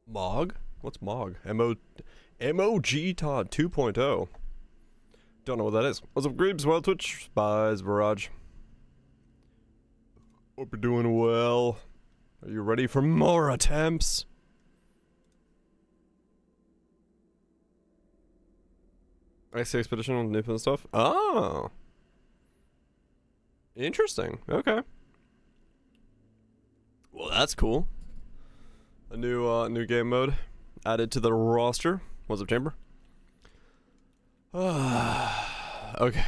Mog? What's Mog? MOG Todd 2.0. Don't know what that is. What's up, Greebs? Well, Twitch. Spies, Barrage. Hope you're doing well. Are you ready for more attempts? Icy Expedition on Nip and stuff? Oh. Interesting. Okay. Well, that's cool. A new game mode added to the roster. What's up, Chamber? Okay.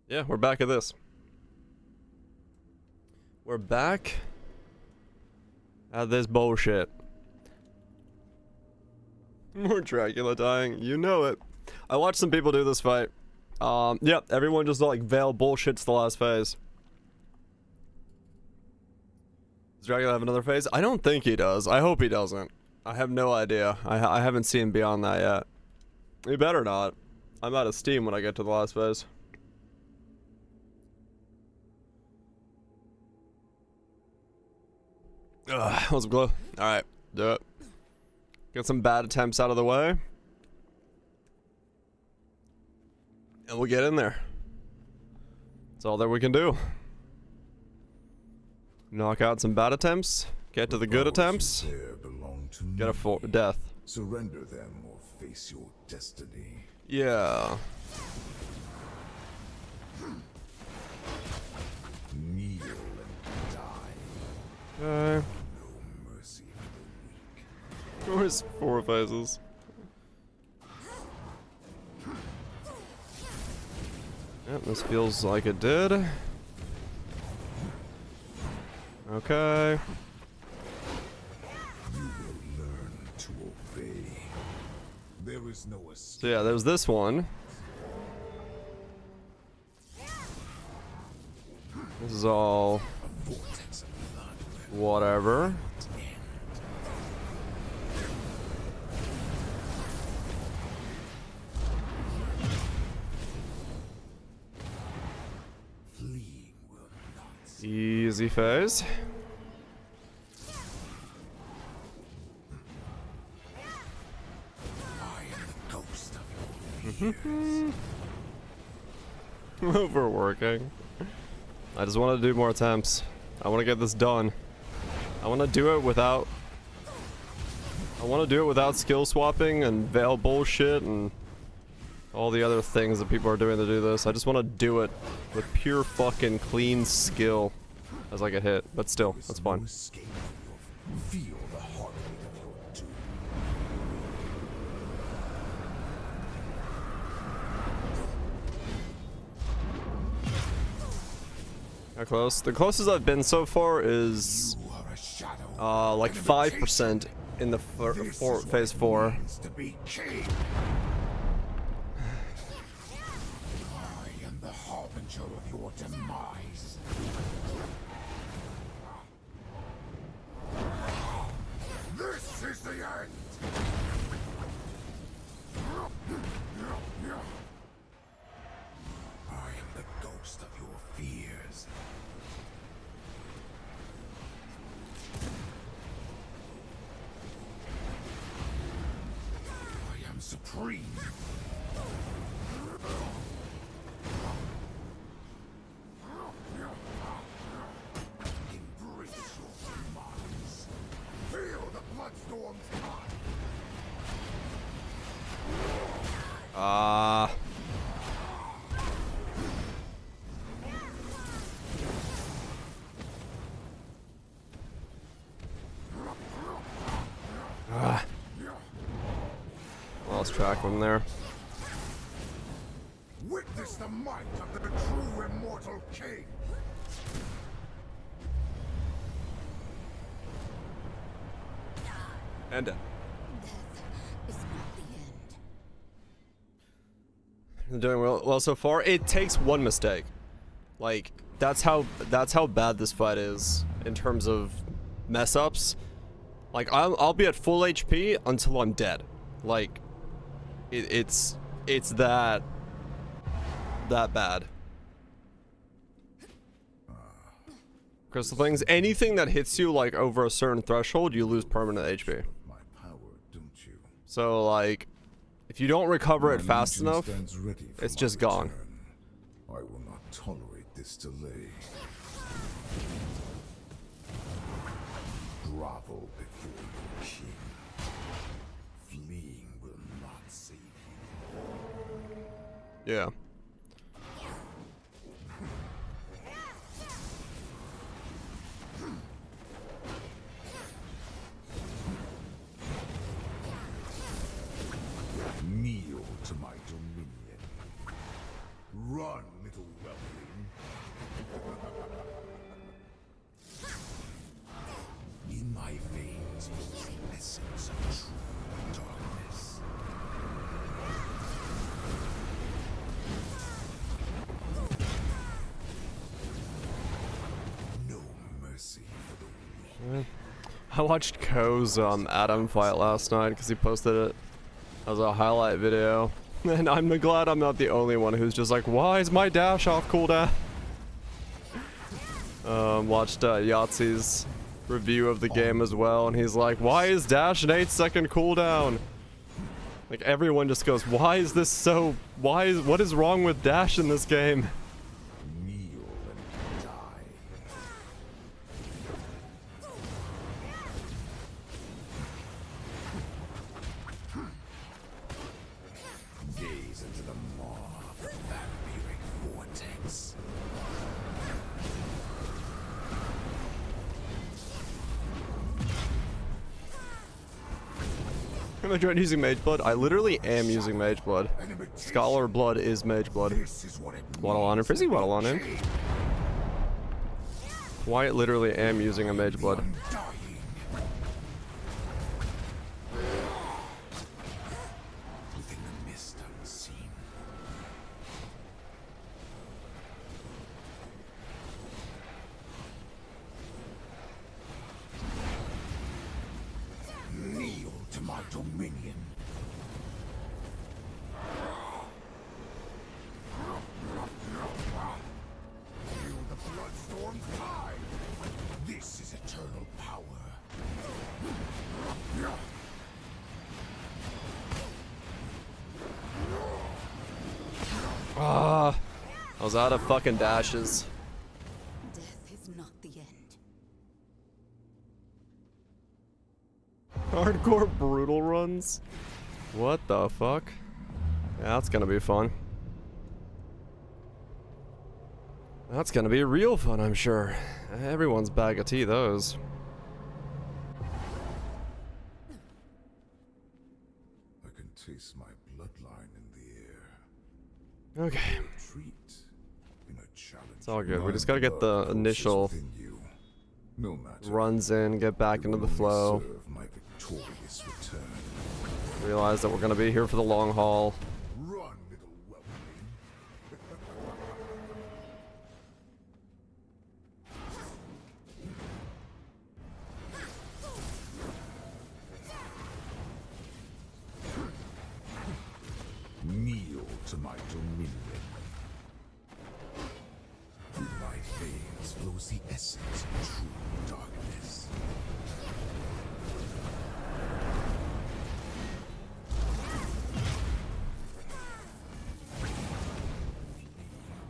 Yeah, we're back at this. We're back at this bullshit. More Dracula dying, you know it. I watched some people do this fight. Yep, everyone just like veil bullshits the last phase. Does Dracula have another phase? I don't think he does. I hope he doesn't. I have no idea. I haven't seen beyond that yet. He better not. I'm out of steam when I get to the last phase. What's up, Glow? Alright, do it. Get some bad attempts out of the way. And we'll get in there. That's all that we can do. Knock out some bad attempts. Get to the good attempts. Get a death. Surrender them or face your destiny. Yeah. Kneel and die. Okay. No mercy for the weak. Where's 4 phases? Yep, this feels like it did. Okay. You will learn to obey. There is no escape. So yeah, there's this one. This is all whatever. Easy phase. Overworking. I just want to do more attempts. I want to get this done. I want to do it without skill swapping and veil bullshit and all the other things that people are doing to do this. I just want to do it with pure fucking clean skill as I get hit. But still, that's fine. Feel the heartbeat of your doom. How close? The closest I've been so far is like 5% in the phase 4. Of your demise. This is the end. I am the ghost of your fears. I am supreme. Lost track of him there. Witness the might of the true immortal king. And dead. They're doing well so far. It takes one mistake. Like that's how bad this fight is in terms of mess ups. Like I'll be at full HP until I'm dead. Like it's that bad. crystal things. Anything that hits you like over a certain threshold, you lose permanent HP. My power, don't you? So like, if you don't recover it fast Legion enough, stands ready for it's my just gone. return. I will not tolerate this delay. Grovel before your king. Fleeing will not save you. Yeah. Kneel to my dominion. Run, little whelpling. In my veins flows the essence of true darkness. No mercy for the weak. I watched Ko's Adam fight last night because he posted it as a highlight video, and I'm glad I'm not the only one who's just like, why is my dash off cooldown? Watched Yahtzee's review of the game as well, and he's like, why is dash an 8-second cooldown? Like, everyone just goes, why is this so, what is wrong with dash in this game? Kneel and die. Gaze into the maw of the vampiric vortex. Am I trying using Mage Blood? I literally am using Mage Blood. Scholar Blood is Mage Blood. This is what it Waddle on in, Frizzy, waddle on in. Why literally am using a Mage Blood. undying. Within the mist unseen. Kneel to my dominion. Feel the bloodstorm's tide. This is eternal power. Ah, I was out of fucking dashes. Death is not the end. Hardcore brutal runs? What the fuck? Yeah, that's gonna be fun. That's gonna be real fun, I'm sure. Everyone's bag of tea, those. I can taste my bloodline in the air. Okay, Treat in a challenge. it's all good. We My just gotta get blood the pulses initial within you. No matter. runs in, get back It into will the only flow. serve my victorious return. Realize that we're gonna be here for the long haul. Run, little whelpling. Kneel to my dominion. Through my veins flows the essence of true darkness.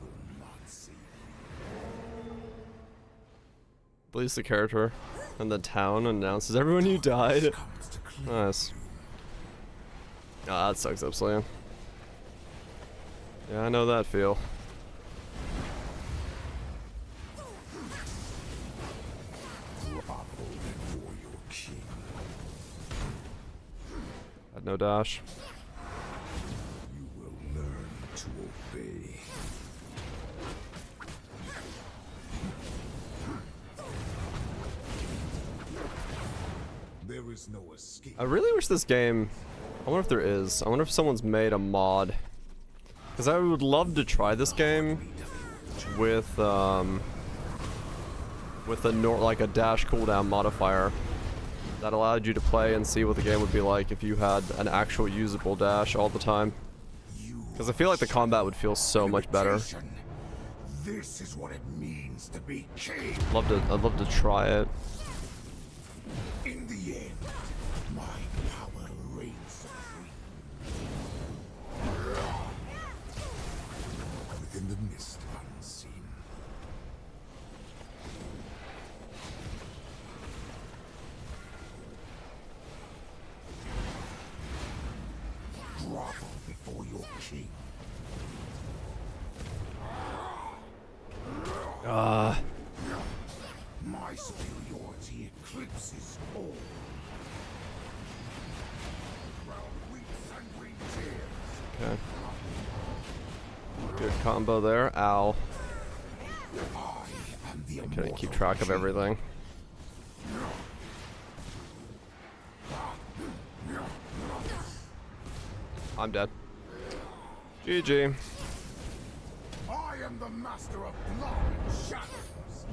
Will not save you. At least the character and the town announces everyone you died. Comes to claim Nice. Ah, that sucks, Upslam. Yeah, I know that feel. grovel before your king. Had no dash. You will learn to obey. There is no escape. I really wish this game, I wonder if there is. I wonder if someone's made a mod. Because I would love to try this game with a like a dash cooldown modifier that allowed you to play and see what the game would be like if you had an actual usable dash all the time. Because I feel like the combat would feel so much better. This is what it means to be king. I'd love to try it. In the end, my power reigns supreme. Within the mist unseen. Grovel before your king. My superiority eclipses all. Crown weeps and green tears. Okay. Good combo there. Ow. I am the Couldn't keep track of everything. I'm dead. GG. I am the master of blood and shadows.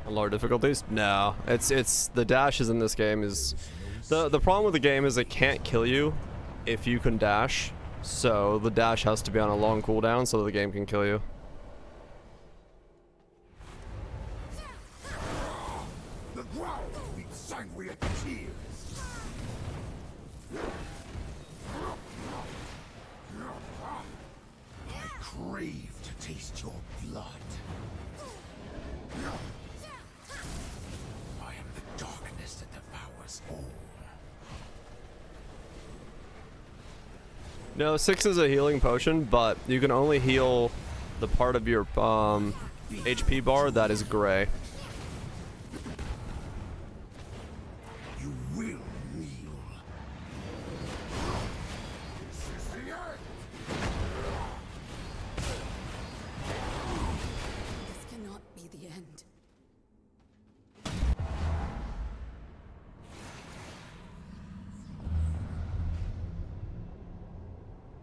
On lower difficulties? No. It's the dashes in this game is the problem with the game is it can't kill you if you can dash. So the dash has to be on a long cooldown so the game can kill you. The growl weeps sanguine tears. I crave to taste your blood. I am the darkness that devours all. No, 6 is a healing potion, but you can only heal the part of your HP bar that is gray. You will kneel. This is the end. This cannot be the end.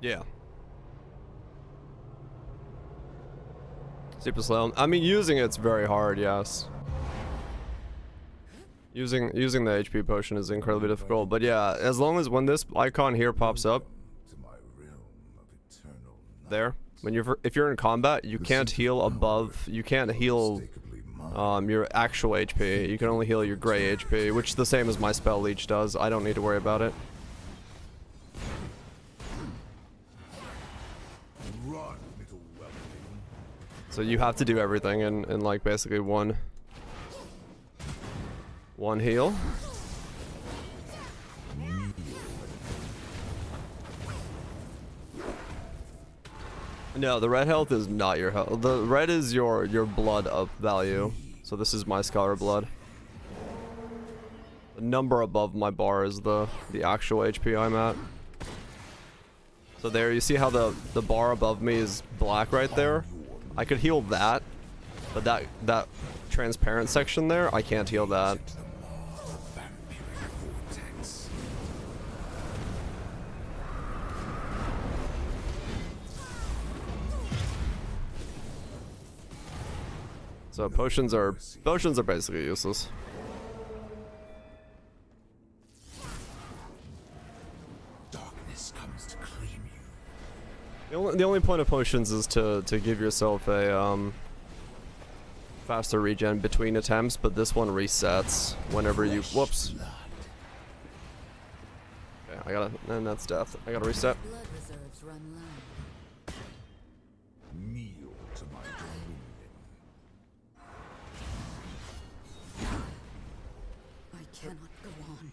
Yeah. Super slow. I mean, using it's very hard, yes. Using the HP potion is incredibly difficult, but yeah, as long as when this icon here pops up, To my realm of eternal night. there, when if you're in combat, you can't heal above, you can't heal Unmistakably mine. your actual HP. You can only heal your gray HP, which is the same as my spell leech does. I don't need to worry about it. Run, little weakling. So you have to do everything in like basically one heal. No, the red health is not your health. The red is your blood up value. So this is my scholar blood. The number above my bar is the actual HP I'm at. So there, you see how the bar above me is black right there? I could heal that, but that transparent section there, I can't heal that. Vampiric vortex. So potions are basically useless. Darkness comes to claim you. The only point of potions is to give yourself a faster regen between attempts, but this one resets whenever you whoops. Blood. Okay, and that's death. I gotta reset. Blood reserves run low. Kneel to my dominion. I cannot go on.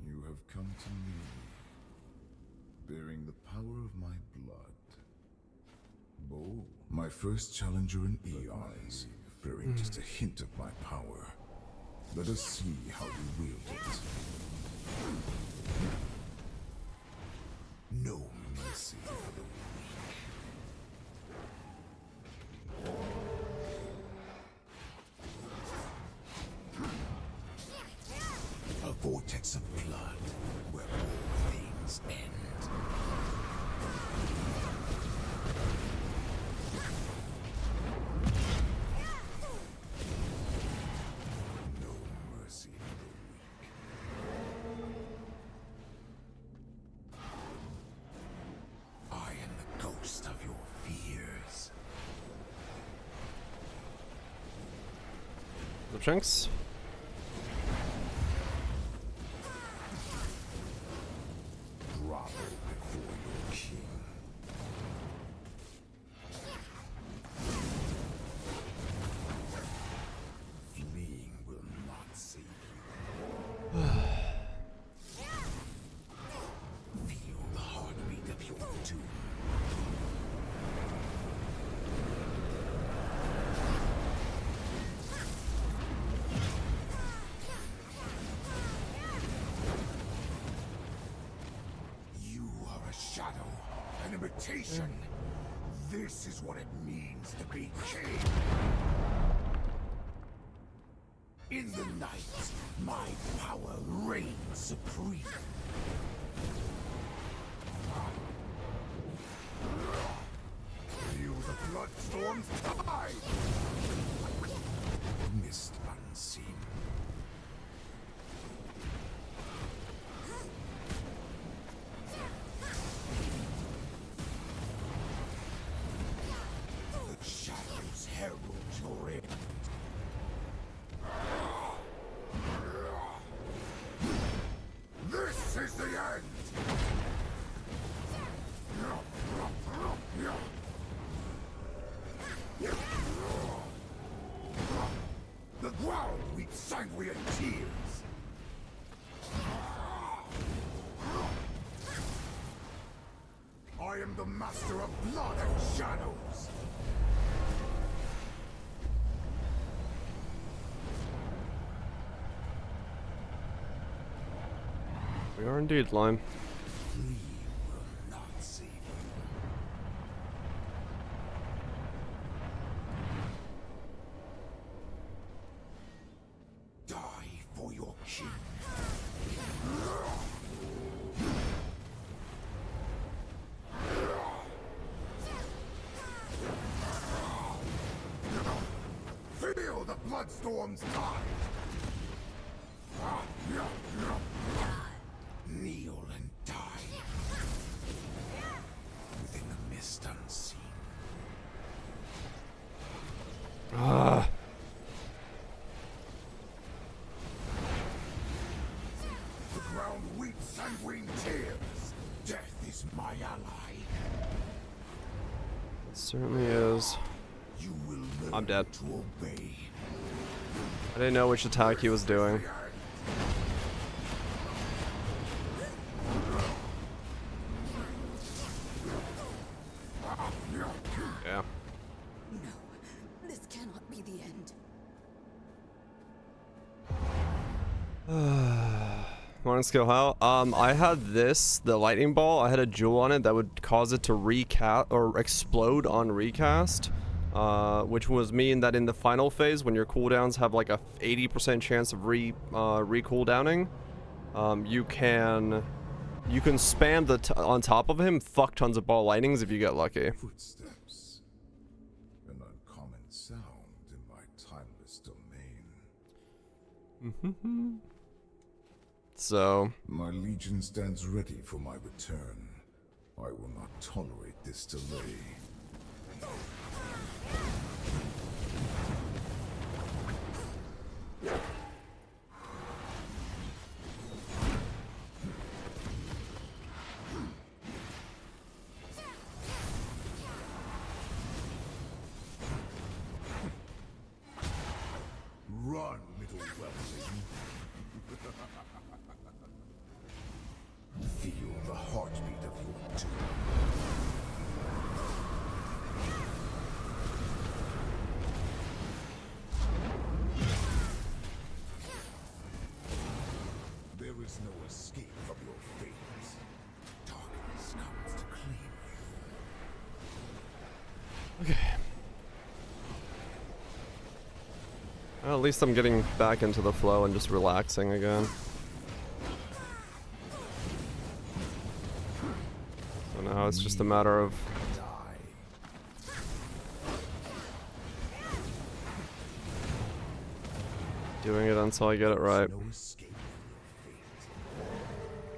You have come to me, bearing the power of my blood. Bo, my first challenger in eons, bearing just a hint of my power. Let us see how you wield it. No mercy for the weak. vortex of blood, where all things end. No mercy for the weak. I am the ghost of your fears. The chunks. Grovel before your king. Fleeing will not save you. Feel the heartbeat of your doom. You are a shadow, an imitation. This is what it means to be king. In the night, my power reigns supreme. Feel the blood storm's tide. Mist unseen. The shadows herald your end. This is the end! The ground weeps sanguine tears. I am the master of blood and shadows. We are indeed, Lime. Flee will not save you. Die for your king. Feel the bloodstorm's tide. Kneel and die. Within the mist unseen. Ah. The ground weeps sanguine tears. Death is my ally. It certainly is. You will learn I'm dead. to obey. I didn't know which attack he was doing. Yeah. No, this cannot be the end. Want to skill how? I had this, the lightning ball. I had a jewel on it that would cause it to recast or explode on recast, which was mean that in the final phase, when your cooldowns have like a 80% chance of re-cooldowning, you can spam on top of him, fuck tons of ball lightnings if you get lucky. Footsteps. An uncommon sound in my timeless domain. So My legion stands ready for my return. I will not tolerate this delay. Run, little whelpling. Feel the heartbeat of your doom. There is no escape from your fate. Darkness comes to claim you. okay. Well, at least I'm getting back into the flow and just relaxing again. So now it's just a matter of doing it until I get it right. No escape from your fate.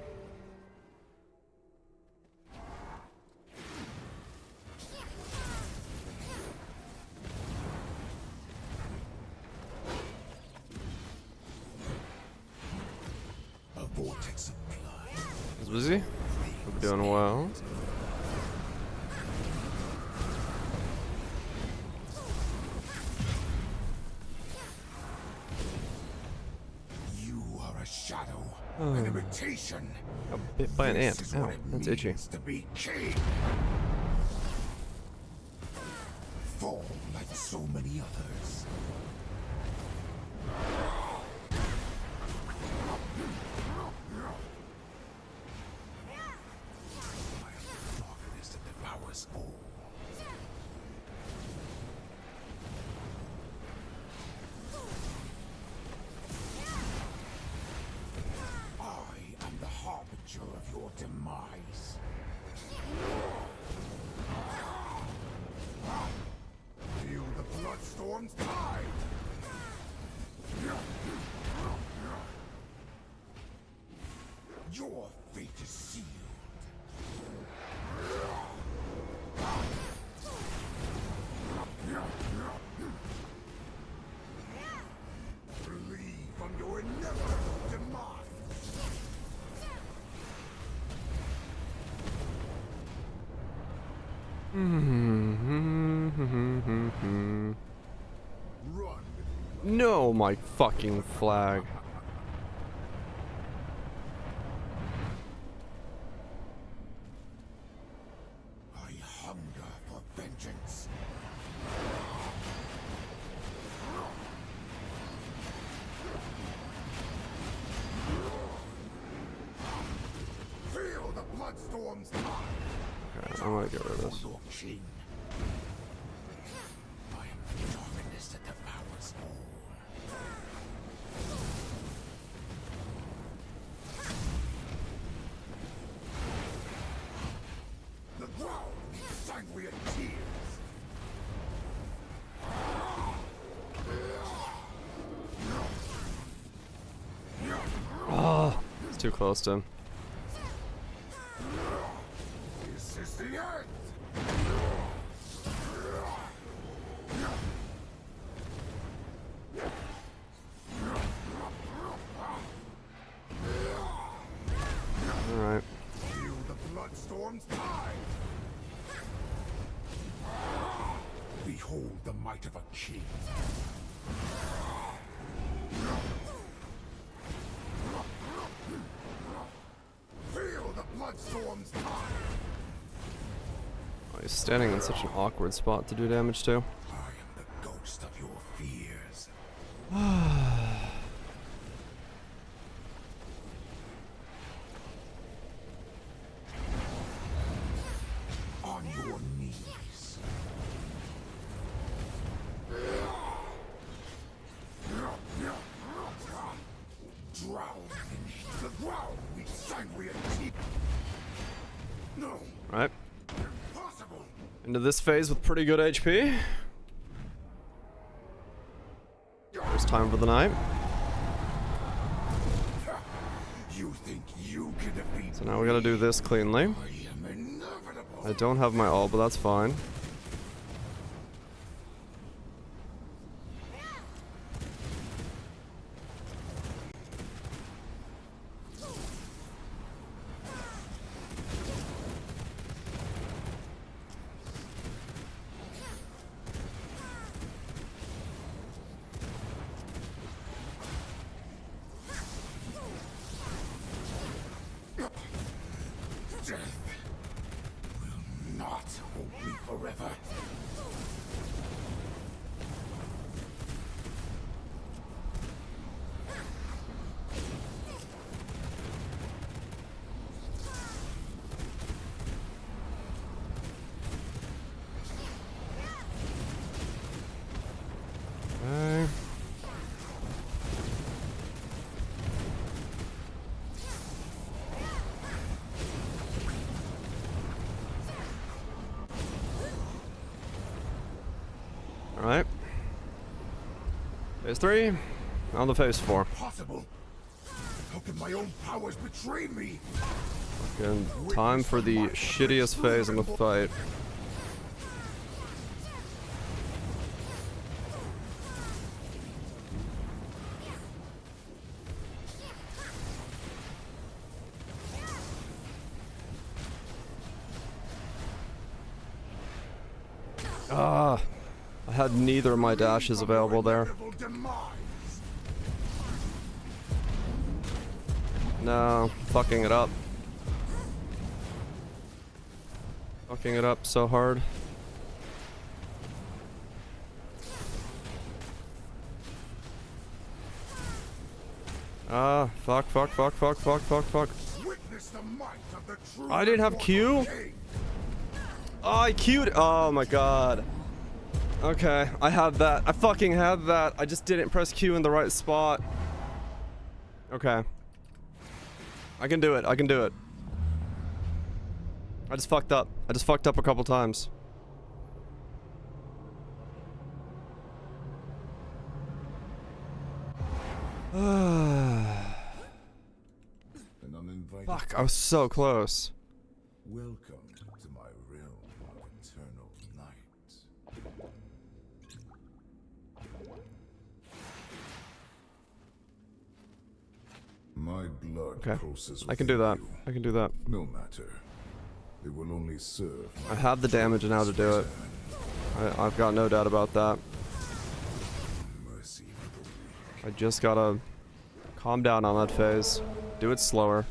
A vortex of blood. Is busy? Hope you're doing well. You are a shadow, an imitation. Got bit by an ant. This is Ow, what it that's itchy. means to be king. Fall like so many others. I am the darkness that devours all. I am the harbinger of your demise. Feel the bloodstorm's tide. Your fate is sealed. Flee from your inevitable demise. Run. No, my fucking flag. I hunger for vengeance. Feel the bloodstorm's tide. Okay, I'm gonna get rid of this. Your king. I am the darkness that devours all. The ground needs sanguine tears. Oh, it's too close to him. This is the end. Alright. Feel the bloodstorm's tide. Behold the might of a king. Feel the bloodstorm's tide. Oh, he's standing in such an awkward spot to do damage to. I am the ghost of your fears. On your knees. Drown beneath the ground with sanguine teeth. No, Right. impossible. Into this phase with pretty good HP. First time for the night. You think you can defeat So now we gotta do this cleanly. I am inevitable. I don't have my ult, but that's fine. Death will not hold me forever. Phase 3. On the phase 4. Possible. How can my own powers betray me? Again, time for the shittiest phase in the fight. Ah, I had neither of my dashes available there. No, fucking it up. Fucking it up so hard. Ah, fuck. I didn't have Q? Oh, I Q'd. Oh my god. Okay, I had that. I fucking had that. I just didn't press Q in the right spot. Okay. I can do it. I can do it. I just fucked up. I just fucked up a couple times. Fuck, I was so close. Welcome to my realm of eternal night. My blood courses I can do that. within you. I can do that. No matter. It will only serve I have the damage now to do it. I've got no doubt about that. mercy for the weak. I just gotta calm down on that phase. Do it slower.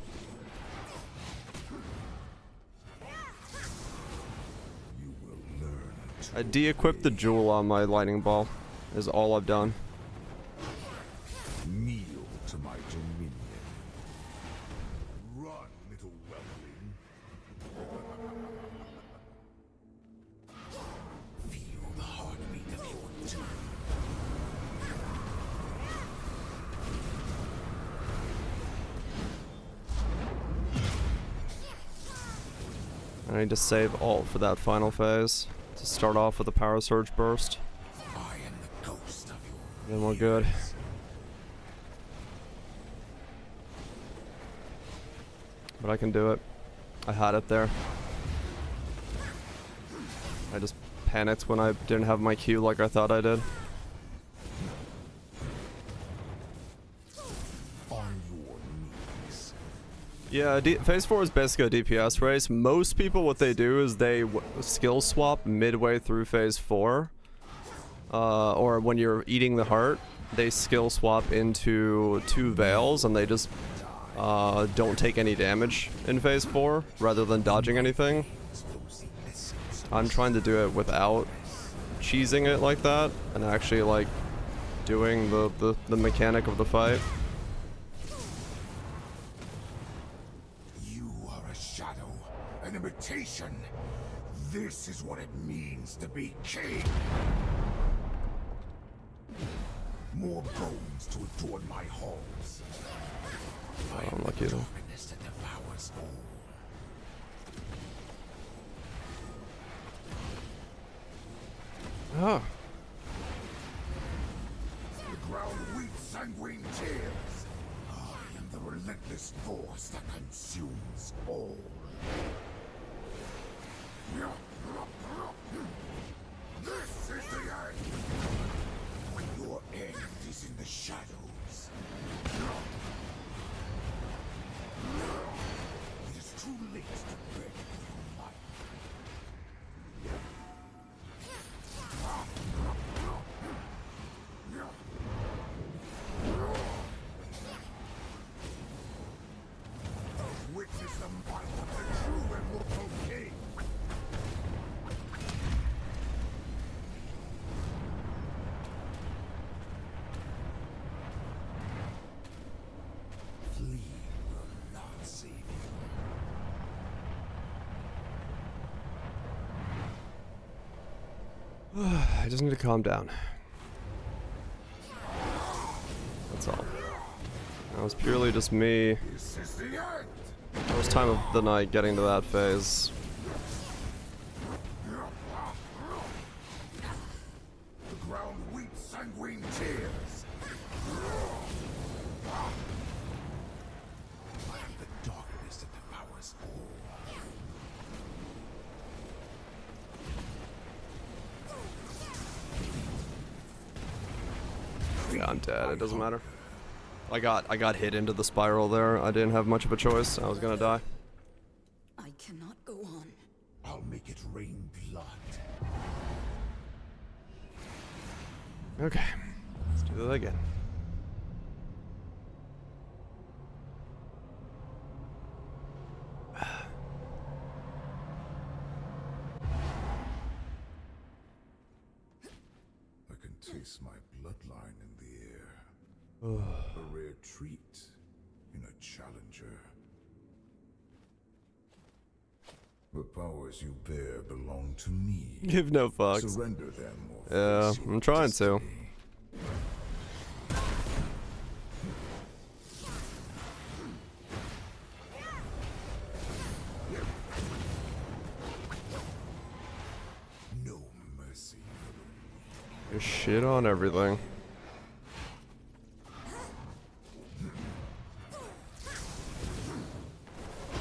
You will learn to I de-equipped the jewel on my lightning ball. Is all I've done. kneel to my dominion. Run, little whelpling. Feel the heartbeat of your doom. I need to save alt for that final phase. To start off with a power surge burst. I am the ghost of your Then we're good. But I can do it. I had it there. I just panicked when I didn't have my Q like I thought I did. on your knees. Yeah, phase 4 is basically a DPS race. Most people, what they do is they skill swap midway through phase 4. Or when you're eating the heart, they skill swap into 2 veils and they just don't take any damage in phase 4 rather than dodging anything. I'm trying to do it without cheesing it like that and actually like doing the mechanic of the fight. You are a shadow, an imitation. This is what it means to be king. More bones to adorn my halls. I am unlucky the though. darkness that devours all. Ah. The ground weeps sanguine tears. I am the relentless force that consumes all. This is the end. Your end is in the shadows. It is too late to beg for your life. Witness the might of the true and mortal king. Flee will not save you. I just need to calm down. That's all. That was purely just me. This is the end. First time of the night getting to that phase. The ground weeps sanguine tears. see I'm dead. my It doesn't hunger. matter. I got hit into the spiral there. I didn't have much of a choice. I was gonna die. I cannot go on. I'll make it rain blood. Okay, let's do that again. I can taste my bloodline in the air. A rare treat in a challenger. The powers you bear belong to me. Give no fucks. Surrender them or Yeah, face your I'm trying to. destiny. No mercy. Just shit on everything.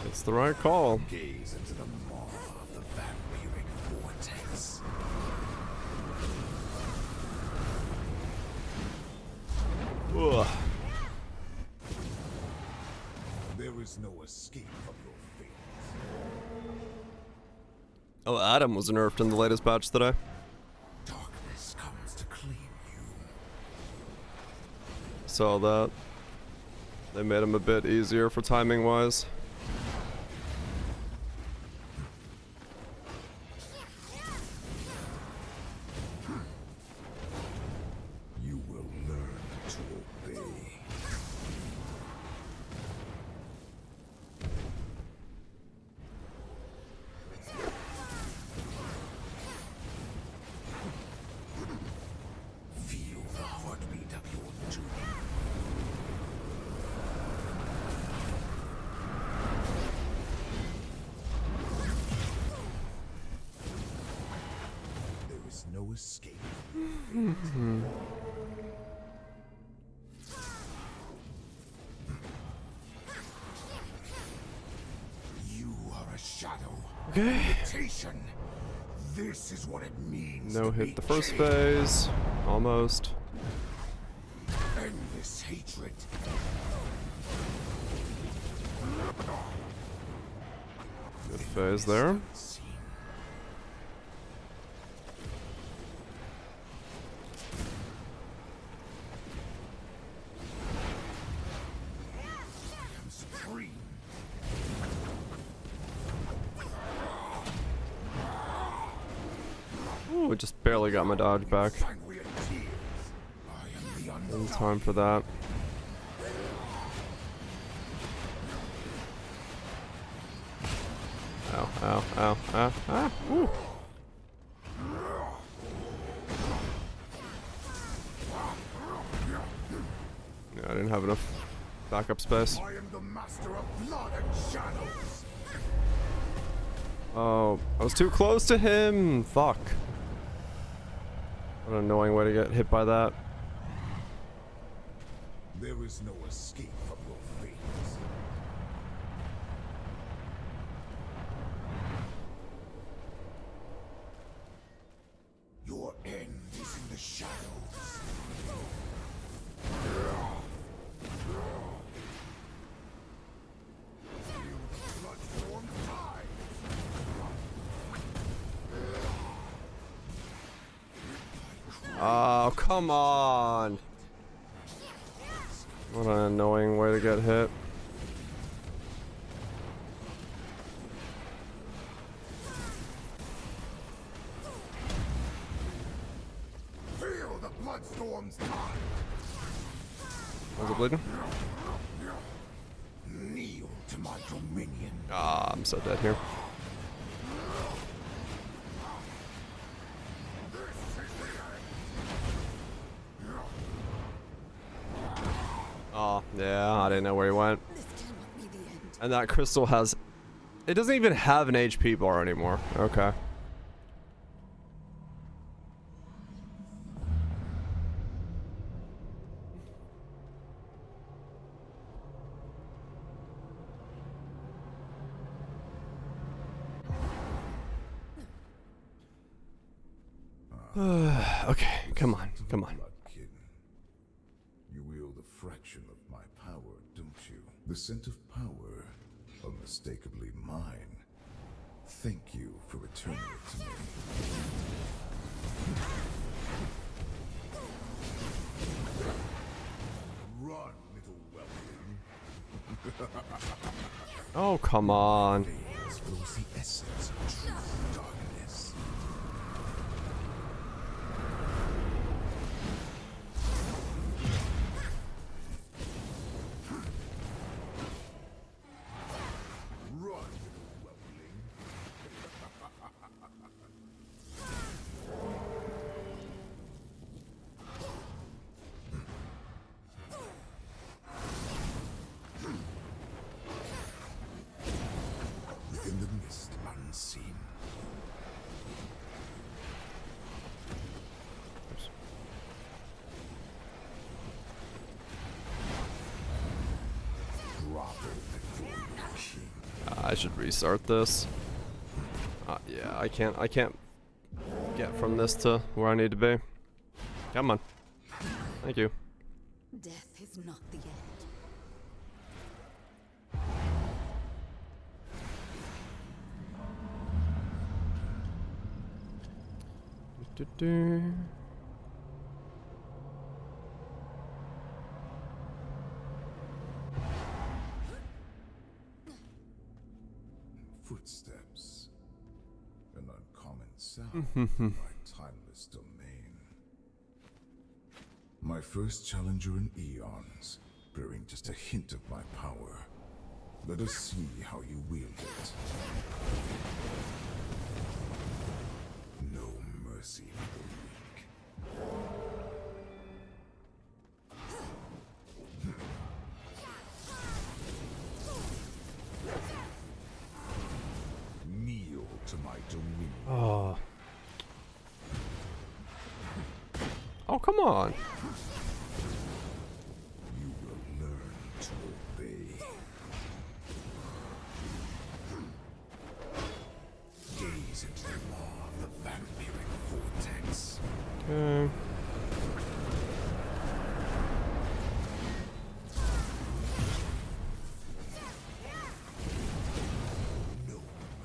It's the right call. Gaze into the maw of the vampiric vortex. Ugh. There is no escape from your fate. Oh, Adam was nerfed in the latest patch today. Darkness comes to claim you. Saw that. They made him a bit easier for timing wise. You will learn to obey. Feel the heartbeat of your doom. There is no escape. You are a shadow. Okay. Imitation. This is what it means. No to hit be the first king. phase. Almost. Endless hatred. Good phase there. Unseen. I am supreme. Ooh, just barely got my dodge back. Sanguine tears. I am the In unknown. time for that. Ow, ow, ow, ow, ah, woo. Yeah, I didn't have enough backup space. I am the master of blood and shadows. Oh, I was too close to him. Fuck. What an annoying way to get hit by that. There is no escape from your fate. Your end is in the shadows. Feel the blood form tide. Oh, come on. What an annoying way to get hit. Feel the bloodstorm's tide. Was it bleeding? Kneel to my dominion. Ah, I'm so dead here. Oh, yeah, I didn't know where he went. This cannot be the end. And that crystal has... It doesn't even have an HP bar anymore. Okay. Okay, come on, come on. Blood kin. The scent of power, unmistakably mine. Thank you for returning it to me. Run, little weapon. Oh, come on. Veins flows the essence of true darkness. Run, little weapling. Within the mist unseen. Grovel before your king. I should restart this. Yeah, I can't get from this to where I need to be. Come on. Thank you. Death is not the end. Do-do-do. Footsteps. An uncommon sound in my timeless domain. My first challenger in eons, bearing just a hint of my power. Let us see how you wield it. No mercy for the weak. Kneel to my dominion. Oh. Oh, come on. You will learn to obey. Gaze into the maw of the vampiric vortex. Okay. No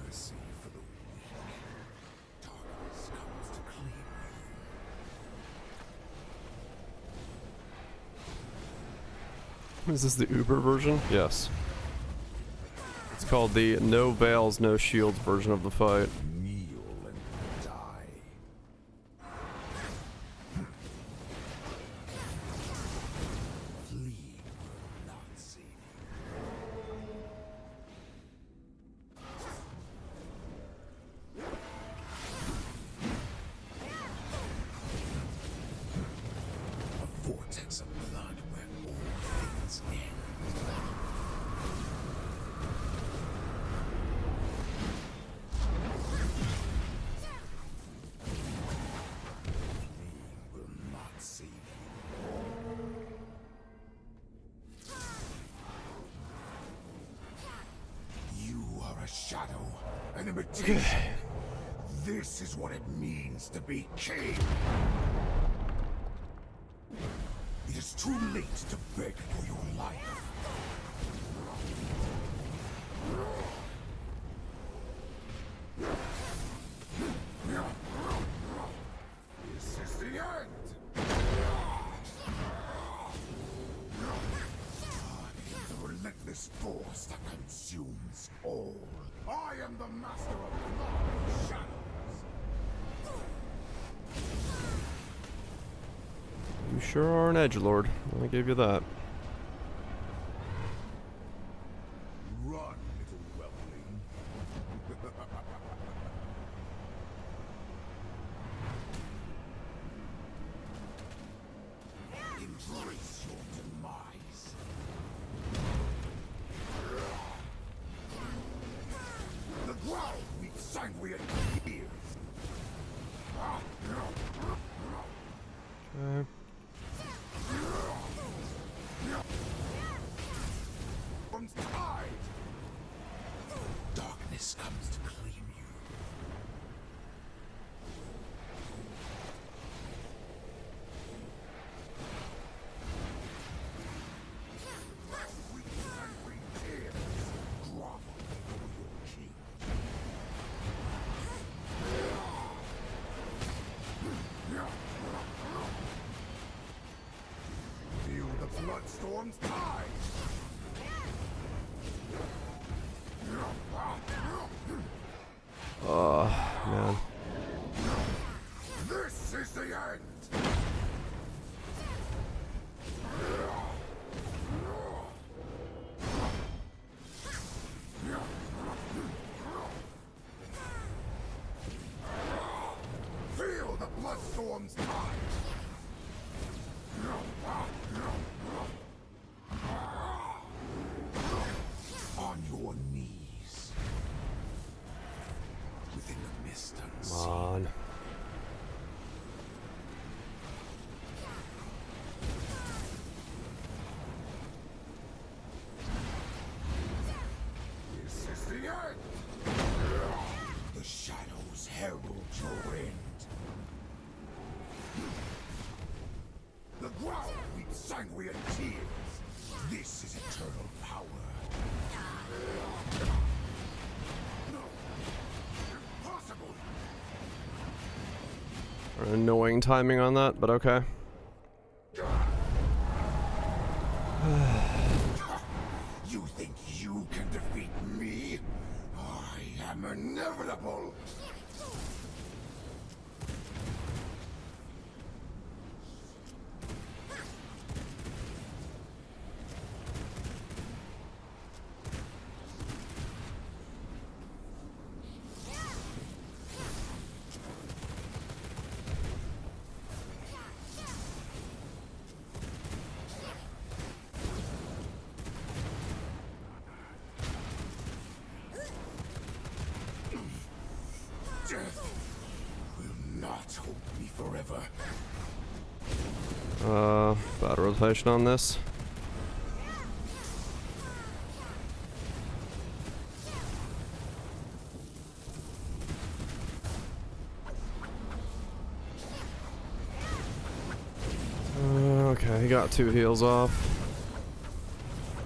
mercy for the weak. Darkness comes to claim you. Is this the Uber version? Yes. It's called the no veils, no shields version of the fight. Kneel and die. Flee will not save you. A vortex of blood where all things end. Fleeing will not save you. You are a shadow, an imitation. This is what it means to be king. It is too late to beg for your life. This is the end. The relentless force that consumes all. I am the master of blood and shadows. You sure are an edgelord. I give you that. Run, little weapling. Embrace your demise. The ground meets sanguine ears. Okay. From tide. Darkness comes to claim you. Weak sanguine bloodstorm's tide. Oh, man. This is the end. Feel the bloodstorm's tide. On your knees. Within the mist unseen. Come on. This is the end. The shadows herald your end. The ground weeps sanguine tears. This is eternal power. No. Impossible. Annoying timing on that, but okay. You think you can defeat me? I am inevitable. Death will not hold me forever. Bad rotation on this. Okay, he got 2 heals off.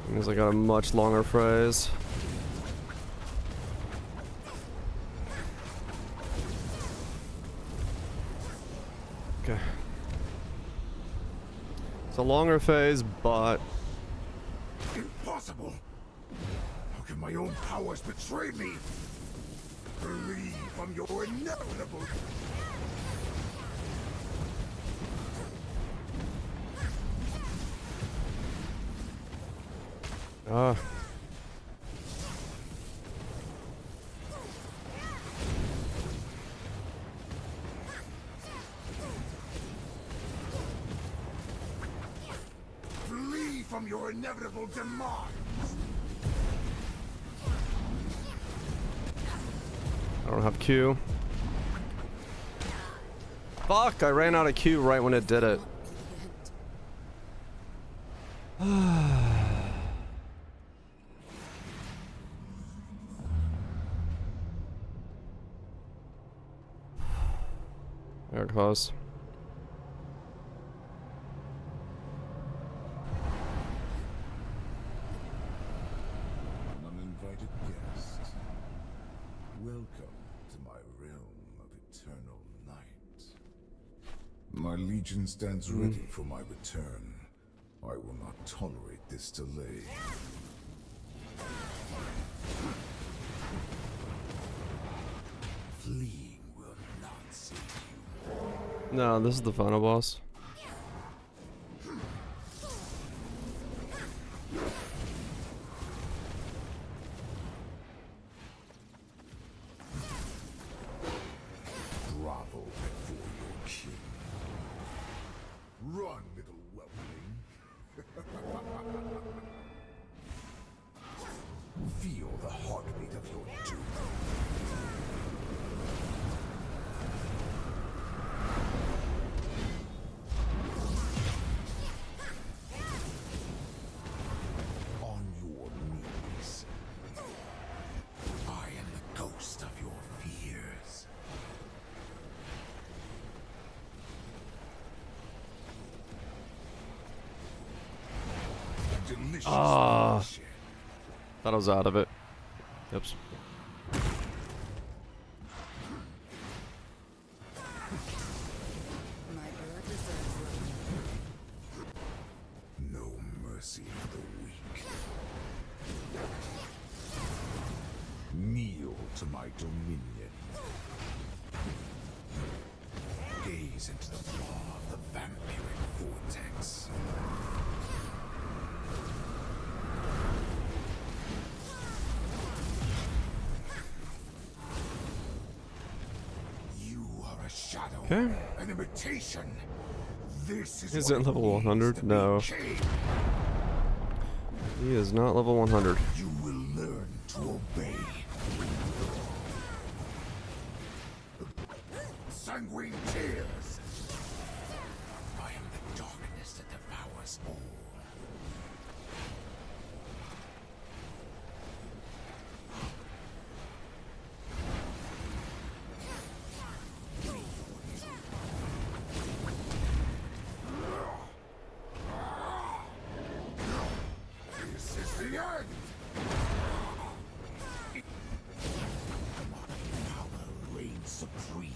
Means I got a much longer phrase. Okay. It's a longer phase, but Impossible. How can my own powers betray me? Believe I'm your inevitable. Flee from your inevitable demise. I don't have Q. Fuck, I ran out of Q right when it did it. They're close. An uninvited guest. Welcome to my realm of eternal night. My legion stands ready for my return. I will not tolerate this delay. Fleeing will not save you. No, this is the final boss. Grovel before your king. Run, little whelpling. Feel the heartbeat of your doom. On your knees. I am the ghost of your fears. Delicious delicious. Thought I was out of it. Oops. My blood reserves run. No to my dominion. Gaze into the maw of the vampiric vortex. You are a shadow, Okay. an imitation. This is Is what it level means 100? to be No. king. He is not level 100. You will learn to obey. Sanguine tears. I am the darkness that devours all. This is the end. My power reigns supreme.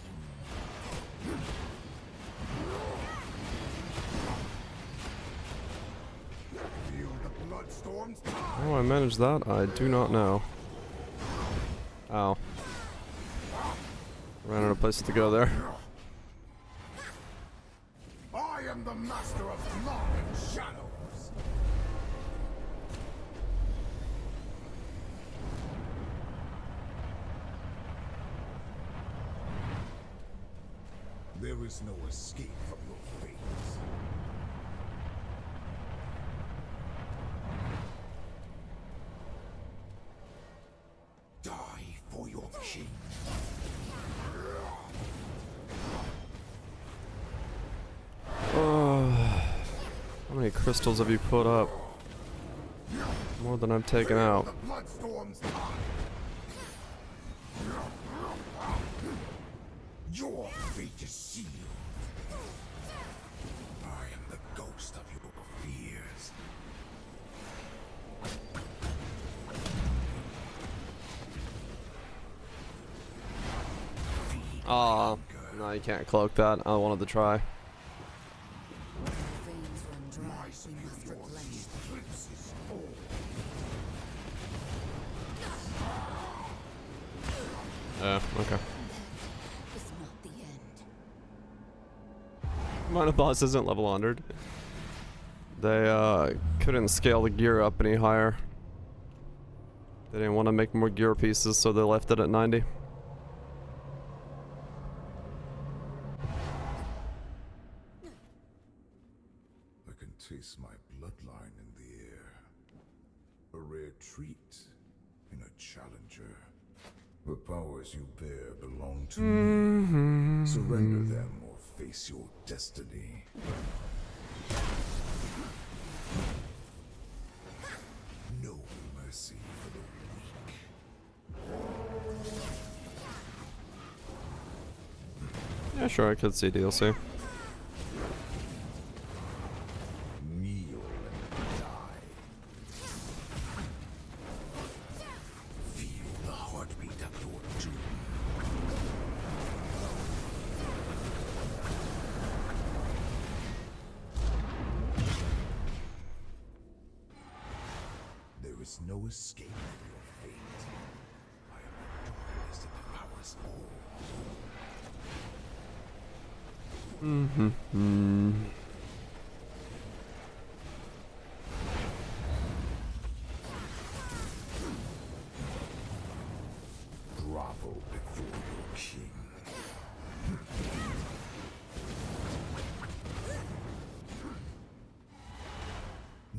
Feel the bloodstorm's tide. How I managed that, I do not know. Ow. Ran out of places to go there. I am the master of light and shadows. There is no escape from your fate. Die for your king. How many crystals have you put up? More than I've taken out. The bloodstorm's tide. Your fate is sealed. I am the ghost of your fears. Aw. No, you can't cloak that. I wanted to try. Veins run dry. We must replenish. Eclipses all. Okay. It's not the end. Mana boss isn't level 100. They couldn't scale the gear up any higher. They didn't want to make more gear pieces, so they left it at 90. I can taste my bloodline in the air. A rare treat in a challenger. The powers you bear belong to me. Surrender them or face your destiny. No mercy for the weak. Yeah, sure, I could see DLC. Kneel and die. Feel the heartbeat of your doom. There is no escape from your fate. I am the darkness that devours all. Grovel before your king.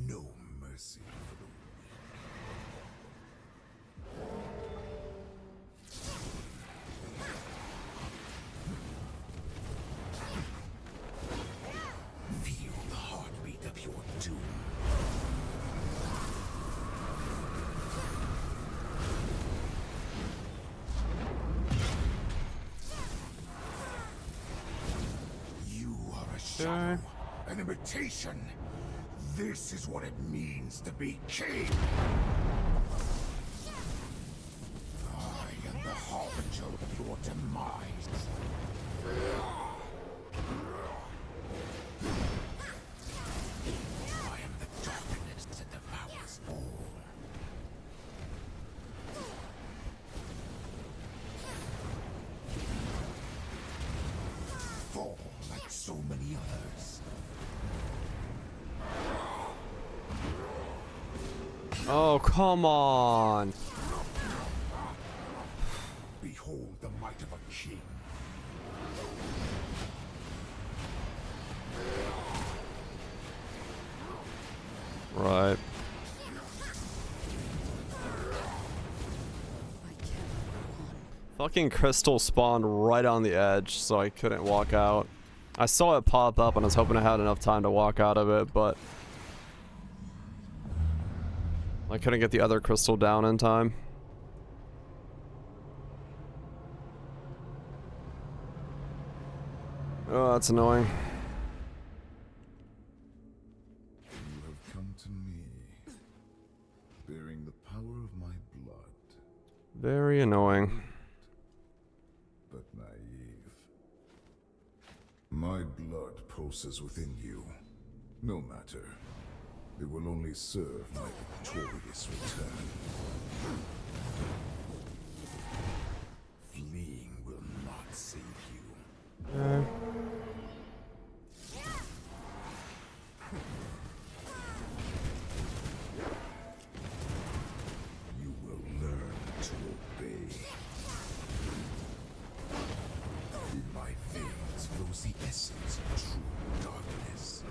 No mercy for the weak. Feel the heartbeat of your doom. You are a shadow, an imitation. This is what it means to be king. I am the harbinger of your demise. I am the darkness that devours all. Oh, come on. Behold the might of a king. Right. Fucking crystal spawned right on the edge, so I couldn't walk out. I saw it pop up and I was hoping I had enough time to walk out of it, but I couldn't get the other crystal down in time. Oh, that's annoying. You have come to me, bearing the power of my blood, Very annoying. but naive. My blood pulses within you. No matter. It will only serve my victorious return. Fleeing will not save you. You will learn to obey. In my veins flows the essence of true darkness.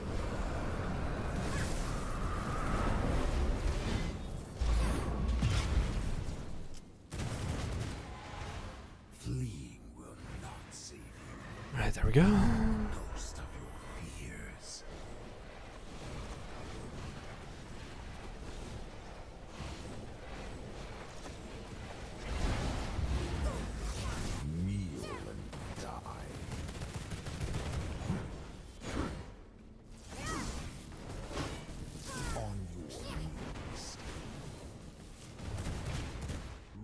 Fleeing will not save you. Alright, there we go. Ghost of your fears. Kneel and die. On your knees.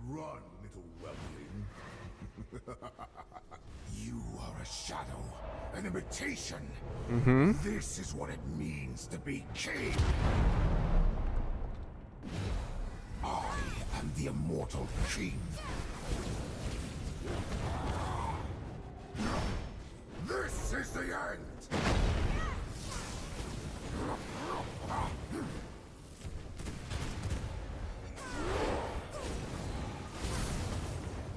Run, little whelpling. You are a shadow, an imitation. This is what it means to be king. I am the immortal king. This is the end.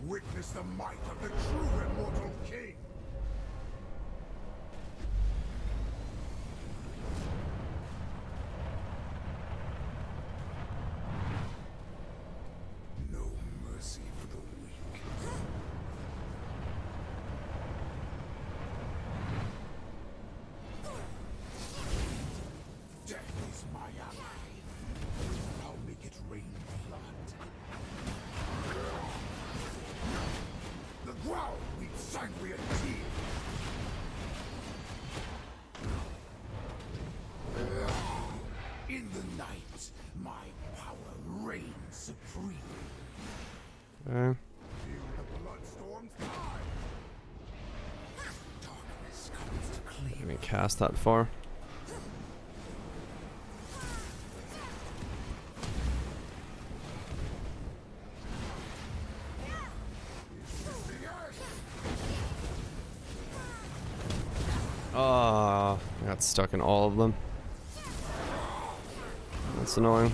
Witness the might of the true immortal king. No mercy for the weak. Death is my ally. I'll make it rain blood. The ground weeps sangria tears. In the night, my power reigns supreme. Okay. Feel the bloodstorm's tide. Darkness comes to claim. Let me cast that far. Ah, I got stuck in all of them. That's annoying.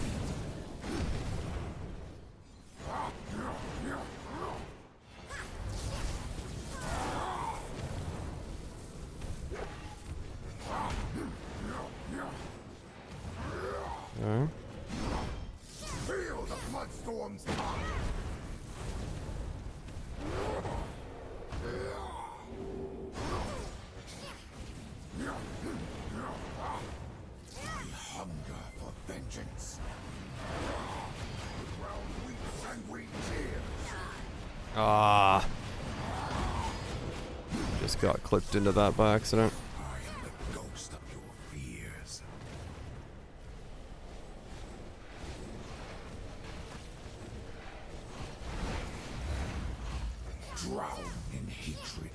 Okay. Feel the bloodstorm's tide. I hunger for vengeance. The ground weeps sanguine tears. Ah. Just got clipped into that by accident. I am the ghost of your fears. Drown in hatred.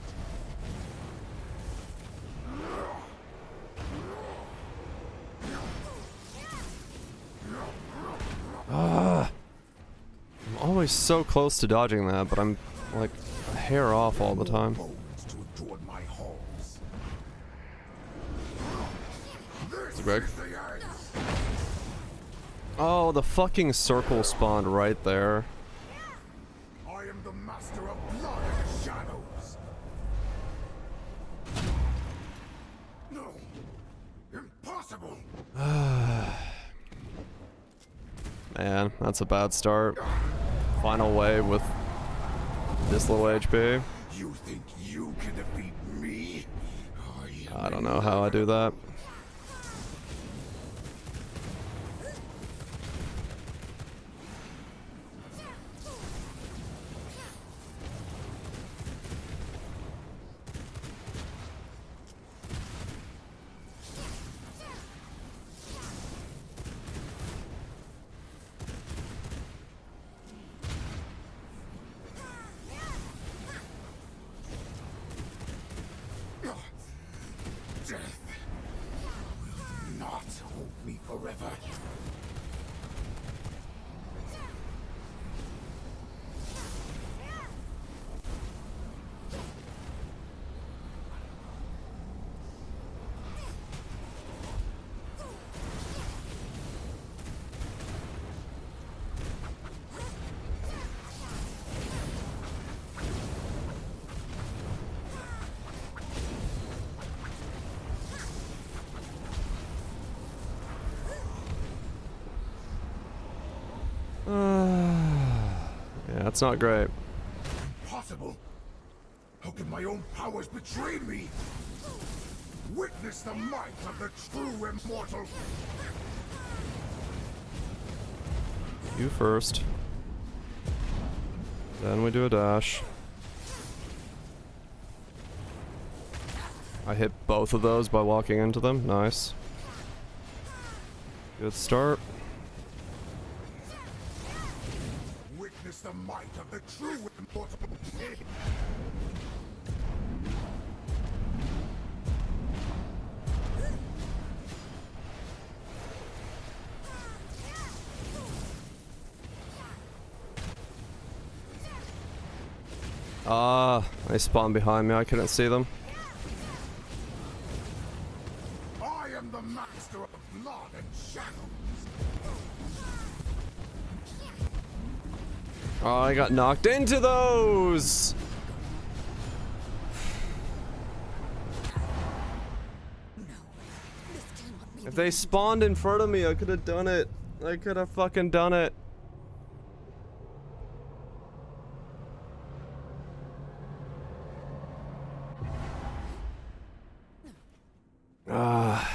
Ah. I'm always so close to dodging that, but I'm like a hair off all the time. Bones to adorn my halls. This Greg? is the end. Oh, the fucking circle spawned right there. I am the master of blood and the shadows. No. Impossible. Man, that's a bad start. Final wave with this little HP. You think you can defeat me? I don't know how I do that. Death will not hold me forever. Yeah, it's not great. Impossible. How can my own powers betray me? Witness the might of the true immortal. You first. Then we do a dash. I hit both of those by walking into them. Nice. Good start. Witness the might of the true immortal. Ah, they spawned behind me. I couldn't see them. I am the master of blood and shadows. Oh, I got knocked into those! This cannot be If the they end. spawned in front of me, I could have done it. I could have fucking done it. Ah.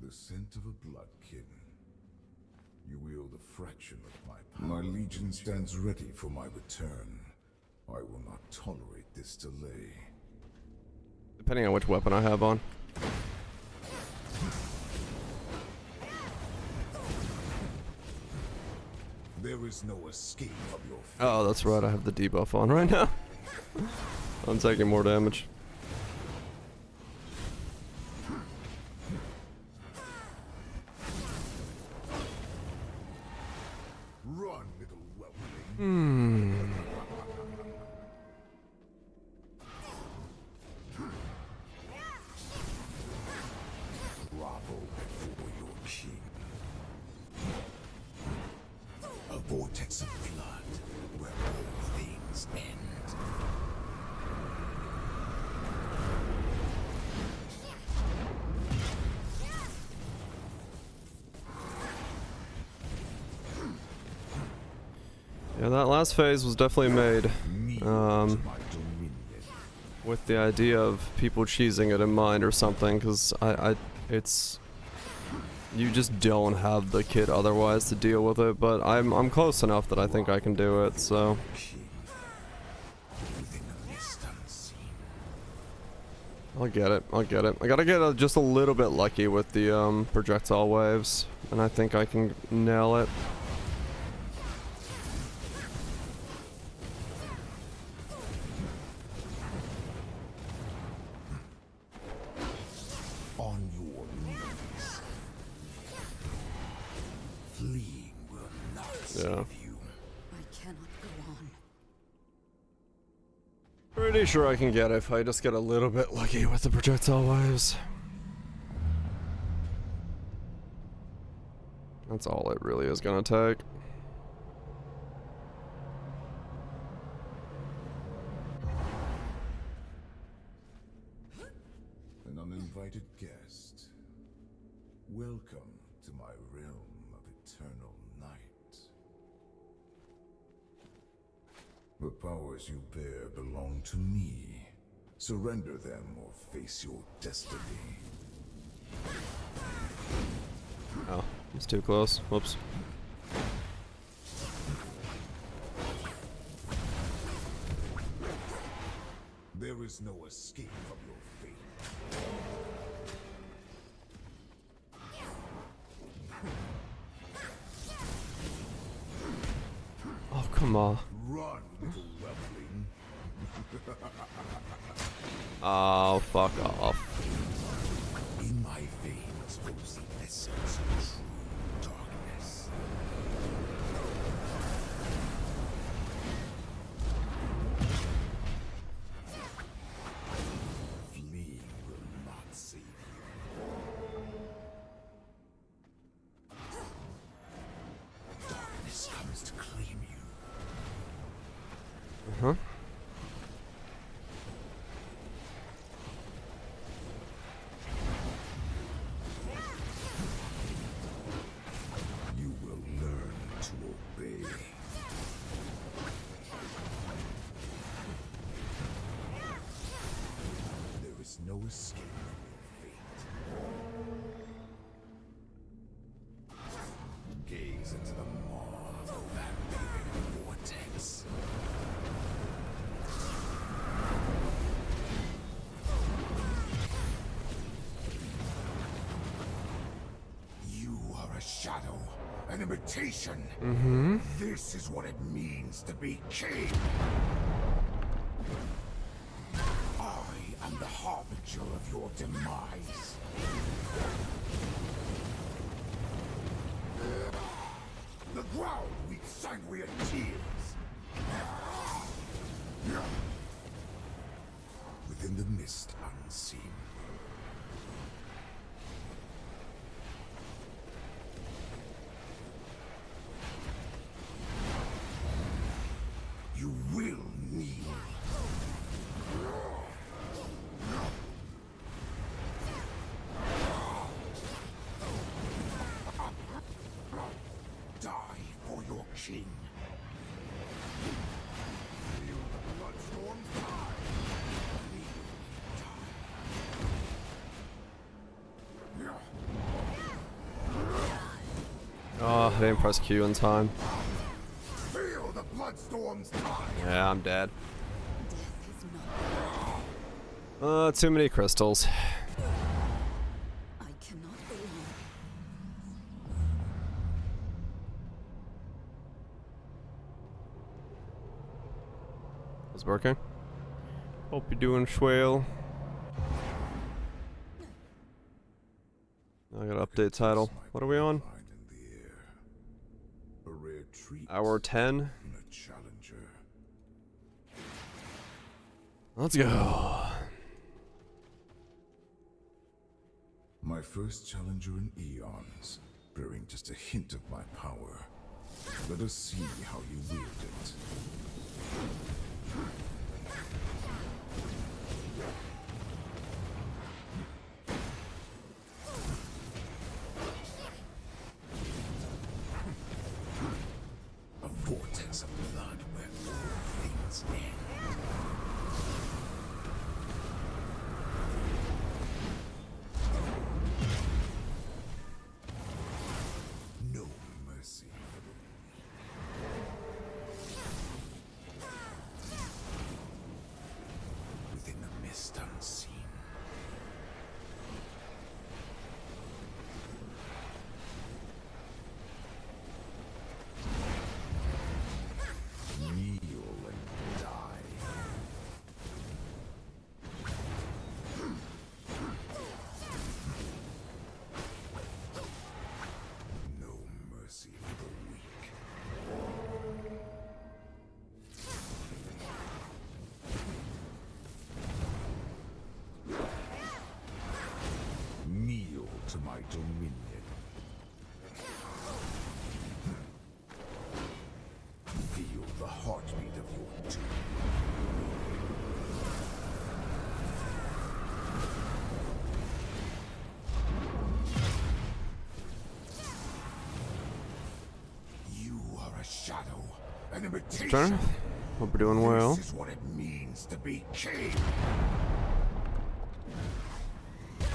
The scent of a bloodkin. You wield a fraction of my power. My legion stands ready for my return. I will not tolerate this delay. Depending on which weapon I have on. There is no escape from your fate. Oh, that's right. I have the debuff on right now. I'm taking more damage. Run, little whelpling. Grovel before your king. A vortex of blood where all things end. Yeah, that last phase was definitely made Kneel to my dominion. with the idea of people cheesing it in mind or something, because it's you just don't have the kit otherwise to deal with it. But I'm close enough that I think I can do it. So King. Within a mist unseen. I'll get it. I'll get it. I gotta get just a little bit lucky with the projectile waves, and I think I can nail it. On your knees. Fleeing will not save you. I cannot go on. Pretty sure I can get it if I just get a little bit lucky with the projectile waves. That's all it really is gonna take. An uninvited guest. Welcome to my realm of eternal night. The powers you bear belong to me. Surrender them or face your destiny. Oh, he's too close. Whoops. There is no escape from your fate. Oh, come on. Run, little weakling. Oh, fuck off. In my veins flows the essence of true darkness. Fleeing will not save you. Darkness comes to claim you. Uh-huh. You will learn to obey. There is no escape from your fate. Gaze into the maw of the vampiric vortex. You are a shadow, an imitation. This is what it means to be king. I am the harbinger of your demise. The ground weeps sanguine tears. Within the mist unseen. You will kneel. Die for your king. Feel the bloodstorm's tide. Oh, I didn't press Q in time. Feel the bloodstorm's tide. Yeah, I'm dead. Death is not. Too many crystals. I cannot go on. It's working. Hope you're doing swell. I got update title. What are we on? A rare treat. Hour 10. And a challenger. Let's go. My first challenger in eons, bearing just a hint of my power. Let us see how you wield it. A vortex of blood where all things end. No mercy for the weak. Within the mist unseen. Kneel and die. No mercy for the weak. Kneel to my dominion. the heartbeat of your doom. You are a shadow, an imitation. Turn. Hope we're doing well. This is what it means to be king.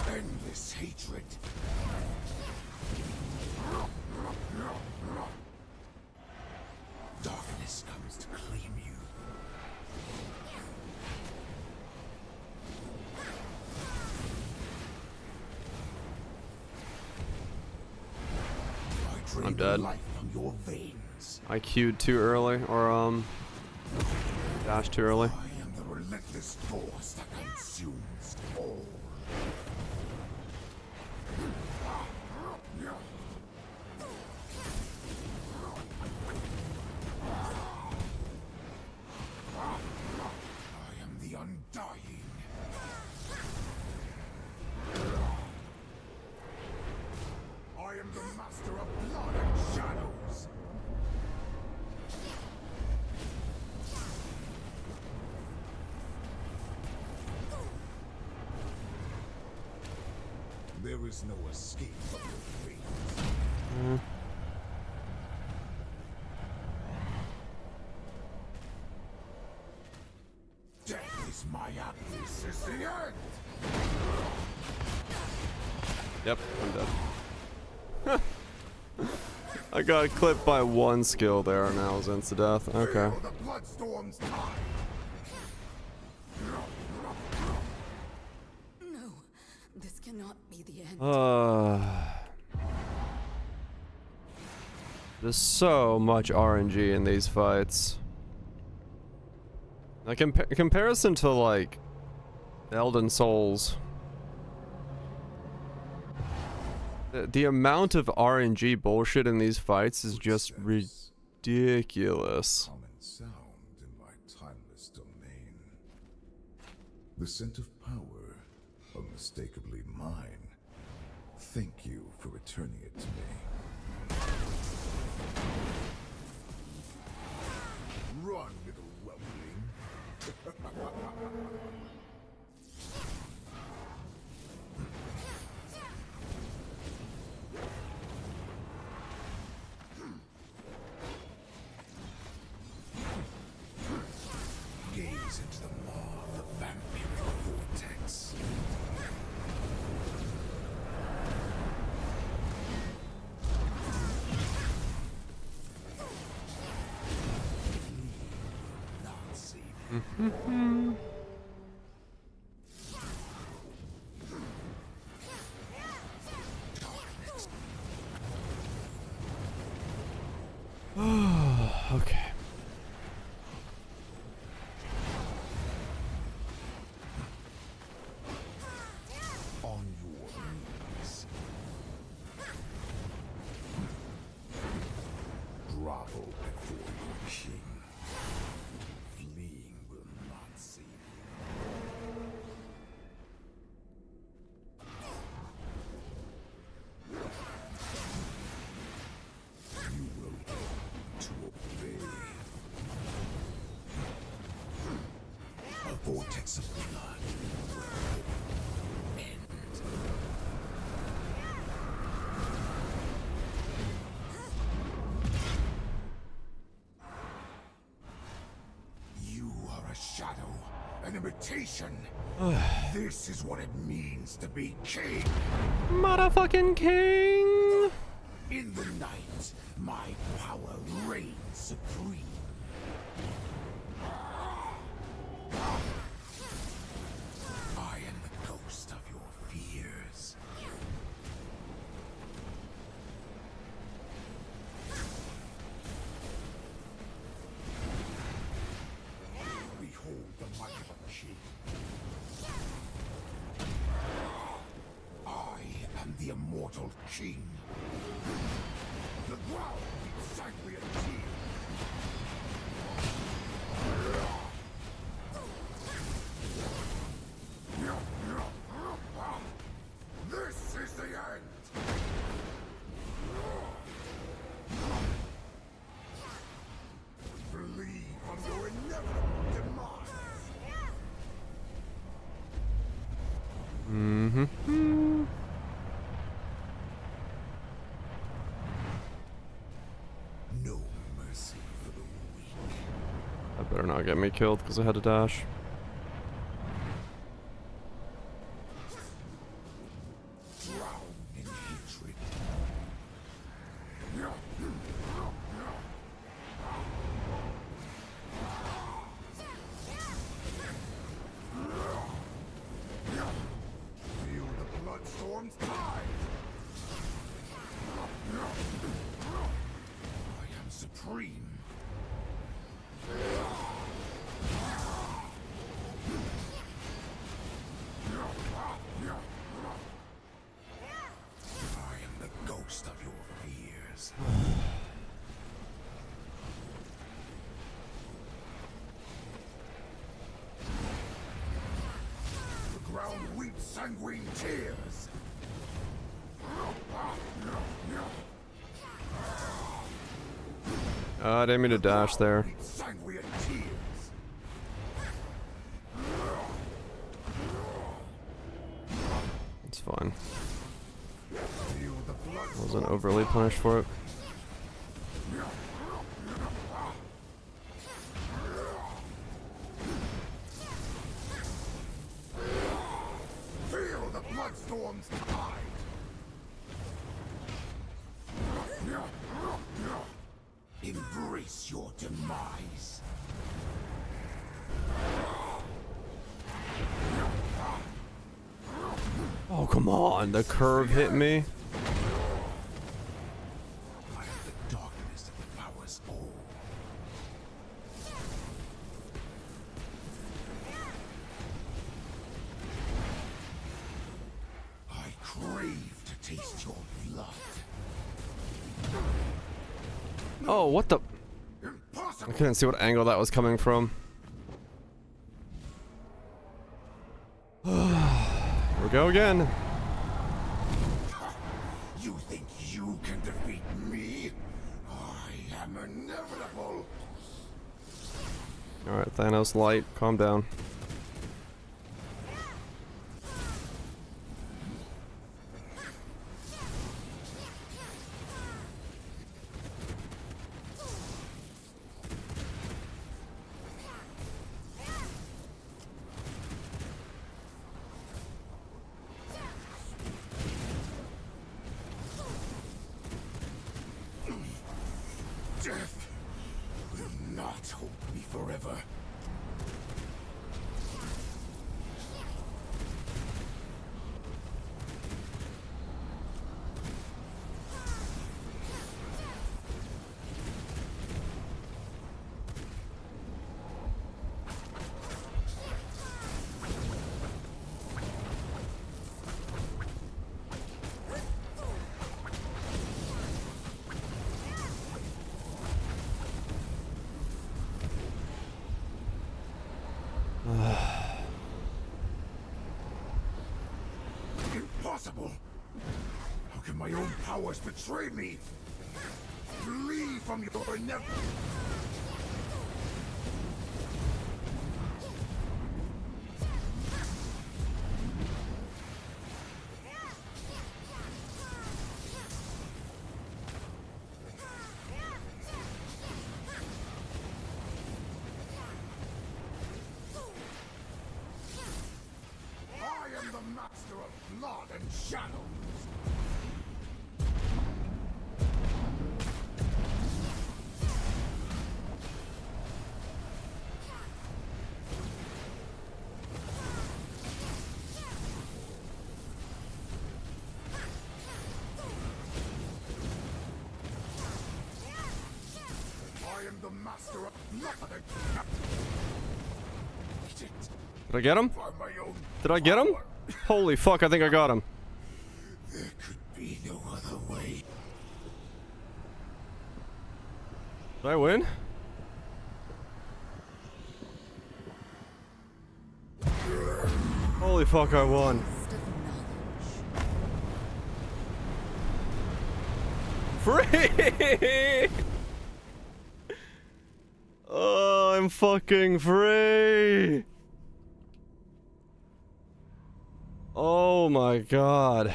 Endless hatred. Darkness comes to claim you. I drain I'm dead. life from your veins. I queued too early, or dashed too early. I am the relentless force that consumes all. I am the undying. I am the master of blood and shadows. There is no escape from your fate. Death is my act. This is the end. Yep, I'm dead. I got clipped by one skill there, and I was insta death. Okay. Feel the bloodstorm's tide. No, this cannot be the end. There's so much RNG in these fights. Like in comparison to like Elden Souls, the amount of RNG bullshit in these fights is just ridiculous. Common sound in my timeless domain. The scent of power, unmistakably mine. Thank you for returning it to me. Run, little whelpling. Gaze into the maw of the vampiric vortex. Not save. Okay. On your knees. Grovel before your king. Fleeing will not save you. You will learn to obey. A vortex of blood will end. You are a shadow, an imitation. This is what it means to be king. Motherfucking king! In the night, my power reigns supreme. I am the ghost of your fears. Behold the might of a king. I am the immortal king. The ground beats cycling a team. This is the end. Flee Better not get me killed because I had to dash. Supreme. I am the ghost of your fears. The ground weeps sanguine tears. I didn't mean to dash there. It's fine. Wasn't overly punished for it. Feel the bloodstorm's tide. Embrace your demise. Oh, come on. The curve hit me. I am the darkness that devours all. I crave to taste your blood. Oh, what the? Impossible. I couldn't see what angle that was coming from. Here we go again. You think you can defeat me? I am inevitable. Alright, Thanos light, calm down. Death will not hold me forever. Impossible! How can my own powers betray me? Flee from your inevitable. I am the master of blood and shadows. I am the master of blood and Did I get him? by my own Did I get him? power. Holy fuck, I think I got him. There could be no other way. Did I win? Holy fuck, I won. Free! Oh, I'm fucking free! Oh my god.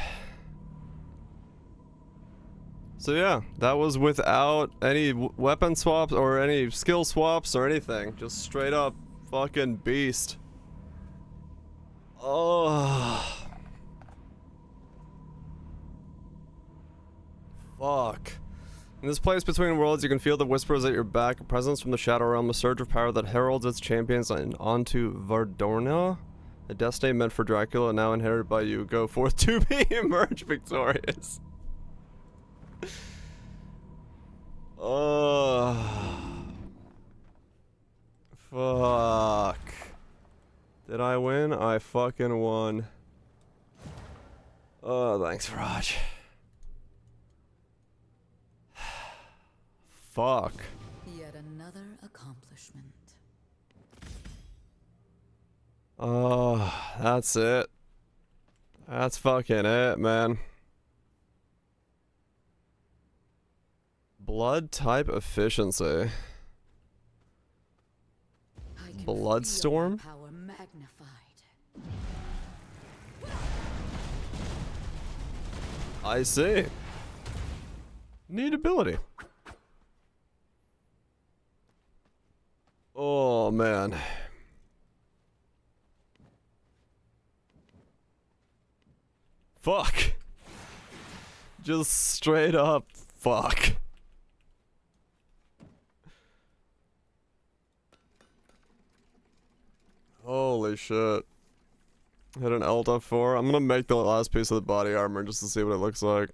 So yeah, that was without any weapon swaps or any skill swaps or anything. Just straight up fucking beast. Oh. Fuck. In this place between worlds, you can feel the whispers at your back, a presence from the Shadow Realm, a surge of power that heralds its champions onto Vardorna. A destiny meant for Dracula, now inherited by you. Go forth to be emerge victorious. Oh. Fuck. Did I win? I fucking won. Oh, thanks, Raj. Fuck. Yet another accomplishment. Oh, that's it. That's fucking it, man. Blood type efficiency. Bloodstorm? Power magnified. I see. Neat ability. Oh, man. Fuck. Just straight up fuck. Holy shit. Hit an Elta 4. I'm gonna make the last piece of the body armor just to see what it looks like.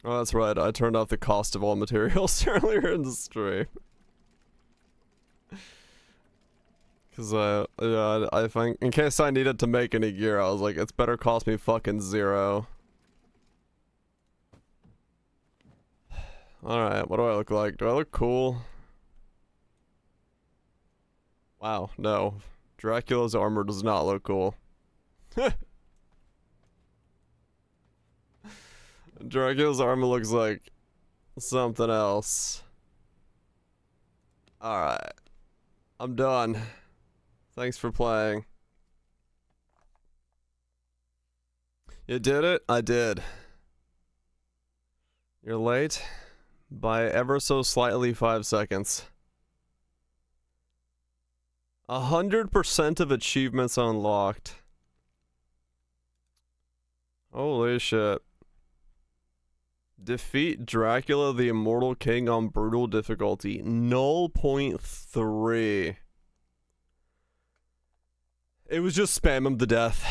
Oh, that's right. I turned off the cost of all materials earlier in the stream. Cause yeah, I think in case I needed to make any gear, I was like, it's better cost me fucking 0. Alright, what do I look like? Do I look cool? Wow, no. Dracula's armor does not look cool. Dracula's armor looks like something else. Alright. I'm done. Thanks for playing. You did it? I did. You're late by ever so slightly 5 seconds. 100% of achievements unlocked. Holy shit. Defeat Dracula the Immortal King on brutal difficulty. 0.3. It was just spam him to death.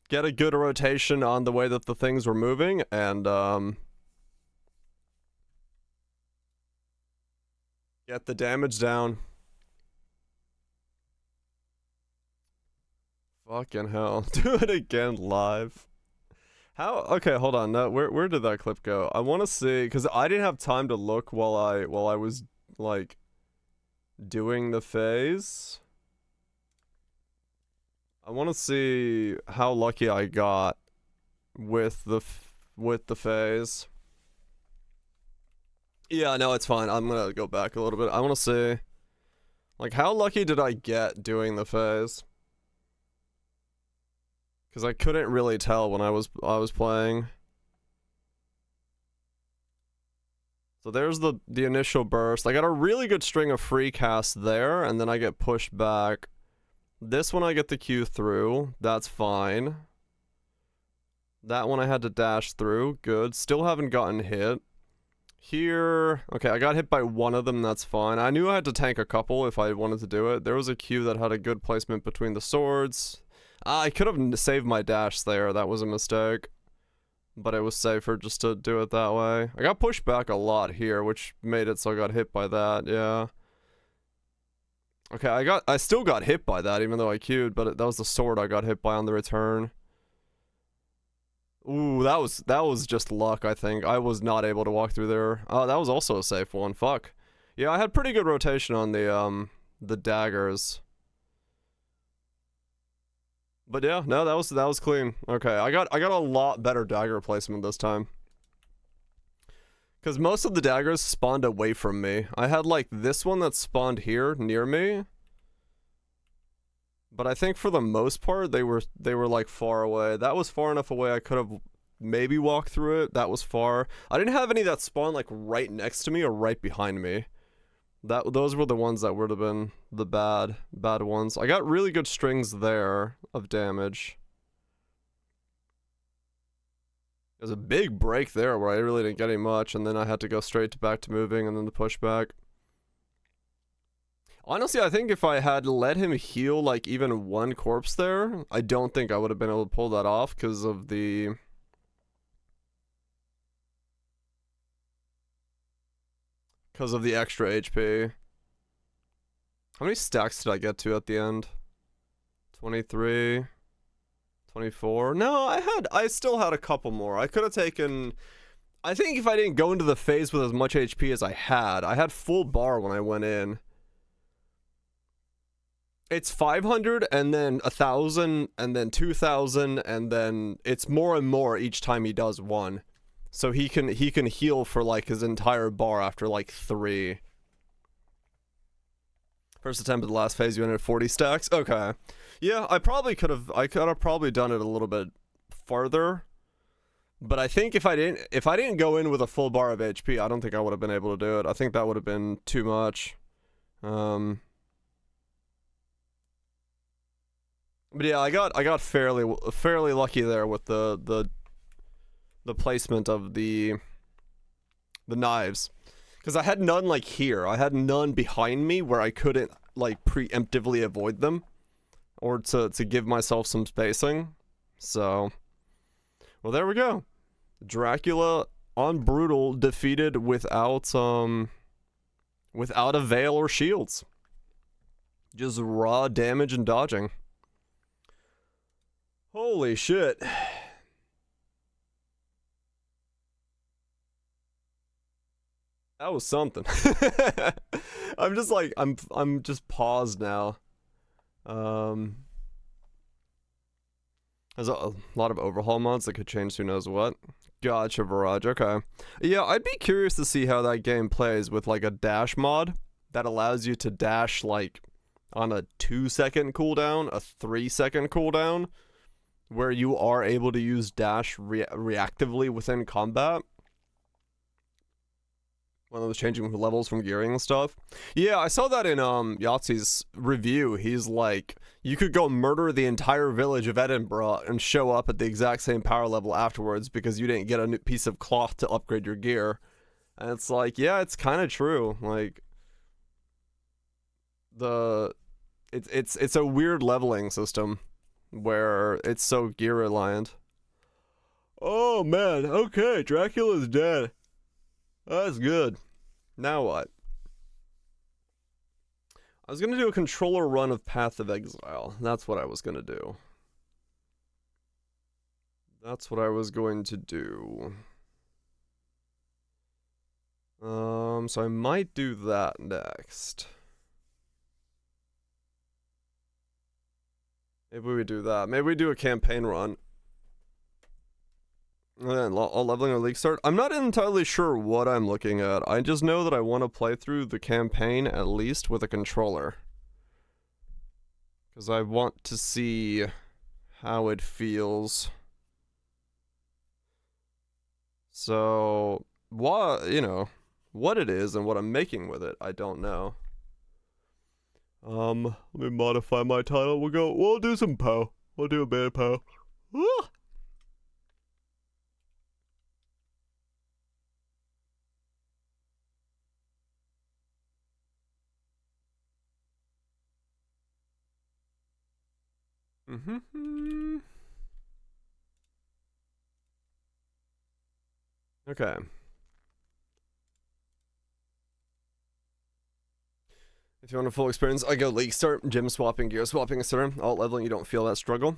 Get a good rotation on the way that the things were moving, and get the damage down. Fucking hell. Do it again live. How? Okay, hold on. No, where did that clip go? I want to see, because I didn't have time to look while I was like doing the phase. I want to see how lucky I got with the phase. Yeah, no, it's fine. I'm gonna go back a little bit. I want to see, like, how lucky did I get doing the phase? Because I couldn't really tell when I was playing. So there's the initial burst. I got a really good string of free casts there, and then I get pushed back. This one I get the Q through. That's fine. That one I had to dash through. Good. Still haven't gotten hit. Here... Okay, I got hit by one of them. That's fine. I knew I had to tank a couple if I wanted to do it. There was a Q that had a good placement between the swords. I could have saved my dash there. That was a mistake. But it was safer just to do it that way. I got pushed back a lot here, which made it so I got hit by that. Yeah. Okay, I still got hit by that, even though I queued, but that was the sword I got hit by on the return. Ooh, that was just luck, I think. I was not able to walk through there. Oh, that was also a safe one. Fuck. Yeah, I had pretty good rotation on the daggers. But yeah, no, that was clean. Okay, I got a lot better dagger placement this time. Because most of the daggers spawned away from me. I had, like, this one that spawned here, near me. But I think for the most part, they were like, far away. That was far enough away I could have maybe walk through it. That was far. I didn't have any that spawned like right next to me or right behind me. Those were the ones that would have been the bad ones. I got really good strings there of damage. There's a big break there where I really didn't get any much, and then I had to go straight back to moving and then the pushback. Honestly, I think if I had let him heal like even one corpse there, I don't think I would have been able to pull that off because of the... extra HP. How many stacks did I get to at the end? 23, 24. No, I still had a couple more. I could have taken... I think if I didn't go into the phase with as much HP as I had full bar when I went in. It's 500 and then 1,000 and then 2,000 and then it's more and more each time he does one. So he can heal for like his entire bar after like 3. First attempt at the last phase, you ended at 40 stacks. Okay, yeah, I could have probably done it a little bit farther. But I think if I didn't go in with a full bar of HP, I don't think I would have been able to do it. I think that would have been too much. But yeah, I got fairly lucky there with the placement of the knives, because I had none like here. I had none behind me where I couldn't like preemptively avoid them, or to give myself some spacing. So, well, there we go. Dracula on Brutal defeated without a veil or shields. Just raw damage and dodging. Holy shit. That was something. I'm just like, I'm just paused now. There's a lot of overhaul mods that could change who knows what. Gotcha, Viraj, okay. Yeah, I'd be curious to see how that game plays with like a dash mod that allows you to dash like on a 2-second cooldown, a 3-second cooldown, where you are able to use dash reactively within combat. One of those changing levels from gearing and stuff. Yeah, I saw that in Yahtzee's review. He's like, you could go murder the entire village of Edinburgh and show up at the exact same power level afterwards because you didn't get a new piece of cloth to upgrade your gear. And it's like, yeah, it's kind of true. Like, it's a weird leveling system where it's so gear reliant. Oh man, okay, Dracula's dead. That's good. Now what? I was gonna do a controller run of Path of Exile. That's what I was gonna do. That's what I was going to do. So I might do that next. Maybe we do that. Maybe we do a campaign run. And then all leveling or league start. I'm not entirely sure what I'm looking at. I just know that I want to play through the campaign at least with a controller. Because I want to see how it feels. So, what it is and what I'm making with it, I don't know. Let me modify my title. We'll do some Poe. We'll do a bit of Poe. Ah! Okay. If you want a full experience, I go league start, gym swapping, gear swapping, etc. Alt leveling, you don't feel that struggle.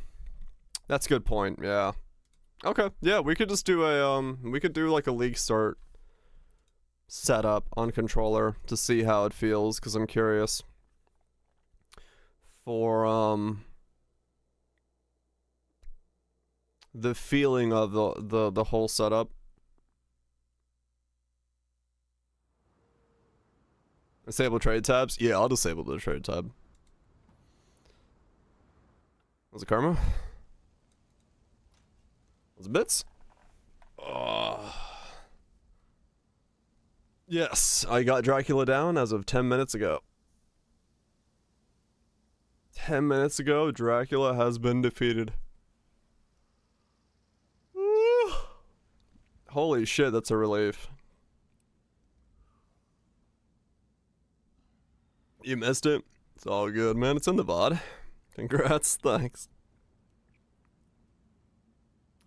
That's a good point, yeah. Okay, yeah, we could just do a, we could do like a league start setup on controller to see how it feels, because I'm curious. For, the feeling of the whole setup. Disable trade tabs? Yeah, I'll disable the trade tab. Was it karma? Was it bits? Yes, I got Dracula down as of 10 minutes ago. 10 minutes ago, Dracula has been defeated. Woo. Holy shit, that's a relief. You missed it? It's all good, man. It's in the VOD. Congrats, thanks.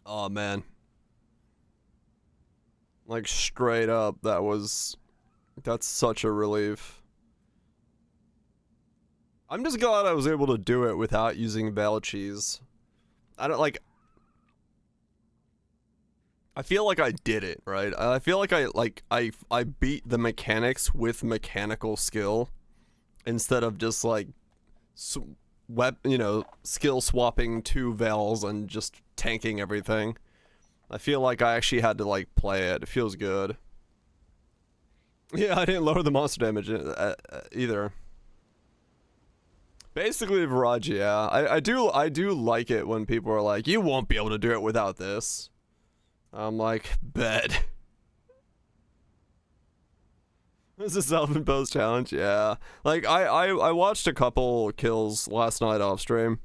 Oh, man. Like, straight up, that's such a relief. I'm just glad I was able to do it without using Veil Cheese. I feel like I did it, right? I feel like I beat the mechanics with mechanical skill instead of just like skill swapping 2 Veils and just tanking everything. I feel like I actually had to like play it. It feels good. Yeah, I didn't lower the monster damage either. Basically, Viraj, yeah. I do like it when people are like, you won't be able to do it without this. I'm like, bet. This is a self-imposed challenge, yeah. Like, I watched a couple kills last night off stream.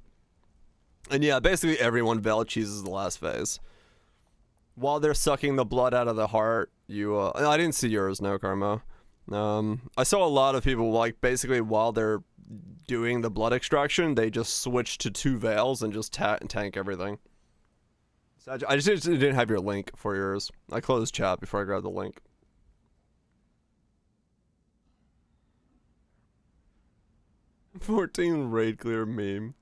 And yeah, basically everyone Veil cheeses the last phase. While they're sucking the blood out of the heart, I didn't see yours, no, Karma. I saw a lot of people, like, basically while they're doing the blood extraction, they just switch to 2 Veils and just tank everything. So I just didn't have your link for yours. I closed chat before I grabbed the link. "14 raid clear" meme.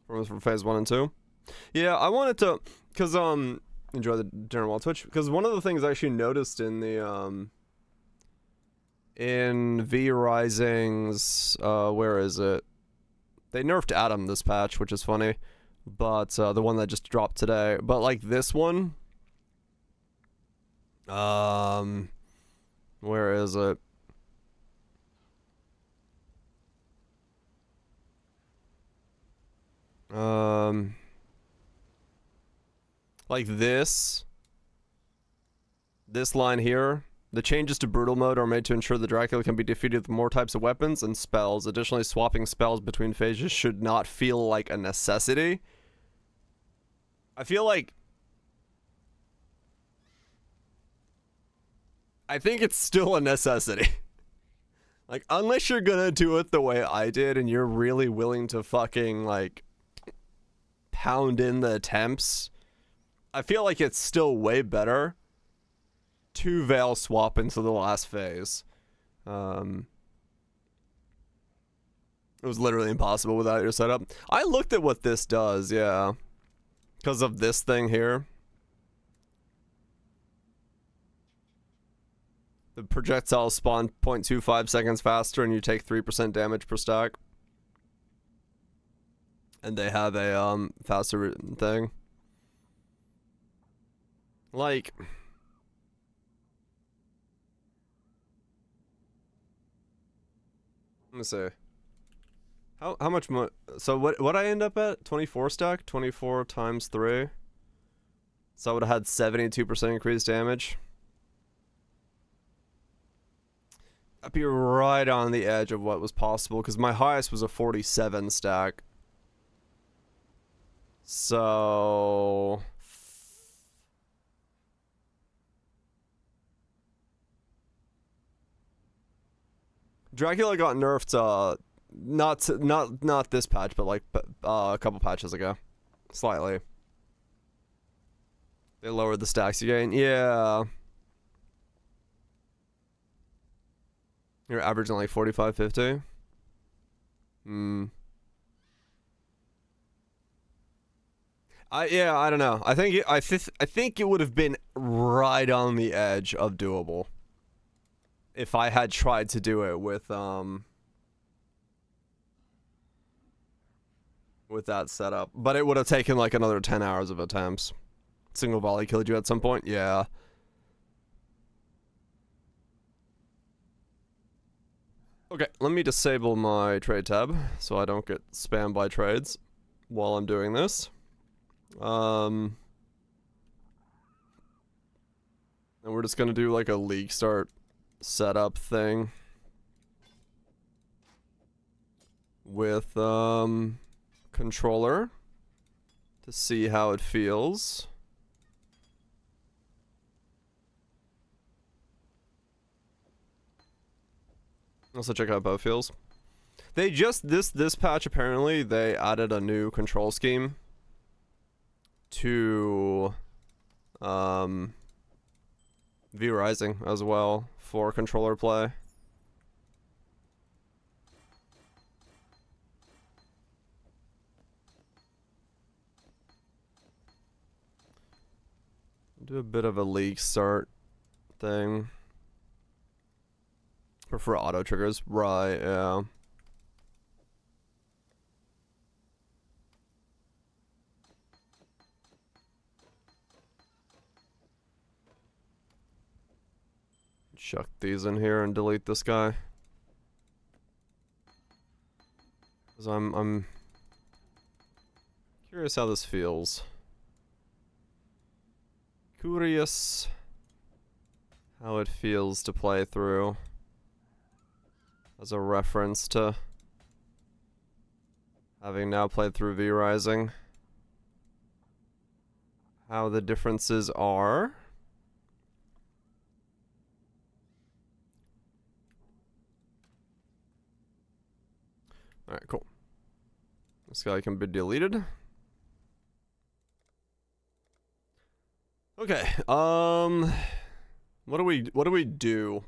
From phase 1 and 2. Yeah, I wanted to, cause enjoy the dinner while Twitch. Cause one of the things I actually noticed in the in V Rising's where is it? They nerfed Adam this patch, which is funny, but the one that just dropped today. But like this one, where is it? Like this line here. The changes to brutal mode are made to ensure the Dracula can be defeated with more types of weapons and spells. Additionally, swapping spells between phases should not feel like a necessity. I feel like, I think it's still a necessity. Like, unless you're gonna do it the way I did and you're really willing to fucking, like, pound in the attempts, I feel like it's still way better to Veil swap into the last phase. It was literally impossible without your setup. I looked at what this does, yeah. Because of this thing here. The projectiles spawn 0.25 seconds faster and you take 3% damage per stack. And they have a faster thing. Like, let me see. How much more? So what I end up at? 24 stack? 24 times 3. So I would have had 72% increased damage. I'd be right on the edge of what was possible because my highest was a 47 stack. So Dracula got nerfed not this patch, but like a couple patches ago. Slightly. They lowered the stacks again. Yeah. You're averaging like 45, 50. I don't know. I think it would have been right on the edge of doable if I had tried to do it with that setup. But it would have taken like another 10 hours of attempts. Single volley killed you at some point? Yeah. Okay, let me disable my trade tab so I don't get spammed by trades while I'm doing this. And we're just gonna do like a league start setup thing with controller to see how it feels. Also check out how it feels. They just this patch apparently they added a new control scheme to V Rising as well for controller play. Do a bit of a league start thing. Prefer auto triggers, right? Yeah. Chuck these in here and delete this guy. Cause I'm curious how this feels. Curious how it feels to play through. As a reference to having now played through V Rising. How the differences are. Alright, cool. This guy can be deleted. Okay, what do we do?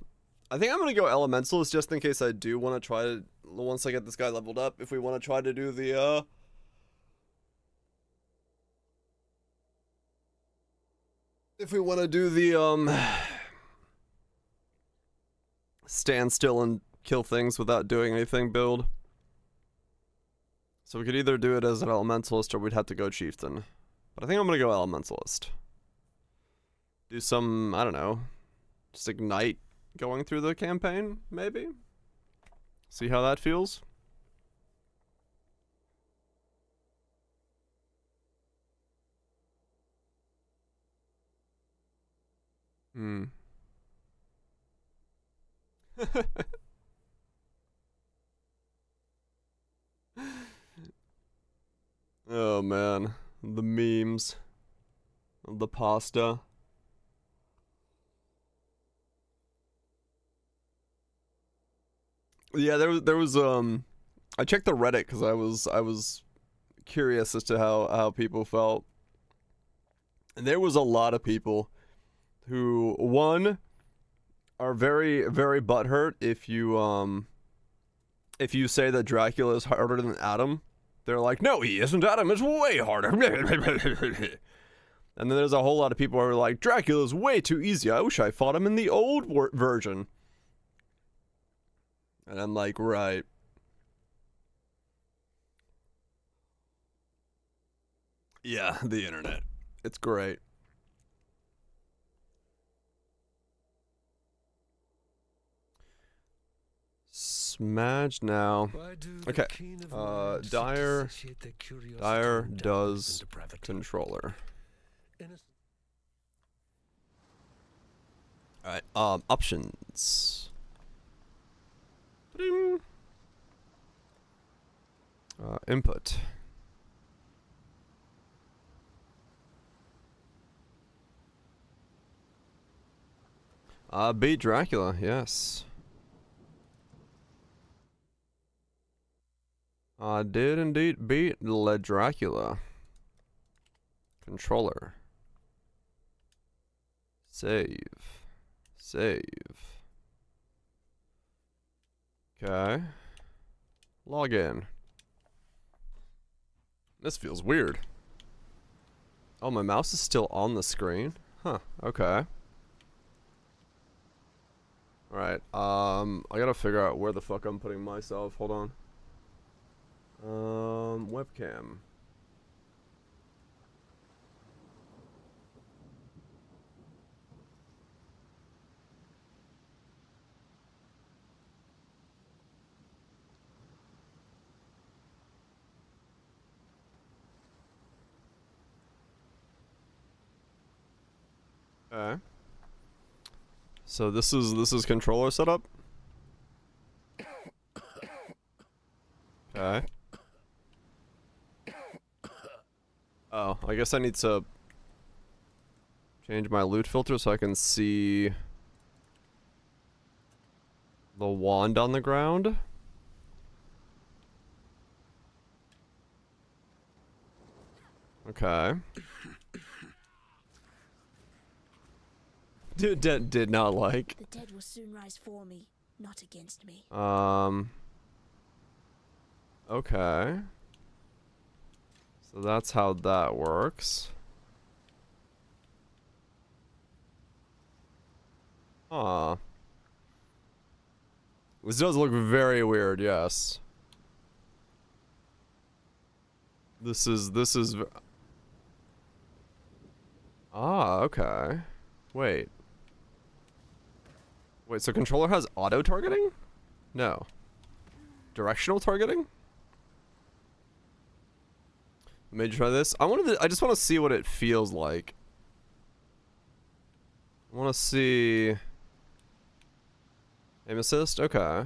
I think I'm gonna go Elementalist just in case I do want to try to, once I get this guy leveled up, if we want to try to do the, if we want to do the, stand still and kill things without doing anything build. So we could either do it as an Elementalist or we'd have to go Chieftain. But I think I'm gonna go Elementalist. Do some, I don't know, just Ignite going through the campaign, maybe? See how that feels? Hmm. Oh man, the memes, the pasta. Yeah, there was I checked the Reddit because I was curious as to how people felt. And there was a lot of people who, one, are very butthurt if you say that Dracula is harder than Adam. They're like, no, he isn't. Adam is way harder. And then there's a whole lot of people who are like, Dracula's way too easy. I wish I fought him in the old version. And I'm like, right. Yeah, the internet. It's great. Smudge now. Okay. Dire does controller. Alright, options. Input. Beat Dracula, yes. Did indeed beat Le Dracula. Controller. Save. Okay. Log in. This feels weird. Oh, my mouse is still on the screen? Huh, okay. Alright, I gotta figure out where the fuck I'm putting myself. Hold on. Webcam. Okay. So this is controller setup. Okay. Oh, I guess I need to change my loot filter so I can see the wand on the ground. Okay. Did not like. The dead will soon rise for me, not against me. Okay. So that's how that works. Huh. This does look very weird, yes. This is ah, okay. Wait. Wait, so controller has auto targeting? No. Directional targeting? Let me try this. I just want to see what it feels like. I want to see aim assist. Okay.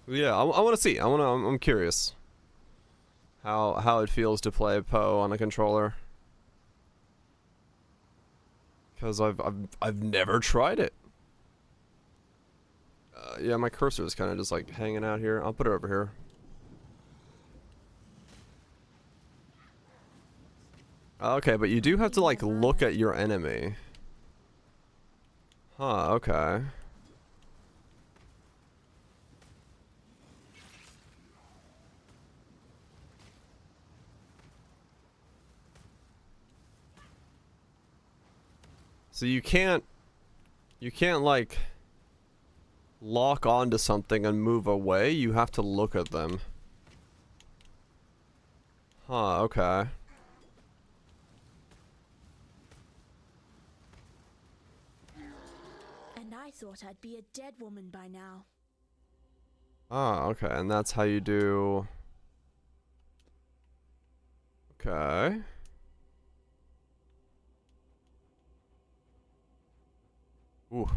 Yeah, I want to see. I'm curious how it feels to play Poe on a controller. Cuz I've never tried it. Yeah, my cursor is kind of just like hanging out here. I'll put it over here. Okay, but you do have to like look at your enemy. Huh, okay. So you can't like lock onto something and move away. You have to look at them. Huh, okay. And I thought I'd be a dead woman by now. Ah, okay, and that's how you do. Okay. Ooh.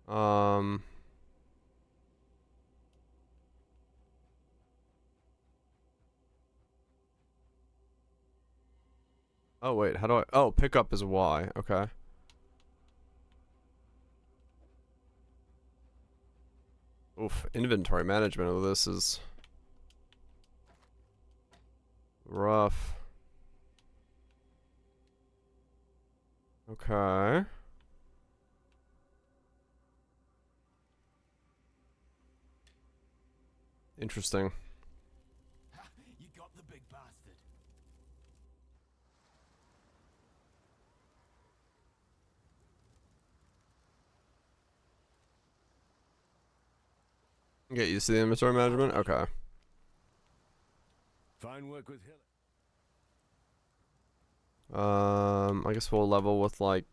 Oh wait, how do I? Oh, pick up is Y. Okay. Oof, inventory management of this is rough. Okay. Interesting. You got the big bastard. Get used to the inventory management? Okay. Fine work with Hill. I guess we'll level with like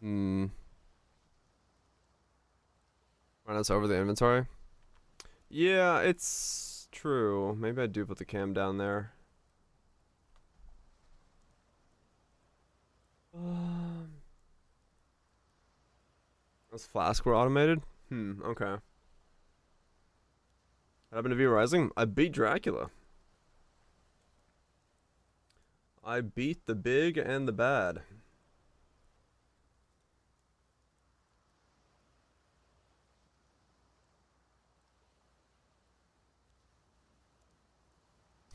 run us over the inventory. Yeah, it's true. Maybe I do put the cam down there. Those flasks were automated? Okay. What happened to V Rising? I beat Dracula. I beat the big and the bad.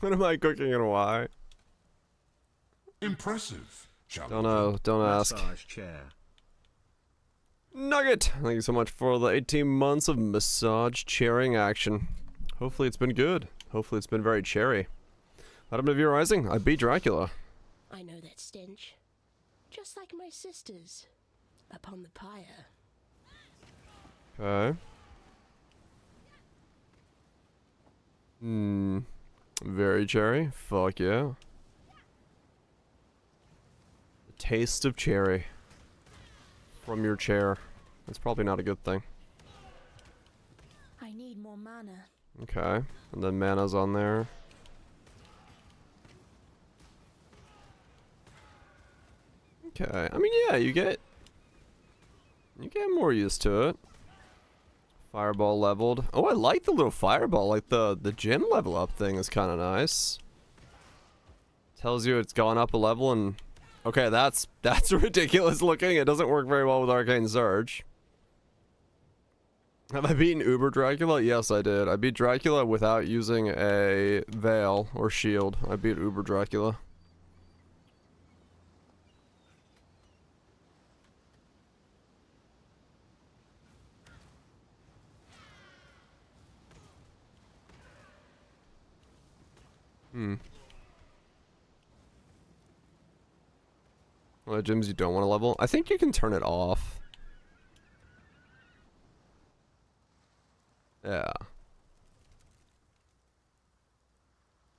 What am I cooking and why? Impressive. Shall Don't we? know. Don't ask. Massage chair. Nugget! Thank you so much for the 18 months of massage chairing action. Hopefully it's been good. Hopefully it's been very cherry. What happened to V Rising? I beat Dracula. I know that stench. Just like my sisters. Upon the pyre. Okay. Very cherry. Fuck yeah. The taste of cherry. From your chair. That's probably not a good thing. I need more mana. Okay, and then mana's on there. Okay, I mean, yeah, you get more used to it. Fireball leveled. Oh, I like the little fireball. Like the gym level up thing is kind of nice. Tells you it's gone up a level and okay, that's ridiculous looking. It doesn't work very well with Arcane Surge. Have I beaten Uber Dracula? Yes, I did. I beat Dracula without using a veil or shield. I beat Uber Dracula. Well, gyms you don't want to level. I think you can turn it off. Yeah.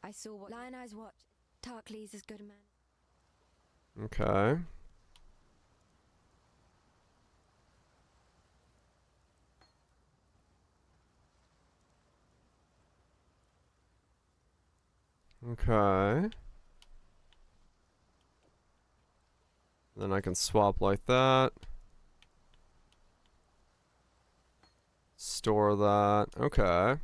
I saw what Lion Eyes watch. Tarkleys as good a man. Okay. Okay. Then I can swap like that. Store that. Okay.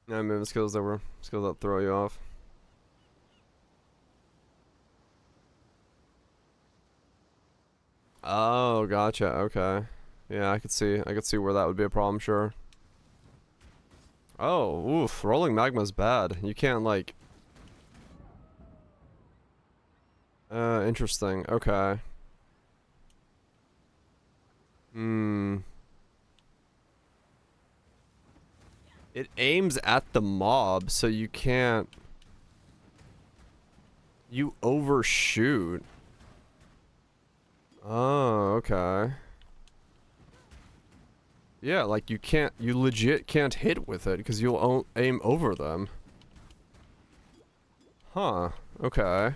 Yeah, moving skills that throw you off. Oh, gotcha. Okay. Yeah, I could see where that would be a problem, sure. Oh, oof, rolling magma's bad. You can't like interesting. Okay. It aims at the mob, so you can't. You overshoot. Oh, okay. Yeah, like you legit can't hit with it because you'll aim over them. Huh, okay.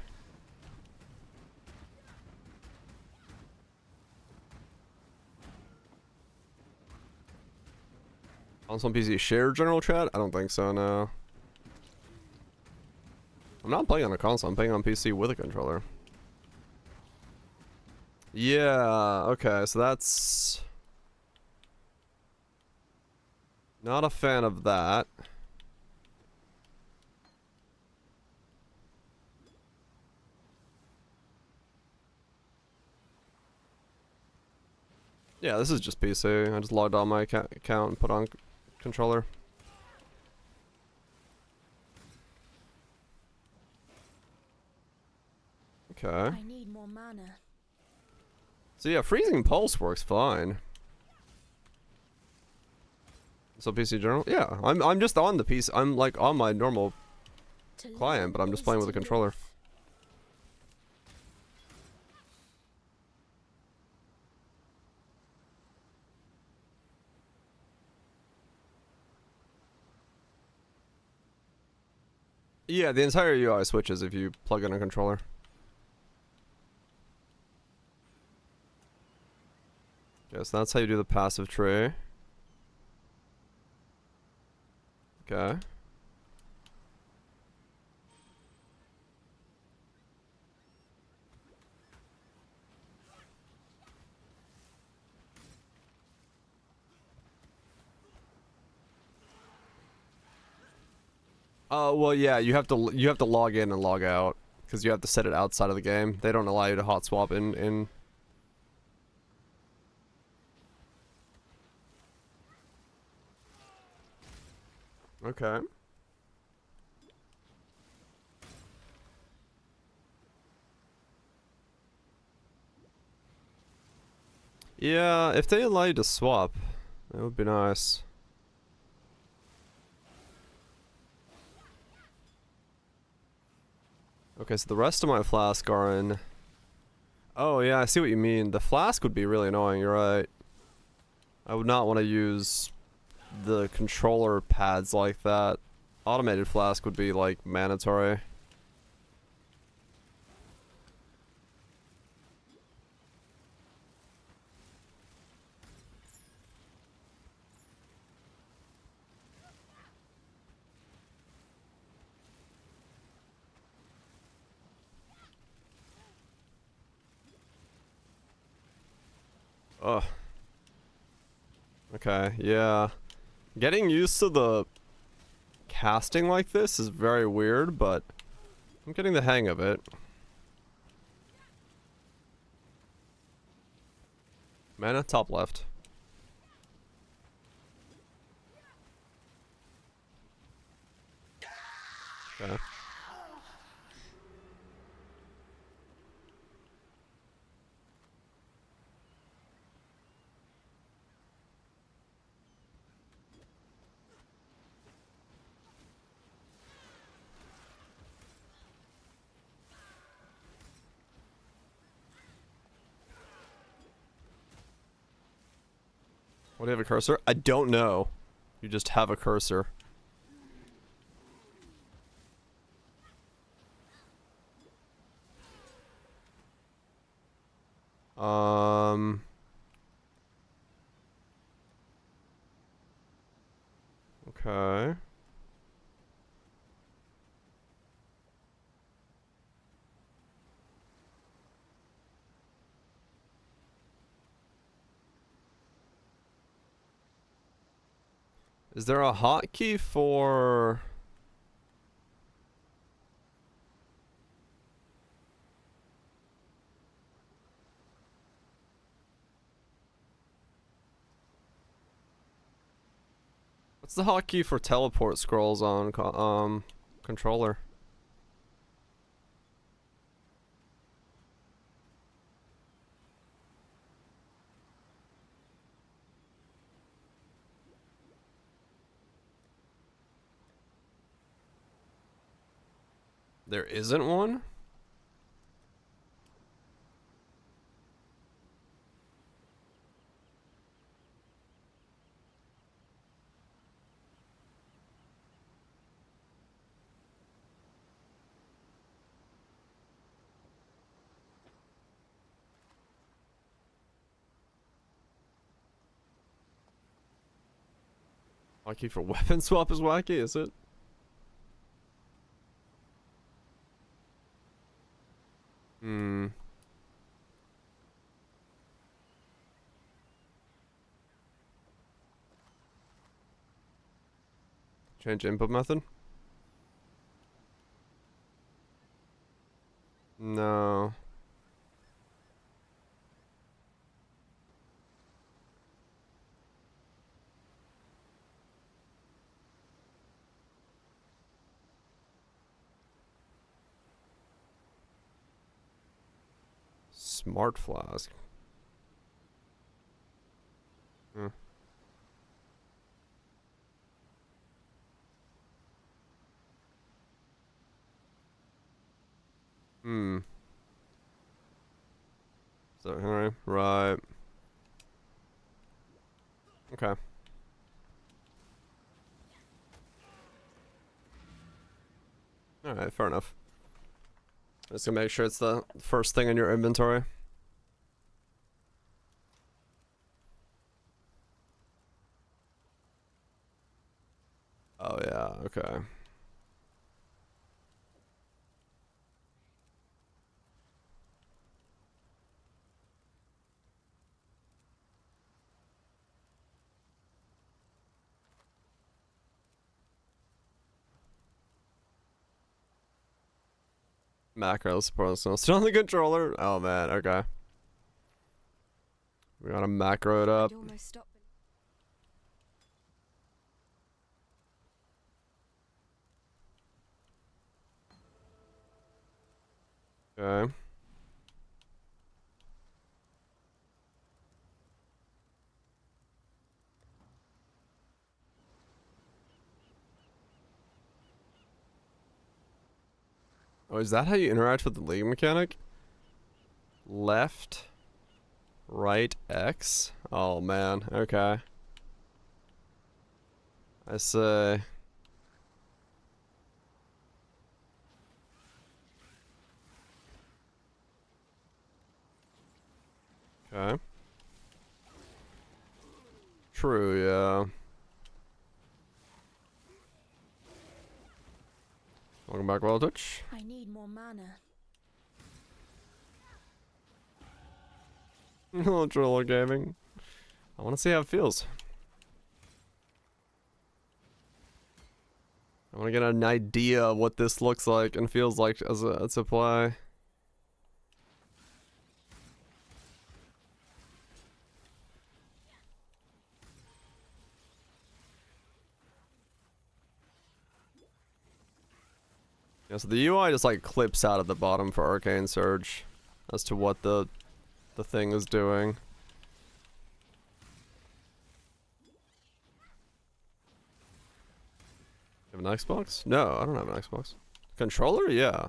Console and PC share general chat? I don't think so, no. I'm not playing on a console, I'm playing on PC with a controller. Yeah, okay, so that's... Not a fan of that. Yeah, this is just PC. I just logged on my account and put on controller. Okay. I need more mana. So yeah, freezing pulse works fine. So PC general? Yeah, I'm just on the PC. I'm like on my normal client, but I'm just playing with a controller. Yeah, the entire UI switches if you plug in a controller. Okay, so that's how you do the passive tree. Okay. Well, yeah, you have to log in and log out because you have to set it outside of the game. They don't allow you to hot swap in. Okay. Yeah, if they allow you to swap, that would be nice. Okay, so the rest of my flask are in... Oh, yeah, I see what you mean. The flask would be really annoying, you're right. I would not want to use the controller pads like that. Automated flask would be, like, mandatory. Ugh. Okay, yeah. Getting used to the casting like this is very weird, but I'm getting the hang of it. Mana, top left. Okay. What do you have a cursor? I don't know. You just have a cursor. Okay. Is there a hotkey for... What's the hotkey for teleport scrolls on controller? There isn't one? Hotkey for weapon swap is wacky, is it? Hmm. Change input method? No. Smart flask. Hmm. Hmm. So, alright, right. Okay. Alright, fair enough. Just gonna make sure it's the first thing in your inventory. Oh yeah, okay. Macros, still on the controller? Oh man, okay. We gotta macro it up. I'd almost stop. Okay. Oh, is that how you interact with the league mechanic? Left, right, X? Oh man, okay. I say. Okay. True, yeah. Welcome back, Wild Touch. I need more mana. Dracula gaming. I want to see how it feels. I want to get an idea of what this looks like and feels like as a play. Yeah, so the UI just like clips out at the bottom for Arcane Surge as to what the thing is doing. You have an Xbox? No, I don't have an Xbox. Controller? Yeah.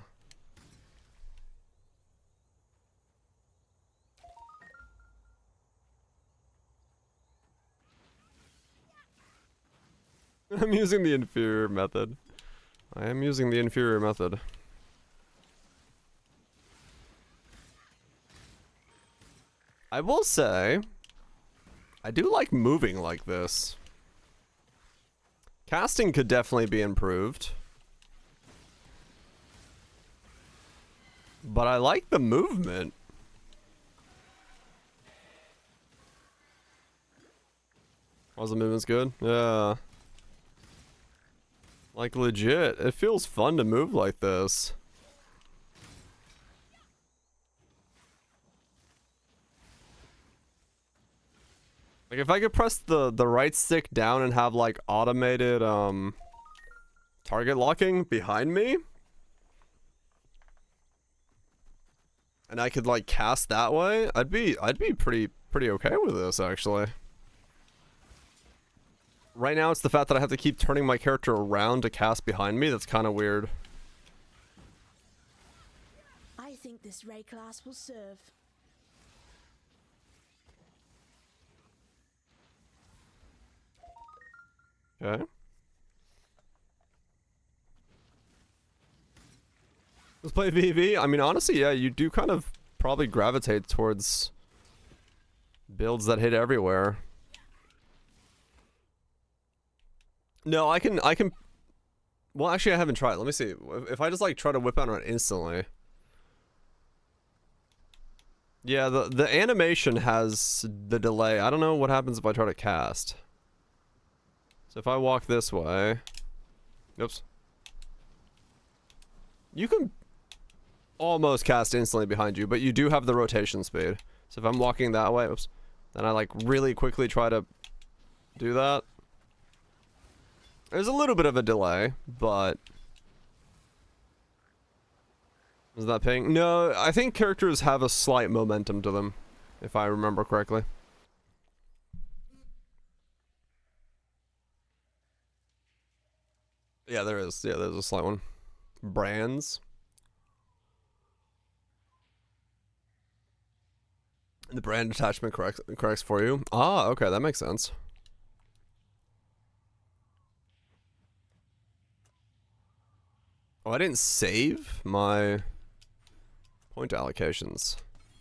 I'm using the inferior method. I am using the inferior method. I will say, I do like moving like this. Casting could definitely be improved. But I like the movement. Oh, the movement's good? Yeah. Like legit, it feels fun to move like this. Like if I could press the right stick down and have like automated target locking behind me, and I could like cast that way, I'd be pretty okay with this actually. Right now it's the fact that I have to keep turning my character around to cast behind me that's kind of weird. I think this ray class will serve. Okay. Let's play VV. I mean, honestly, yeah, you do kind of probably gravitate towards builds that hit everywhere. No, I can. Well, actually, I haven't tried. Let me see. If I just like try to whip out on it instantly. Yeah, the animation has the delay. I don't know what happens if I try to cast. So if I walk this way, oops. You can almost cast instantly behind you, but you do have the rotation speed. So if I'm walking that way, oops, then I like really quickly try to do that. There's a little bit of a delay, but is that ping? No, I think characters have a slight momentum to them, if I remember correctly. Yeah, there is. Yeah, there's a slight one. Brands. The brand attachment corrects for you. Ah, okay, that makes sense. Oh, I didn't save my point allocations.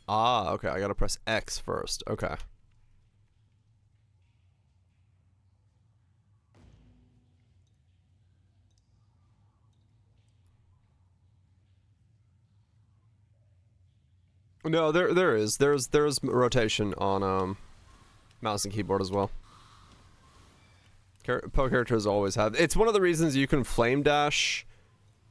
Ah, okay, I gotta press X first. Okay. No, there is. There's rotation on mouse and keyboard as well. Poe characters always have. It's one of the reasons you can flame dash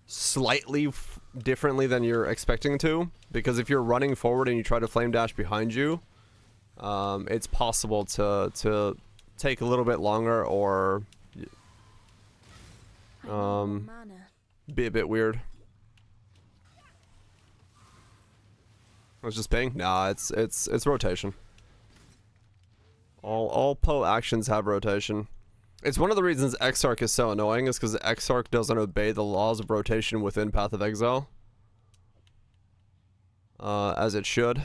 slightly differently than you're expecting to, because if you're running forward and you try to flame dash behind you, it's possible to take a little bit longer or be a bit weird. It's just ping? Nah, it's rotation. All Poe actions have rotation. It's one of the reasons Exarch is so annoying, is because Exarch doesn't obey the laws of rotation within Path of Exile. As it should.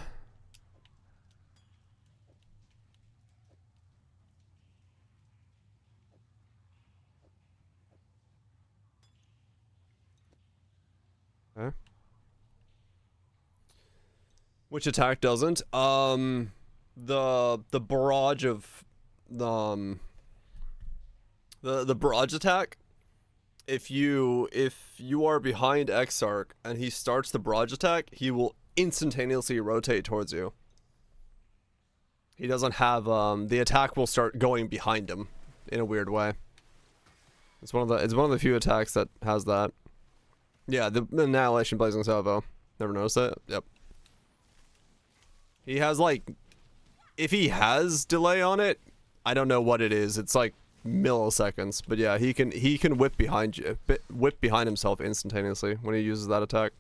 Okay. Which attack doesn't? The barrage of the barrage attack. If you are behind Exarch and he starts the barrage attack, he will instantaneously rotate towards you. He doesn't have the attack will start going behind him in a weird way. It's one of the few attacks that has that. Yeah, the Annihilation Blazing Salvo. Never noticed it. Yep. He has like, if he has delay on it, I don't know what it is. It's like milliseconds, but yeah, he can whip behind you, whip behind himself instantaneously when he uses that attack.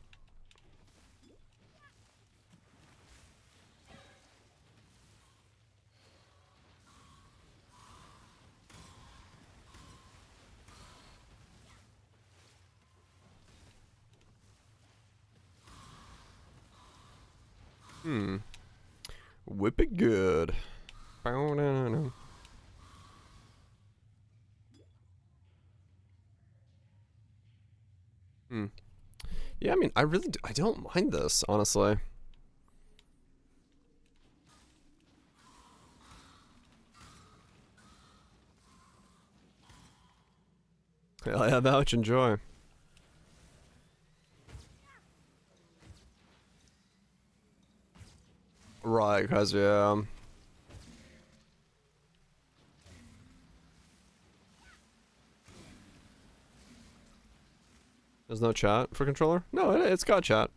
Whip it good. Yeah, I mean, I don't mind this, honestly. Hell yeah, much enjoy. Right, cause yeah. There's no chat for controller? No, it's got chat.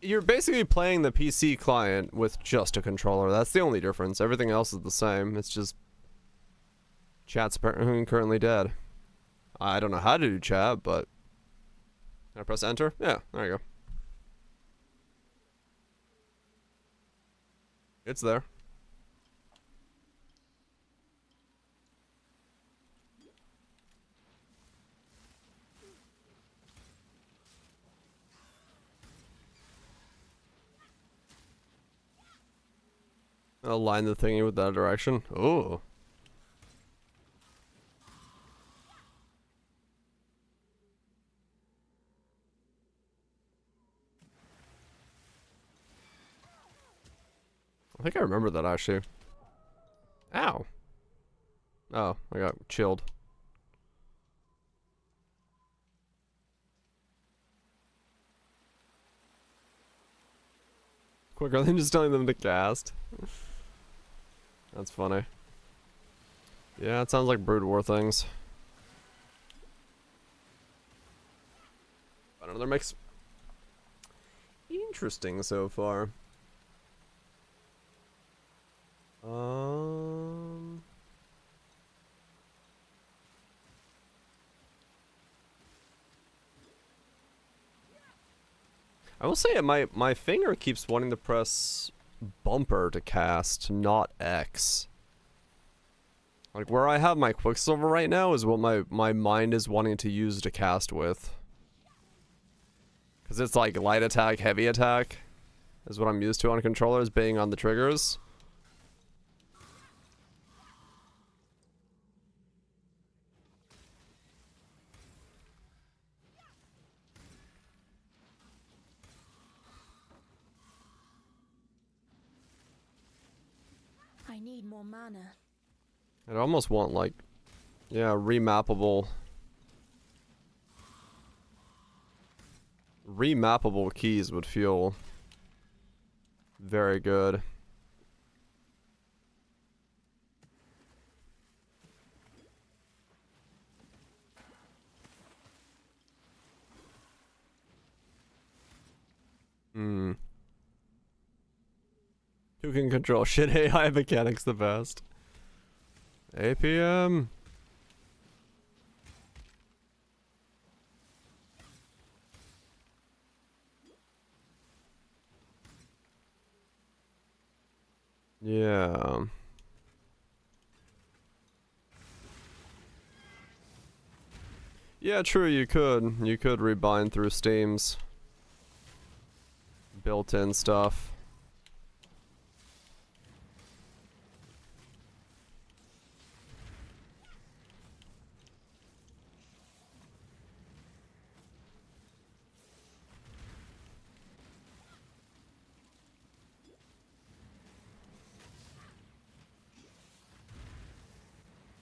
You're basically playing the PC client with just a controller. That's the only difference. Everything else is the same. It's just chat's currently dead. I don't know how to do chat, but can I press enter? Yeah, there you go. It's there. Align the thingy with that direction. Ooh. I think I remember that actually. Ow. Oh, I got chilled. Quicker than just telling them to cast. That's funny. Yeah, it sounds like Brood War things. Another mix. Interesting so far. I will say my finger keeps wanting to press bumper to cast, not X. Like where I have my Quicksilver right now is what my mind is wanting to use to cast with. Cause it's like light attack, heavy attack is what I'm used to on controllers, being on the triggers. I need more mana. I'd almost want like, yeah, remappable keys would feel very good. Who can control shit AI mechanics the best? APM. Yeah. Yeah, true, you could. You could rebind through Steam's built-in stuff.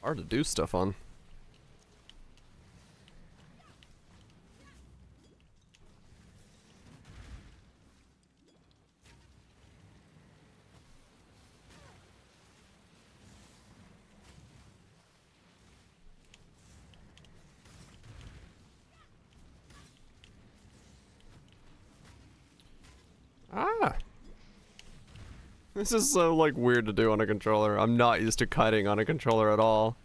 Hard to do stuff on. This is so, like, weird to do on a controller. I'm not used to kiting on a controller at all.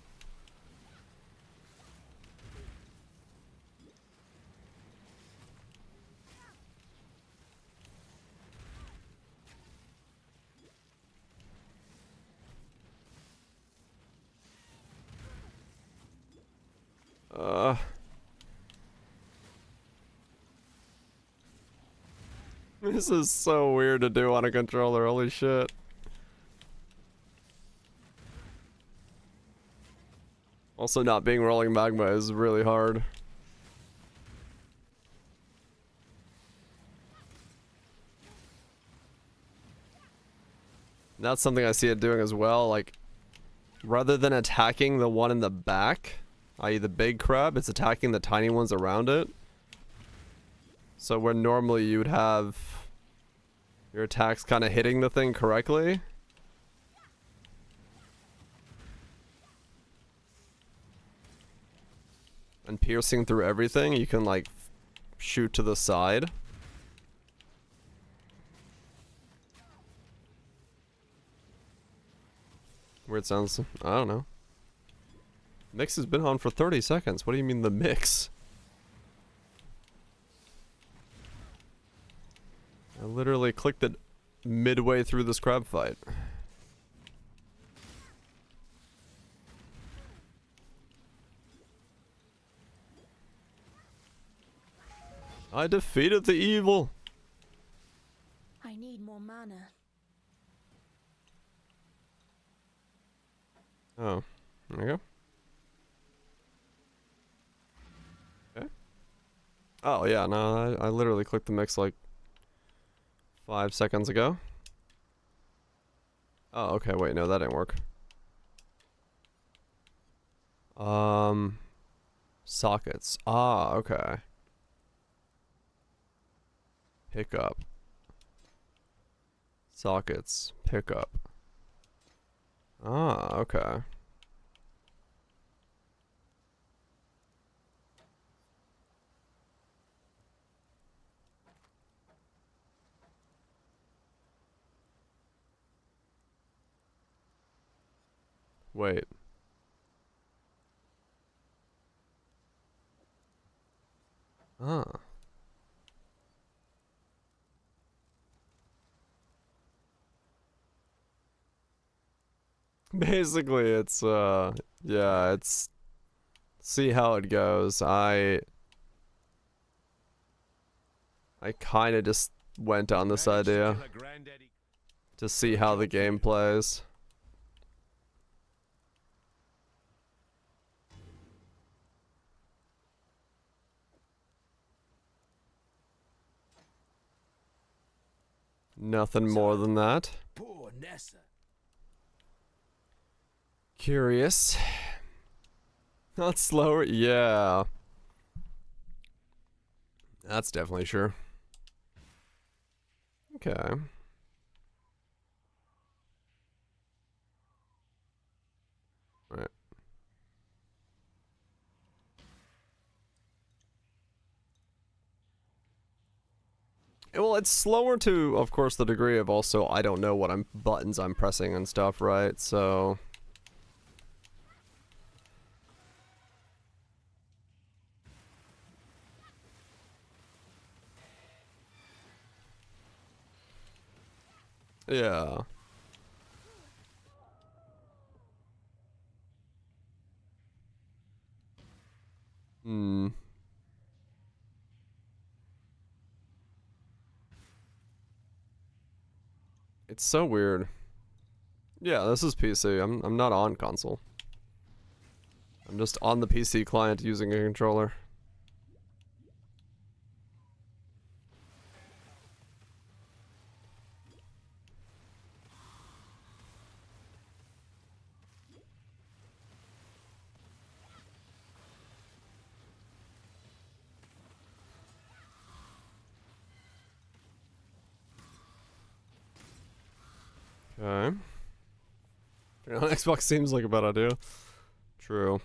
This is so weird to do on a controller, holy shit. Also, not being rolling magma is really hard. That's something I see it doing as well, like, rather than attacking the one in the back, i.e. the big crab, it's attacking the tiny ones around it. So where normally you would have your attacks kind of hitting the thing correctly, and piercing through everything, you can like shoot to the side. Weird sounds. I don't know. Mix has been on for 30 seconds. What do you mean the mix? I literally clicked it midway through this crab fight. I defeated the evil. I need more mana. Oh, there you go. Okay. Oh yeah, no, I literally clicked the mix like 5 seconds ago. Oh, okay, wait, no, that didn't work. Sockets. Ah, okay. Pickup. Sockets. Pickup. Ah, okay. Wait. Ah. Basically, it's, yeah, it's, see how it goes. I kind of just went on this idea to see how the game plays. Nothing more than that. Poor Nessa. Curious. Not slower? Yeah. That's definitely sure. Okay. Right. Well, it's slower to, of course, the degree of also I don't know what buttons I'm pressing and stuff, right? So yeah. Hmm. It's so weird. Yeah, this is PC. I'm not on console. I'm just on the PC client using a controller. Okay. You know, Xbox seems like a bad idea. True.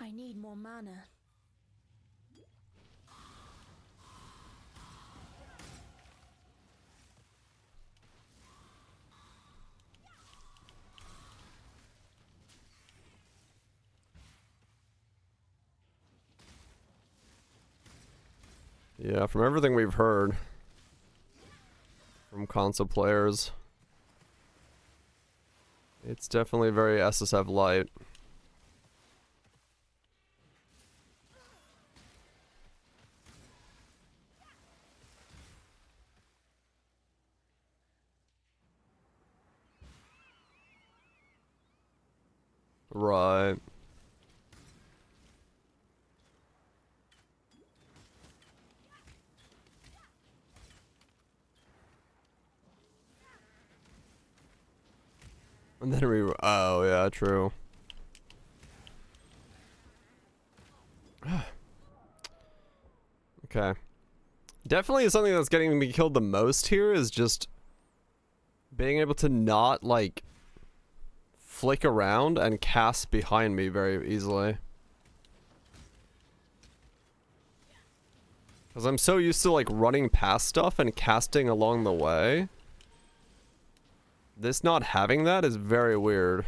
I need more mana. Yeah, from everything we've heard from console players, it's definitely very SSF light. Right. And then we, oh yeah, true. Okay. Definitely something that's getting me killed the most here is just being able to not, like, flick around and cast behind me very easily. Because I'm so used to, like, running past stuff and casting along the way. This not having that is very weird.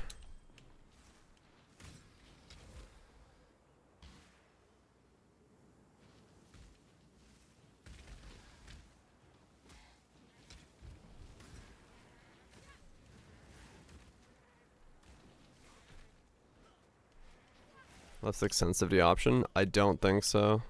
That's the sensitivity option? I don't think so.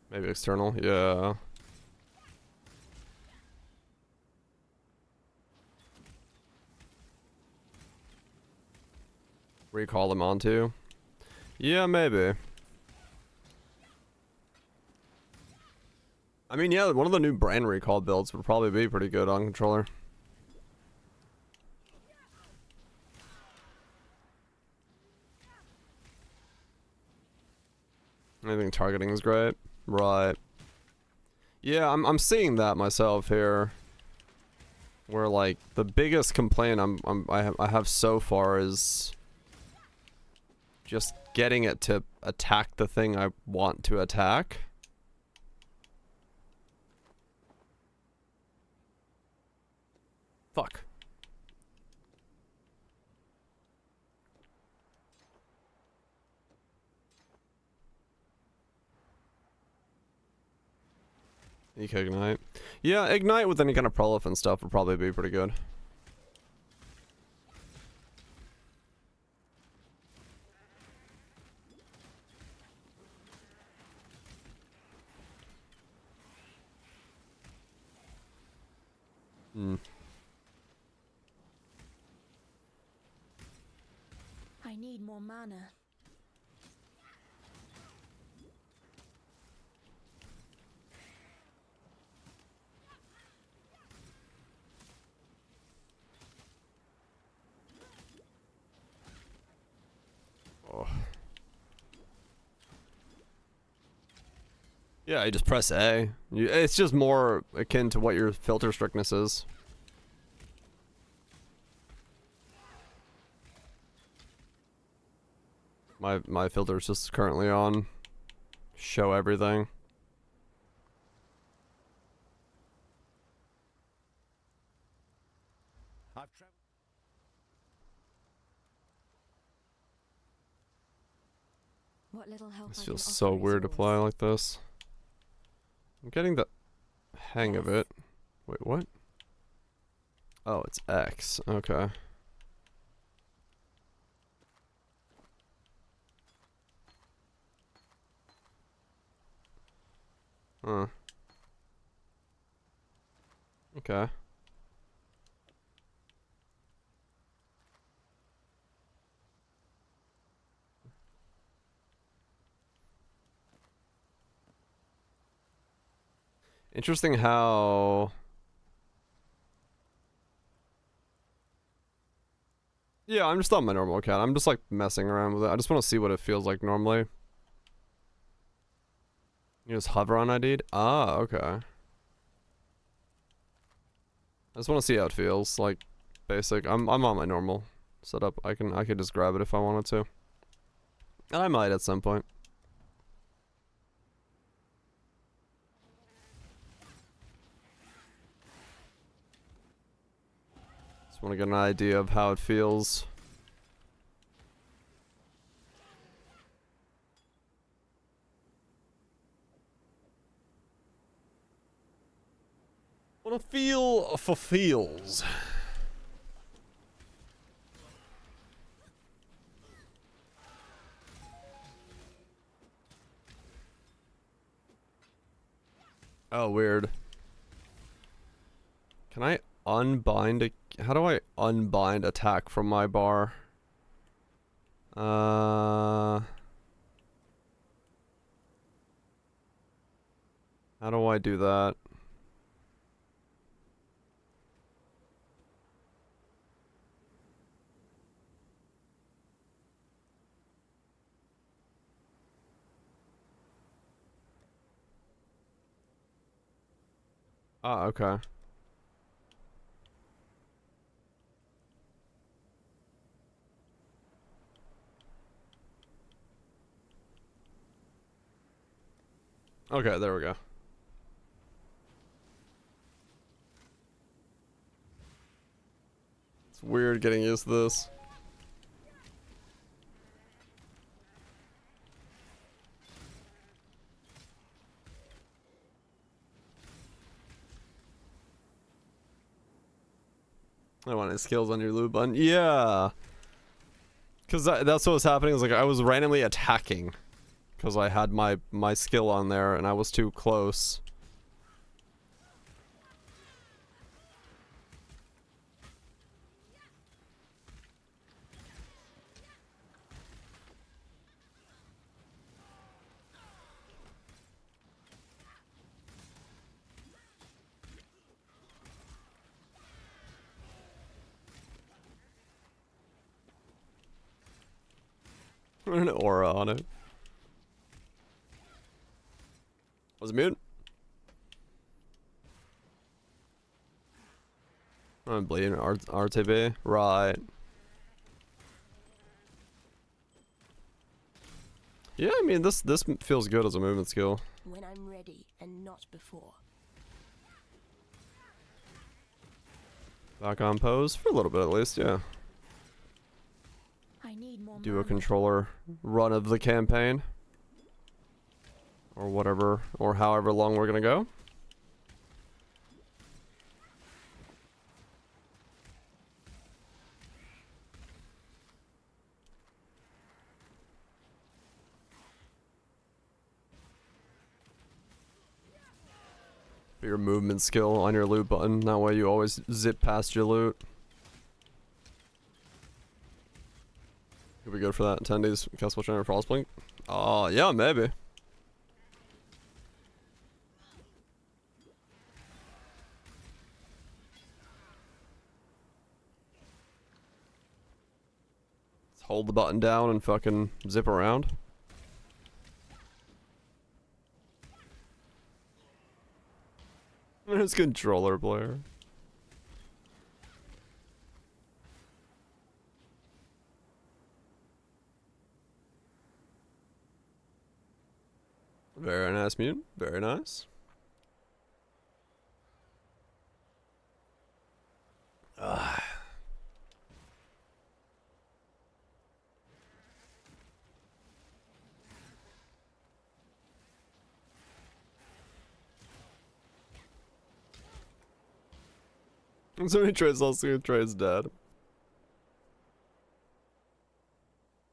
Maybe external, yeah. Recall them onto? Yeah, maybe. I mean, yeah, one of the new brand recall builds would probably be pretty good on controller. I think targeting is great. Right. Yeah, I'm seeing that myself here. Where, like, the biggest complaint I have so far is just getting it to attack the thing I want to attack. Fuck. You can ignite. Yeah, ignite with any kind of prolif and stuff would probably be pretty good. Hmm. I need more mana. Oh. Yeah, you just press A. It's just more akin to what your filter strictness is. My filter is just currently on show everything. I've traveled. What little help This I feels can so offer is weird to yours. play like this. I'm getting the hang of it. Wait, what? Oh, it's X. Okay. Huh. Okay. Interesting how... Yeah, I'm just on my normal account. I'm just like messing around with it. I just want to see what it feels like normally. You just hover on ID'd? Ah, okay. I just want to see how it feels. Like, basic. I'm on my normal setup. I could just grab it if I wanted to. And I might at some point. want to get an idea of how it feels. Want to feel for feels. Oh, weird. Can I unbind a... How do I unbind attack from my bar? How do I do that? Ah, okay. Okay, there we go. It's weird getting used to this. I want any skills on your loot button. Yeah. Because that's what was happening. Is like I was randomly attacking. Because I had my skill on there and I was too close. An aura on it. Was it mute? I'm bleeding RTB. Right. Yeah, I mean this feels good as a movement skill. When I'm ready and not before. Back on pose for a little bit at least, yeah. I need more Do a mana. controller run of the campaign. Or whatever, or however long we're gonna go. Put your movement skill on your loot button, that way you always zip past your loot. Could be good for that. Attendees, cast watch on Frostblink. Oh, yeah, maybe. Let's hold the button down and fucking zip around. There's controller player. Very nice, mute. Very nice. So many trades also trades dead.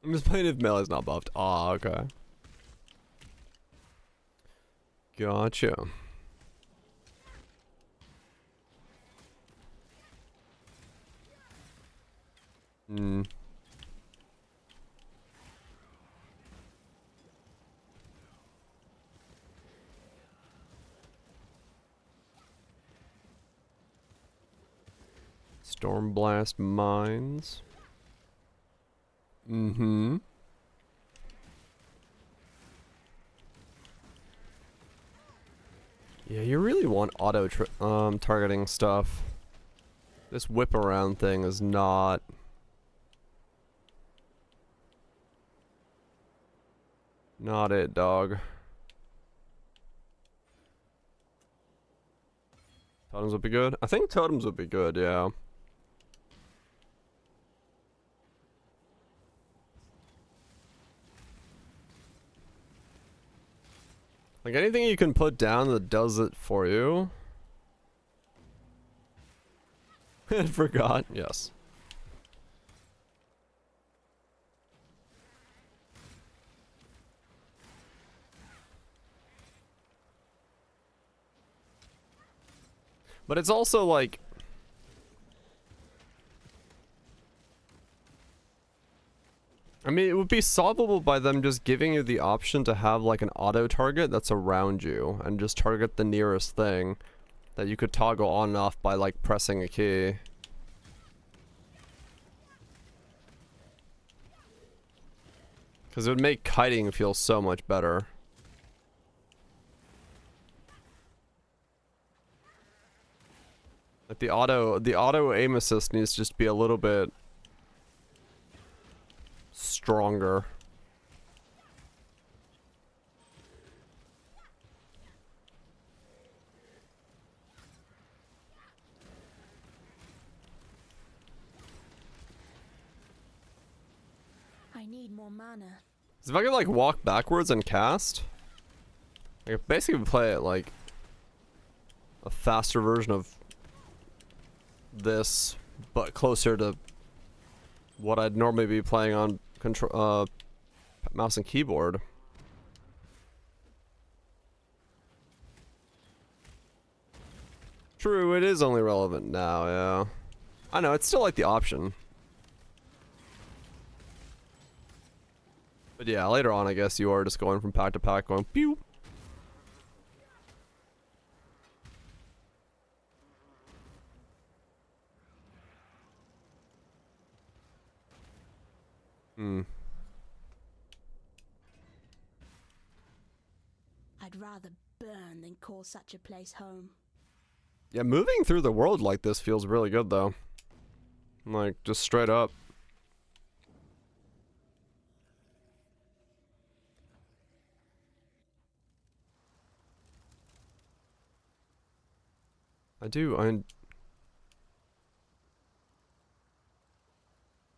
I'm just playing if melee's not buffed. Ah, okay. Gotcha. Hmm. Stormblast mines. Mm-hmm. Yeah, you really want auto targeting stuff. This whip around thing is not it, dog. Totems would be good. I think totems would be good, yeah. Like anything you can put down that does it for you. Forgot, yes. But it's also like, I mean, it would be solvable by them just giving you the option to have like an auto target that's around you and just target the nearest thing that you could toggle on and off by like pressing a key. Because it would make kiting feel so much better. Like the auto aim assist needs to just be a little bit stronger. I need more mana. So if I could like walk backwards and cast, I could basically play it like a faster version of this, but closer to what I'd normally be playing on control, mouse and keyboard. True, it is only relevant now, yeah. I know, it's still like the option. But yeah, later on I guess you are just going from pack to pack going pew. I'd rather burn than call such a place home. Yeah, moving through the world like this feels really good though. Like, just straight up.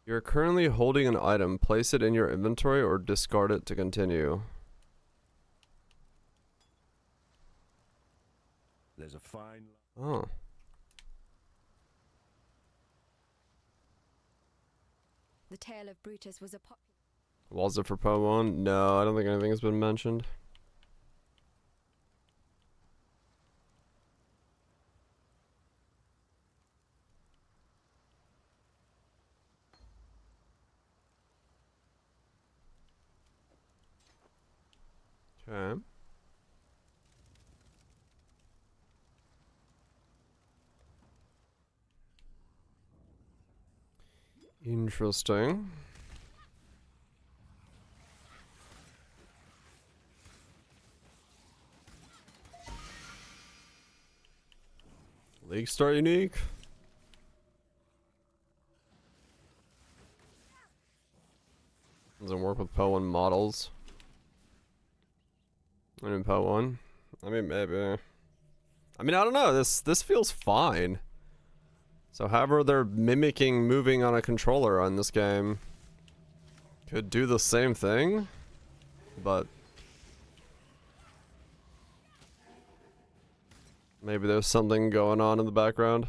You're currently holding an item. Place it in your inventory or discard it to continue. There's a fine. Oh. The tale of Brutus was a popular. Was it for Pokemon? No, I don't think anything has been mentioned. Okay. Interesting. League Star unique. Doesn't work with Po1 models. I mean Po1. I mean maybe. I mean I don't know. This feels fine. So however they're mimicking moving on a controller on this game could do the same thing, but maybe there's something going on in the background.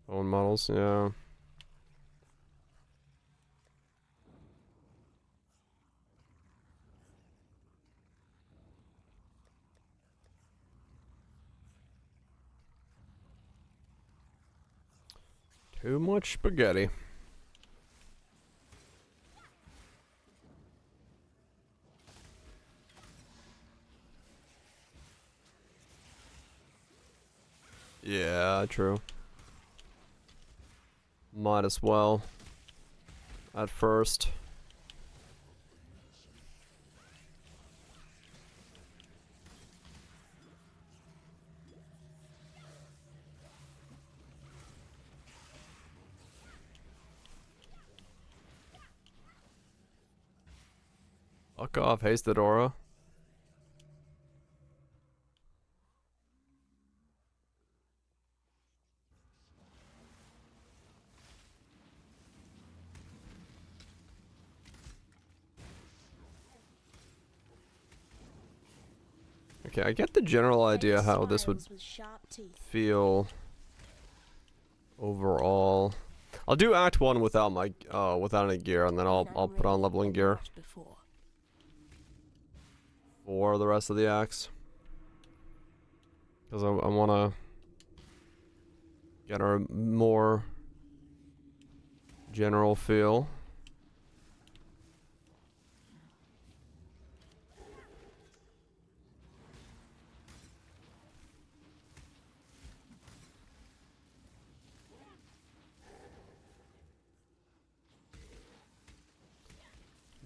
Own models, yeah. Too much spaghetti. Yeah, true. Might as well. At first. Fuck off, hasted aura. Okay, I get the general idea how this would Smiles with sharp teeth. feel overall. I'll do Act 1 without my without any gear, and then I'll put on leveling gear Not before. for the rest of the acts. Because I want to get a more general feel.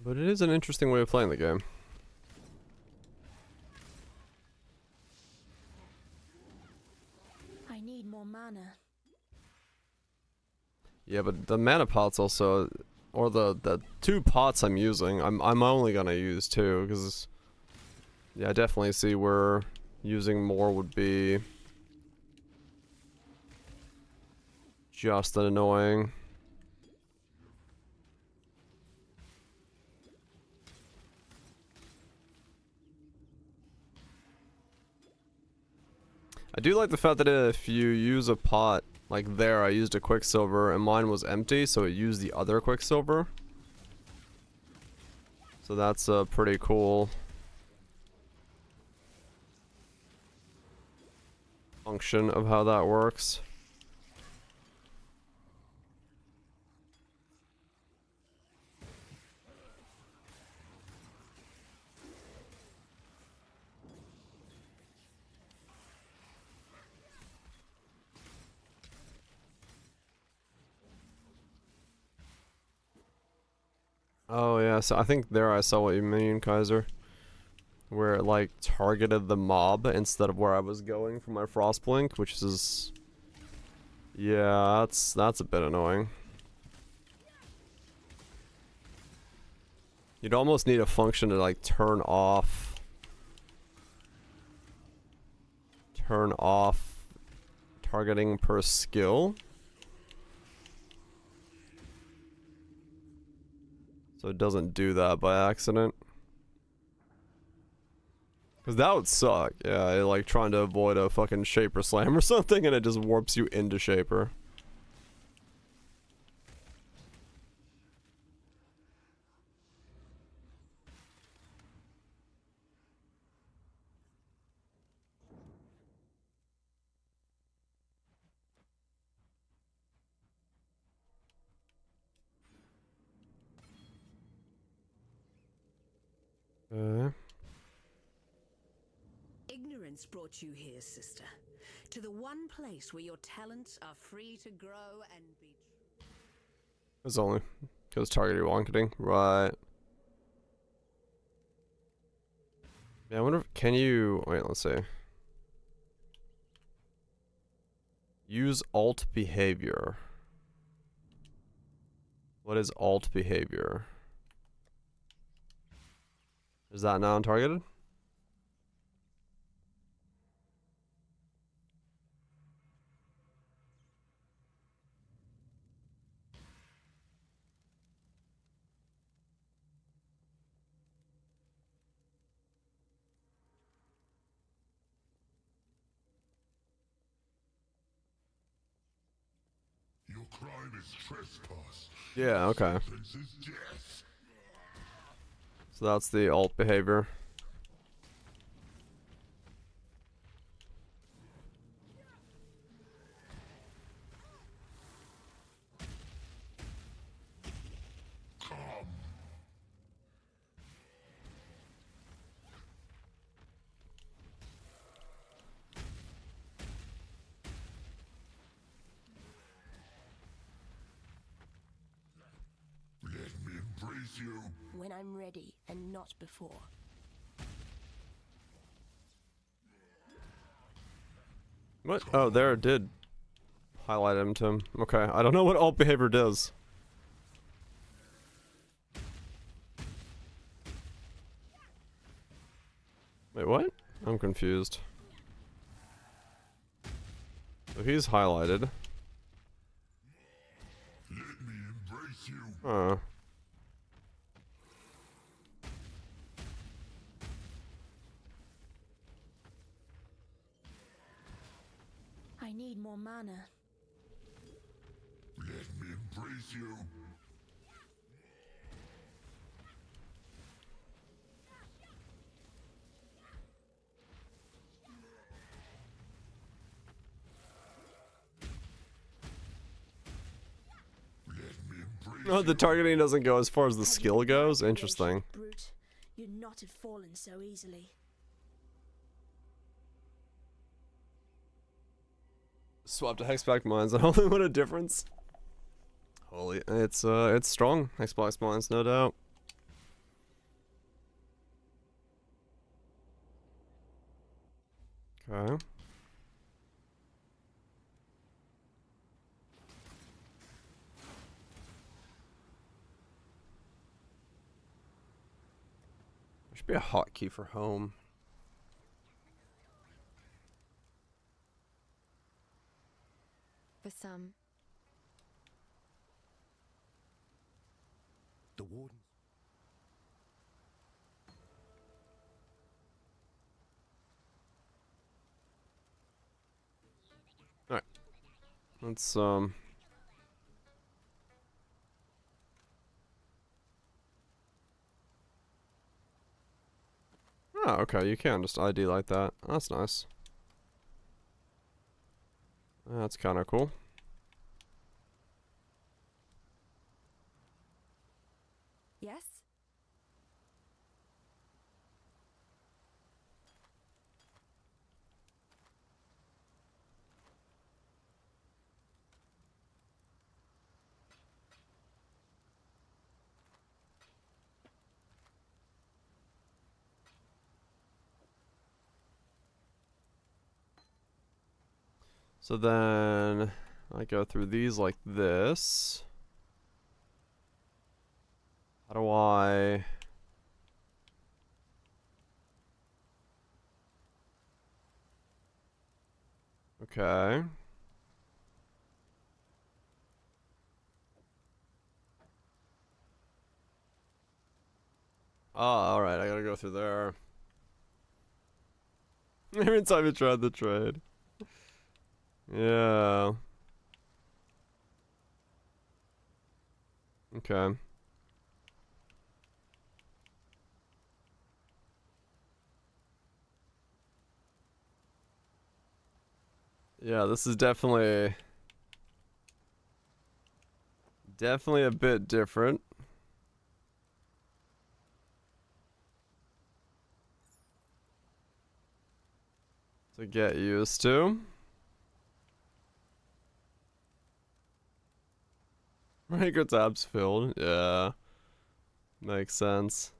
But it is an interesting way of playing the game. I need more mana. Yeah, but the mana pots also, or the 2 pots I'm using, I'm only gonna use 2, because yeah, I definitely see where using more would be just annoying. I do like the fact that if you use a pot, like there I used a Quicksilver and mine was empty, so it used the other Quicksilver. So that's pretty cool function of how that works. Oh yeah, so I think there I saw what you mean, Kaiser. Where it like targeted the mob instead of where I was going for my Frostblink, which is... yeah, that's a bit annoying. You'd almost need a function to like turn off targeting per skill. So it doesn't do that by accident. Cause that would suck. Yeah, like trying to avoid a fucking Shaper Slam or something and it just warps you into Shaper. Ignorance brought you here, sister. To the one place where your talents are free to grow and be... It's only because targeted wonketing. Right. Yeah, I wonder if, can you... wait, let's see. Use alt behavior. What is alt behavior? Is that non-targeted? Your crime is trespass. Yeah, okay. Sentence is death. So that's the alt behavior. Let me embrace you. When I'm ready and not before. What? Oh, there it did highlight him to him. Okay, I don't know what alt behavior does. Wait, what? I'm confused. So he's highlighted. Let me embrace you. Huh. need more mana. Let me embrace you. Oh, the targeting doesn't go as far as the Had you skill been goes? my Interesting. creation, Brute, you'd not have fallen so easily. Swap to Hexpack Mines and only what a difference. Holy, it's strong. Hexpack Mines, no doubt. Okay. There should be a hotkey for home. For some. The warden. Alright. Let's Oh, okay, you can just ID like that. That's nice. That's kinda cool. Yes? So then I go through these like this. How do I... Okay. Oh, alright, I gotta go through there. Every time you tried the trade. Yeah. Okay. Yeah, this is definitely a bit different to get used to. Ranker tabs filled. Yeah. Makes sense.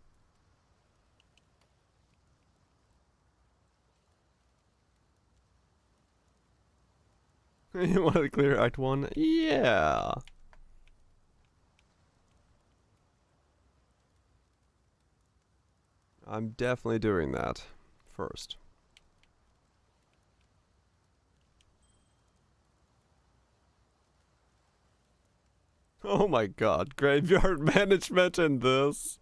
You want to clear Act 1? Yeah. I'm definitely doing that first. Oh my god, graveyard management in this?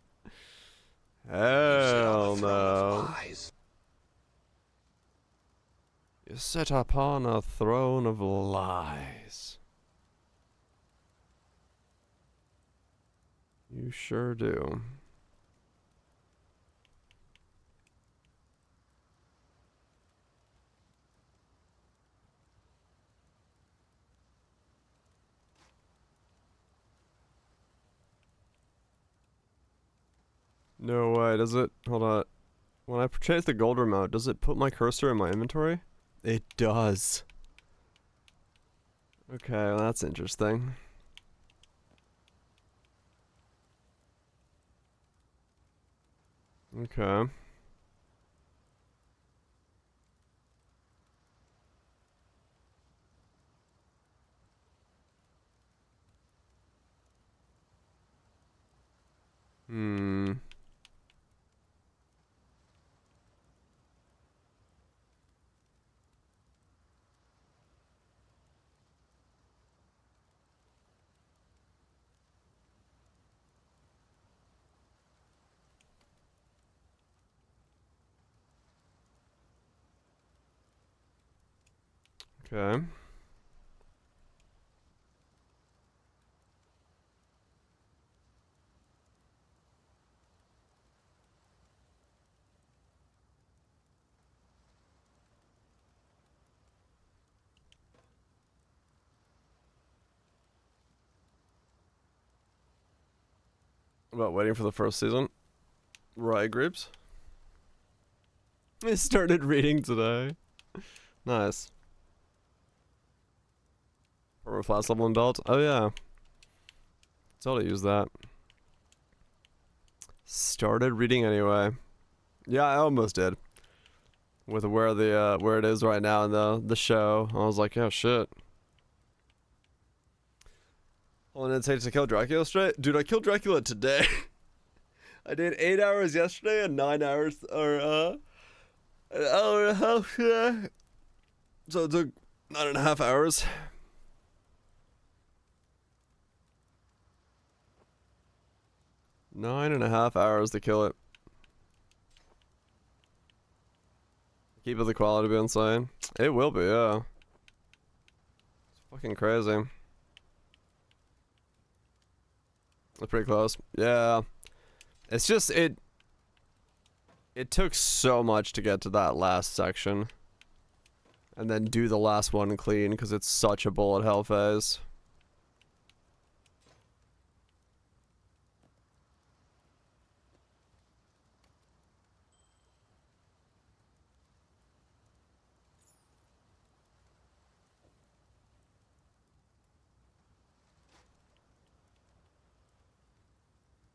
Hell no. You sit upon a throne of lies. You sure do. No way, does it? Hold on. When I purchase the gold remote, does it put my cursor in my inventory? It does. Okay, well that's interesting. Okay. Hmm. Okay. About waiting for the first season. Right, Grapes? I started reading today. Nice. For a fast level in belt? Oh yeah. Totally use that. Started reading anyway. Yeah, I almost did. With where it is right now in the show, I was like, oh shit. How long did it take to kill Dracula straight? Dude, I killed Dracula today. I did 8 hours yesterday and 9 hours, or an hour and a half today. So it took 9.5 hours. Nine and a half hours to kill it. Keep it the quality be insane. It will be, yeah. It's fucking crazy. That's pretty close. Yeah. It's just, it took so much to get to that last section. And then do the last one clean, because it's such a bullet hell phase.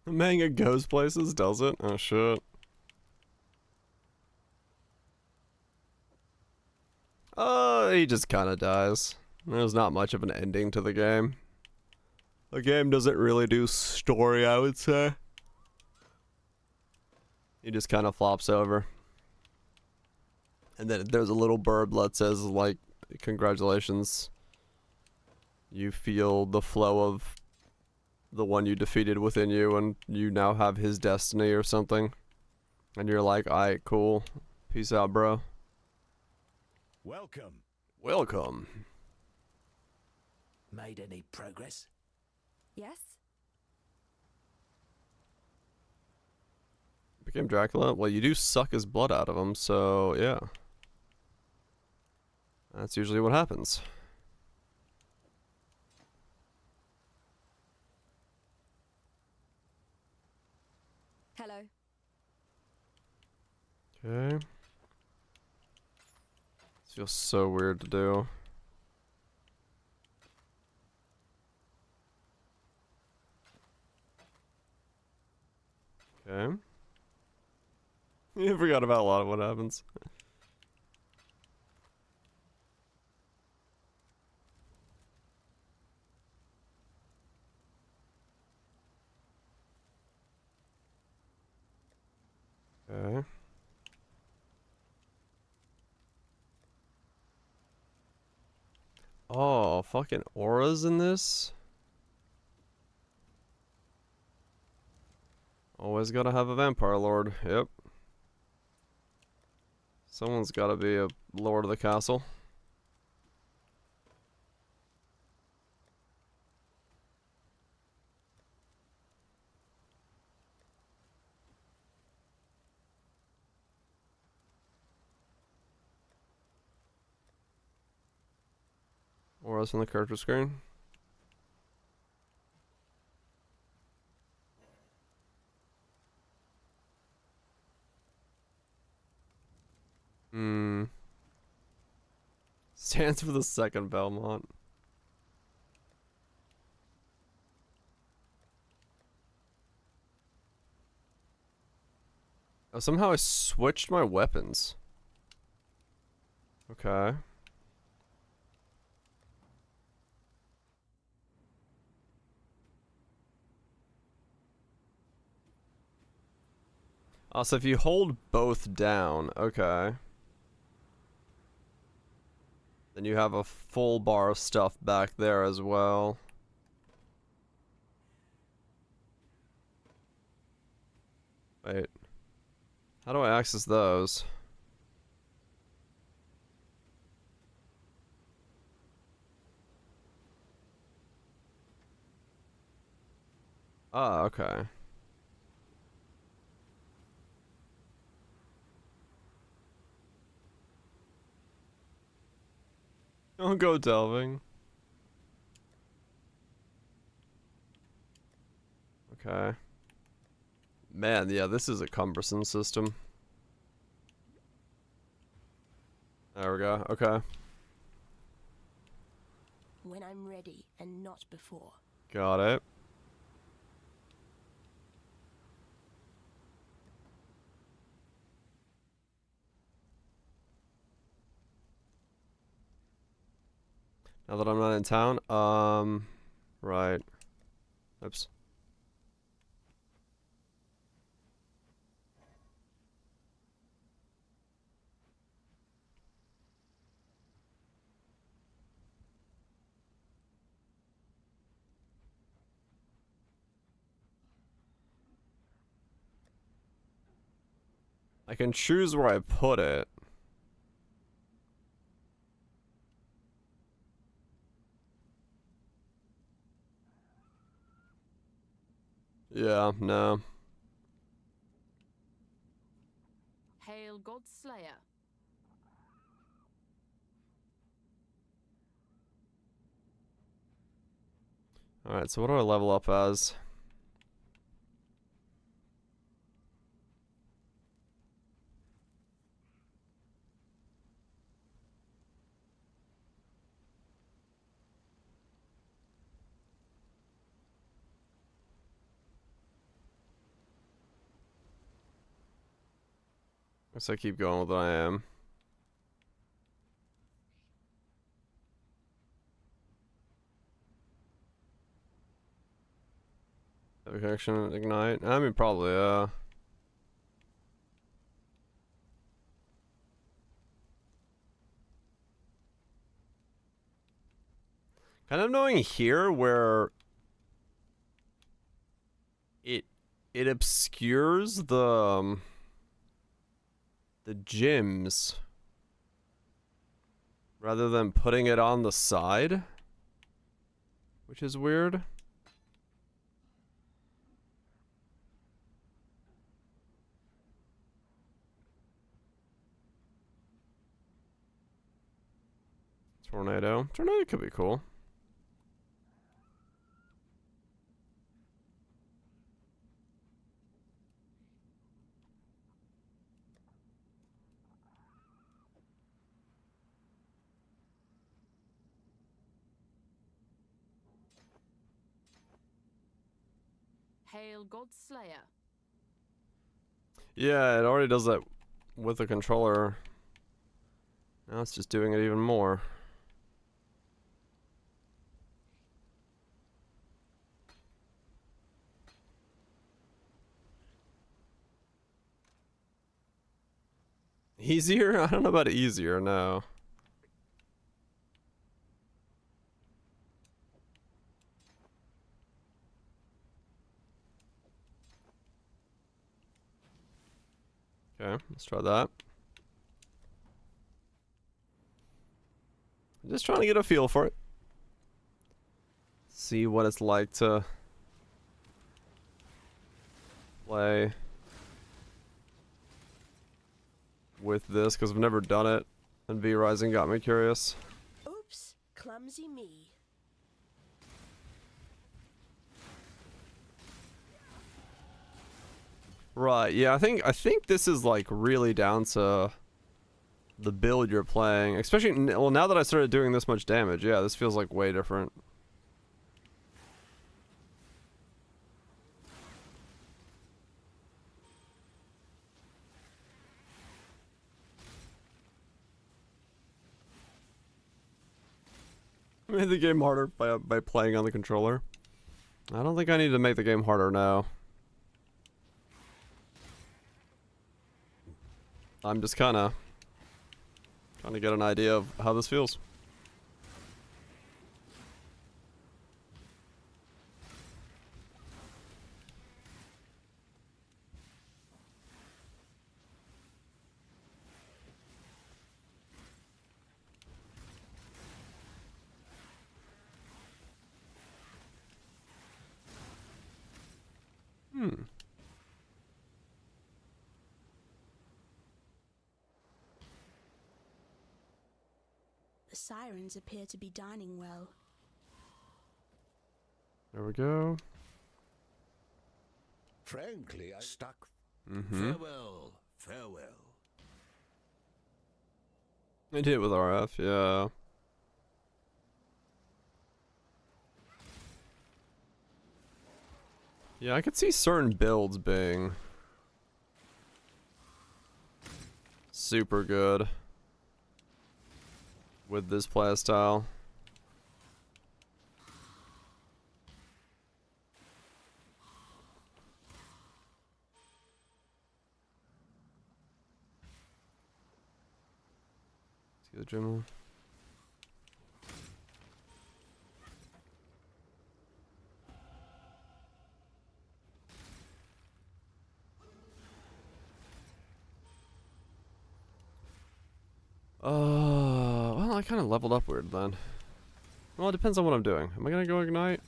Manga goes places, does it? Oh shit. He just kinda dies. There's not much of an ending to the game. The game doesn't really do story, I would say. He just kinda flops over. And then there's a little burb that says, like, congratulations. You feel the flow of the one you defeated within you, and you now have his destiny or something. And you're like, alright, cool. Peace out, bro. Welcome. Welcome. Made any progress? Yes? Became Dracula? Well, you do suck his blood out of him, so yeah. That's usually what happens. Hello. Okay. This feels so weird to do. Okay. You forgot about a lot of what happens. Okay. Oh, fucking auras in this? Always gotta have a vampire lord. Yep. Someone's gotta be a lord of the castle. Auras on the character screen. Hmm. Stands for the second Belmont. Oh, somehow I switched my weapons. Okay. So if you hold both down, okay. Then you have a full bar of stuff back there as well. Wait. How do I access those? Ah, okay. Don't go delving. Okay. Man, yeah, this is a cumbersome system. There we go. Okay. When I'm ready and not before. Got it. Now that I'm not in town, right. Oops. I can choose where I put it. Yeah, no. Hail God's Slayer. Alright, so what do I level up as? Guess I keep going with what I am. Connection, ignite. I mean, probably, kind of knowing here where it obscures the gyms rather than putting it on the side, which is weird. Tornado could be cool. Hail God's Slayer. Yeah, it already does that with the controller. Now it's just doing it even more. Easier? I don't know about easier, no. Okay, let's try that. I'm just trying to get a feel for it. See what it's like to play with this, because I've never done it, and V Rising got me curious. Oops, clumsy me. Right, yeah, I think this is like really down to the build you're playing, especially well now that I started doing this much damage. Yeah, this feels like way different. I made the game harder by playing on the controller. I don't think I need to make the game harder now. I'm just kind of trying to get an idea of how this feels. The sirens appear to be dining well. There we go. Frankly, I stuck. Farewell, farewell. I did it with RF, yeah. Yeah, I could see certain builds being super good with this playstyle. See the gym. Well, I kind of leveled up weird then. Well, it depends on what I'm doing. Am I gonna go ignite?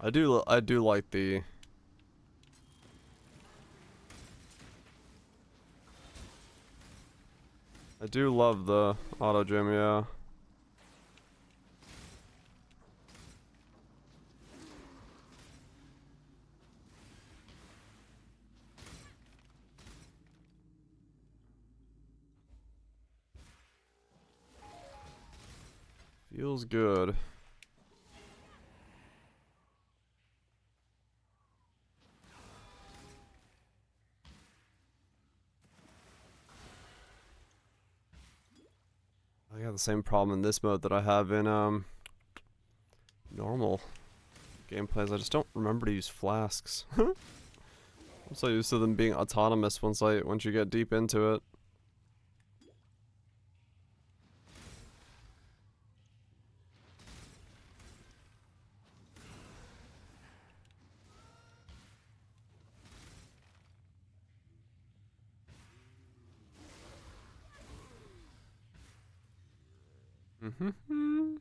I do like the. I do love the auto gym, yeah. Feels good. I got the same problem in this mode that I have in normal gameplays. I just don't remember to use flasks. I'm so used to them being autonomous once you get deep into it. Mm-hmm.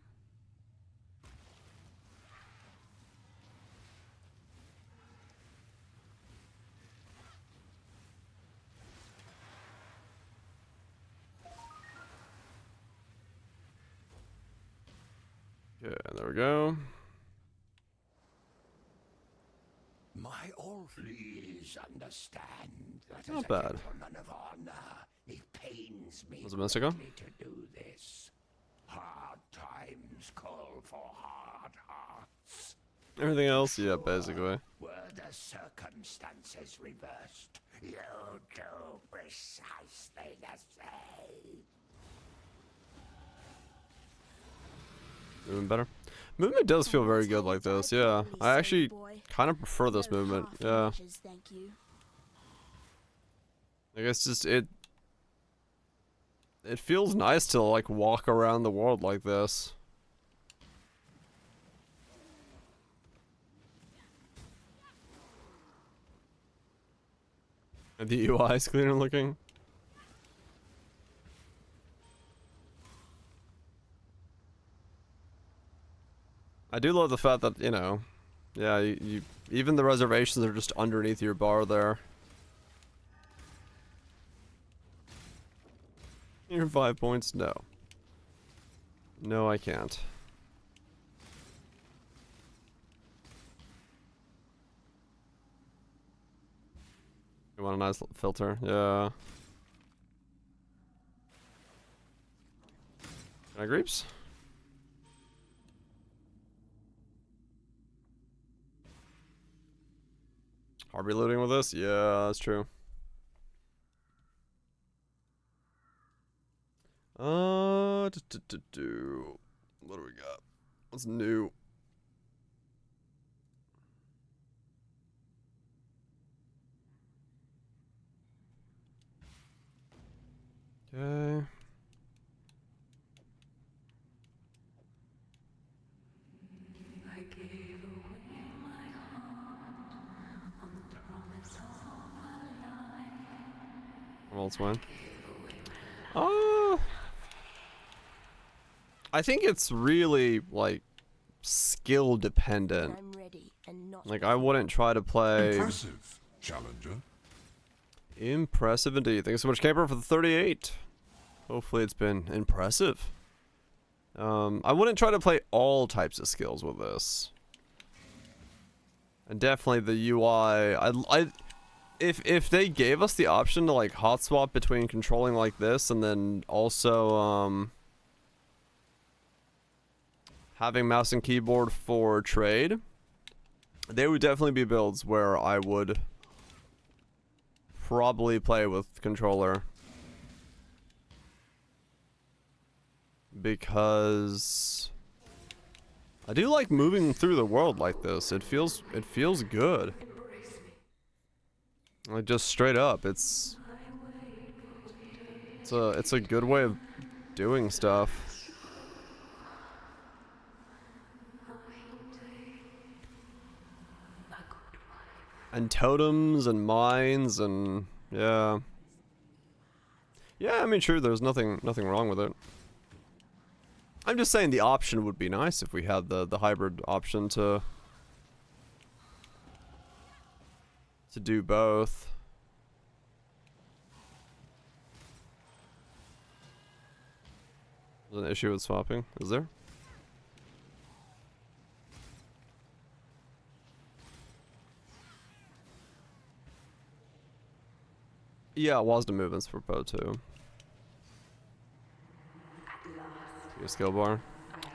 Yeah, there we go. My old please understand that Not as bad. a gentleman of honor, it pains me Was it a minute ago? greatly to do this. Hard times call for hard hearts. Everything else, yeah, basically. Were the circumstances reversed, you'd do precisely the same. Movement better. Movement does feel very good like this, yeah. I actually kind of prefer this movement, yeah. Thank you. I guess just it feels nice to like walk around the world like this. And the UI is cleaner looking. I do love the fact that, you know, yeah, you even the reservations are just underneath your bar there. You're 5 points? No. No, I can't. You want a nice filter? Yeah. Can I creeps? Are we looting with this? Yeah, that's true. What do we got? What's new? Okay. Well, it's when. I think it's really like skill dependent. I'm ready and not Like I wouldn't try to play. Impressive, challenger. Impressive indeed. Thanks so much, Camper, for the 38. Hopefully it's been impressive. I wouldn't try to play all types of skills with this. And definitely the UI. If they gave us the option to like hot swap between controlling like this and then also having mouse and keyboard for trade, they would definitely be builds where I would probably play with controller. Because I do like moving through the world like this. It feels good. Like just straight up, it's a good way of doing stuff. And totems and mines and yeah. Yeah, I mean true, there's nothing wrong with it. I'm just saying the option would be nice if we had the hybrid option to do both. There's an issue with swapping, is there? Yeah, WASD movements for Poe too. Your skill bar.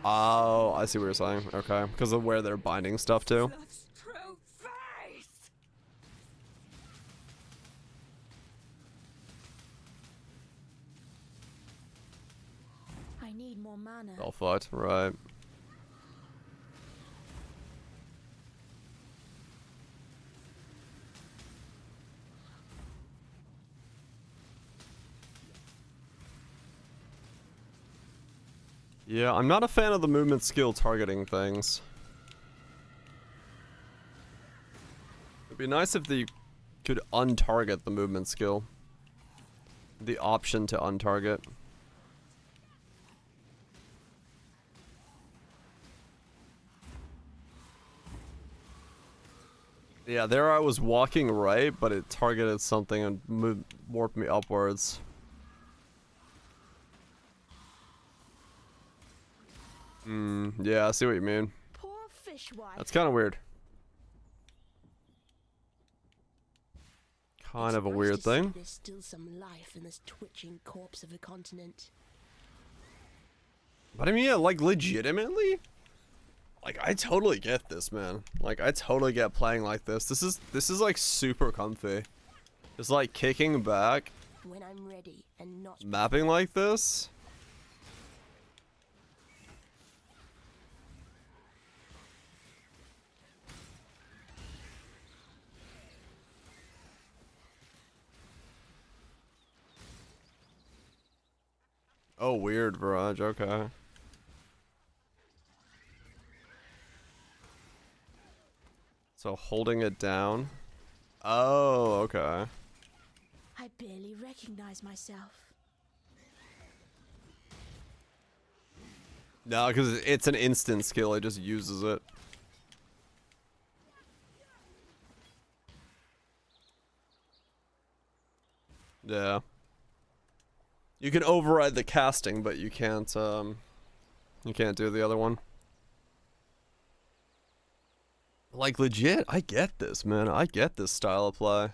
Oh, I see what you're saying. Okay, because of where they're binding stuff to. I need more mana. All fucked, right? Yeah, I'm not a fan of the movement skill targeting things. It'd be nice if they could untarget the movement skill. The option to untarget. Yeah, there I was walking right, but it targeted something and warped me upwards. Yeah, I see what you mean. Poor fishwife. That's kind of weird. Kind of a weird thing. There's still some life in this twitching corpse of a continent. But I mean, yeah, like legitimately, like I totally get this, man. Like I totally get playing like this. This is like super comfy. Just like kicking back, When I'm ready and not mapping like this. Oh, weird, Viraj, okay. So holding it down. Oh, okay. I barely recognize myself. No, because it's an instant skill, it just uses it. Yeah. You can override the casting, but you can't do the other one. Like legit, I get this, man. I get this style of play.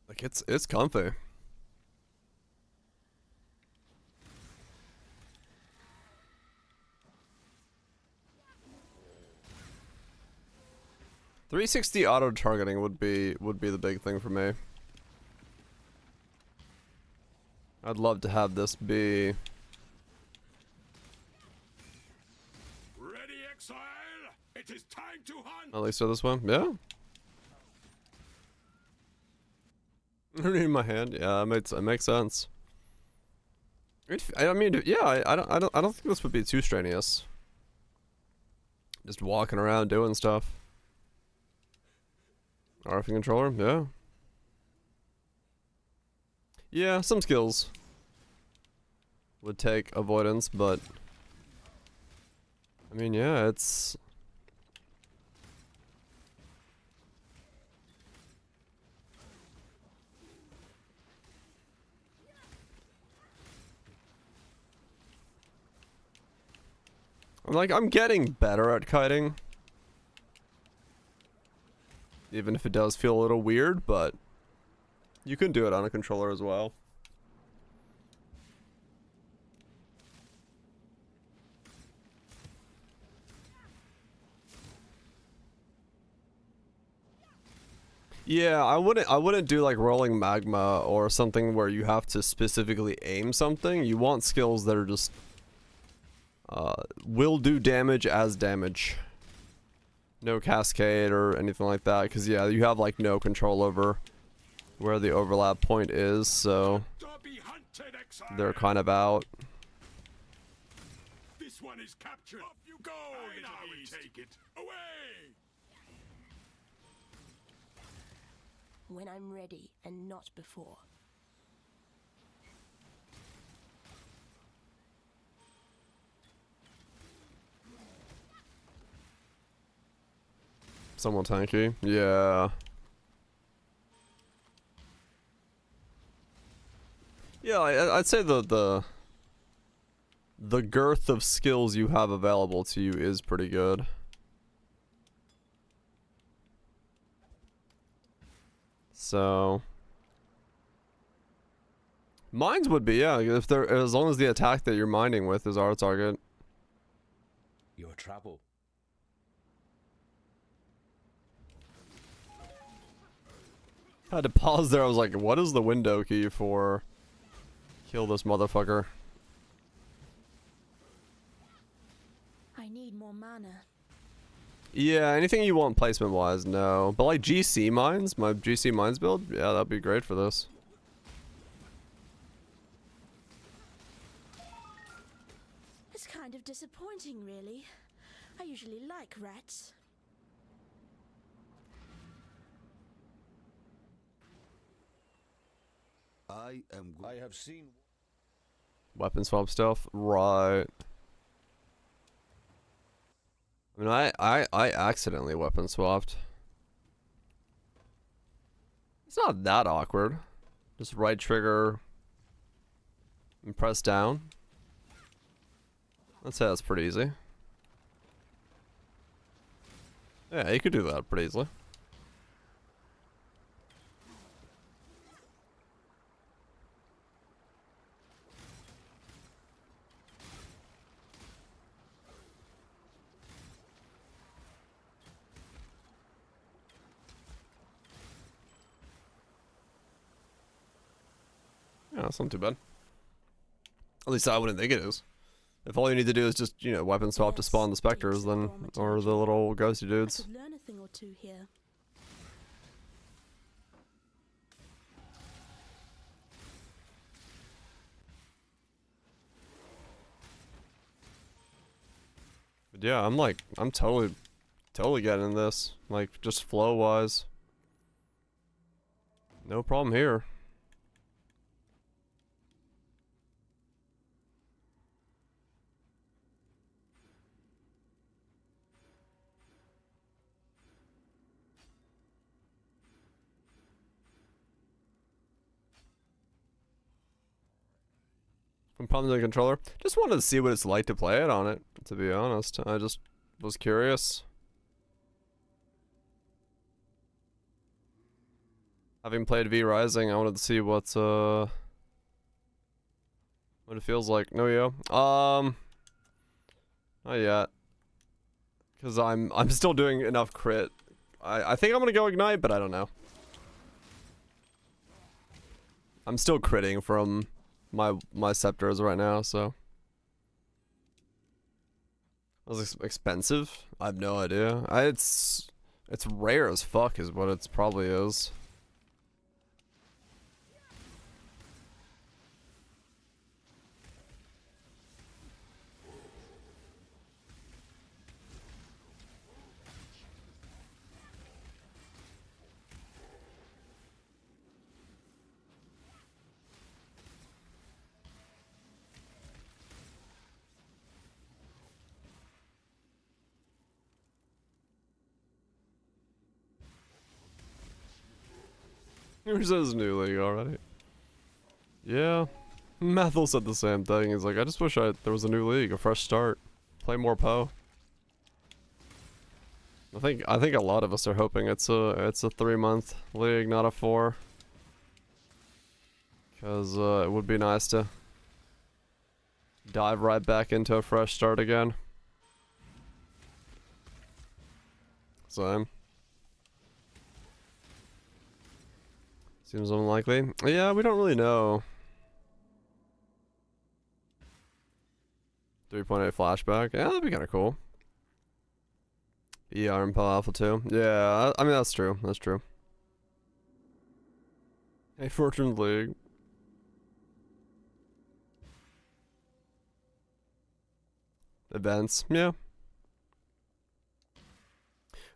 Like it's comfy. .360 auto targeting would be the big thing for me. I'd love to have this be Ready, exile! It is time to hunt! at least for this one. Yeah. In my hand. Yeah, it makes sense. I mean, yeah, I don't think this would be too strenuous. Just walking around doing stuff. RF controller, yeah. Yeah, some skills would take avoidance, but I mean, yeah, it's I'm getting better at kiting. Even if it does feel a little weird, but you can do it on a controller as well. Yeah, I wouldn't do like rolling magma or something where you have to specifically aim something. You want skills that are just will do damage as damage. No cascade or anything like that, because yeah, you have like no control over where the overlap point is, so they're kind of out. This one is captured. Up you go, little beast. Take it away. When I'm ready and not before. Someone tanky. Yeah. Yeah, I'd say the girth of skills you have available to you is pretty good. So mines would be, yeah, if they're, as long as the attack that you're mining with is our target. Your trouble. I had to pause there. I was like, what is the window key for kill this motherfucker? I need more mana. Yeah, anything you want placement wise, no. But like GC mines, my GC mines build, yeah, that'd be great for this. It's kind of disappointing, really. I usually like rats. I have seen Weapon swap stuff, right? I mean, I accidentally weapon swapped. It's not that awkward. Just right trigger and press down. I'd say that's pretty easy. Yeah, you could do that pretty easily. Yeah, that's not too bad. At least I wouldn't think it is. If all you need to do is just, you know, weapon swap to spawn the specters, then, or the little ghosty dudes. I could learn a thing or two here. But yeah, I'm totally getting this. Like, just flow wise. No problem here. Problems with the controller. Just wanted to see what it's like to play it on it, to be honest. I just was curious. Having played V Rising, I wanted to see what it feels like. No, yeah. Not yet. Cause I'm still doing enough crit. I think I'm gonna go Ignite, but I don't know. I'm still critting from my scepters right now, so. Was expensive? I have no idea. It's rare as fuck is what it probably is. Who says new league already? Yeah. Mathel said the same thing. He's like, I just wish there was a new league, a fresh start. Play more Poe. I think a lot of us are hoping it's a 3-month league, not a 4. Cause it would be nice to dive right back into a fresh start again. Same. Seems unlikely. Yeah, we don't really know. 3.8 flashback. Yeah, that'd be kind of cool. ER Impel Alpha 2. Yeah, I mean, that's true. That's true. Hey, Fortune League. Events. Yeah.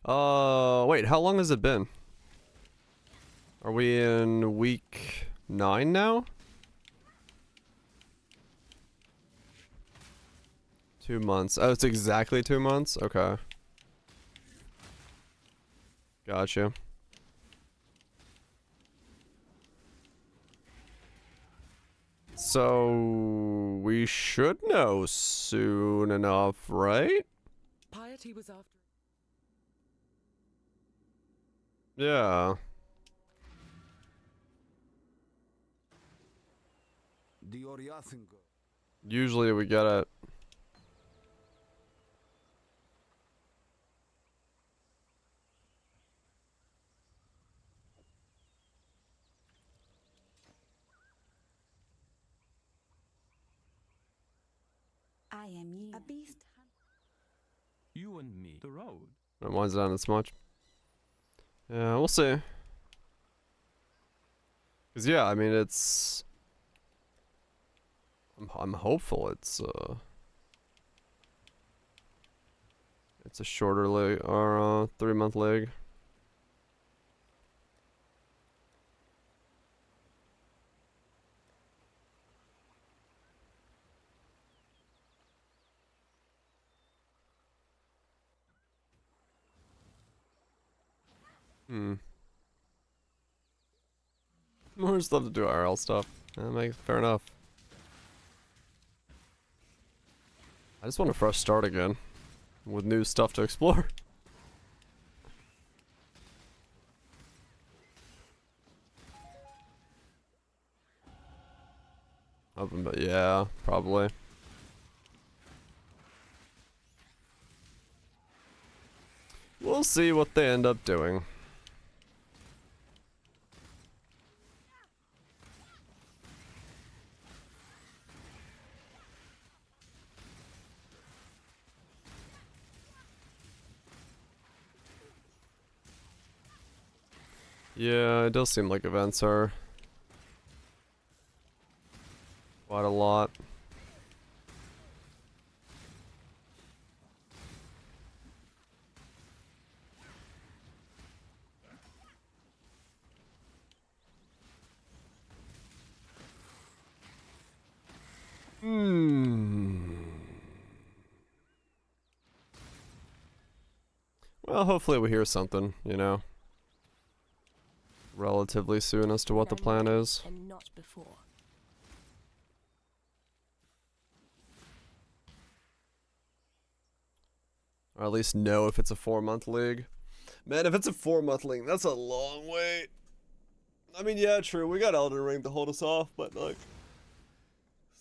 Wait, how long has it been? Are we in week 9 now? 2 months. Oh, it's exactly 2 months? Okay. Gotcha. So we should know soon enough, right? Piety was after. Yeah. Usually we get it. I am you. A beast. You and me. The road. It winds down this much. Yeah, we'll see. Cause yeah, I mean it's. I'm hopeful it's a shorter leg or 3-month leg. More stuff to do IRL stuff. Fair enough. I just want a fresh start again, with new stuff to explore. But yeah, probably. We'll see what they end up doing. Yeah, it does seem like events are quite a lot. Well, hopefully we hear something, you know, relatively soon as to what the plan is. And not before. Or at least know if it's a 4-month league. Man, if it's a 4-month league, that's a long wait. I mean, yeah, true, we got Elden Ring to hold us off, but like,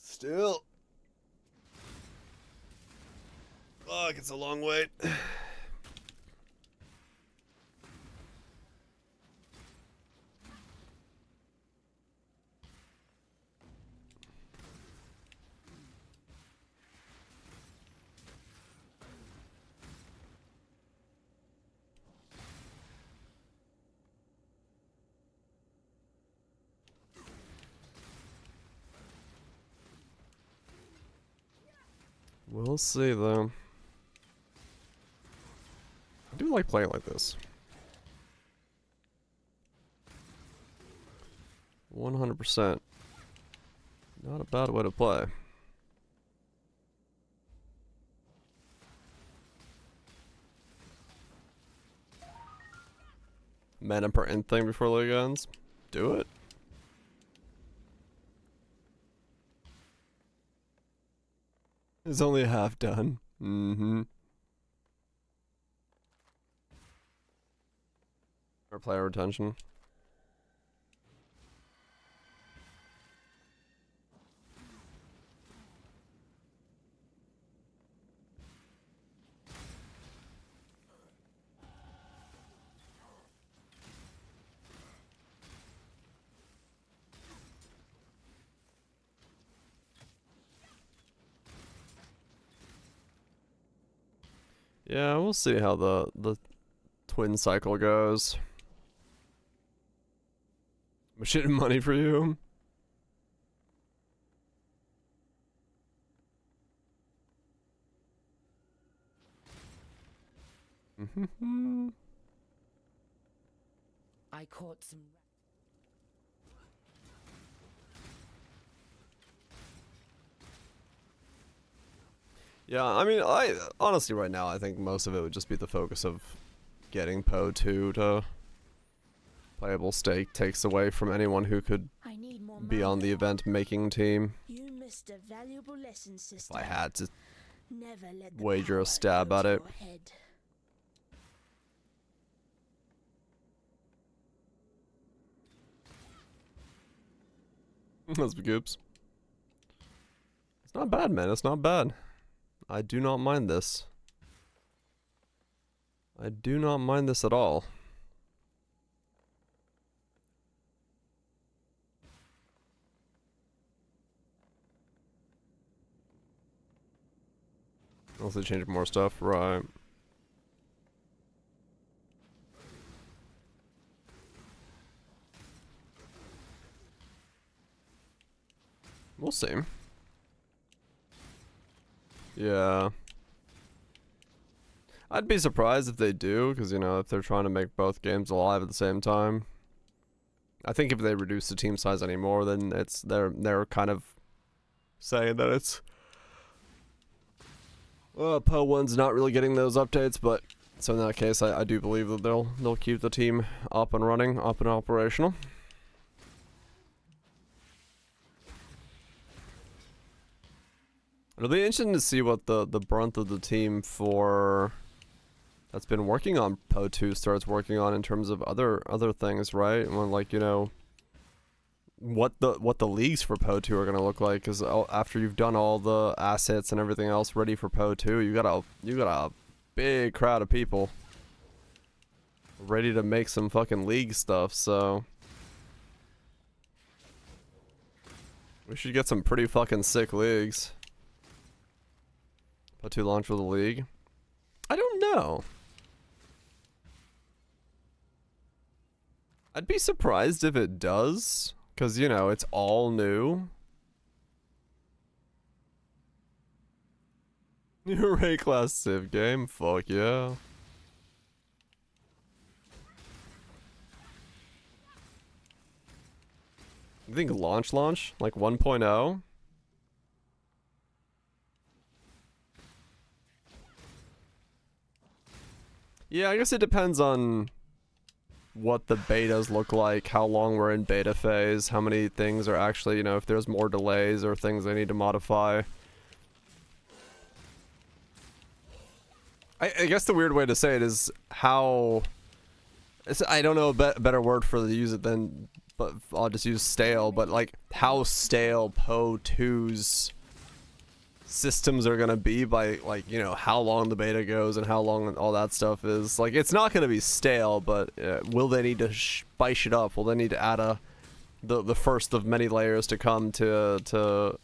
still. Fuck, it's a long wait. We'll see, though. I do like playing like this. 100%. Not a bad way to play. Mana per end thing before league ends. Do it. It's only half done. Mm-hmm. Or player retention. Yeah, we'll see how the twin cycle goes. Shit money for you. I caught some. Yeah, I mean, I honestly right now I think most of it would just be the focus of getting Poe 2 to playable state takes away from anyone who could I need more be on the event making team. You missed a valuable lesson, sister. If I had to Never let the wager a power stab go at to it. your head. That's goops. It's not bad, man. It's not bad. I do not mind this. I do not mind this at all. Unless they change more stuff, right. We'll see. Yeah. I'd be surprised if they do, because, you know, if they're trying to make both games alive at the same time. I think if they reduce the team size anymore, then it's they're kind of saying that it's Poe 1's not really getting those updates, but so in that case I do believe that they'll keep the team up and running, up and operational. It'll be interesting to see what the brunt of the team for that's been working on Poe 2 starts working on in terms of other things, right? When, like, you know, what the leagues for Poe 2 are gonna look like, because after you've done all the assets and everything else ready for Poe 2, you got a big crowd of people ready to make some fucking league stuff. So we should get some pretty fucking sick leagues. Poe 2 launch with the league? I don't know. I'd be surprised if it does, because, you know, it's all new. New Ray Class Civ game? Fuck yeah. You think launch? Like 1.0? Yeah, I guess it depends on what the betas look like, how long we're in beta phase, how many things are actually, you know, if there's more delays or things they need to modify. I guess the weird way to say it is how... I don't know a better word for the use it than... But I'll just use stale, but like how stale Poe 2's systems are gonna be by, like, you know, how long the beta goes and how long all that stuff is. Like, it's not gonna be stale, but will they need to spice it up? Will they need to add the first of many layers to come to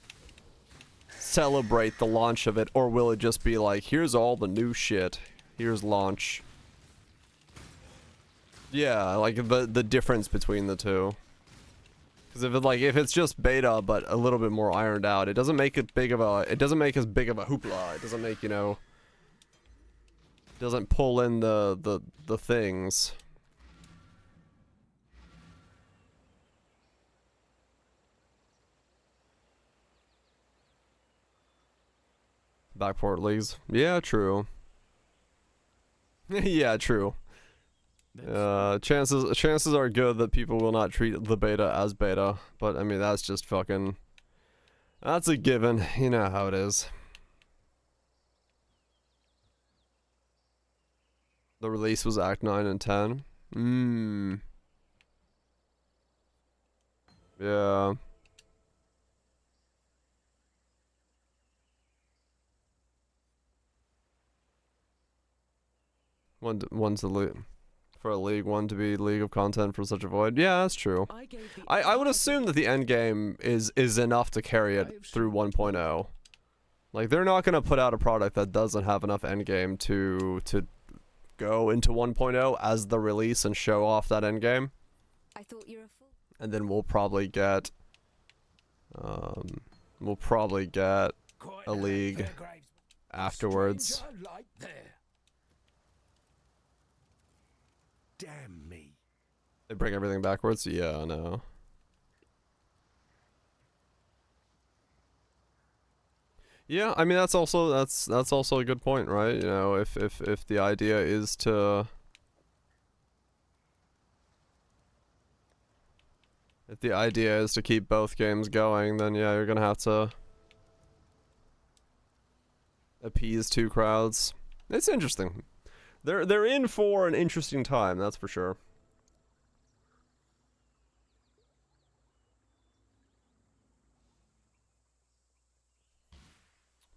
celebrate the launch of it, or will it just be like, here's all the new shit, here's launch? Yeah, like the difference between the two. Because if it's just beta but a little bit more ironed out, it doesn't make it big of a, it doesn't make as big of a hoopla. It doesn't make, you know, doesn't pull in the things. Backport leagues. Yeah, true. Yeah, true. Chances are good that people will not treat the beta as beta, but I mean, that's just fucking, that's a given. You know how it is. The release was Act 9 and 10. Yeah. One's the league for a league, one to be League of Content for such a void. Yeah, that's true. I would assume that the end game is enough to carry it through 1.0. Like, they're not gonna put out a product that doesn't have enough end game to go into 1.0 as the release and show off that end game. I thought you were a fool. And then we'll probably get a league afterwards. Damn me. They bring everything backwards? Yeah, I know. Yeah, I mean that's also a good point, right? You know, if the idea is to keep both games going, then yeah, you're gonna have to appease two crowds. It's interesting. They're in for an interesting time, that's for sure.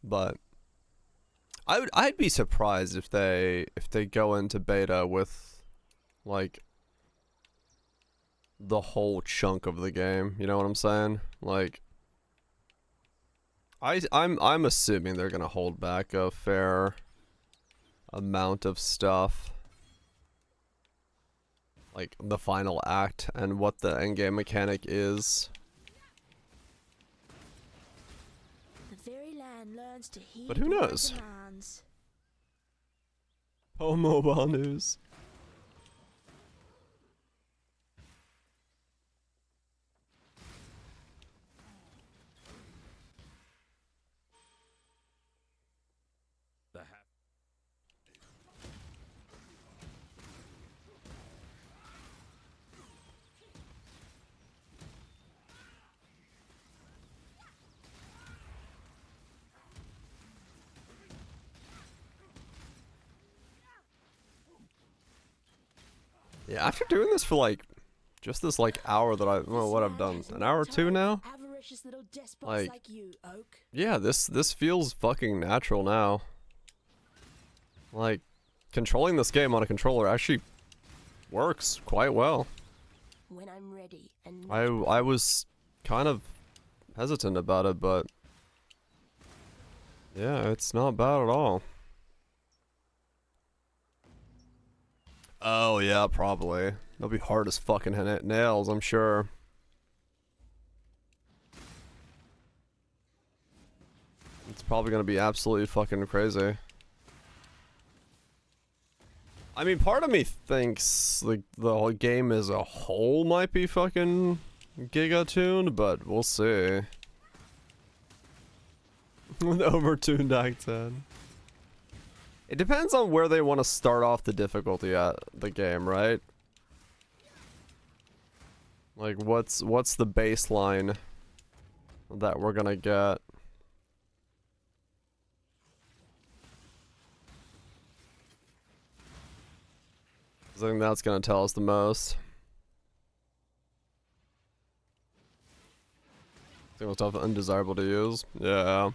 But I'd be surprised if they go into beta with like the whole chunk of the game. You know what I'm saying? Like I'm assuming they're gonna hold back a fair amount of stuff, like the final act and what the endgame mechanic is. The very land learns to heed But who my knows? demands. Oh, mobile news. Yeah, after doing this for like just this like hour that what I've done, an hour or two now. Like, yeah, this feels fucking natural now. Like, controlling this game on a controller actually works quite well. When I'm ready and I was kind of hesitant about it, but yeah, it's not bad at all. Oh yeah, probably. They'll be hard as fucking nails, I'm sure. It's probably gonna be absolutely fucking crazy. I mean, part of me thinks like the whole game as a whole might be fucking giga-tuned, but we'll see. With overtuned Act 10. It depends on where they want to start off the difficulty at the game, right? Like, what's the baseline that we're gonna get? I think that's gonna tell us the most. I think it's tough, undesirable to use. Yeah.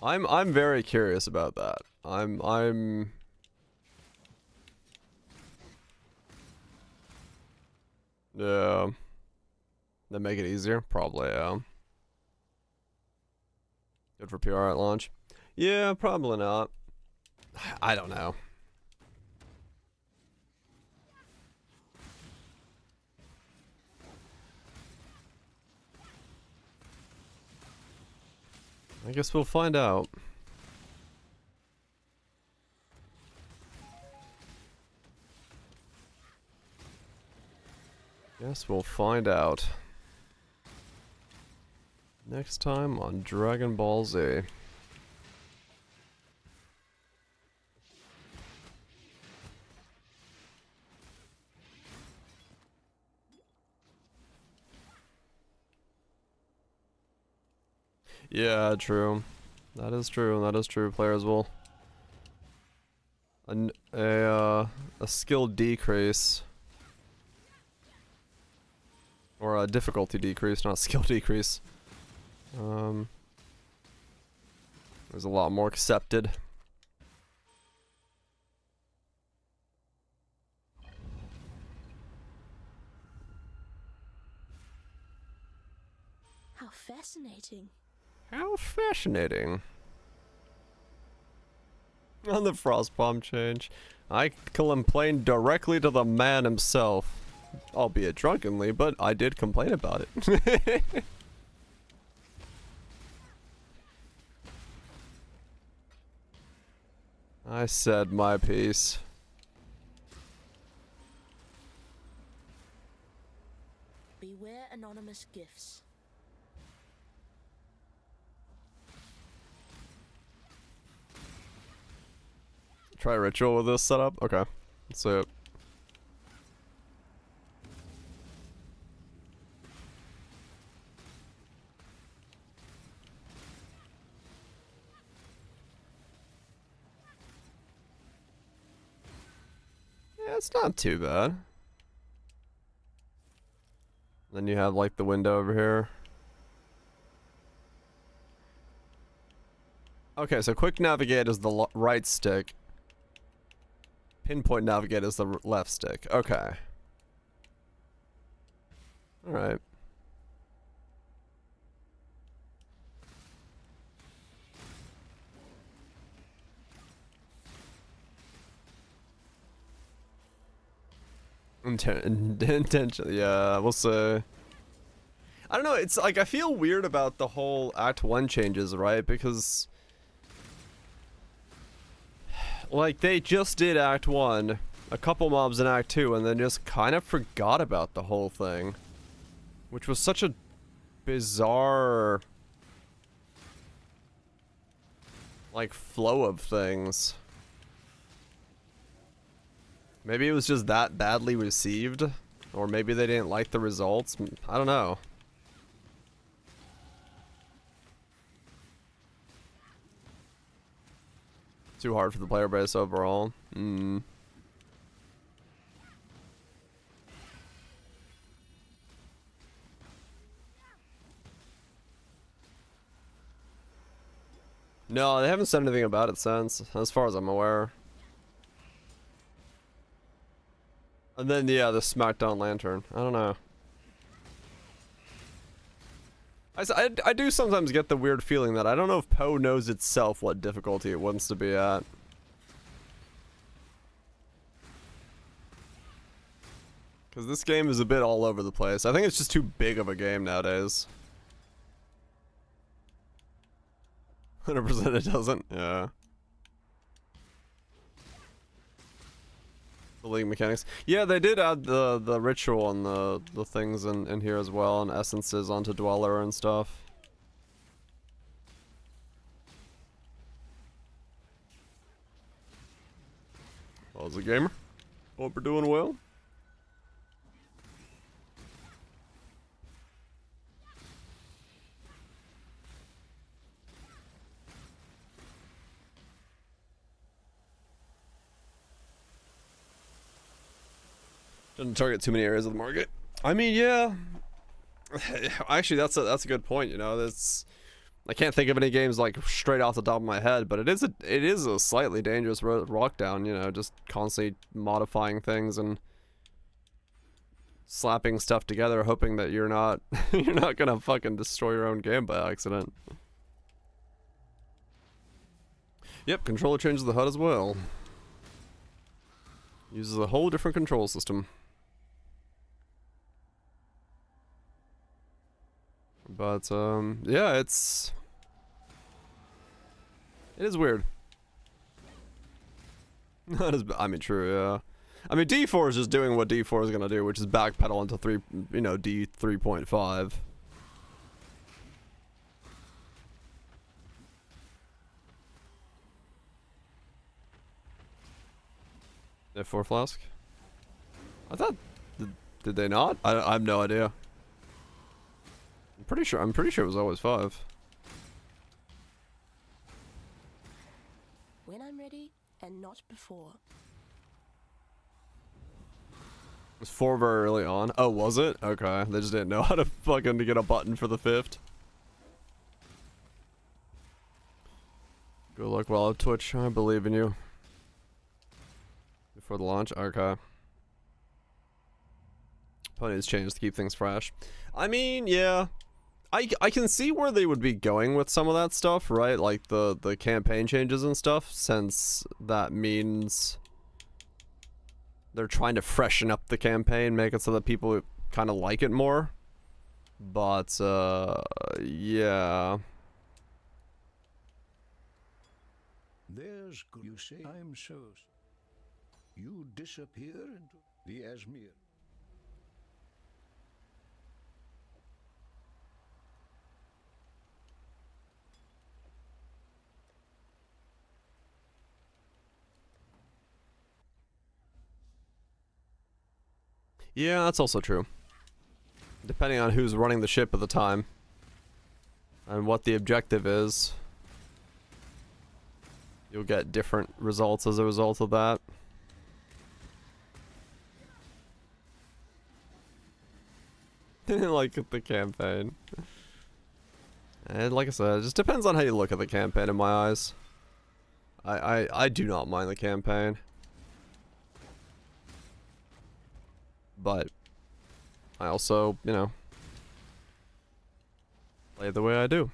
I'm very curious about that. I'm yeah. That make it easier? Probably, yeah. Good for PR at launch? Yeah, probably not. I don't know. I guess we'll find out. Guess we'll find out. Next time on Dragon Ball Z. Yeah, true. That is true. That is true. Players will a skill decrease. Or a difficulty decrease, not a skill decrease. There's a lot more accepted. How fascinating. How fascinating. On the frost bomb change, I complained directly to the man himself. Albeit drunkenly, but I did complain about it. I said my piece. Beware anonymous gifts. Try a ritual with this setup? Okay. Let's see it. Yeah, it's not too bad. Then you have like the window over here. Okay, so quick navigate is the right stick. Pinpoint navigate is the left stick. Okay. Alright. Intention, yeah, we'll see. I don't know, it's like I feel weird about the whole Act 1 changes, right? Because like they just did Act 1, a couple mobs in Act 2, and then just kind of forgot about the whole thing. Which was such a bizarre like flow of things. Maybe it was just that badly received, or maybe they didn't like the results. I don't know. Too hard for the player base overall. No, they haven't said anything about it since, as far as I'm aware. And then, yeah, the SmackDown Lantern. I don't know. I do sometimes get the weird feeling that I don't know if Poe knows itself what difficulty it wants to be at. Because this game is a bit all over the place. I think it's just too big of a game nowadays. 100% it doesn't, yeah. The league mechanics. Yeah, they did add the ritual and the things in here as well, and essences onto Dweller and stuff. How's it, gamer? Hope we're doing well. Doesn't target too many areas of the market. I mean, yeah. Actually, that's a good point. You know, that's I can't think of any games like straight off the top of my head, but it is a slightly dangerous rock down. You know, just constantly modifying things and slapping stuff together, hoping that you're not gonna fucking destroy your own game by accident. Yep, controller changes the HUD as well. Uses a whole different control system. But, yeah, it is weird. Not as, I mean, true, yeah. I mean, D4 is just doing what D4 is gonna do, which is backpedal into D 3.5. F4 flask? I thought, did they not? I have no idea. I'm pretty sure it was always 5. When I'm ready, and not before. It was 4 very early on. Oh, was it? Okay. They just didn't know how to fucking to get a button for the 5th. Good luck while at Twitch. I believe in you. Before the launch? Okay. Pony's changed to keep things fresh. I mean, yeah. I can see where they would be going with some of that stuff, right? Like the campaign changes and stuff, since that means they're trying to freshen up the campaign, make it so that people kind of like it more. But, yeah. There's, you say, I'm so. You disappear into the Asmir. Yeah, that's also true. Depending on who's running the ship at the time. And what the objective is. You'll get different results as a result of that. Like the campaign. And like I said, it just depends on how you look at the campaign in my eyes. I do not mind the campaign. But I also, you know, play it the way I do.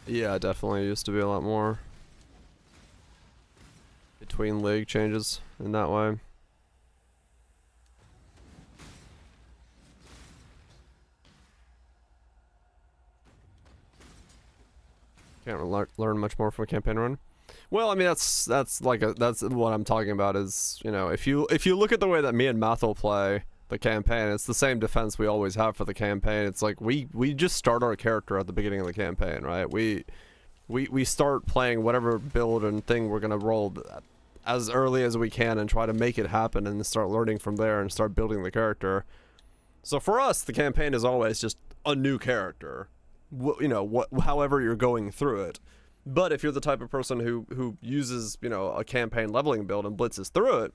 Yeah, definitely used to be a lot more between league changes in that way. Can't learn much more from a campaign run. Well, I mean that's what I'm talking about is, you know, if you look at the way that me and Mathil play the campaign, it's the same defense we always have for the campaign. It's like we just start our character at the beginning of the campaign, right? We start playing whatever build and thing we're gonna roll as early as we can and try to make it happen and start learning from there and start building the character. So for us, the campaign is always just a new character. You know, however you're going through it. But if you're the type of person who uses, you know, a campaign leveling build and blitzes through it,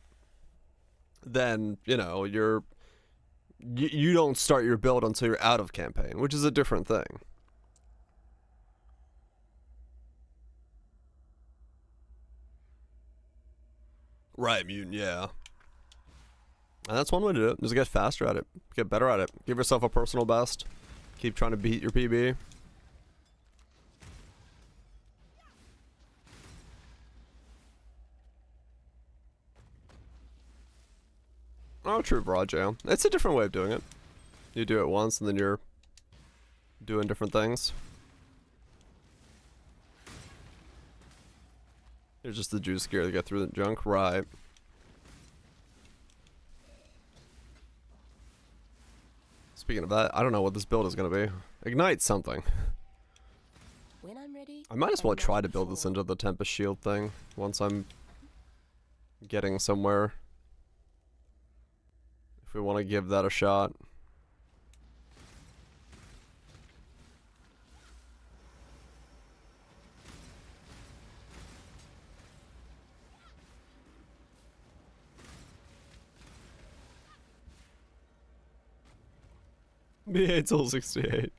then, you know, you don't start your build until you're out of campaign, which is a different thing. Right, mutant, yeah. And that's one way to do it. Just get faster at it. Get better at it. Give yourself a personal best. Keep trying to beat your PB. Oh, true, broad jail. It's a different way of doing it. You do it once and then you're doing different things. Here's just the juice gear to get through the junk. Right. Speaking of that, I don't know what this build is going to be. Ignite something. When I'm ready, I might as well try to build this into the Tempest Shield thing once I'm getting somewhere. If we want to give that a shot. B8 till 68.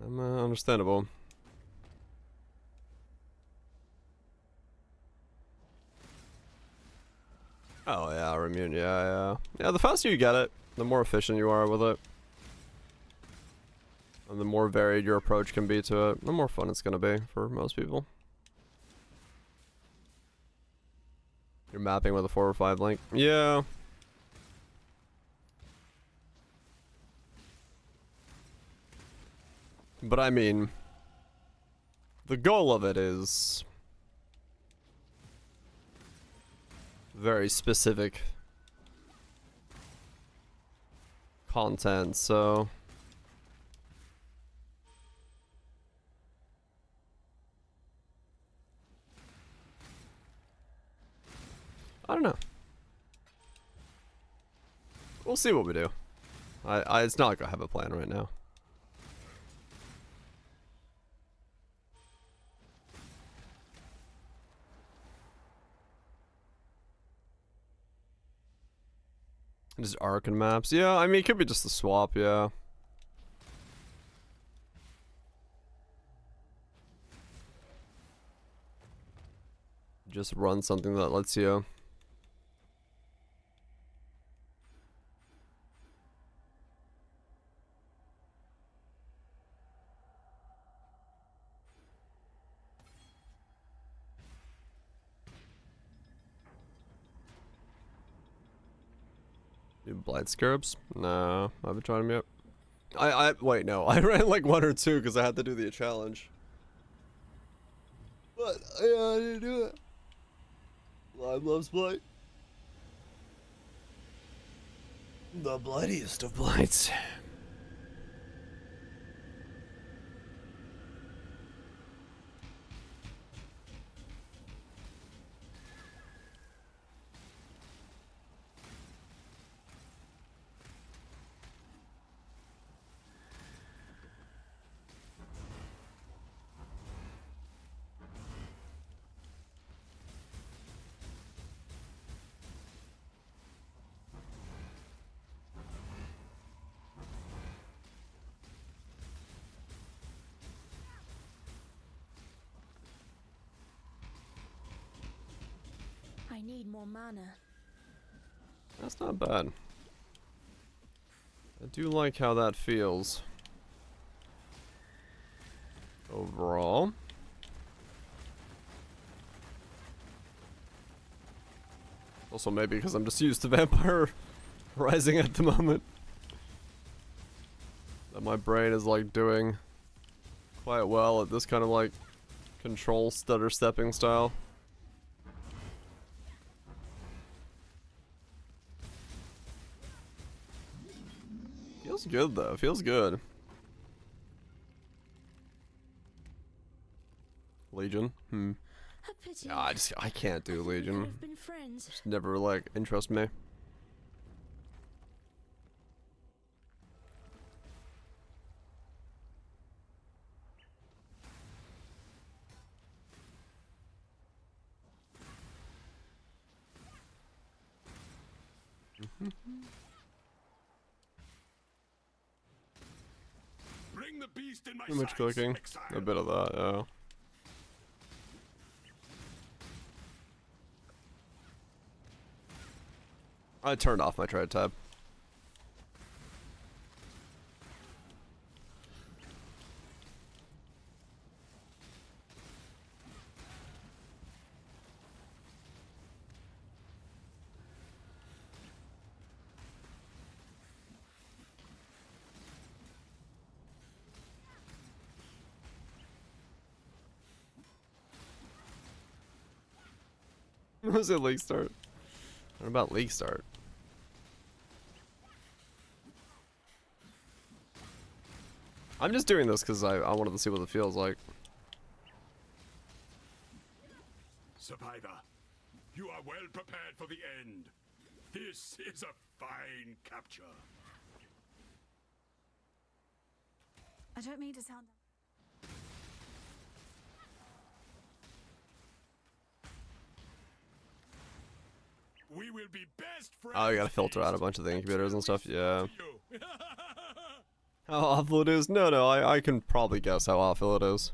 Understandable. Oh yeah, immune, yeah. Yeah, the faster you get it, the more efficient you are with it. And the more varied your approach can be to it, the more fun it's gonna be for most people. You're mapping with a 4 or 5 link. Yeah. But I mean, the goal of it is very specific content, so I don't know. We'll see what we do. It's not like I have a plan right now. Just Arcan maps. Yeah, I mean, it could be just a swap, yeah. Just run something that lets you. Do Blight Scarabs? No, I haven't tried them yet. Wait, no. I ran like 1 or 2 because I had to do the challenge. But, yeah, I didn't do it. Lime loves Blight. The bloodiest of blights. I need more mana. That's not bad. I do like how that feels. Overall. Also maybe because I'm just used to Vampire Rising at the moment. That my brain is like doing quite well at this kind of like control stutter stepping style. Feels good though, feels good. Legion? A pity. Yeah, I can't do I thought we could Legion. have been friends. Just never like interest me. Bring the beast in my Too much sights, cooking. exile. A bit of that, yeah. I turned off my trade tab. What was it, league start? What about league start? I'm just doing this because I wanted to see what it feels like. Survivor, you are well prepared for the end. This is a fine capture. I don't mean to sound. We will be best friends. Oh, you gotta filter out a bunch of the Beast. incubators and stuff, yeah. You. How awful it is? No, I can probably guess how awful it is.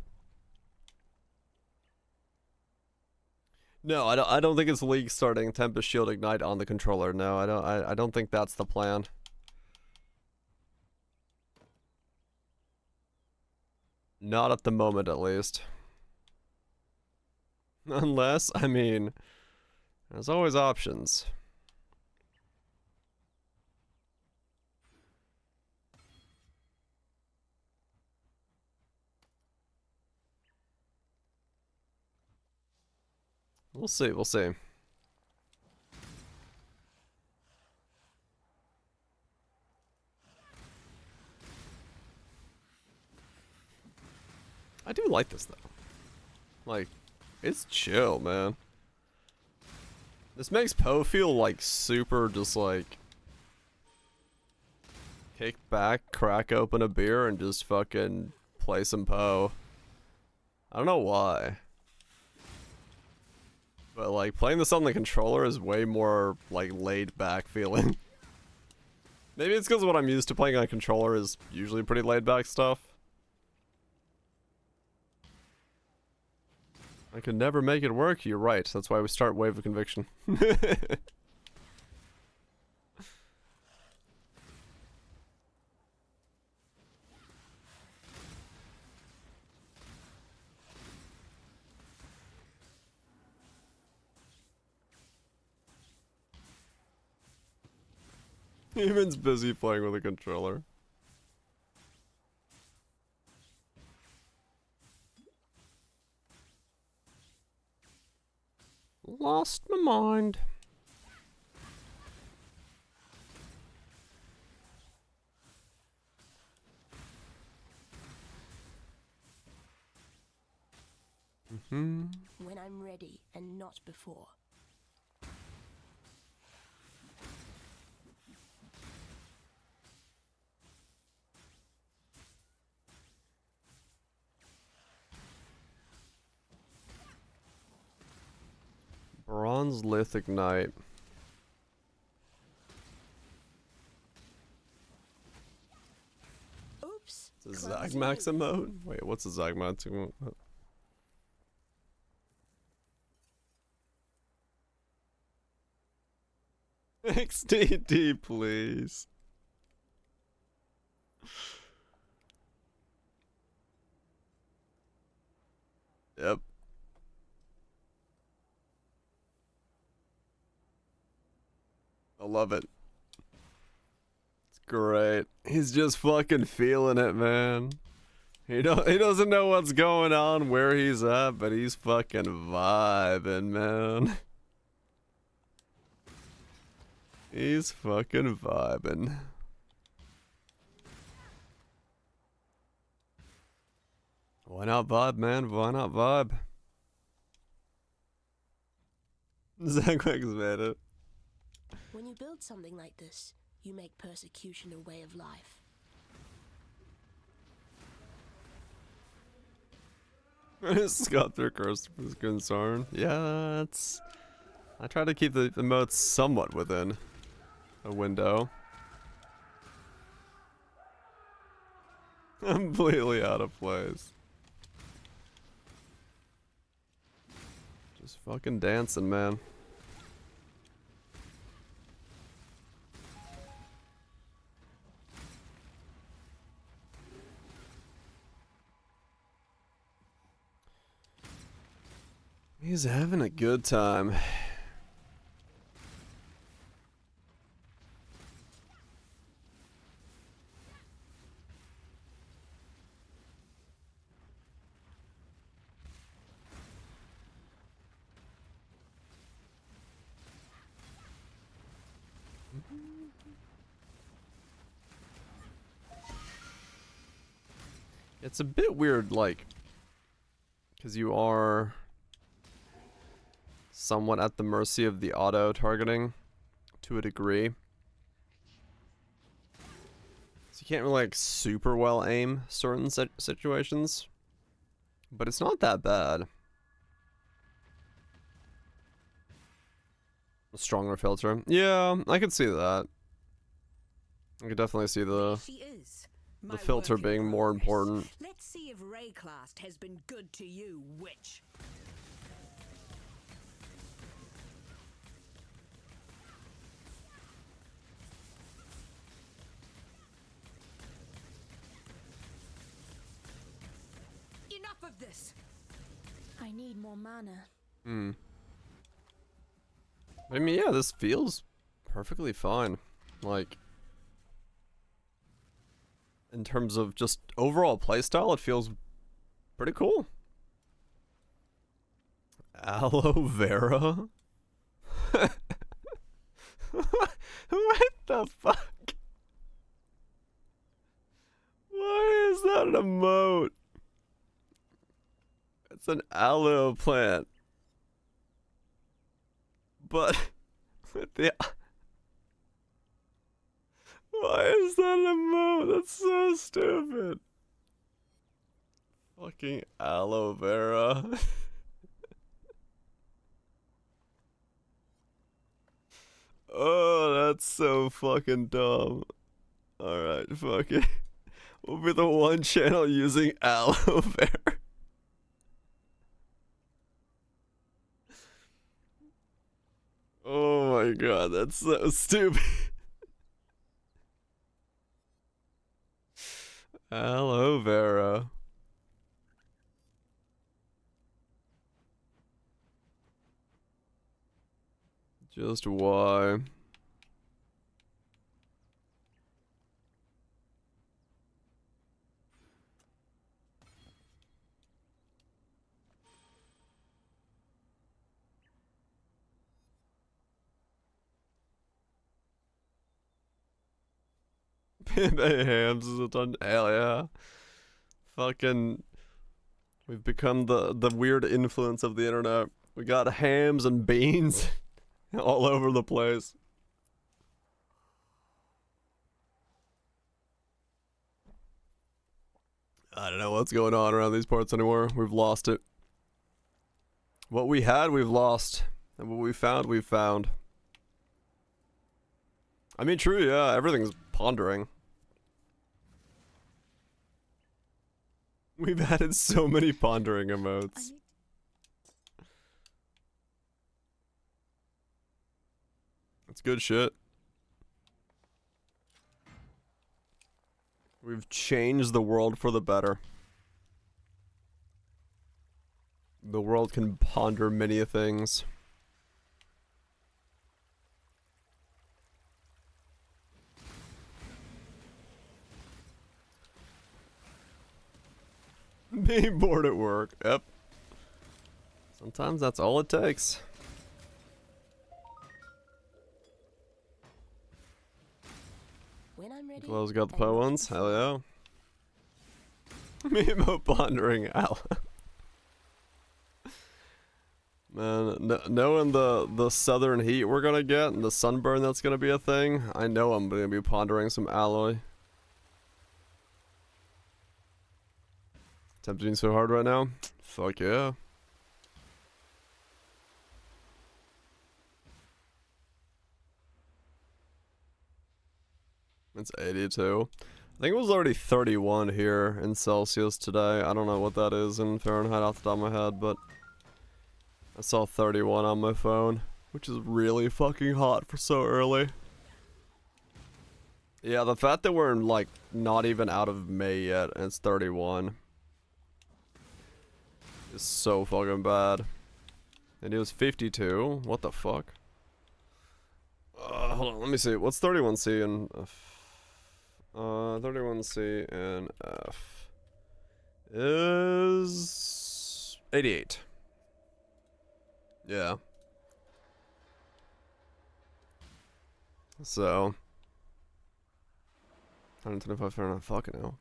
No, I don't think it's League starting Tempest Shield Ignite on the controller. No, I don't think that's the plan. Not at the moment, at least. Unless, I mean, there's always options. We'll see, we'll see. I do like this though. Like, it's chill, man. This makes Poe feel like super just like kick back, crack open a beer, and just fucking play some Poe. I don't know why. But like playing this on the controller is way more like laid back feeling. Maybe it's because what I'm used to playing on a controller is usually pretty laid back stuff. I could never make it work, you're right. That's why we start Wave of Conviction. Eamon's busy playing with a controller. Lost my mind. When I'm ready and not before. Bronze Lithic Knight. Oops. It's a Zagmax emote? Wait, what's a Zagmax emote? XDD, please. Yep. I love it. It's great. He's just fucking feeling it, man. He doesn't know what's going on, where he's at, but he's fucking vibing, man. He's fucking vibing. Why not vibe, man? Why not vibe? Zagwax made it. When you build something like this, you make persecution a way of life. Scott through Christopher's concern. Yeah, it's... I try to keep the emotes somewhat within a window. Completely out of place. Just fucking dancing, man. He's having a good time. It's a bit weird, like, because you are somewhat at the mercy of the auto targeting to a degree. So you can't really like super well aim certain situations, but it's not that bad. A stronger filter. Yeah, I could see that. I could definitely see the filter being more important. Let's see if Rayclast has been good to you, witch. Enough of this. I need more mana. I mean, yeah, this feels perfectly fine. Like, in terms of just overall playstyle, it feels pretty cool. Aloe vera? What the fuck? Why is that an emote? It's an aloe plant. But the why is that an emote? That's so stupid. Fucking aloe vera. Oh, that's so fucking dumb. Alright, fuck it. We'll be the one channel using aloe vera. Oh my god, that's so stupid. Aloe vera. Just why? Hams is a ton. Hell yeah. Fucking. We've become the weird influence of the internet. We got hams and beans all over the place. I don't know what's going on around these parts anymore. We've lost it. What we had, we've lost. And what we found, we've found. I mean, true, yeah, everything's pondering. We've added so many pondering emotes. That's good shit. We've changed the world for the better. The world can ponder many things. Being bored at work. Yep. Sometimes that's all it takes. When I'm ready. Glow's got the Poe ones. Hell yeah. Memo pondering Al. Man, knowing the southern heat we're gonna get and the sunburn that's gonna be a thing, I know I'm gonna be pondering some alloy. Tempting so hard right now? Fuck yeah. It's 82. I think it was already 31 here in Celsius today. I don't know what that is in Fahrenheit off the top of my head, but I saw 31 on my phone, which is really fucking hot for so early. Yeah, the fact that we're in, like, not even out of May yet and it's 31 is so fucking bad. And it was 52. What the fuck? Hold on, let me see. What's 31C and F? 31C and F is 88. Yeah. So 125 Fahrenheit. Fucking hell.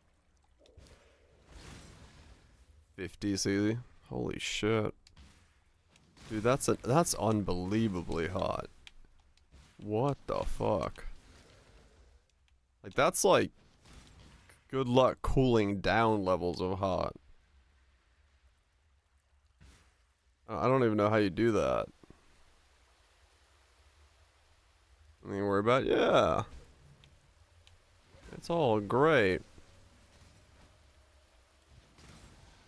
50 C. Holy shit. Dude, that's unbelievably hot. What the fuck? Like, that's like good luck cooling down levels of hot. I don't even know how you do that. Anything to worry about? Yeah. It's all great.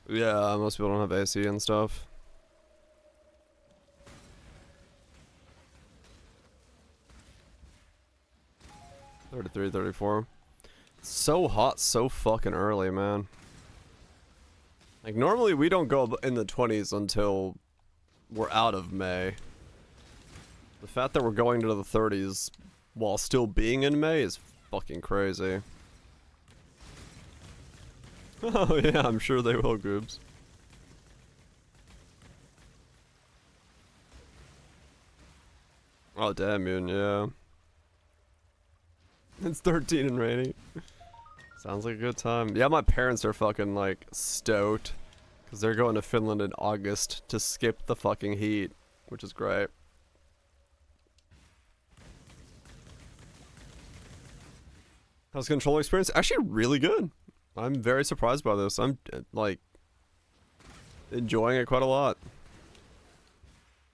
Yeah, most people don't have AC and stuff. $33, $34. It's so hot so fucking early, man. Like, normally we don't go in the 20s until we're out of May. The fact that we're going to the 30s while still being in May is fucking crazy. Oh yeah, I'm sure they will, Goobs. Oh damn, Mutant, yeah. It's 13 and rainy. Sounds like a good time. Yeah, my parents are fucking like stoked because they're going to Finland in August to skip the fucking heat, which is great. How's controller experience? Actually, really good. I'm very surprised by this. I'm like enjoying it quite a lot.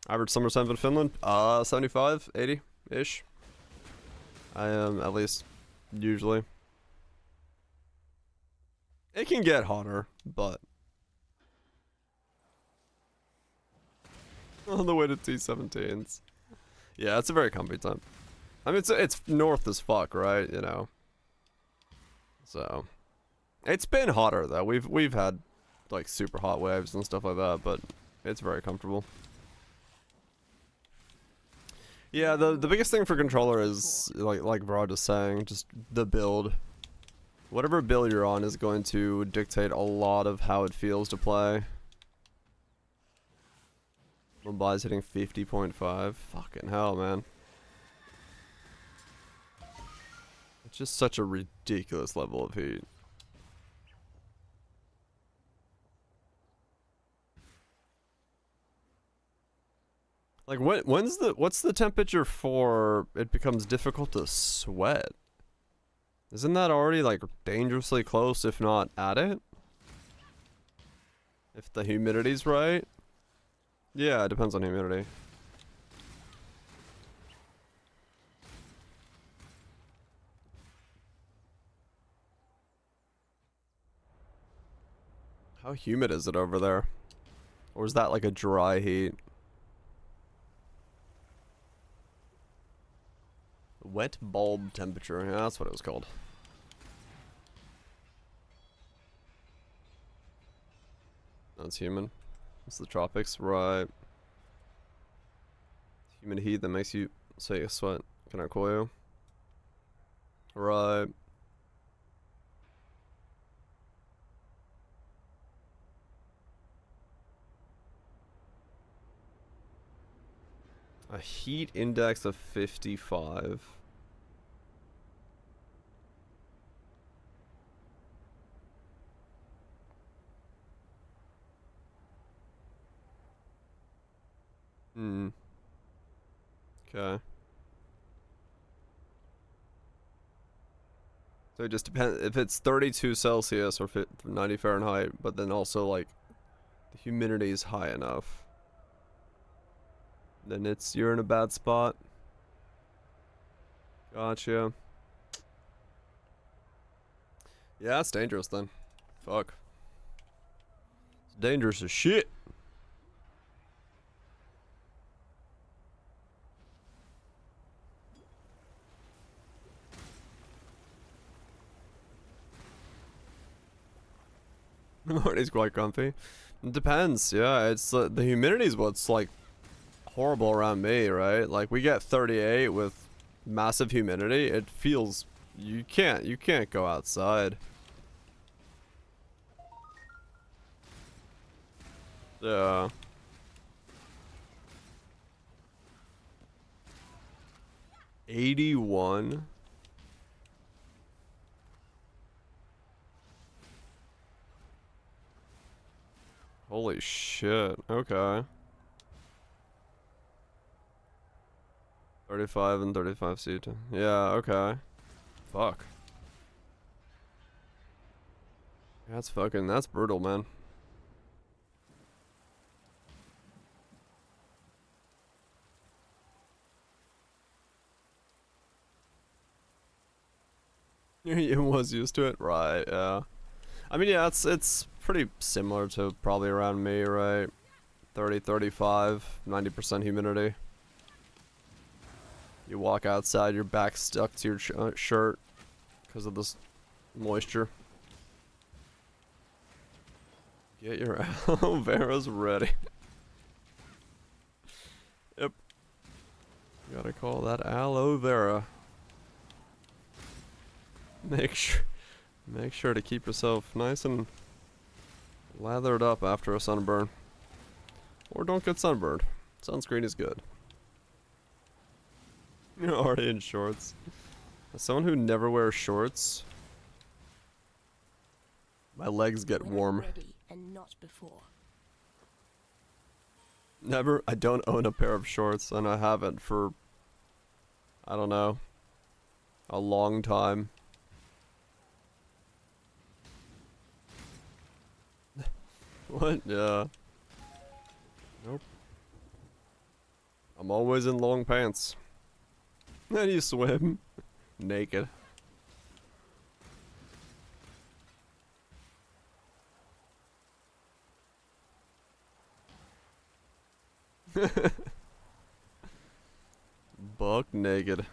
Average summer temp in Finland, 75, 80-ish. I am, at least, usually. It can get hotter, but on the way to T17s. Yeah, it's a very comfy temp. I mean, it's north as fuck, right? You know. So, it's been hotter though. We've had like super hot waves and stuff like that, but it's very comfortable. Yeah, the biggest thing for controller is like Vrod was saying, just the build. Whatever build you're on is going to dictate a lot of how it feels to play. Mumbai's hitting 50.5. Fucking hell, man. It's just such a ridiculous level of heat. Like what's the temperature for it becomes difficult to sweat? Isn't that already like dangerously close, if not at it? If the humidity's right? Yeah, it depends on humidity. How humid is it over there? Or is that like a dry heat? Wet bulb temperature, yeah, that's what it was called. That's human. It's the tropics, right? Humid heat that makes you say you sweat. Can I call you? Right. A heat index of 55. Okay. So it just depends if it's 32 Celsius or 90 Fahrenheit, but then also like the humidity is high enough. Then you're in a bad spot. Gotcha. Yeah, it's dangerous then. Fuck. It's dangerous as shit. The morning's quite comfy. It depends, yeah. It's the humidity is what's like horrible around me, right? Like we get 38 with massive humidity. It feels you can't go outside. Yeah. $81. Holy shit. Okay. 35 and 35 seat. Yeah, okay. Fuck. That's brutal, man. You was used to it? Right, yeah. I mean, yeah, it's pretty similar to probably around me, right? 30, 35, 90% humidity. You walk outside, your back's stuck to your shirt because of this moisture. Get your aloe veras ready. Yep. Gotta call that aloe vera. Make sure to keep yourself nice and lathered up after a sunburn. Or don't get sunburned. Sunscreen is good. You're already in shorts. As someone who never wears shorts, my legs get warm. Ready and not before. Never. I don't own a pair of shorts, and I haven't for, I don't know, a long time. What? Yeah. Nope. I'm always in long pants. And you swim naked. Buck naked.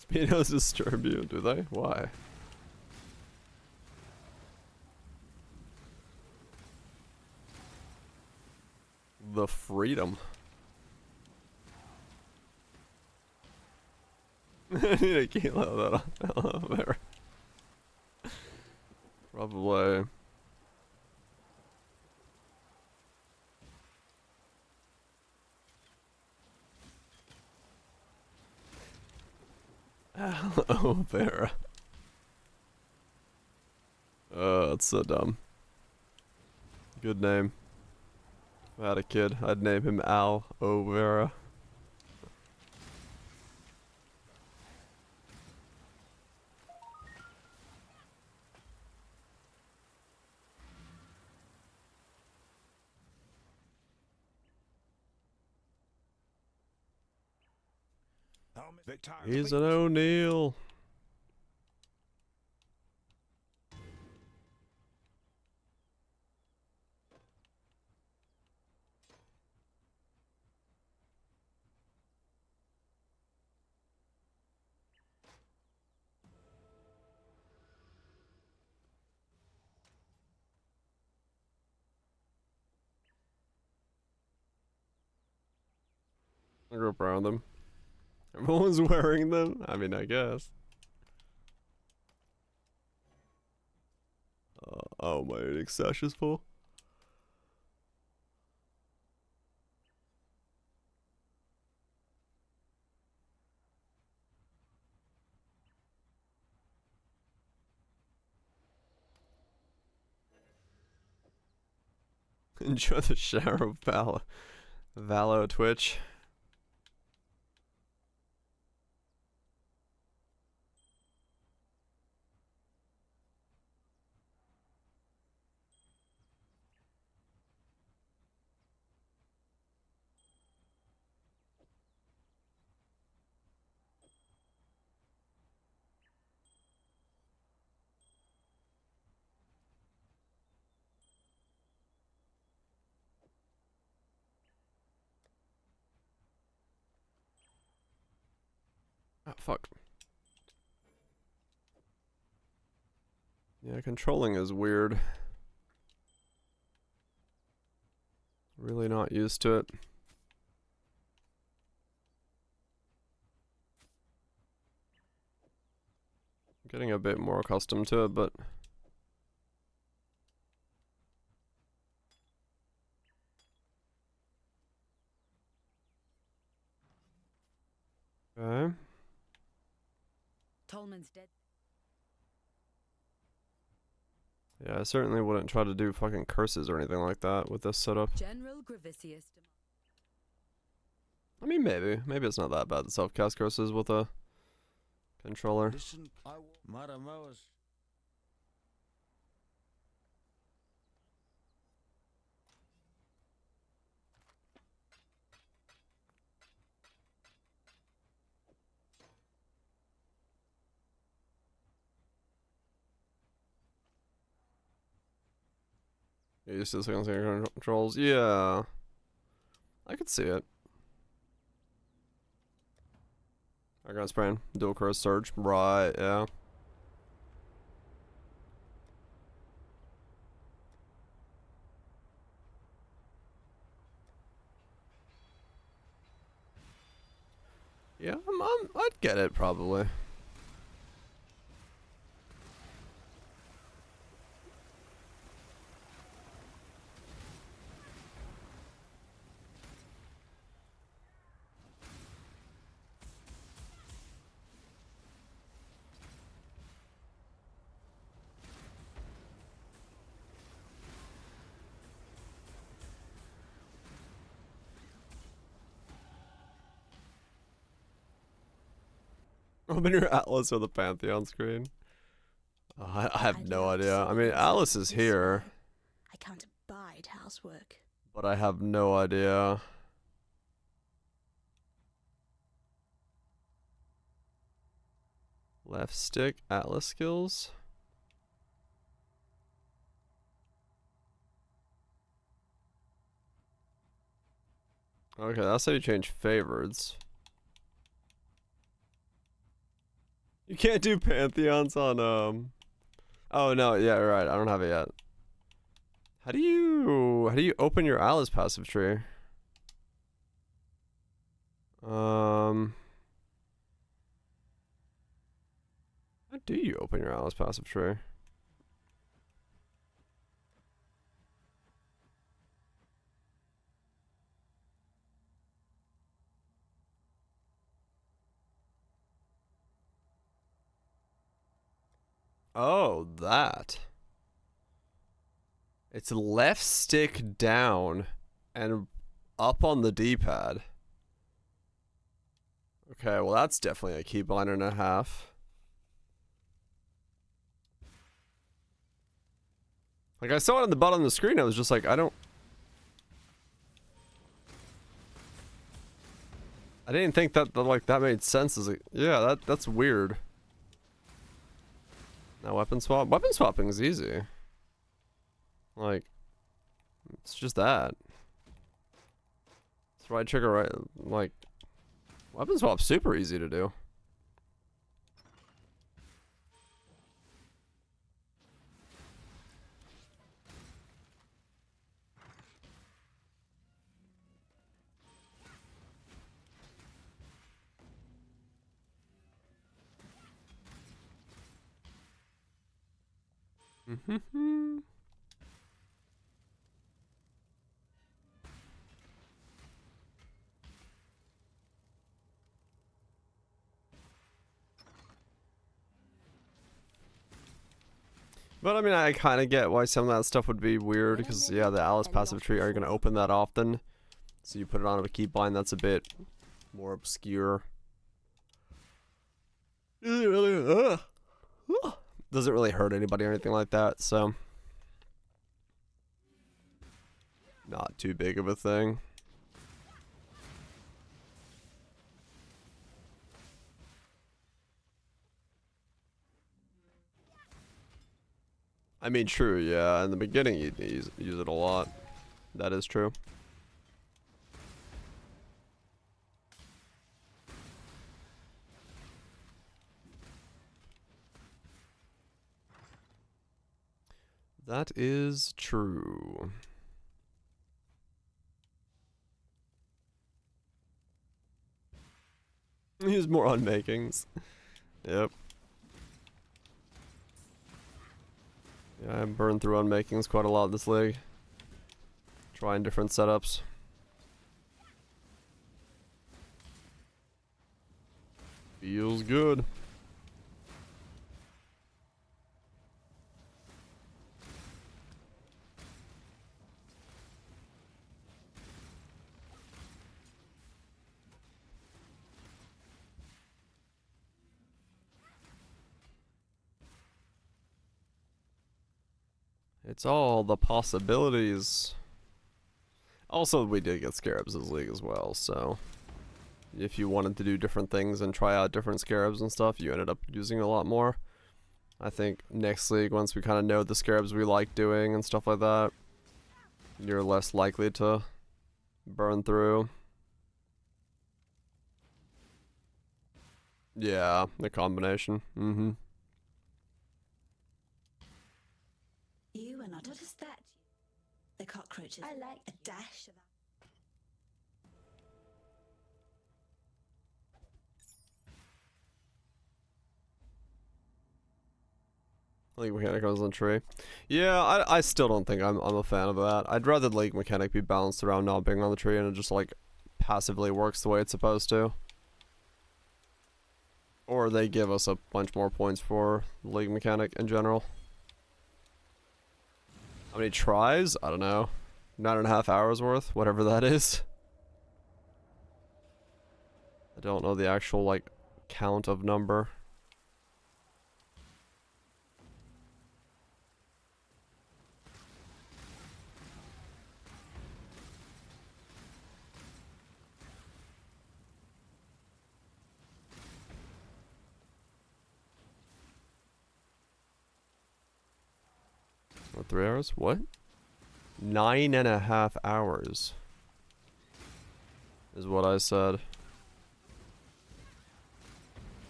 Speedos disturb you, do they? Why? The freedom. I need a kilo that on there. Probably. Aloe vera. That's so dumb. Good name. If I had a kid, I'd name him Al O'Vera. He's an O'Neill. I grew up around them. Everyone's wearing them? I mean, I guess. Oh, my Unix stash is full. Enjoy the shower of Valo Twitch. Oh, fuck. Yeah, controlling is weird. Really not used to it. Getting a bit more accustomed to it, but... Okay. Tolman's dead. Yeah, I certainly wouldn't try to do fucking curses or anything like that with this setup. General Gravicius. I mean, maybe. Maybe it's not that bad to self-cast curses with a controller. Listen, Matamoas. You used to single controls? Yeah. I could see it. I got spraying. Dual curse surge. Right, yeah. Yeah, I'd get it probably. Open your Atlas or the Pantheon screen. I have no idea. I mean, Alice is here, I can't abide housework. but I have no idea. Left stick, Atlas skills. Okay, that's how you change favorites. You can't do pantheons on oh no, yeah, right. I don't have it yet. How do you open your Alice passive tree? How do you open your Alice passive tree? Oh, that. It's left stick down and up on the D-pad. Okay, well that's definitely a keybind and a half. Like, I saw it on the bottom of the screen, I was just like, I didn't think that like that made sense as a, yeah, that's weird. Now weapon swap. Weapon swapping is easy. Like, it's just that. It's right trigger, right? Like, weapon swap's super easy to do. But I mean, I kind of get why some of that stuff would be weird, because yeah, the Alice passive tree aren't going to open that often. So you put it on a keybind that's a bit more obscure. Doesn't really hurt anybody or anything like that, so not too big of a thing. I mean, true, yeah. In the beginning, you'd use it a lot. That is true. That is true. Use more on makings. Yep. Yeah, I burned through on makings quite a lot this league. Trying different setups. Feels good. It's all the possibilities. Also, we did get Scarabs this league as well, so if you wanted to do different things and try out different Scarabs and stuff, you ended up using a lot more. I think next league, once we kind of know the Scarabs we like doing and stuff like that, you're less likely to burn through. Yeah, the combination. Mm-hmm. You are not. What is that? The cockroaches. I like a dash of that. League Mechanic goes on tree. Yeah, I still don't think I'm a fan of that. I'd rather League Mechanic be balanced around not being on the tree and it just like passively works the way it's supposed to. Or they give us a bunch more points for League Mechanic in general. How many tries? I don't know. 9.5 hours worth, whatever that is. I don't know the actual like count of number. What, 3 hours? What? 9.5 hours. Is what I said.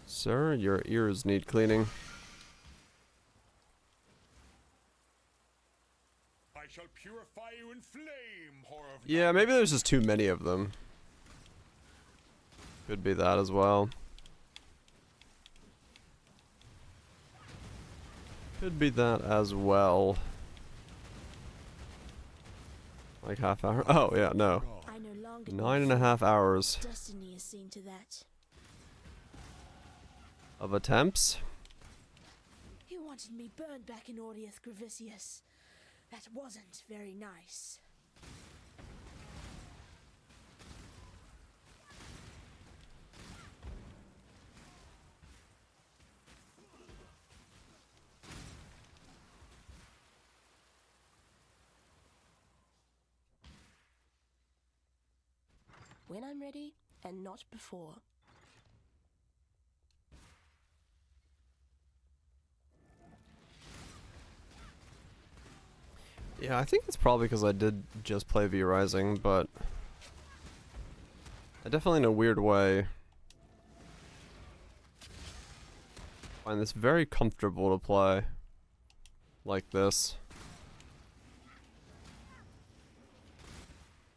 Sir, your ears need cleaning. I shall purify you in flame, horror of Yeah, maybe there's just too many of them. Could be that as well. Could be that as well. Like half hour? Oh, yeah, no. I no longer 9.5 hours Destiny is seen to that. of attempts. You wanted me burned back in Audius Gravicius. That wasn't very nice. When I'm ready, and not before. Yeah, I think it's probably because I did just play V Rising, but I definitely in a weird way find this very comfortable to play like this.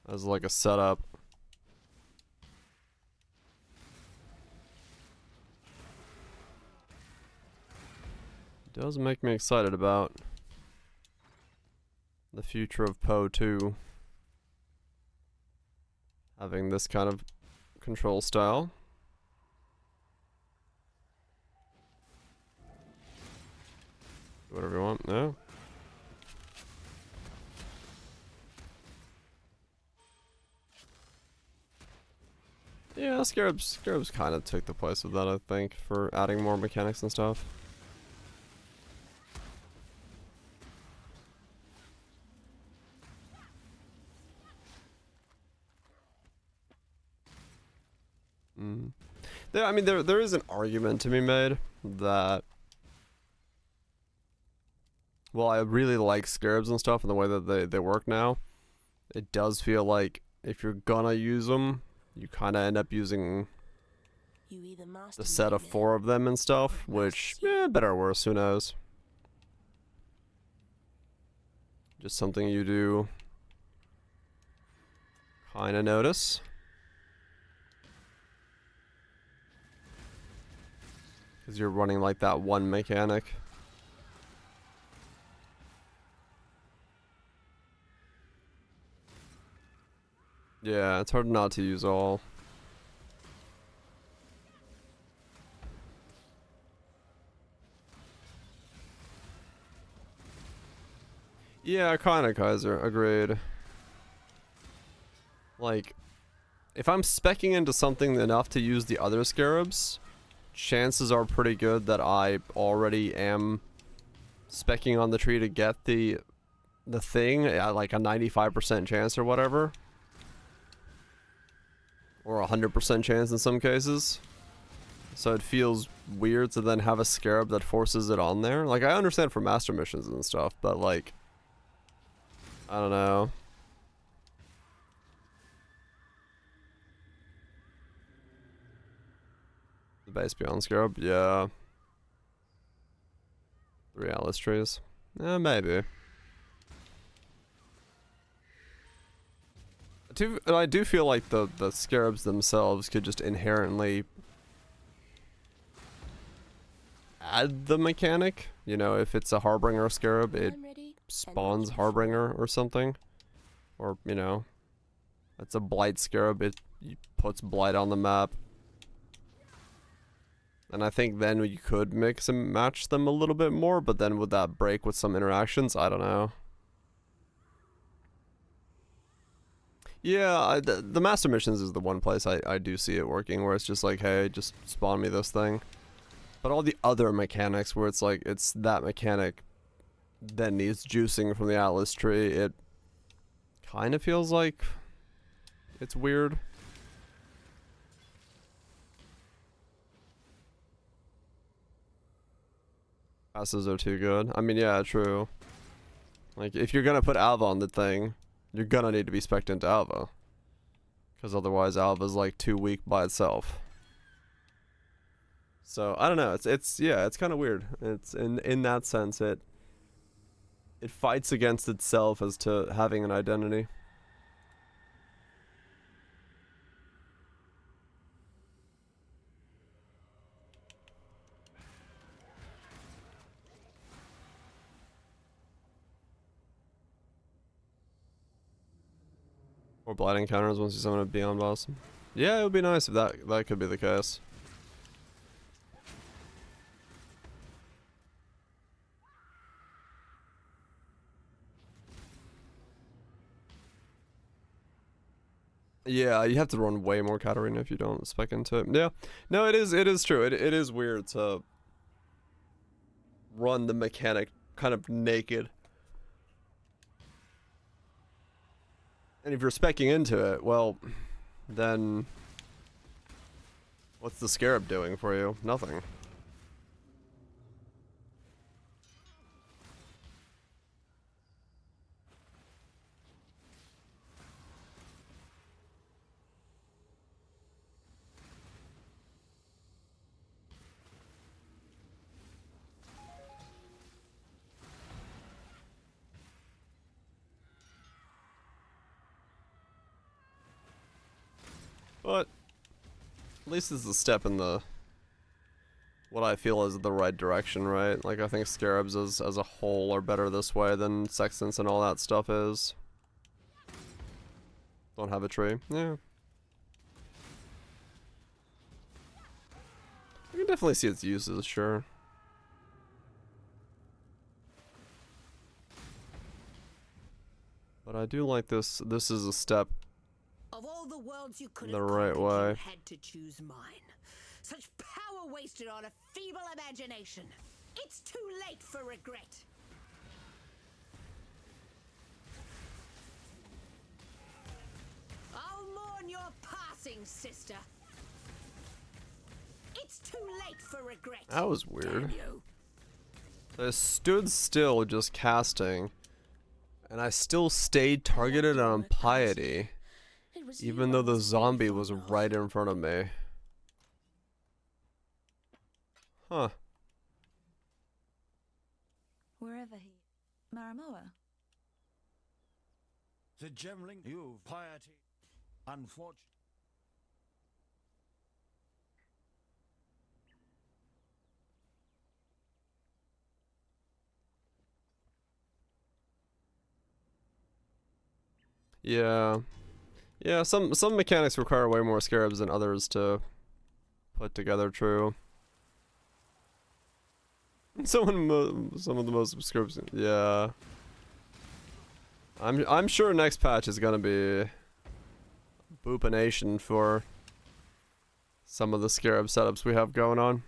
As like a setup. Does make me excited about the future of Poe 2. Having this kind of control style. Whatever you want, no? Yeah, Scarabs kind of took the place of that, I think, for adding more mechanics and stuff. I mean, there is an argument to be made that, well, I really like Scarabs and stuff and the way that they work now. It does feel like if you're gonna use them, you kind of end up using the set of 4 of them and stuff, which, better or worse, who knows. Just something you do kind of notice. Because you're running like that one mechanic. Yeah, it's hard not to use all. Yeah, kinda, Kaiser. Agreed. Like, if I'm speccing into something enough to use the other Scarabs, chances are pretty good that I already am speccing on the tree to get the thing at like a 95% chance or whatever. Or a 100% chance in some cases. So it feels weird to then have a Scarab that forces it on there. Like, I understand for master missions and stuff, but like, I don't know. The base beyond Scarab? Yeah. 3 Atlas trees? Maybe. I do feel like the Scarabs themselves could just inherently add the mechanic. You know, if it's a Harbinger Scarab, it spawns Harbinger or something. Or, you know, it's a Blight Scarab, it puts Blight on the map. And I think then you could mix and match them a little bit more, but then would that break with some interactions? I don't know. Yeah, the Master Missions is the one place I do see it working, where it's just like, hey, just spawn me this thing. But all the other mechanics where it's like, it's that mechanic that needs juicing from the Atlas tree, it kind of feels like it's weird. Passes are too good. I mean, yeah, true. Like, if you're gonna put Alva on the thing, you're gonna need to be spec'd into Alva. Because otherwise Alva's like too weak by itself. So, I don't know, it's kind of weird. It's, in that sense, it fights against itself as to having an identity. Or blind encounters once you summon a Beyond boss. Yeah, it would be nice if that could be the case. Yeah, you have to run way more Katarina if you don't spec into it. Yeah, no, it is true. It is weird to run the mechanic kind of naked. And if you're speccing into it, well, then what's the Scarab doing for you? Nothing. But at least it's a step in the what I feel is the right direction, right? Like, I think Scarabs as a whole are better this way than Sextants and all that stuff is. Don't have a tree. Yeah. I can definitely see its uses, sure. But I do like this. This is a step Of all the worlds you could the have right conquered, way. you had to choose mine. Such power wasted on a feeble imagination. It's too late for regret. I'll mourn your passing, sister. It's too late for regret. That was weird. Damn you. I stood still just casting, and I still stayed targeted on Piety, even though the zombie was right in front of me. Huh. Wherever he... Maramoa? The gemling, you've piety. Unfortunate. Yeah. Yeah, some mechanics require way more Scarabs than others to put together, true. Some of the most obscure, yeah. I'm sure next patch is gonna be boopination for some of the Scarab setups we have going on.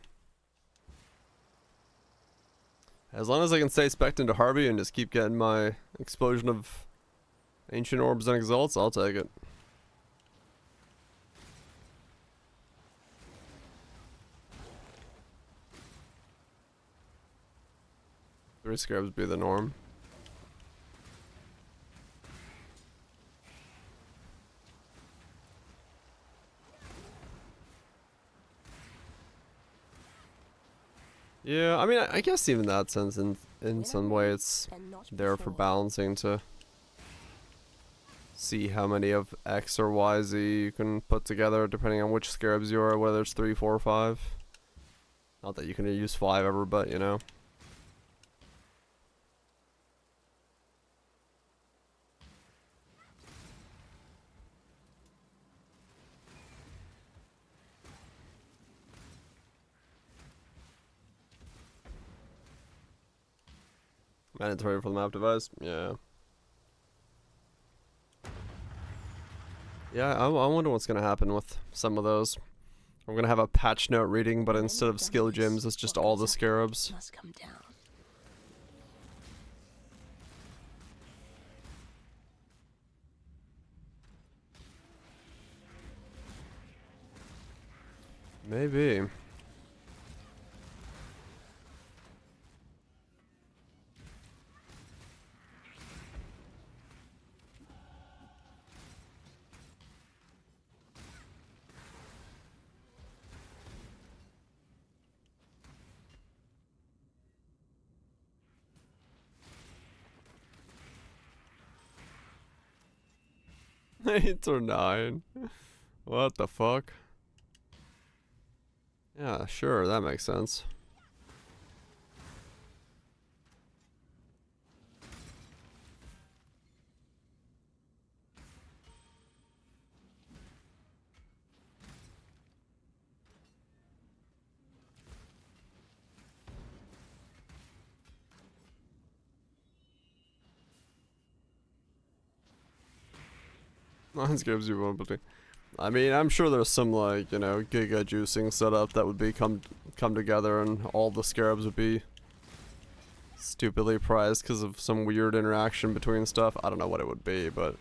As long as I can stay spec'd into Harvey and just keep getting my explosion of ancient orbs and exalts, I'll take it. Three Scarabs be the norm. Yeah, I mean, I guess even that sense, in some way, it's there for balancing to see how many of X or Y, Z you can put together, depending on which Scarabs you are, whether it's 3, 4, or 5. Not that you can use 5 ever, but, you know. Mandatory for the map device? Yeah. Yeah, I wonder what's gonna happen with some of those. We're gonna have a patch note reading, but instead of skill gems, it's just all the Scarabs. Must come down. Maybe. 8 or 9. What the fuck? Yeah, sure, that makes sense. Mines gives you mobility. I mean, I'm sure there's some, like, you know, giga juicing setup that would be come together and all the scarabs would be stupidly priced because of some weird interaction between stuff. I don't know what it would be, but...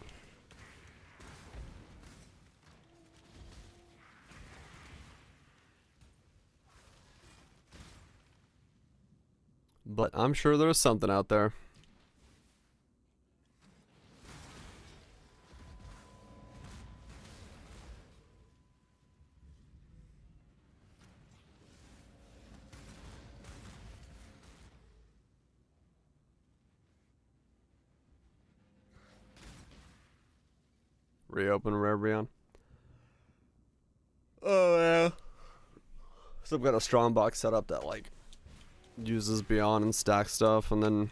But I'm sure there's something out there. Reopen Rare Beyond. Oh yeah. So I've got a strong box setup that like uses Beyond and stack stuff and then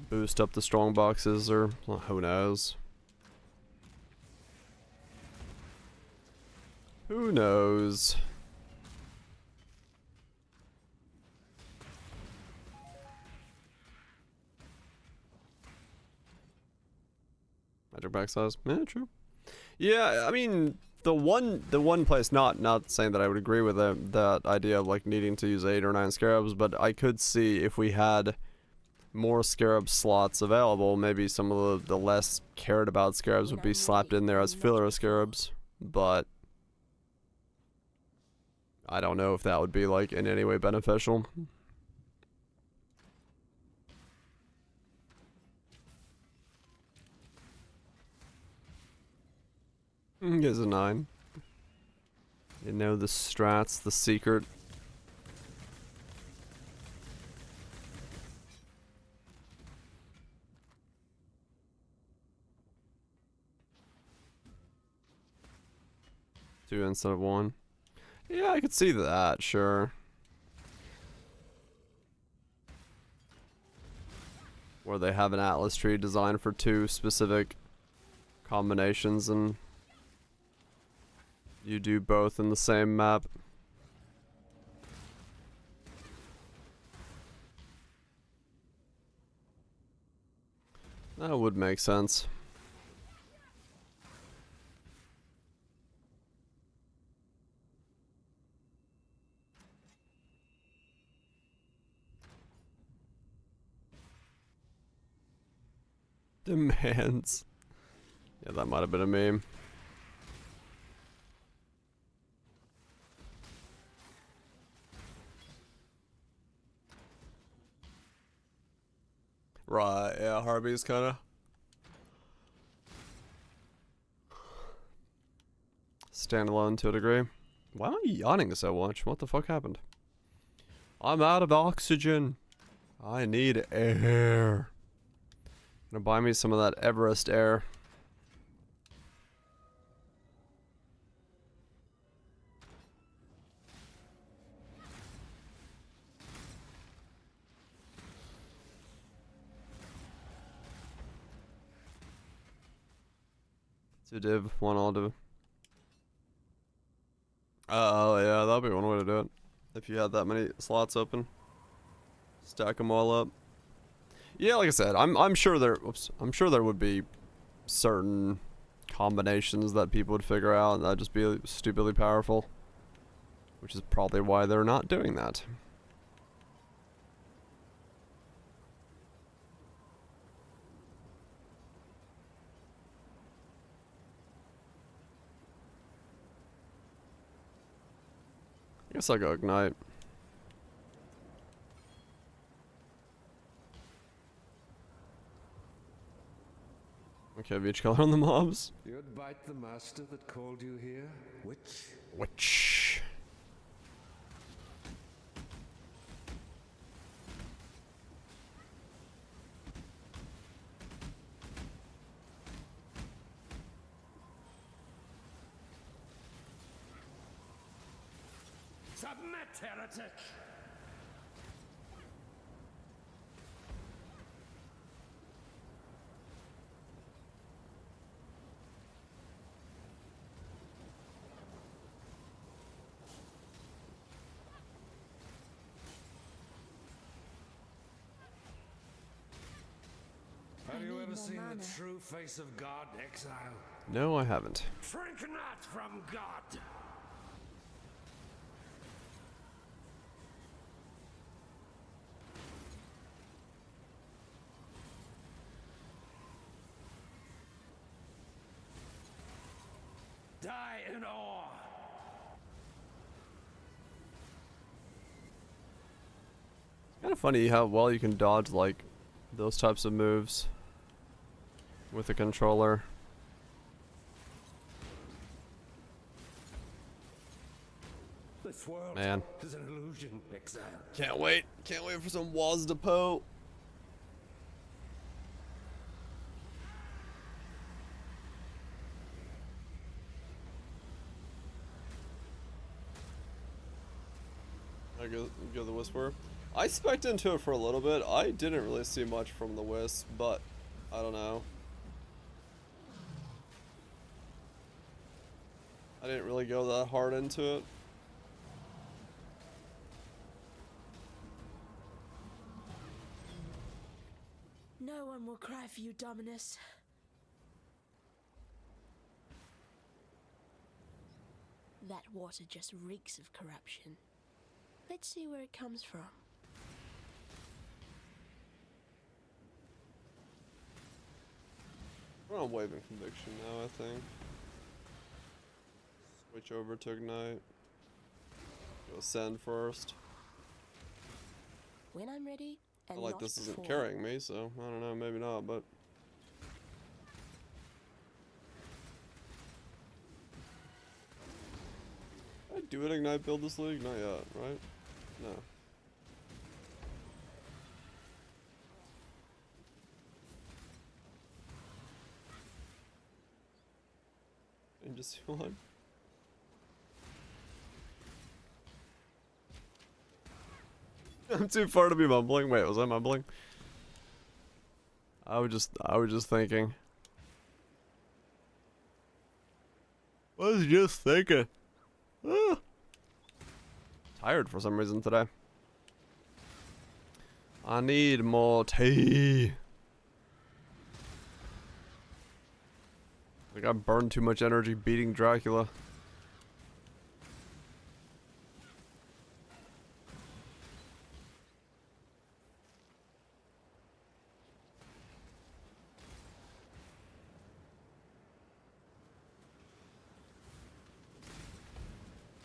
boost up the strong boxes or well, who knows. Who knows? Magic back size? Yeah, true. Yeah, I mean, the one place, not saying that I would agree with that idea of like needing to use 8 or 9 scarabs, but I could see if we had more scarab slots available, maybe some of the less cared about scarabs would be slapped in there as filler scarabs, but I don't know if that would be like in any way beneficial. Gives a 9. You know the strats, the secret. Two instead of 1. Yeah, I could see that, sure. Where they have an atlas tree designed for 2 specific combinations and you do both in the same map. That would make sense. Demands. Yeah, that might have been a meme. Right, yeah, Harvey's kinda standalone to a degree. Why am I yawning so much? What the fuck happened? I'm out of oxygen. I need air. Gonna buy me some of that Everest air. Two div, one all div. Oh yeah, that'd be one way to do it. If you had that many slots open, stack them all up. Yeah, like I said, I'm sure there would be certain combinations that people would figure out and that'd just be stupidly powerful, which is probably why they're not doing that. I guess I'll go ignite. Okay, each color on the mobs. You'd bite the master that called you here, witch? Witch. Submit, heretic! Have you ever seen the true face of God, exile? No, I haven't. Shrink not from God! Die in awe! It's kind of funny how well you can dodge like those types of moves with a controller. This world Man. is an illusion, exile. Can't wait. Can't wait for some walls to Poe. I go the Whisperer. I spec'd into it for a little bit. I didn't really see much from the Wisp, but I don't know. I didn't really go that hard into it. No one will cry for you, Dominus. That water just reeks of corruption. Let's see where it comes from. We're on Waving Conviction now, I think. Switch over to Ignite. Go Send first. When I'm ready, I and like not this isn't before. carrying me, so I don't know, maybe not, but. Did I do an Ignite build this league? Not yet, right? No. And just one. I'm too far to be mumbling. Wait, was I mumbling? I was just thinking. Was just thinking. Ah. Tired for some reason today. I need more tea. Like I burned too much energy beating Dracula.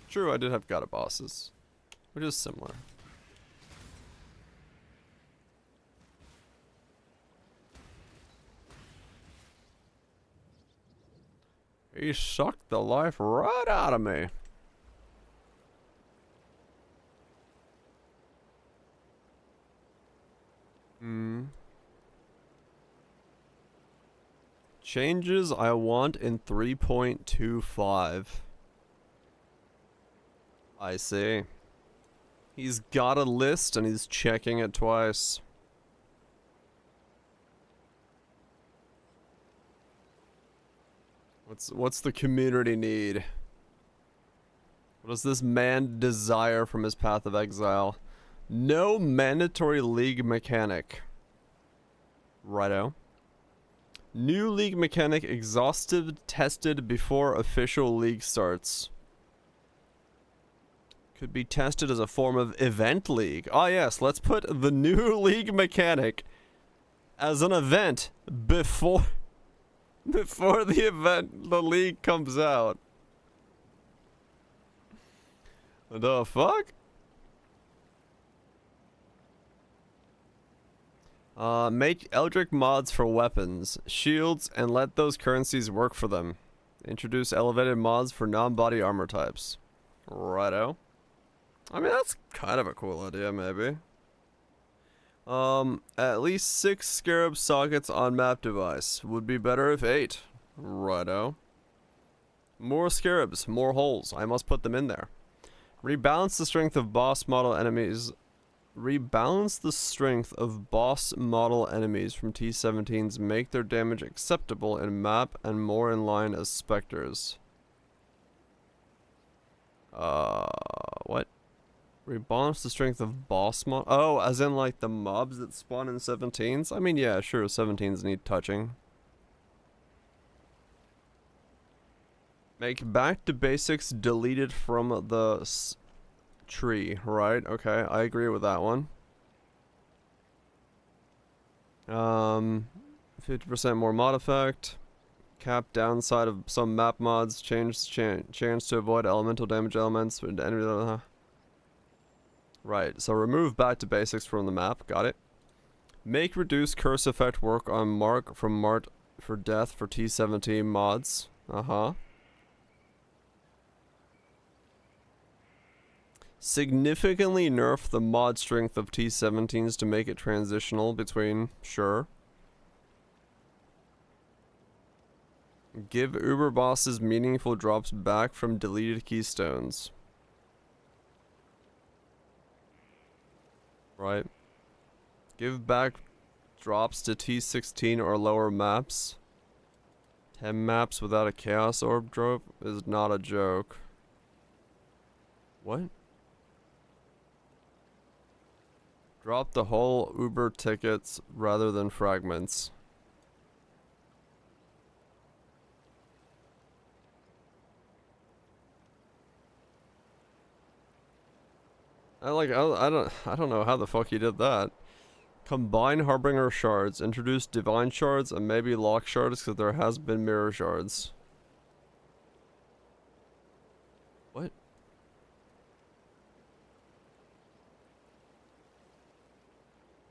True, I did have God of Bosses, which is similar. He sucked the life right out of me. Changes I want in 3.25. I see. He's got a list and he's checking it twice. What's the community need? What does this man desire from his Path of Exile? No mandatory league mechanic. Righto. New league mechanic exhaustive tested before official league starts. Could be tested as a form of event league. Ah yes, let's put the new league mechanic as an event before the league comes out. The fuck? Make Eldritch mods for weapons, shields, and let those currencies work for them. Introduce elevated mods for non-body armor types. Righto. I mean, that's kind of a cool idea, maybe. At least 6 scarab sockets on map device. Would be better if 8. Righto. More scarabs, more holes. I must put them in there. Rebalance the strength of boss model enemies. Rebalance the strength of boss model enemies from T17s. Make their damage acceptable in map and more in line as specters. What? Rebalance the strength of boss mod. Oh, as in like the mobs that spawn in 17s? I mean, yeah, sure, 17s need touching. Make back to basics deleted from the tree, right? Okay, I agree with that one. 50% more mod effect. Cap downside of some map mods. Change chance to avoid elemental damage elements. Right, so remove back to basics from the map. Got it. Make reduce curse effect work on mark from mart for death for T17 mods. Significantly nerf the mod strength of T17s to make it transitional between, sure. Give Uber bosses meaningful drops back from deleted keystones. Right. Give back drops to T16 or lower maps. 10 maps without a chaos orb drop is not a joke. What? Drop the whole Uber tickets rather than fragments. I don't know how the fuck he did that. Combine Harbinger shards, introduce divine shards, and maybe lock shards because there has been mirror shards. What?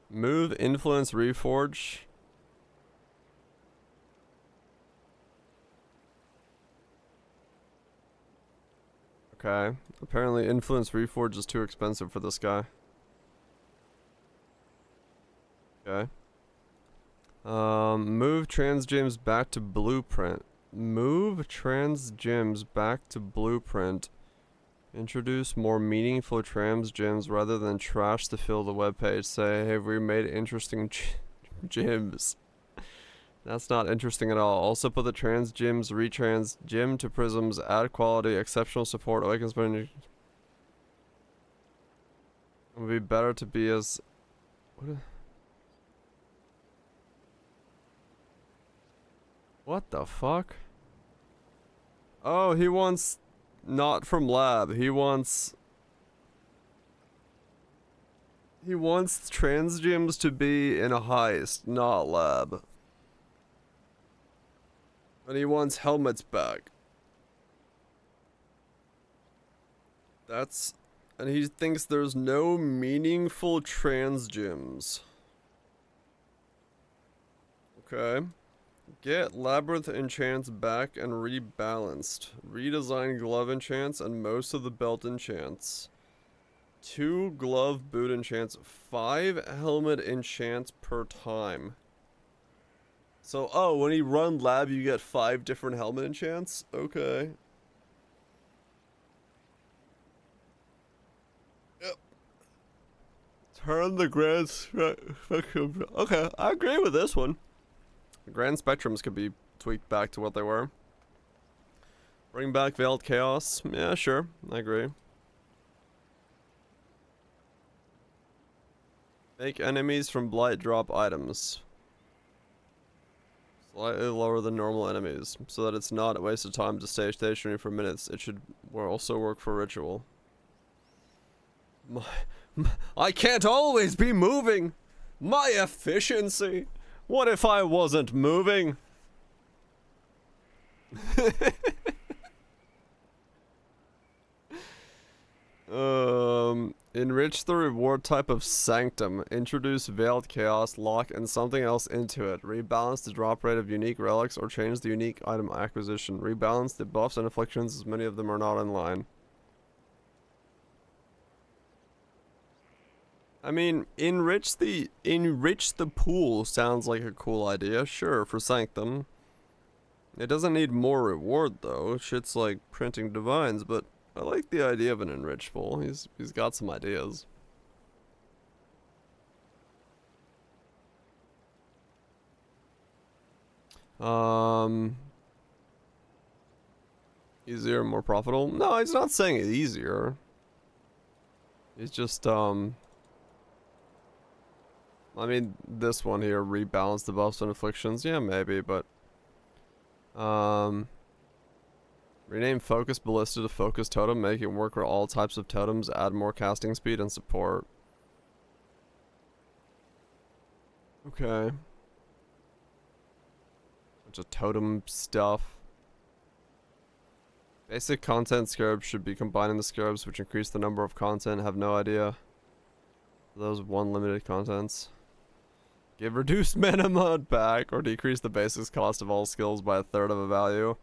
Move influence reforge. Okay. Apparently influence reforge is too expensive for this guy. Okay. Move trans gems back to blueprint. Move trans gems back to blueprint. Introduce more meaningful trans gems rather than trash to fill the webpage. Say, have we made interesting gems? That's not interesting at all. Also put the trans gems, retrans gem to prisms, add quality, exceptional support, awakens burning. It would be better to be as... What the fuck? Oh, he wants... Not from lab. He wants trans gems to be in a heist, not lab. And he wants helmets back. And he thinks there's no meaningful trans gems. Okay. Get Labyrinth enchants back and rebalanced. Redesign glove enchants and most of the belt enchants. 2 glove boot enchants. 5 helmet enchants per time. So, oh, when you run lab, you get 5 different helmet enchants? Okay. Yep. Turn the grand spectrum. Okay, I agree with this one. The grand spectrums could be tweaked back to what they were. Bring back Veiled Chaos. Yeah, sure. I agree. Make enemies from Blight drop items. Slightly lower than normal enemies, so that it's not a waste of time to stay stationary for minutes. It should also work for ritual. I can't always be moving! My efficiency! What if I wasn't moving? Enrich the reward type of Sanctum. Introduce Veiled Chaos, lock, and something else into it. Rebalance the drop rate of unique relics or change the unique item acquisition. Rebalance the buffs and afflictions as many of them are not in line. I mean, enrich the pool sounds like a cool idea, sure, for Sanctum. It doesn't need more reward though. Shit's like printing divines, but I like the idea of an enrichable. He's got some ideas. Easier, more profitable? No, he's not saying it's easier. He's just, I mean, this one here, rebalance the buffs and afflictions. Yeah, maybe, but, rename Focus Ballista to Focus Totem, make it work with all types of totems, add more casting speed and support. Okay. Bunch of totem stuff. Basic content scarabs should be combined in the scarabs, which increase the number of content. Have no idea. Those one limited contents. Give reduced mana mod back, or decrease the basics cost of all skills by 1/3 of a value.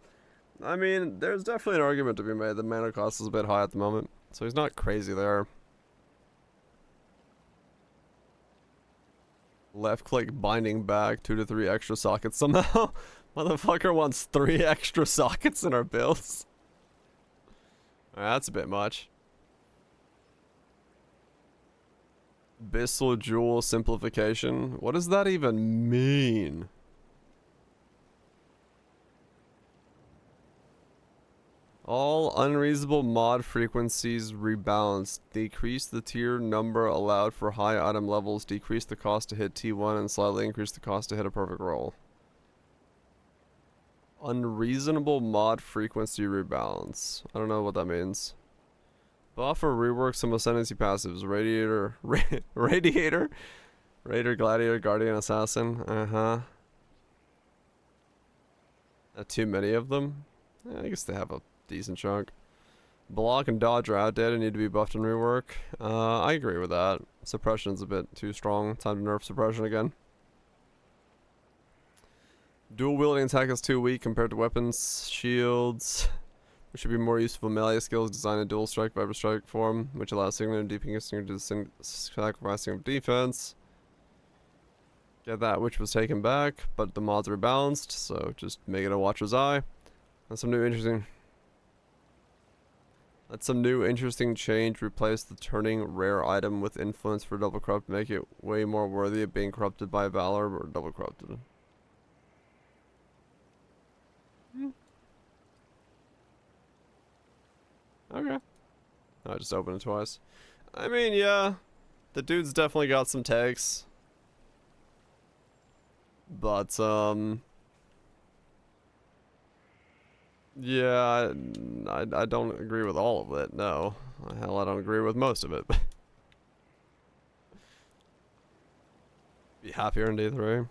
I mean, there's definitely an argument to be made. The mana cost is a bit high at the moment, so he's not crazy there. Left click binding back 2 to 3 extra sockets somehow. Motherfucker wants 3 extra sockets in our builds. That's a bit much. Abyssal Jewel simplification. What does that even mean? All unreasonable mod frequencies rebalanced. Decrease the tier number allowed for high item levels. Decrease the cost to hit T1 and slightly increase the cost to hit a perfect roll. Unreasonable mod frequency rebalance. I don't know what that means. Buff or rework some ascendancy passives. Radiator. Radiator? Raider, Gladiator, Guardian, Assassin. Too many of them? Yeah, I guess they have a decent chunk. Block and dodge are outdated, need to be buffed and rework. I agree with that. Suppression's a bit too strong. Time to nerf suppression again. Dual wielding attack is too weak compared to weapons, shields. There should be more useful melee skills designed in dual strike, viper strike form, which allows signaling and deepening to sacrificing of defense. Get that, which was taken back, but the mods are balanced, so just make it a watcher's eye. That's some new interesting. Let some new interesting change replace the turning rare item with influence for double corrupt, make it way more worthy of being corrupted by valor or double corrupted. Okay. I just opened it twice. I mean, yeah. The dude's definitely got some takes. But, yeah, I don't agree with all of it, no. Hell, I don't agree with most of it. Be happier in D3.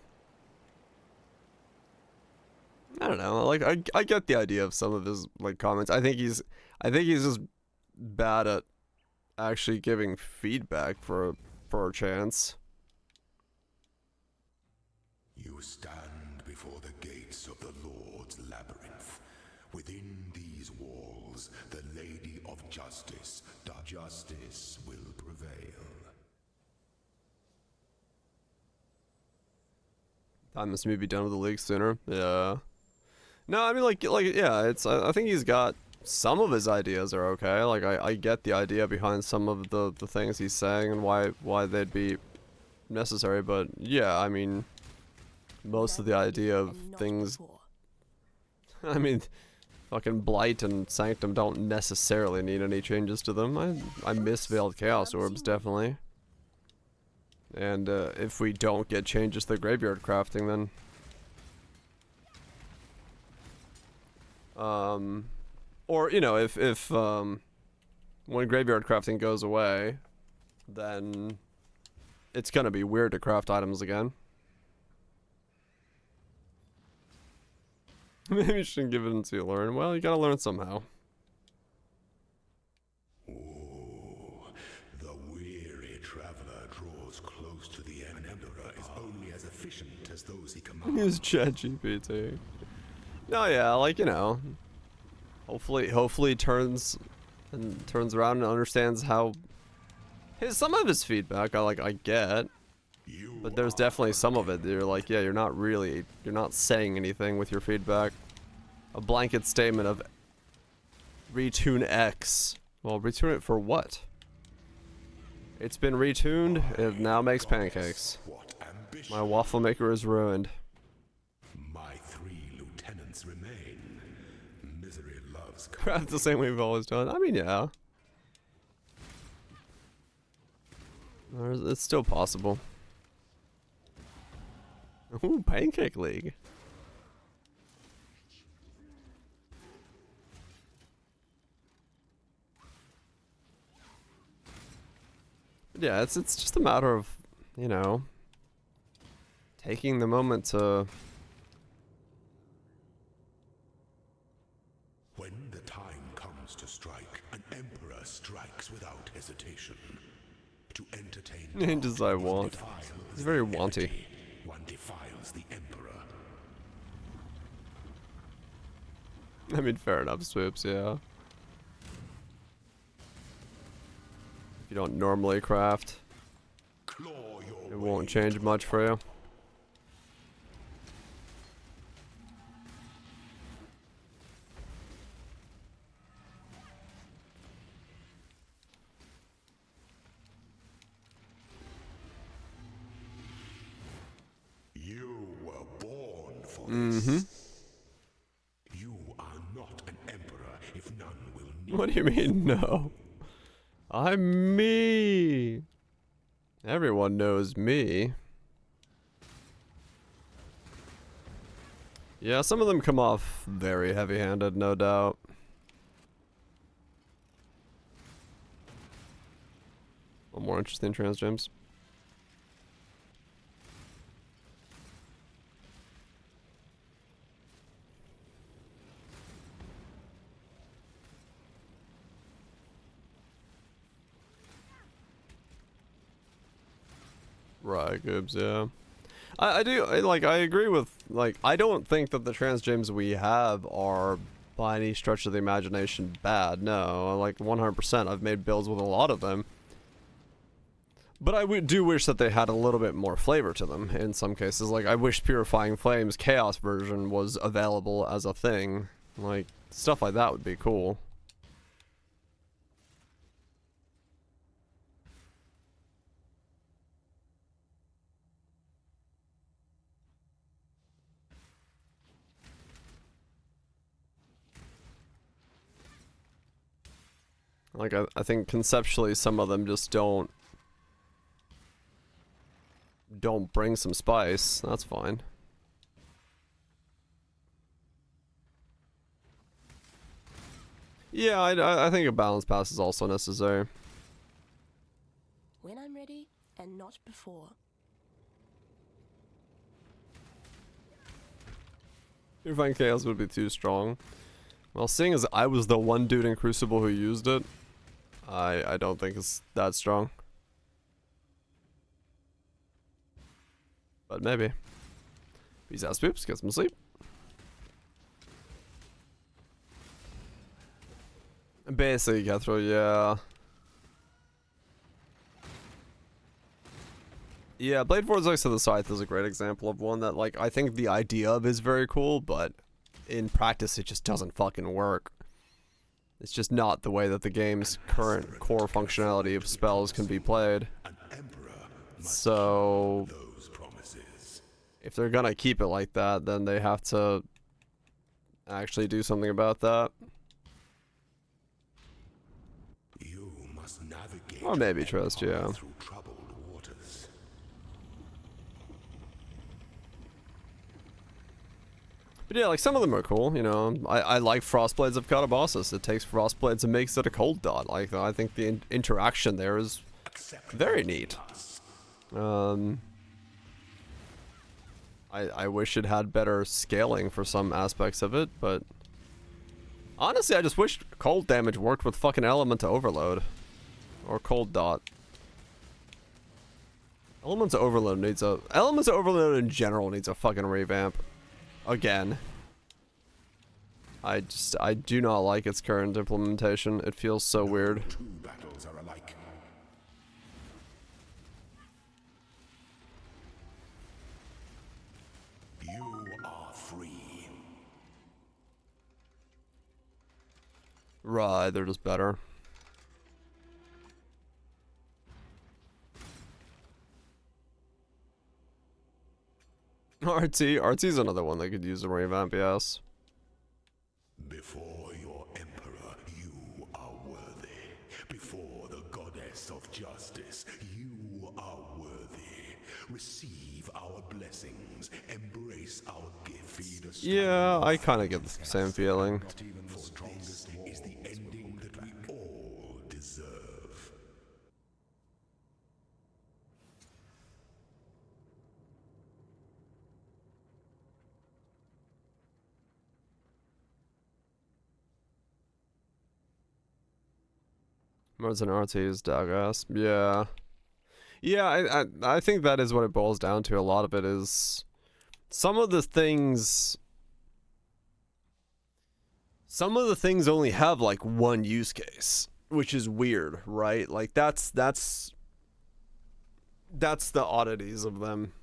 I don't know, like, I get the idea of some of his, like, comments. I think he's just bad at actually giving feedback for a chance. You stand before the gates of the Lord's labyrinth. Within these walls, the Lady of Justice, justice will prevail. Time must maybe be done with the league sooner. Yeah. No, I mean, like, yeah, it's, I think he's got, some of his ideas are okay. Like, I get the idea behind some of the things he's saying and why they'd be necessary, but yeah, I mean, most of the idea of things, I mean, fucking Blight and Sanctum don't necessarily need any changes to them. I miss Veiled Chaos Orbs, definitely. And if we don't get changes to the graveyard crafting, then or, you know, if when graveyard crafting goes away, then it's gonna be weird to craft items again. Maybe you shouldn't give it until you learn. Well, you gotta learn somehow. Oh, the weary traveler draws close to the end. An emperor is only as efficient as those he commands. Use ChatGPT. No, yeah, like, you know, hopefully turns around and understands how some of his feedback I get, but there's definitely some of it that you're like, yeah, you're not saying anything with your feedback. A blanket statement of Retune X. Well, retune it for what? It's been retuned. It now makes pancakes. My waffle maker is ruined. My 3 lieutenants remain. Misery loves Craft the same way we've always done. I mean, yeah. It's still possible. Ooh, Pancake League. Yeah, it's just a matter of, you know, taking the moment to... When the time comes to strike, an emperor strikes without hesitation. To entertain Just I want. It's very wanty. One defiles the emperor. I mean, fair enough, Swoops, yeah. If you don't normally craft, it won't change much for you. You were born for this. You are not an emperor if none will need. What do you mean, no? I'm me. Everyone knows me. Yeah, some of them come off very heavy-handed, no doubt. One more interesting trans gems. Right, Goobs, yeah. I agree with, like, I don't think that the trans gems we have are, by any stretch of the imagination, bad. No, like, 100%. I've made builds with a lot of them. But I do wish that they had a little bit more flavor to them in some cases. Like, I wish Purifying Flames Chaos version was available as a thing. Like, stuff like that would be cool. Like, I think conceptually some of them just don't bring some spice. That's fine. Yeah, I think a balance pass is also necessary. When I'm ready, and not before. Purifying Chaos would be too strong. Well, seeing as I was the one dude in Crucible who used it, I don't think it's that strong. But maybe. Peace out, Spoops. Get some sleep. Basically, Cutthroat, yeah. Yeah, Blade Vortex of the Scythe is a great example of one that, like, I think the idea of is very cool, but in practice it just doesn't fucking work. It's just not the way that the game's current core functionality of spells can be played. So, if they're gonna keep it like that, then they have to actually do something about that. Or maybe trust, yeah. But yeah, like, some of them are cool, you know. I like Frostblades of Catabasis. It takes Frostblades and makes it a cold dot. Like, I think the interaction there is very neat. I wish it had better scaling for some aspects of it, but honestly, I just wish cold damage worked with fucking Element Overload. Or Cold Dot. Elements Overload in general needs a fucking revamp. Again. I do not like its current implementation. It feels so weird. Two battles are alike. You are free. Right, they're just better. RT's another one that could use a revamp, yes. Before your emperor, you are worthy. Before the goddess of justice, you are worthy. Receive our blessings. Embrace our gifts. Yeah, I kind of get the same feeling. For this is the ending that we all deserve. Modes and RT's Dagass. Yeah. Yeah, I think that is what it boils down to. A lot of it is some of the things only have like one use case, which is weird, right? Like that's the oddities of them.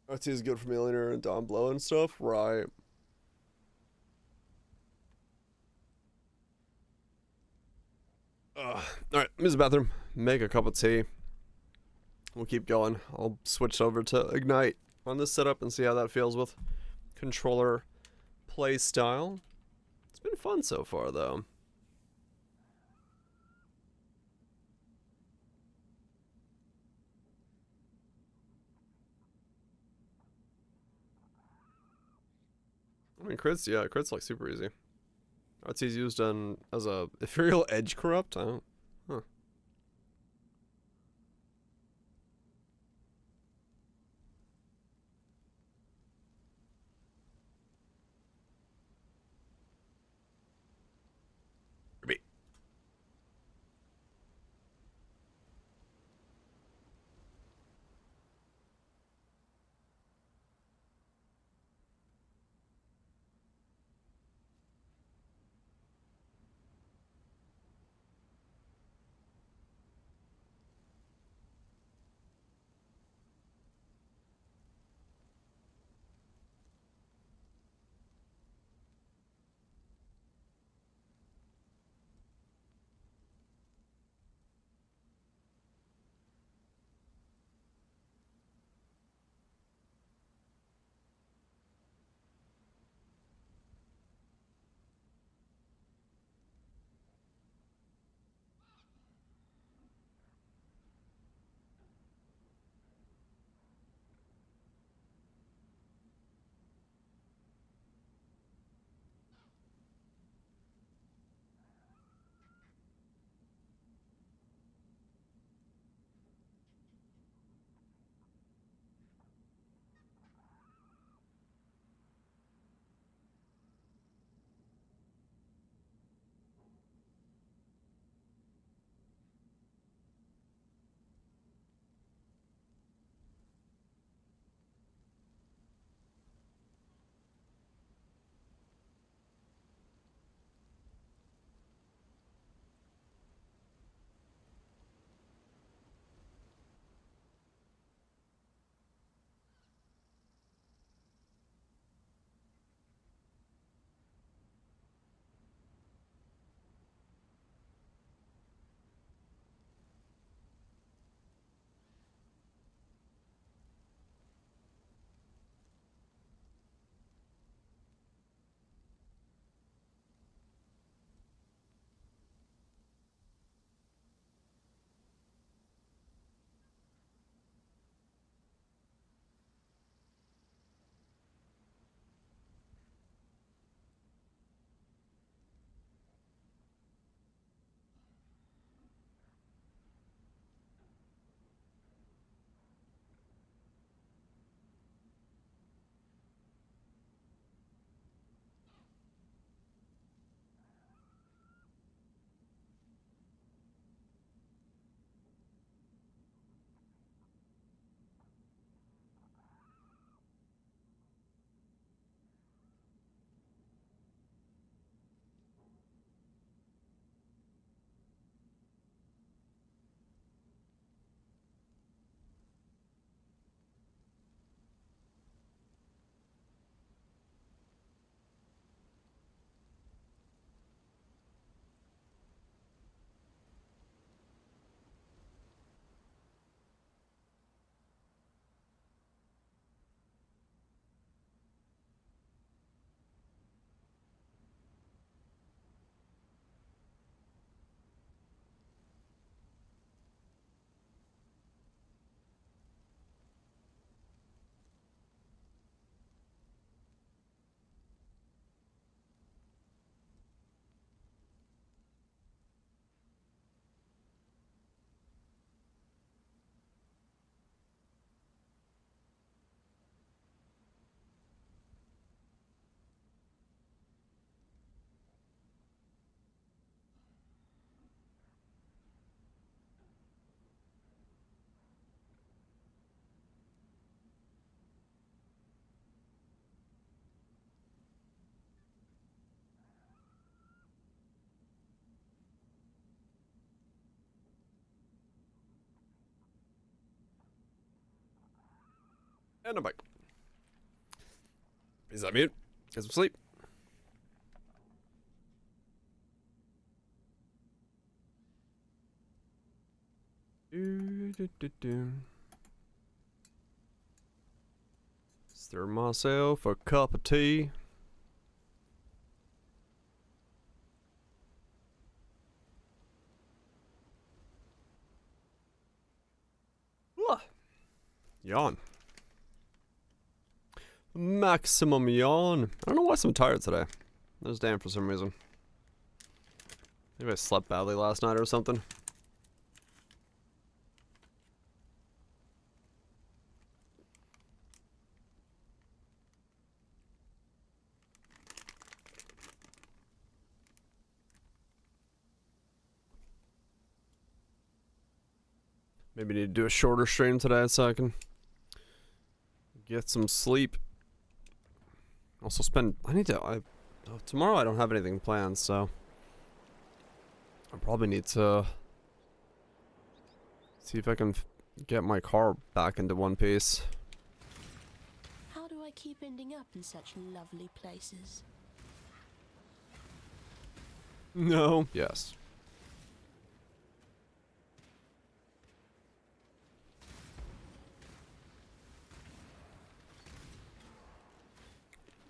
RT is good for Millionaire and Don Blow and stuff, right? Alright, use the bathroom, make a cup of tea. We'll keep going. I'll switch over to Ignite on this setup and see how that feels with controller play style. It's been fun so far, though. I mean, crits, yeah, crits like super easy. RT's used as a ethereal edge corrupt. I don't. Huh. And I'm back. Is that mute? Get some sleep. Stir myself a cup of tea. Yawn. Maximum yawn. I don't know why I'm tired today. I was damn for some reason. Maybe I slept badly last night or something. Maybe need to do a shorter stream today so I can get some sleep. Also tomorrow I don't have anything planned, so I probably need to see if I can get my car back into one piece. How do I keep ending up in such lovely places? No. Yes.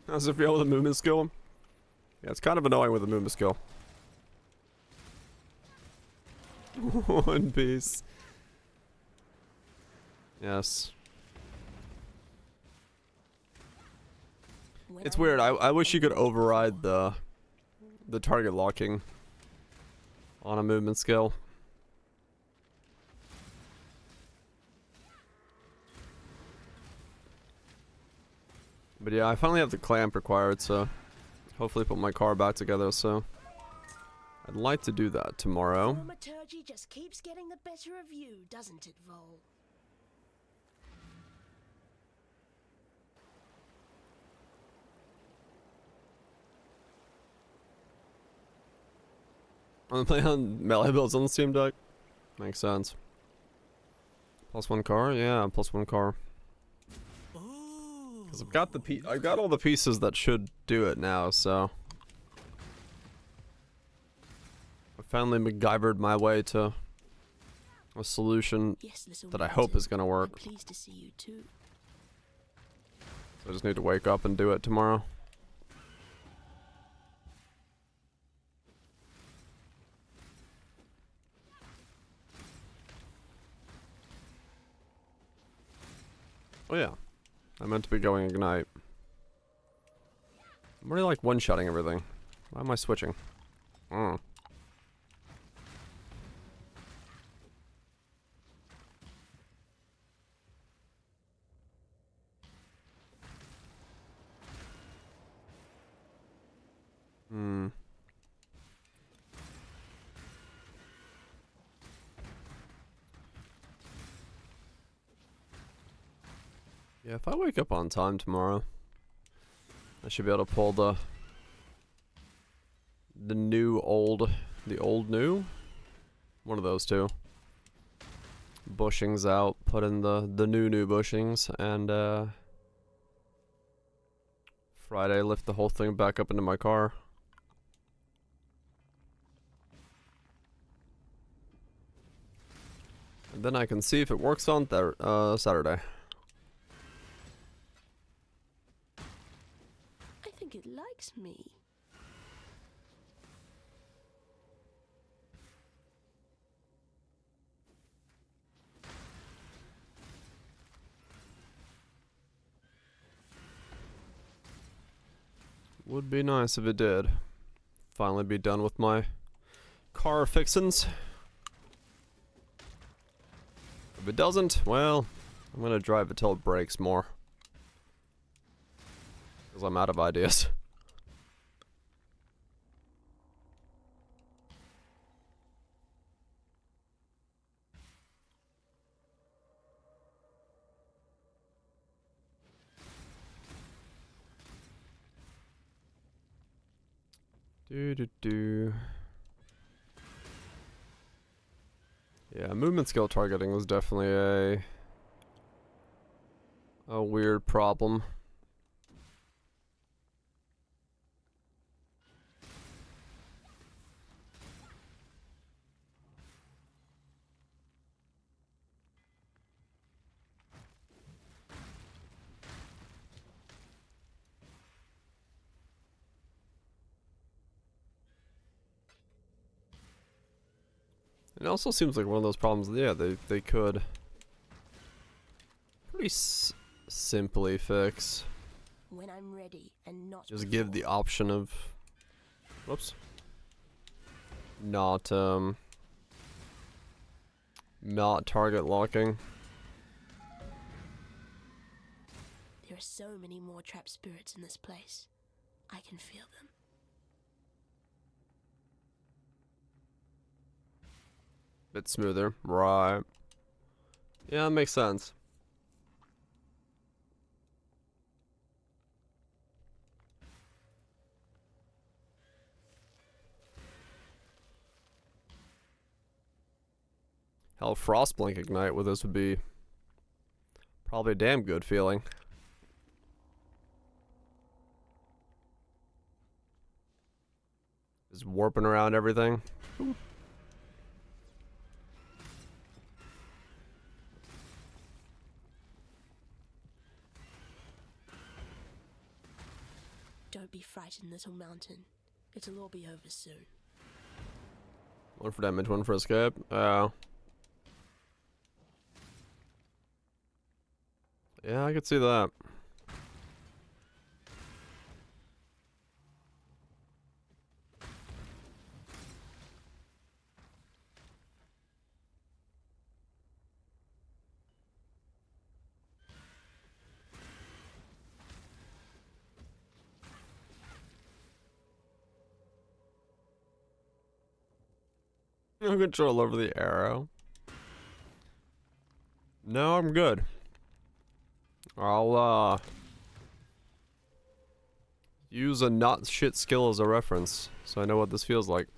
How's it feel with a movement skill? Yeah, it's kind of annoying with a movement skill. One piece. Yes. It's weird. I wish you could override the target locking on a movement skill. But yeah, I finally have the clamp required, so hopefully put my car back together, so I'd like to do that tomorrow. Thaumaturgy just keeps getting the better of you, doesn't it, Vol? I'm playing on melee builds on the Steam Deck. Makes sense. Plus one car? Yeah, plus one car. Because I've got all the pieces that should do it now, so I finally MacGyvered my way to a solution that I hope is gonna work. I'm pleased to see you too. So I just need to wake up and do it tomorrow. Oh yeah, I meant to be going Ignite. I'm already like one-shotting everything. Why am I switching? Hmm. Yeah, if I wake up on time tomorrow, I should be able to pull the old new? One of those two. Bushings out, put in the new bushings, and Friday lift the whole thing back up into my car. And then I can see if it works on Saturday. I think it likes me. Would be nice if it did. Finally be done with my car fixins. If it doesn't, well, I'm gonna drive it till it breaks more. Because I'm out of ideas. Yeah, movement skill targeting was definitely a weird problem. It also seems like one of those problems, yeah, they could pretty simply fix. When I'm ready and not Just give the option of, whoops, not target locking. There are so many more trapped spirits in this place. I can feel them. Bit smoother, right? Yeah, that makes sense. Hell, Frostblink Ignite with this would be probably a damn good feeling. Just warping around everything. Ooh. Don't be frightened, little mountain. It'll all be over soon. One for damage, one for escape. Yeah, I could see that. No control over the arrow. No, I'm good. I'll use a not shit skill as a reference, so I know what this feels like.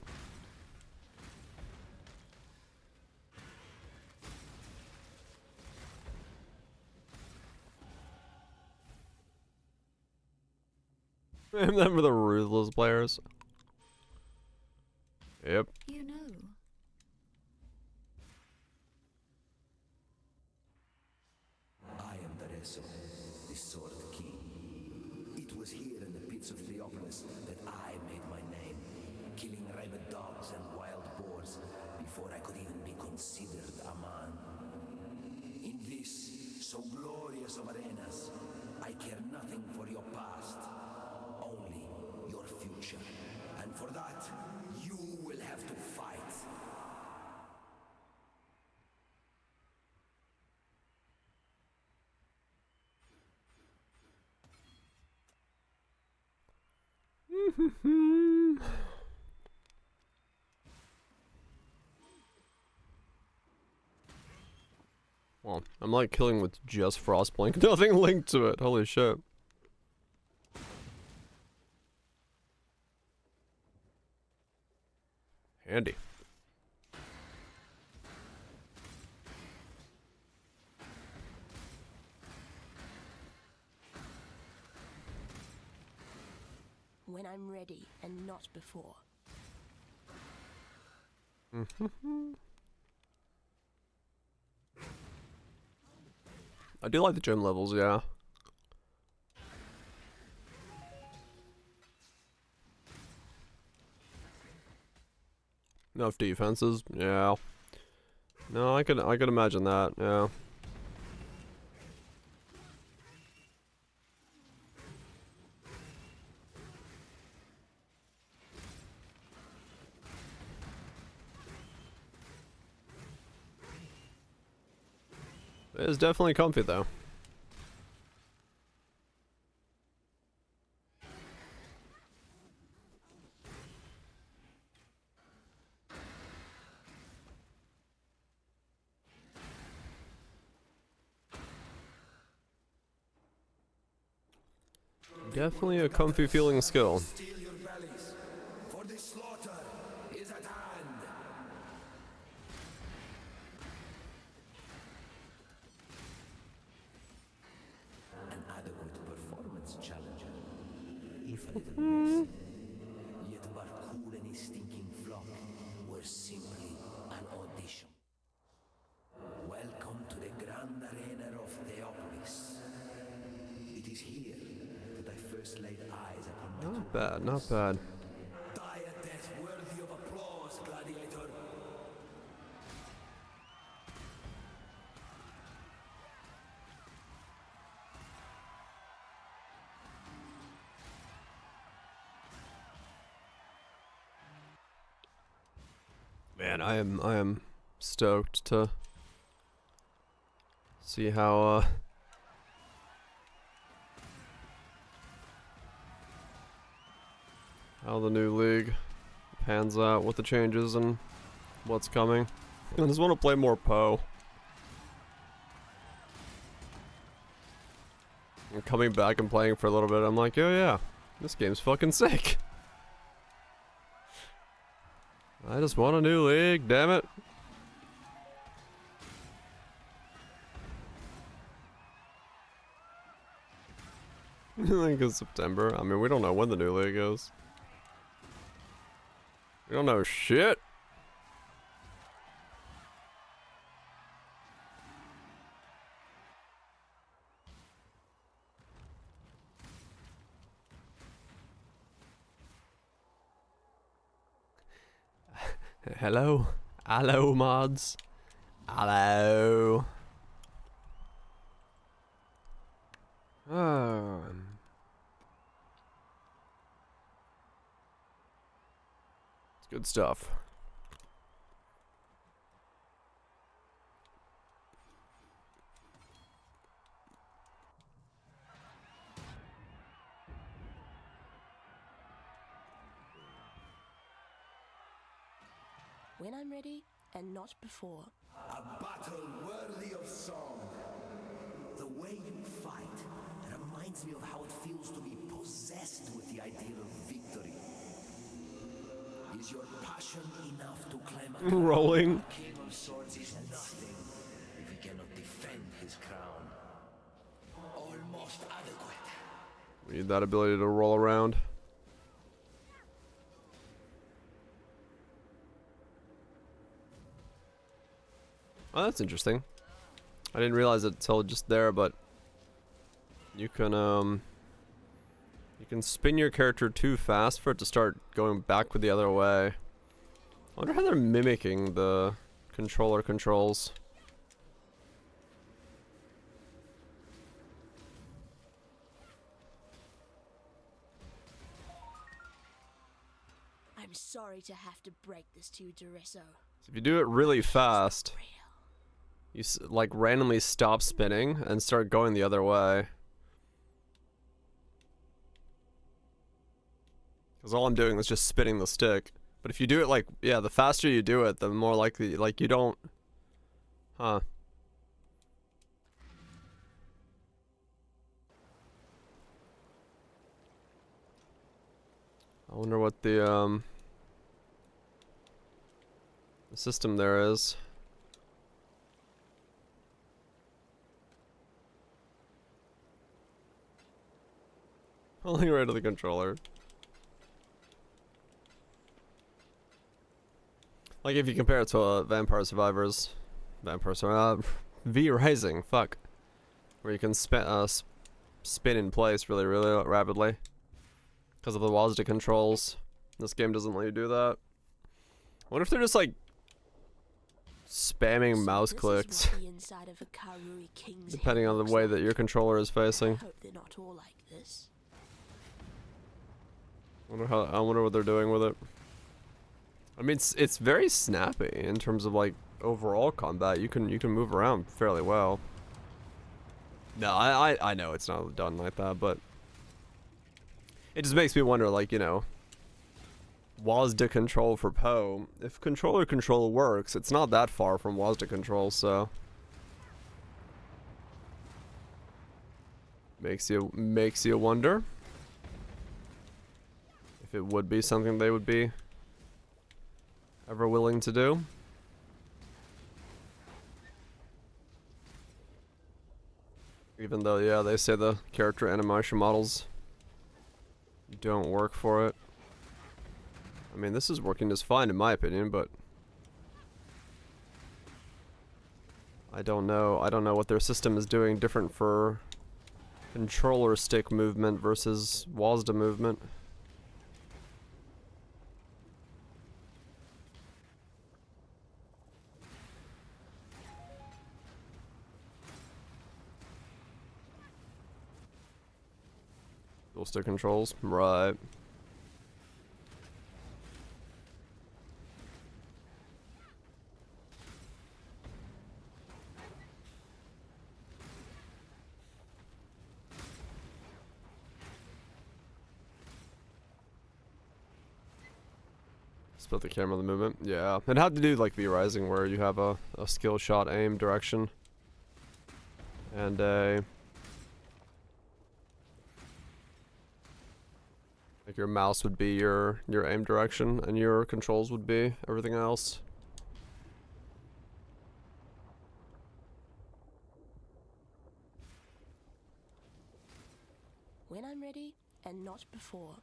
Remember the ruthless players? Yep. You know. I am Tereso, the Sword King. It was here in the pits of Theopolis that I made my name, killing rabid dogs and wild boars before I could even be considered a man. In this, so glorious of arenas, I care nothing for your past, only your future. And for that, you will have to fight. Well, I'm like killing with just Frostblink, nothing linked to it. Holy shit. Handy. When I'm ready and not before. I do like the gym levels, yeah. Enough defenses, yeah. No, I could imagine that, yeah. It's definitely comfy though. Definitely a comfy feeling skill. Steel your bellies, for the slaughter is at hand. different mess. Yet Barcool and his stinking flock were simply an audition. Welcome to the Grand Arena of Theopolis. It is here that I first laid eyes upon my Not bad, not bad. Die a death worthy of applause, gladiator. Man, I am stoked to see how the new league pans out with the changes and what's coming. I just want to play more Poe. And coming back and playing for a little bit, I'm like, oh yeah, this game's fucking sick. I just want a new league, damn it. I think it's September. I mean, we don't know when the new league is. We don't know shit. Hello? Hello, mods. Hello. Oh. It's good stuff. When I'm ready, and not before. A battle worthy of song. The way you fight reminds me of how it feels to be possessed with the idea of victory. Is your passion enough to climb a Rolling. The King of Swords is nothing if he cannot defend his crown. Almost adequate. We need that ability to roll around. Oh, that's interesting. I didn't realize it until just there, but you can spin your character too fast for it to start going backward the other way. I wonder how they're mimicking the controller controls. I'm sorry to have to break this to you, Duresso. If you do it really fast, you like randomly stop spinning and start going the other way. Because all I'm doing is just spinning the stick. But if you do it like, yeah, the faster you do it, the more likely, like you don't, huh. I wonder what the system there is. Pulling right to the controller. Like if you compare it to Vampire Survivors, V Rising, fuck, where you can spin in place really rapidly because of the WASD controls. This game doesn't let you do that. I wonder if they're just like spamming mouse clicks depending on the way that your controller is facing. I hope they're not all like this. I wonder what they're doing with it. I mean, it's very snappy in terms of like overall combat. You can move around fairly well. No, I know it's not done like that, but it just makes me wonder, like, you know, WASD control for Poe. If controller control works, it's not that far from WASD control, so makes you wonder if it would be something they would be ever willing to do. Even though, yeah, they say the character animation models don't work for it. I mean, this is working just fine in my opinion, but I don't know. I don't know what their system is doing different for controller stick movement versus WASD movement. Dual stick controls, right? Split the camera, the movement. Yeah, and how to do like V Rising, where you have a skill shot aim direction and a like your mouse would be your aim direction, and your controls would be everything else. When I'm ready, and not before.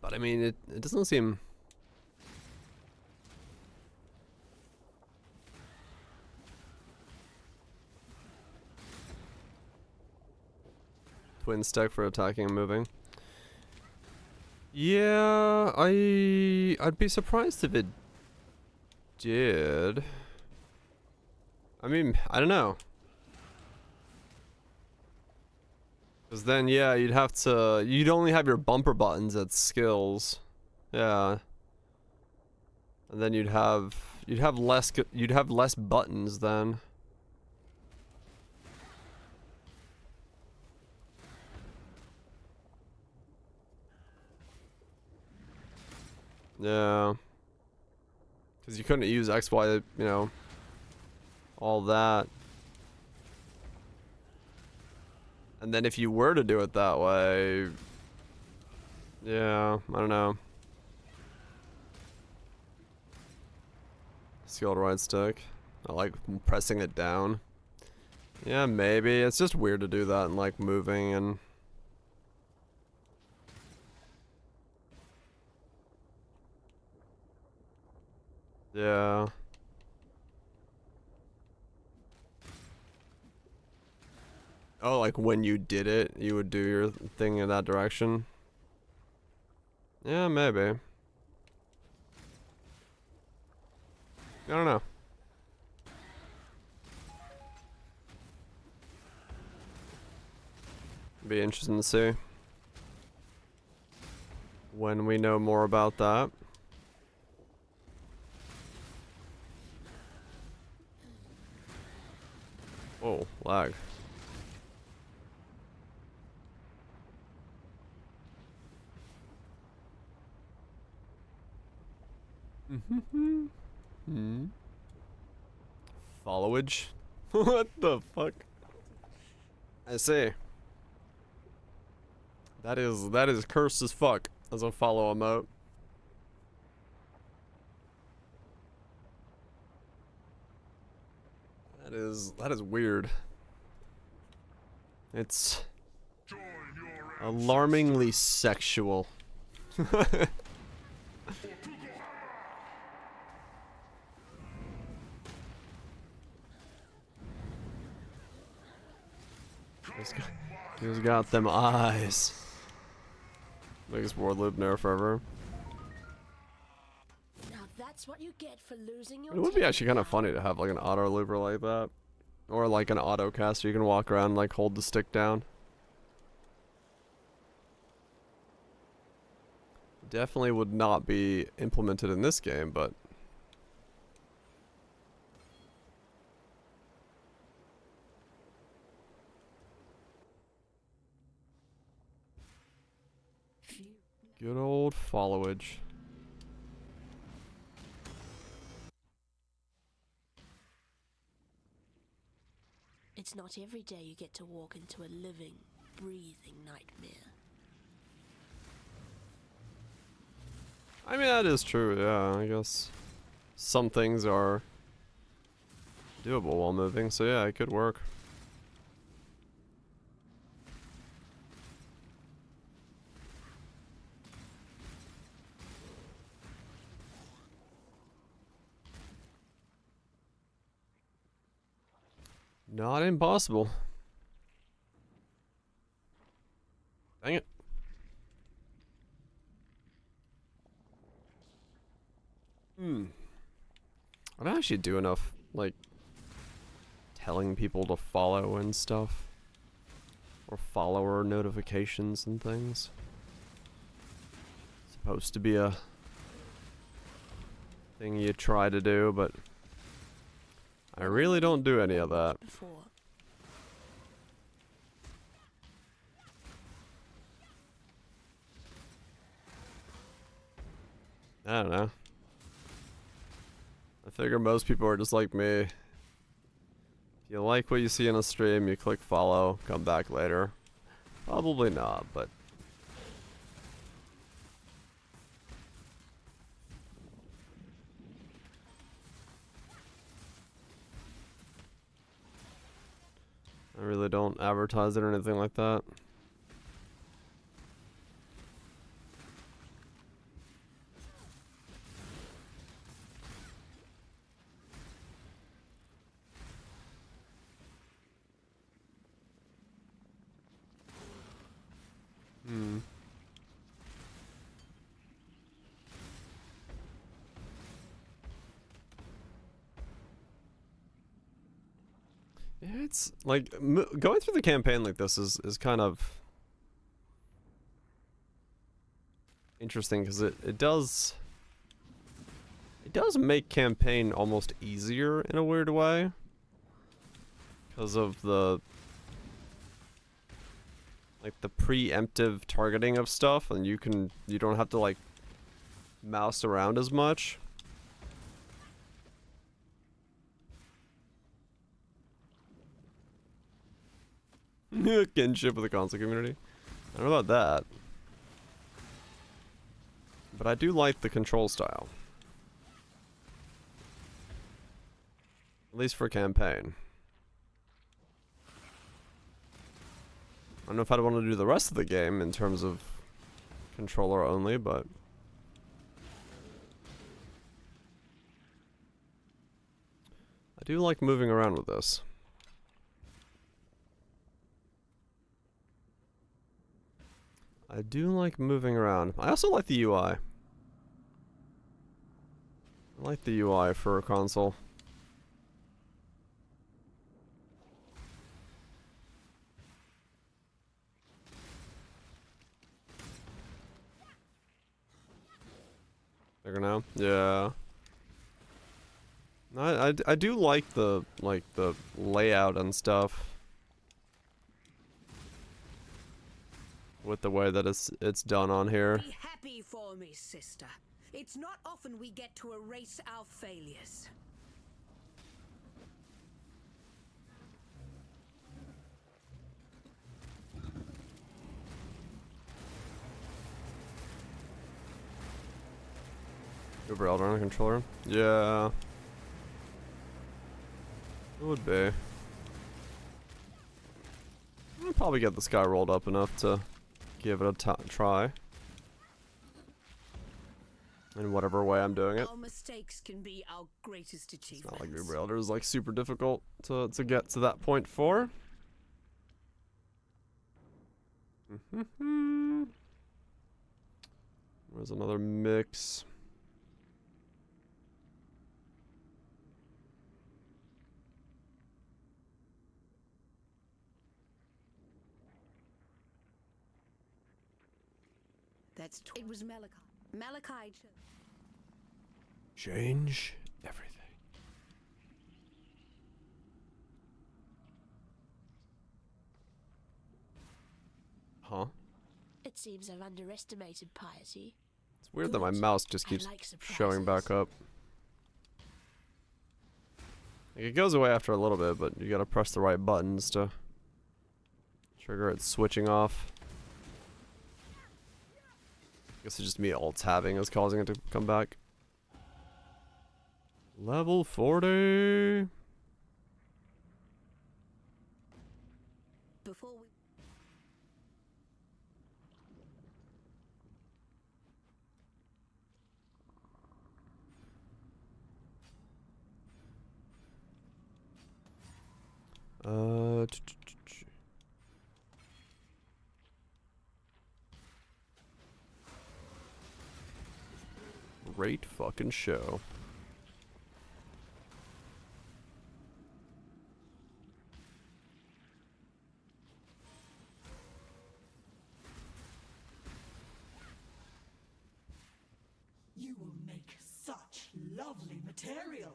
But I mean, it doesn't seem. Twin stack for attacking and moving. Yeah, I'd be surprised if it did. I mean, I don't know. Because then, yeah, you'd only have your bumper buttons at skills. Yeah. And then you'd have less buttons then. Yeah. Because you couldn't use X, Y, you know, all that. And then if you were to do it that way, yeah, I don't know. Skilled right stick. I like pressing it down. Yeah, maybe. It's just weird to do that and like moving and... Yeah. Oh, like when you did it, you would do your thing in that direction? Yeah, maybe. I don't know. Be interesting to see when we know more about that. Oh, lag. Followage? What the fuck? I see. That is cursed as fuck as a follow emote. That is weird. It's alarmingly sexual. He's got them eyes. Biggest war loop nerf ever. Now that's what you get for losing your It would be actually kind of funny to have like an auto looper like that. Or like an auto caster you can walk around and like hold the stick down. Definitely would not be implemented in this game, but... Good old followage. It's not every day you get to walk into a living, breathing nightmare. I mean, that is true, yeah, I guess. Some things are doable while moving, so yeah, it could work. Not impossible. Dang it. I don't actually do enough, like, telling people to follow and stuff. Or follower notifications and things. Supposed to be a thing you try to do, but I really don't do any of that. I don't know. I figure most people are just like me. If you like what you see in a stream, you click follow, come back later. Probably not, but I really don't advertise it or anything like that. Yeah, it's like going through the campaign like this is kind of interesting because it does make campaign almost easier in a weird way because of the preemptive targeting of stuff, and you don't have to like mouse around as much. Kinship with the console community. I don't know about that. But I do like the control style. At least for campaign. I don't know if I'd want to do the rest of the game in terms of controller only, but I do like moving around with this. I do like moving around. I also like the UI. I like the UI for a console. Bigger now? Yeah. I do like the layout and stuff. With the way that it's done on here. Be happy for me, sister. It's not often we get to erase our failures. Uber Elder on a controller? Yeah. It would be. I'll probably get this guy rolled up enough to give it a try. In whatever way I'm doing it. Our mistakes can be our greatest achievements. It's not like Uber Elder is like super difficult to get to that point for. There's another mix. It was Malachi. Malachi Change everything. Huh? It seems I've underestimated piety. It's weird that my mouse just keeps showing back up. Like, it goes away after a little bit, but you gotta press the right buttons to trigger it switching off. I guess it's just me alt-tabbing is causing it to come back. Level 40. Before we... Great fucking show. You will make such lovely material.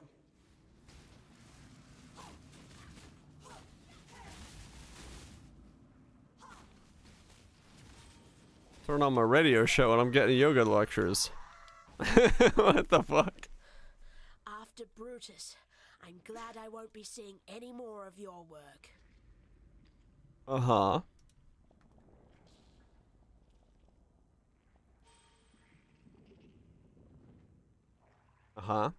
Turn on my radio show and I'm getting yoga lectures. What the fuck? After Brutus, I'm glad I won't be seeing any more of your work. Uh-huh. Uh-huh.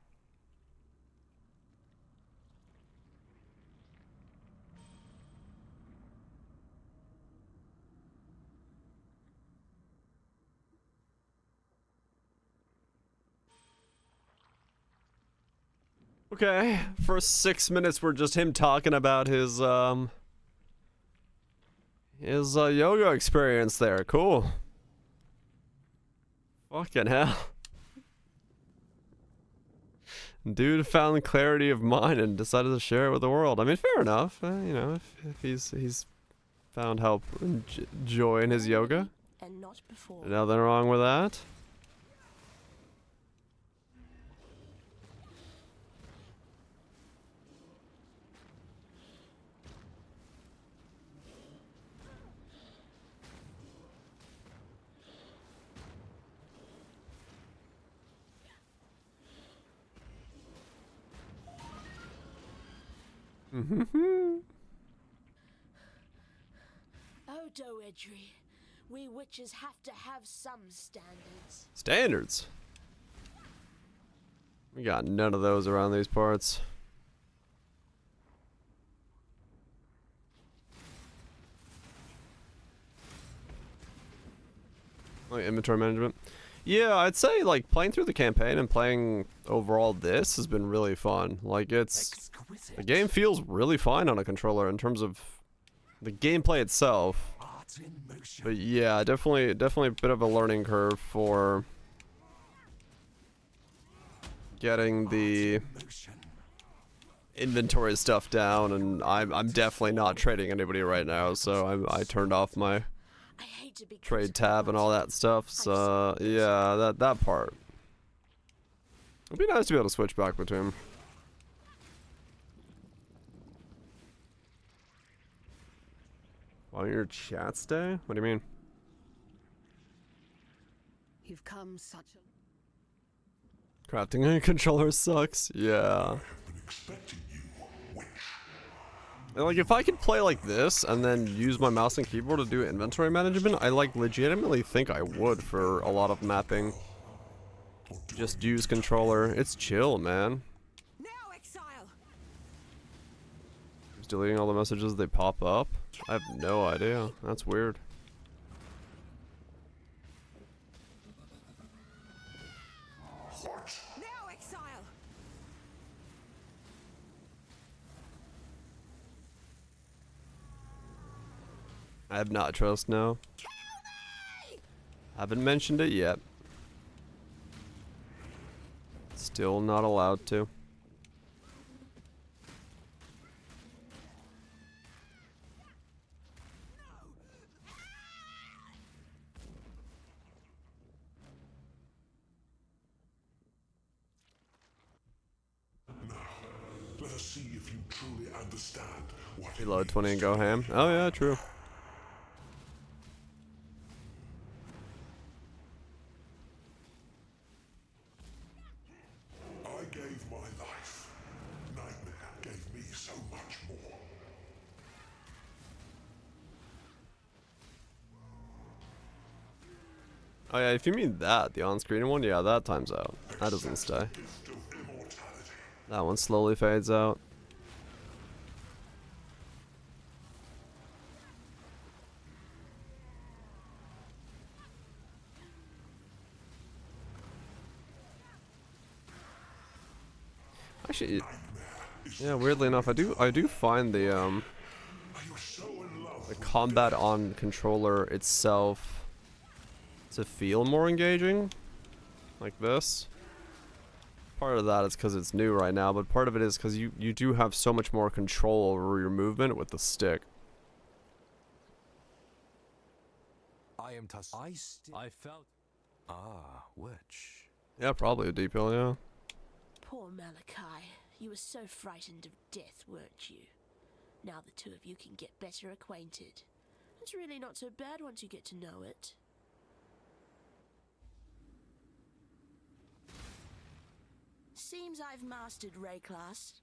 Okay, first 6 minutes were just him talking about his yoga experience there. Cool. Fucking hell. Dude found clarity of mind and decided to share it with the world. I mean, fair enough. You know, if he's found help and joy in his yoga. And not before. Nothing wrong with that. Oh, Doedry, we witches have to have some standards. Standards? We got none of those around these parts. Like inventory management. Yeah, I'd say like playing through the campaign and playing overall this has been really fun. Like the game feels really fine on a controller in terms of the gameplay itself. But yeah, definitely a bit of a learning curve for getting the inventory stuff down, and I'm definitely not trading anybody right now, so I turned off my trade tab and all that stuff. So yeah, that part. It'd be nice to be able to switch back between. On your chat stay? What do you mean? You've come such a... Crafting a controller sucks. Yeah. And like if I could play like this and then use my mouse and keyboard to do inventory management, I like legitimately think I would for a lot of mapping. Just use controller. It's chill, man. Now, exile. Just deleting all the messages, they pop up. I have no idea. That's weird. Now, exile. I have not trust now. Haven't mentioned it yet. Still not allowed to. Let us see if you truly understand what Reload 20 and go ham. Oh yeah, true. I gave my life. Nightmare gave Oh yeah, if you mean that, the on-screen one, yeah, that times out. That doesn't stay. That one slowly fades out. Actually, yeah, weirdly enough, I do find the combat on controller itself to feel more engaging, like this. Part of that is because it's new right now, but part of it is because you do have so much more control over your movement with the stick. I felt. Ah, which? Yeah, probably a deep hill, yeah. Poor Malachi. You were so frightened of death, weren't you? Now the two of you can get better acquainted. It's really not so bad once you get to know it. Seems I've mastered Ray class.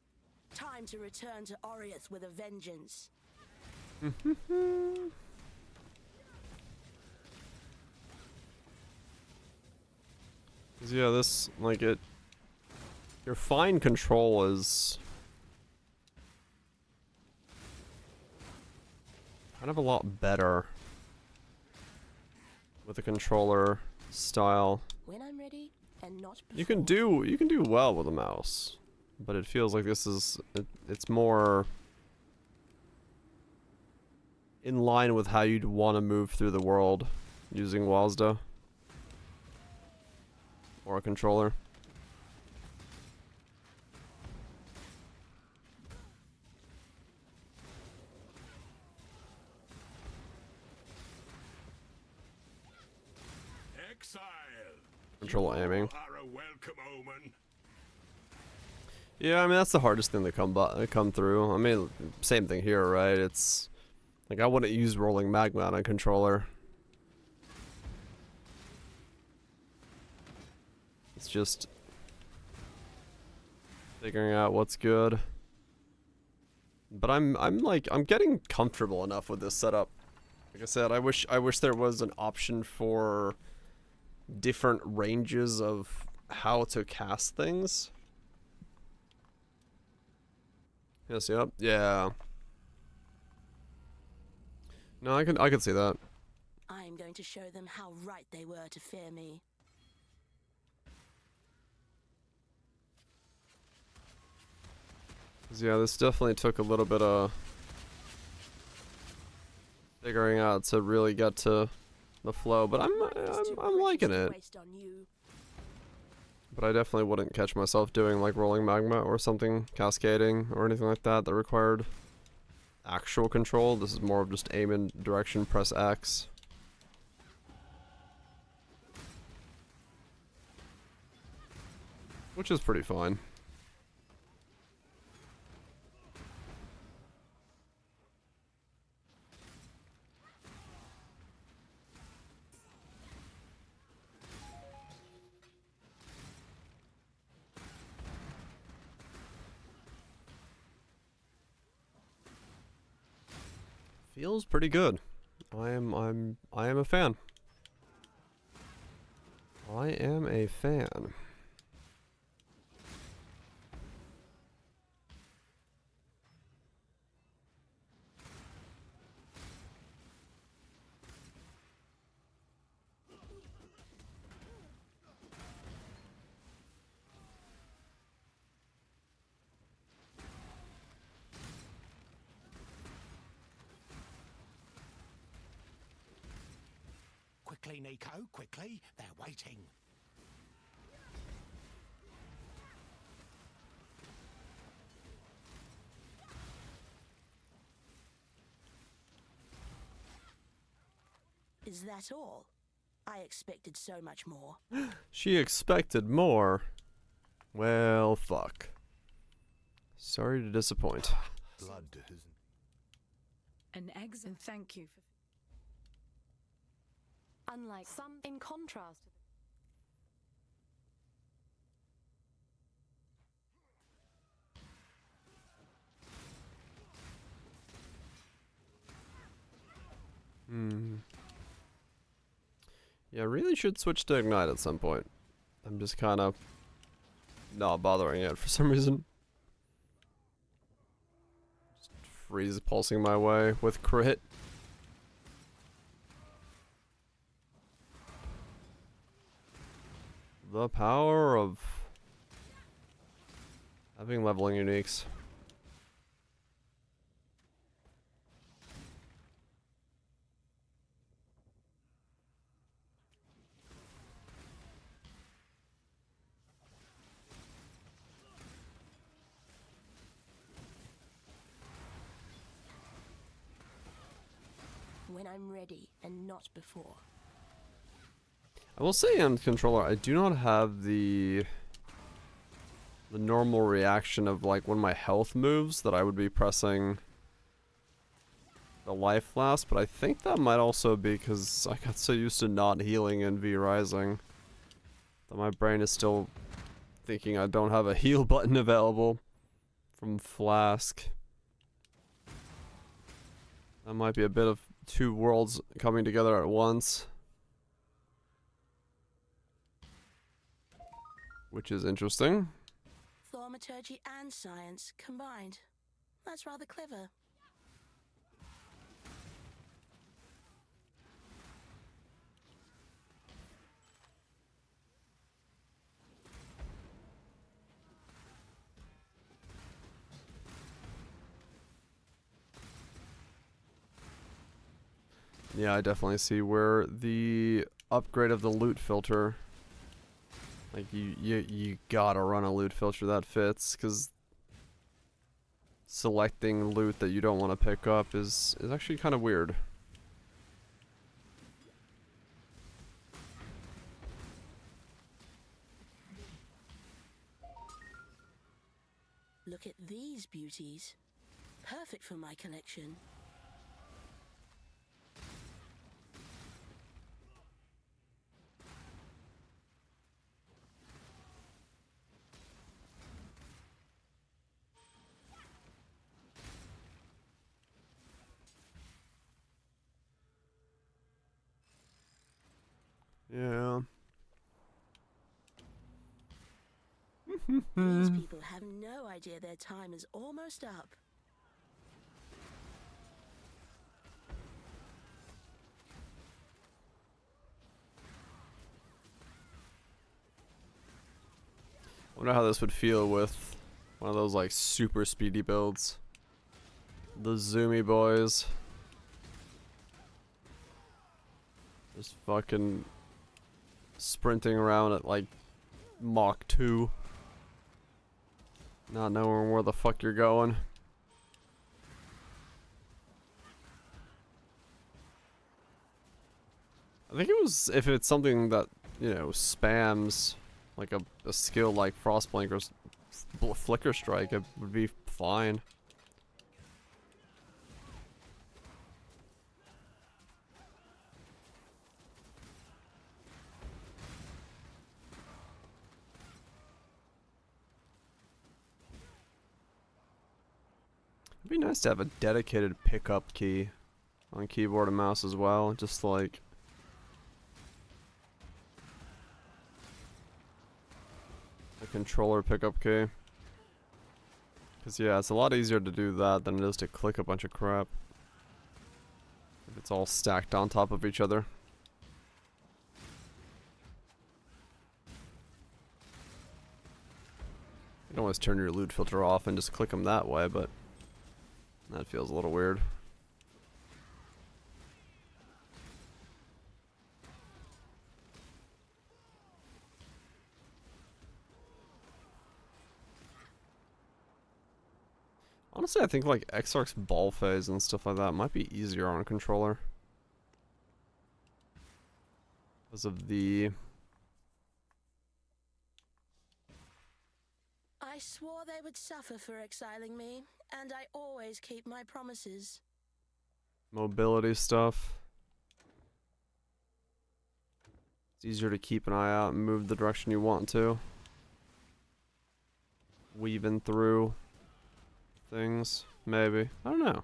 Time to return to Oriath with a vengeance. Yeah, this, like, your fine control is kind of a lot better with the controller style. When I'm ready, and not before. You can do well with a mouse, but it feels like this is it's more in line with how you'd want to move through the world using WASD or a controller. Control aiming. Yeah, I mean that's the hardest thing to come through. I mean, same thing here, right? It's like I wouldn't use rolling magma on a controller. It's just figuring out what's good. But I'm getting comfortable enough with this setup. Like I said, I wish there was an option for different ranges of how to cast things. Yes, yep, yeah. No, I can see that. I am going to show them how right they were to fear me. Yeah, this definitely took a little bit of figuring out to really get to the flow, but I'm liking it. But I definitely wouldn't catch myself doing like rolling magma or something, cascading or anything like that that required actual control. This is more of just aim in direction, press X. Which is pretty fine. Feels pretty good. I am a fan. I am a fan. Quickly, Nico, quickly. They're waiting. Is that all? I expected so much more. She expected more. Well, fuck. Sorry to disappoint. Blood An exit. Thank you for. Unlike some, in contrast. Yeah, I really should switch to Ignite at some point. I'm just kind of not bothering it for some reason. Just freeze pulsing my way with crit. The power of having leveling uniques. When I'm ready and not before. I will say on controller, I do not have the normal reaction of like when my health moves that I would be pressing the life flask, but I think that might also be because I got so used to not healing in V Rising that my brain is still thinking I don't have a heal button available from flask. That might be a bit of two worlds coming together at once. Which is interesting. Thaumaturgy and science combined. That's rather clever. Yeah, I definitely see where the upgrade of the loot filter, like you gotta run a loot filter that fits, because selecting loot that you don't want to pick up is actually kind of weird. Look at these beauties. Perfect for my collection. Yeah. These people have no idea their time is almost up. Wonder how this would feel with one of those like super speedy builds. The zoomy boys. Just fucking sprinting around at like Mach 2. Not knowing where the fuck you're going. I think it was, if it's something that, you know, spams like a skill like Frostblink or Flicker Strike, it would be fine. It'd be nice to have a dedicated pickup key on keyboard and mouse as well, just like a controller pickup key. Because yeah, it's a lot easier to do that than it is to click a bunch of crap if it's all stacked on top of each other. You can always turn your loot filter off and just click them that way, but that feels a little weird. Honestly, I think like Exarch's ball phase and stuff like that might be easier on a controller. Because of the... I swore they would suffer for exiling me, and I always keep my promises. mobility stuff. It's easier to keep an eye out and move the direction you want to. Weaving through things, maybe. I don't know.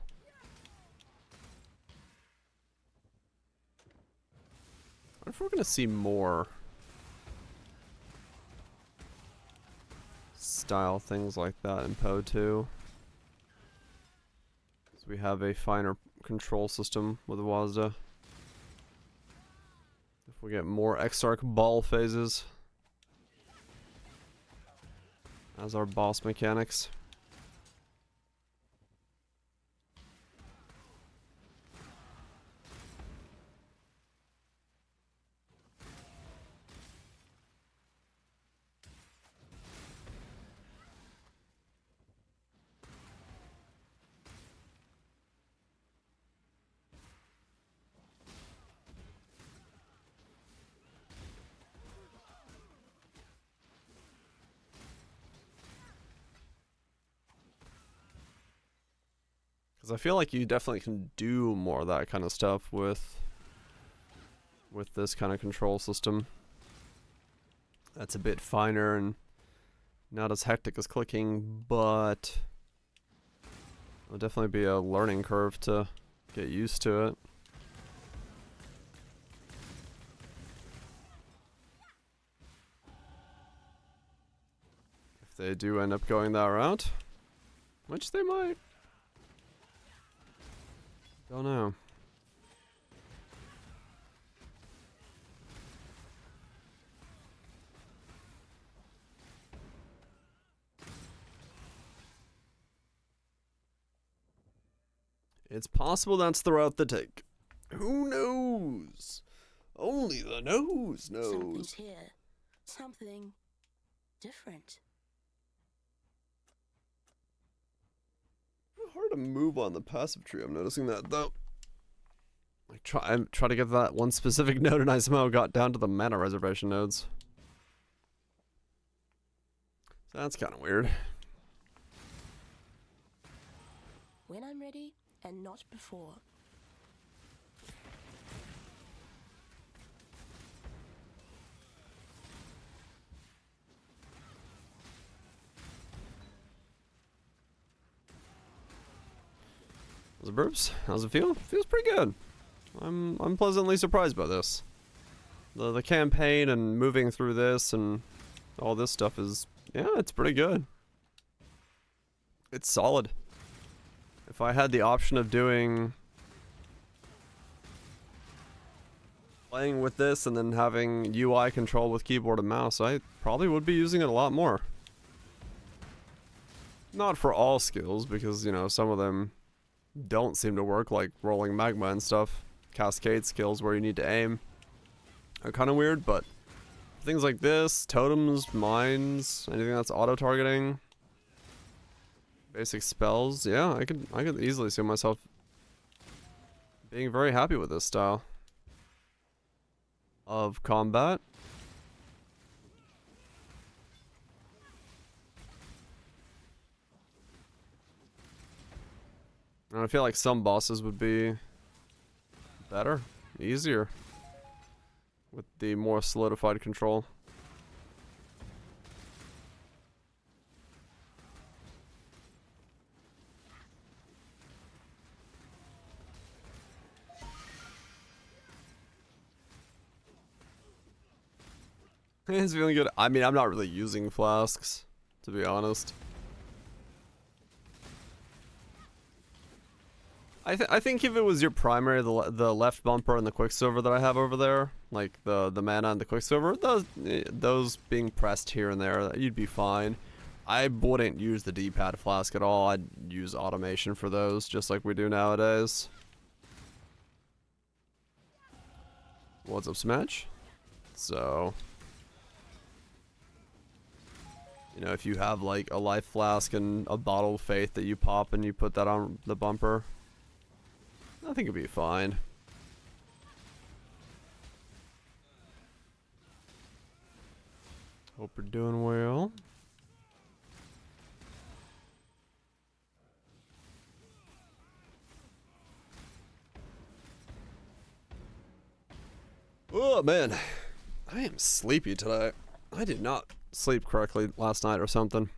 What if we're gonna see more style things like that in Poe 2? So we have a finer control system with Wazda. If we get more Exarch ball phases as our boss mechanics. Because I feel like you definitely can do more of that kind of stuff with this kind of control system. That's a bit finer and not as hectic as clicking, but it'll definitely be a learning curve to get used to it. If they do end up going that route, which they might. Don't know. It's possible that's the route they take. Who knows? Only the nose knows. Something's here. Something different. Hard to move on the passive tree. I'm noticing that though. I try to get that one specific node and I somehow got down to the mana reservation nodes. So that's kind of weird. When I'm ready, and not before. How's it, Burbs? How's it feel? Feels pretty good. I'm pleasantly surprised by this. The campaign and moving through this and all this stuff is, yeah, it's pretty good. It's solid. If I had the option of playing with this and then having UI control with keyboard and mouse, I probably would be using it a lot more. Not for all skills, because, you know, some of them don't seem to work, like rolling magma and stuff. Cascade skills where you need to aim are kind of weird, but things like this, totems, mines, anything that's auto-targeting, basic spells, yeah, I could easily see myself being very happy with this style of combat. And I feel like some bosses would be better, easier, with the more solidified control. It's feeling good. I mean, I'm not really using flasks, to be honest. I think if it was your primary, the left bumper and the quicksilver that I have over there, like the mana and the quicksilver, those being pressed here and there, you'd be fine. I wouldn't use the D-pad flask at all. I'd use automation for those, just like we do nowadays. What's up, Smash? So, you know, if you have like a life flask and a bottle of faith that you pop and you put that on the bumper, I think it'd be fine. Hope you're doing well. Oh man, I am sleepy today. I did not sleep correctly last night or something.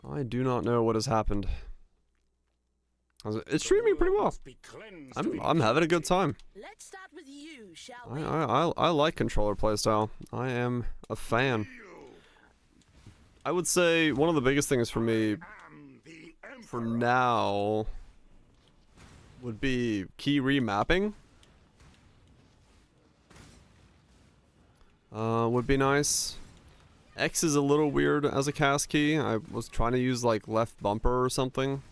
I do not know what has happened. It's treating me pretty well. I'm having a good time. Let's start with you, shall we? I like controller playstyle. I am a fan. I would say one of the biggest things for me for now would be key remapping. Would be nice. X is a little weird as a cast key. I was trying to use like left bumper or something.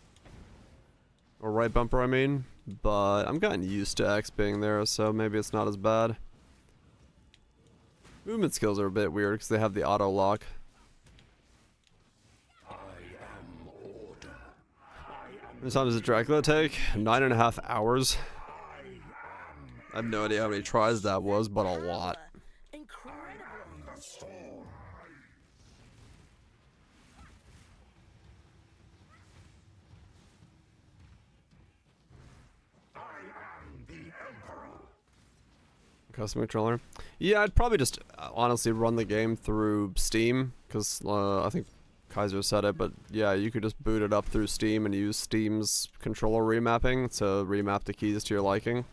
Or right bumper, I mean. But I'm gotten used to X being there, so maybe it's not as bad. Movement skills are a bit weird because they have the auto lock. How many times does Dracula take? 9.5 hours. I have no idea how many tries that was, but a lot. Custom controller? Yeah, I'd probably just honestly run the game through Steam, because I think Kaiser said it, but yeah, you could just boot it up through Steam and use Steam's controller remapping to remap the keys to your liking.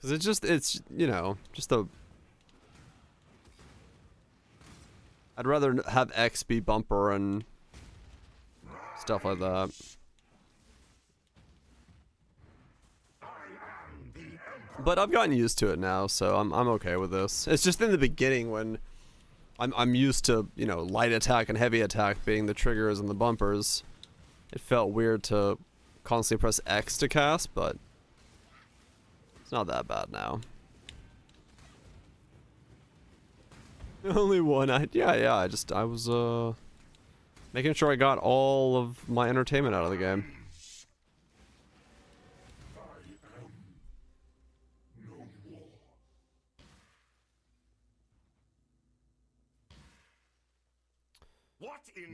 Because it's, you know, just a... I'd rather have X be bumper and stuff like that. But I've gotten used to it now, so I'm okay with this. It's just in the beginning when I'm used to, you know, light attack and heavy attack being the triggers and the bumpers. It felt weird to constantly press X to cast, but it's not that bad now. Only one. I was making sure I got all of my entertainment out of the game.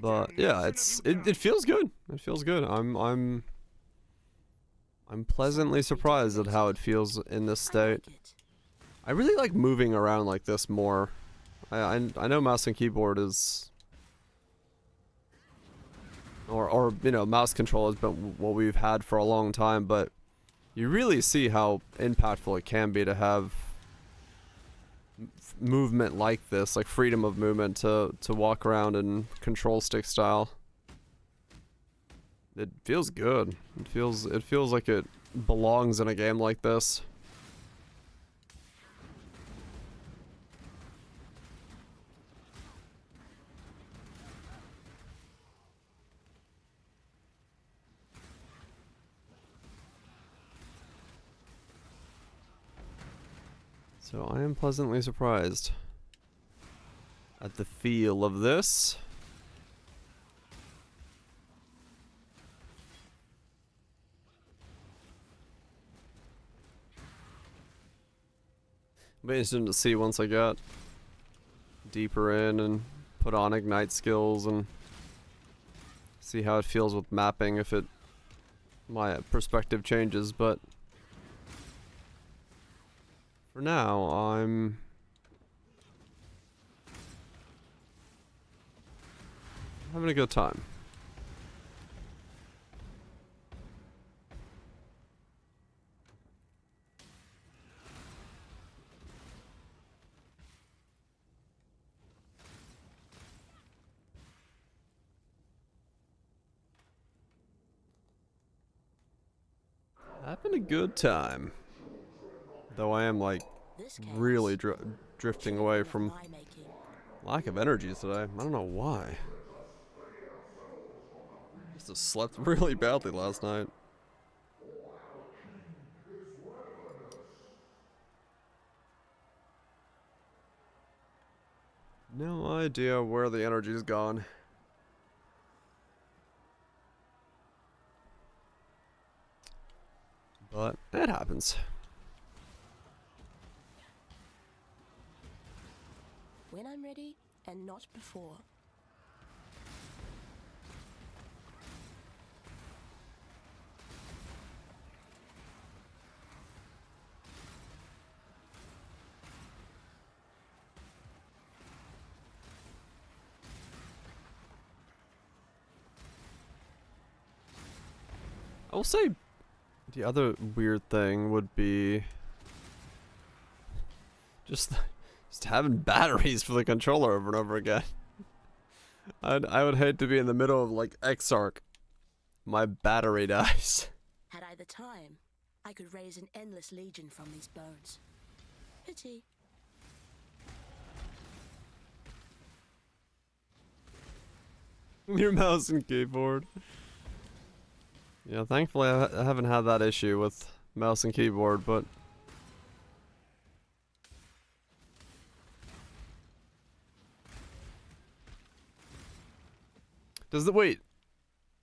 But yeah, it feels good. It feels good. I'm pleasantly surprised at how it feels in this state. I really like moving around like this more. I know mouse and keyboard is, or you know, mouse control has been what we've had for a long time, but you really see how impactful it can be to have movement like this, like freedom of movement to walk around in control stick style. It feels good. It feels like it belongs in a game like this. So I am pleasantly surprised at the feel of this. It'll be interesting to see once I get deeper in and put on Ignite skills and see how it feels with mapping, if my perspective changes, but for now, I'm having a good time. Having a good time. Though I am, like, really drifting away from lack of energy today. I don't know why. Just slept really badly last night. No idea where the energy's gone. But it happens. When I'm ready, and not before. I will say the other weird thing would be just having batteries for the controller over and over again. I would hate to be in the middle of like Exarch. My battery dies. Had I the time, I could raise an endless legion from these bones. Pity. Your mouse and keyboard. Yeah, thankfully I haven't had that issue with mouse and keyboard, but does the wait?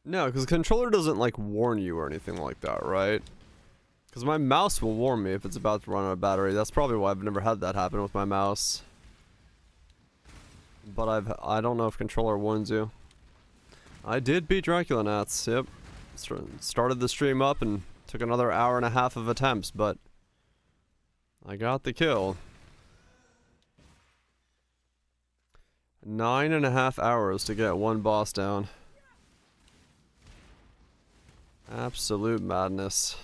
No, because the controller doesn't like warn you or anything like that, right? Because my mouse will warn me if it's about to run out of battery. That's probably why I've never had that happen with my mouse. But I don't know if controller warns you. I did beat Dracula Nats, yep. Started the stream up and took another hour and a half of attempts, but I got the kill. 9.5 hours to get one boss down. Absolute madness.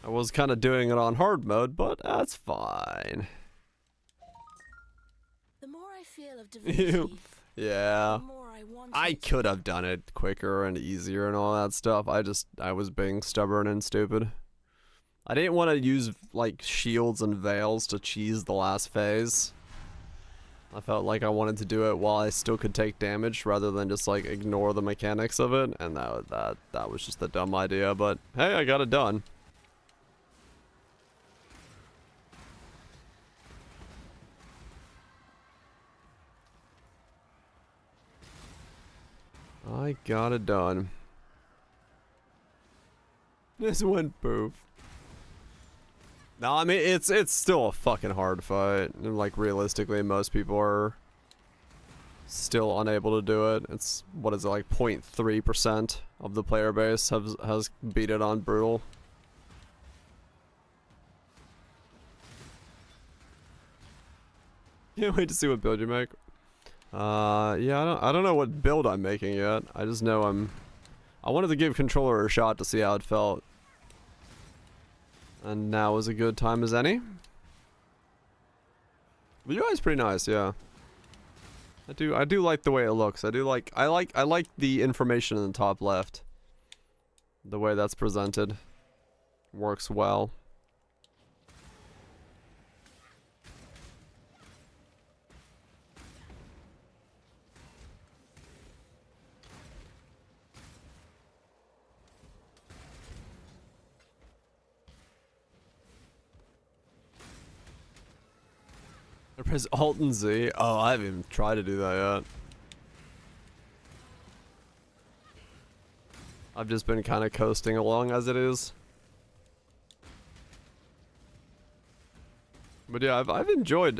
I was kind of doing it on hard mode, but that's fine. The more I feel of divinity, yeah. the more I want I it. could have done it quicker and easier and all that stuff. I was being stubborn and stupid. I didn't want to use like shields and veils to cheese the last phase. I felt like I wanted to do it while I still could take damage rather than just like ignore the mechanics of it, and that was just a dumb idea, but hey, I got it done. I got it done. This went poof. No, I mean, it's still a fucking hard fight. And like, realistically, most people are still unable to do it. It's, what is it, like 0.3% of the player base has beat it on Brutal. Can't wait to see what build you make. Yeah, I don't know what build I'm making yet. I just know I wanted to give controller a shot to see how it felt. And now is a good time as any. The UI is pretty nice, yeah. I do like the way it looks. I like the information in the top left. The way that's presented works well. I press Alt and Z. Oh, I haven't even tried to do that yet. I've just been kind of coasting along as it is. But yeah,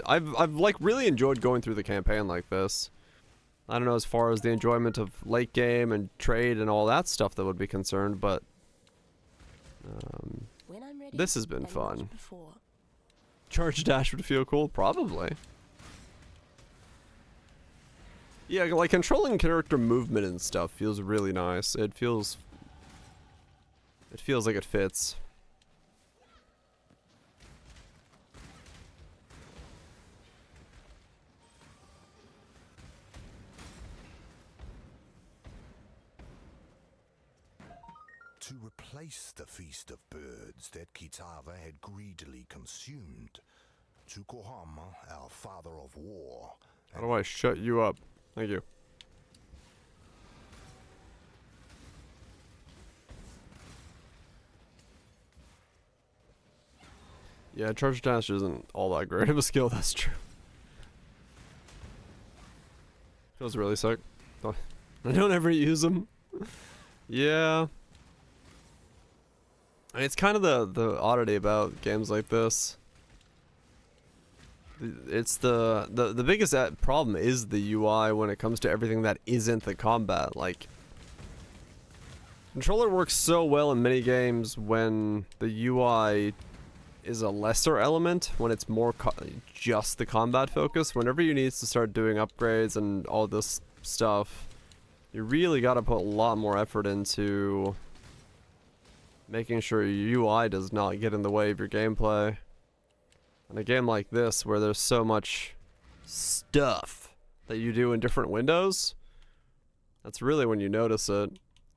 I've like really enjoyed going through the campaign like this. I don't know as far as the enjoyment of late game and trade and all that stuff that would be concerned, but this has been fun. Charge dash would feel cool, probably. Yeah, like controlling character movement and stuff feels really nice. It feels like it fits. To replace the Feast of Birds that Kitava had greedily consumed, to Kohama, our father of war. How do I shut you up? Thank you. Yeah, charge dash isn't all that great of a skill, that's true. Feels really sick. I don't ever use them. Yeah. It's kind of the oddity about games like this. It's the biggest problem is the UI when it comes to everything that isn't the combat. Like, controller works so well in many games when the UI is a lesser element, when it's more just the combat focus. Whenever you need to start doing upgrades and all this stuff, You really got to put a lot more effort into making sure your UI does not get in the way of your gameplay. In a game like this, where there's so much stuff that you do in different windows, that's really when you notice it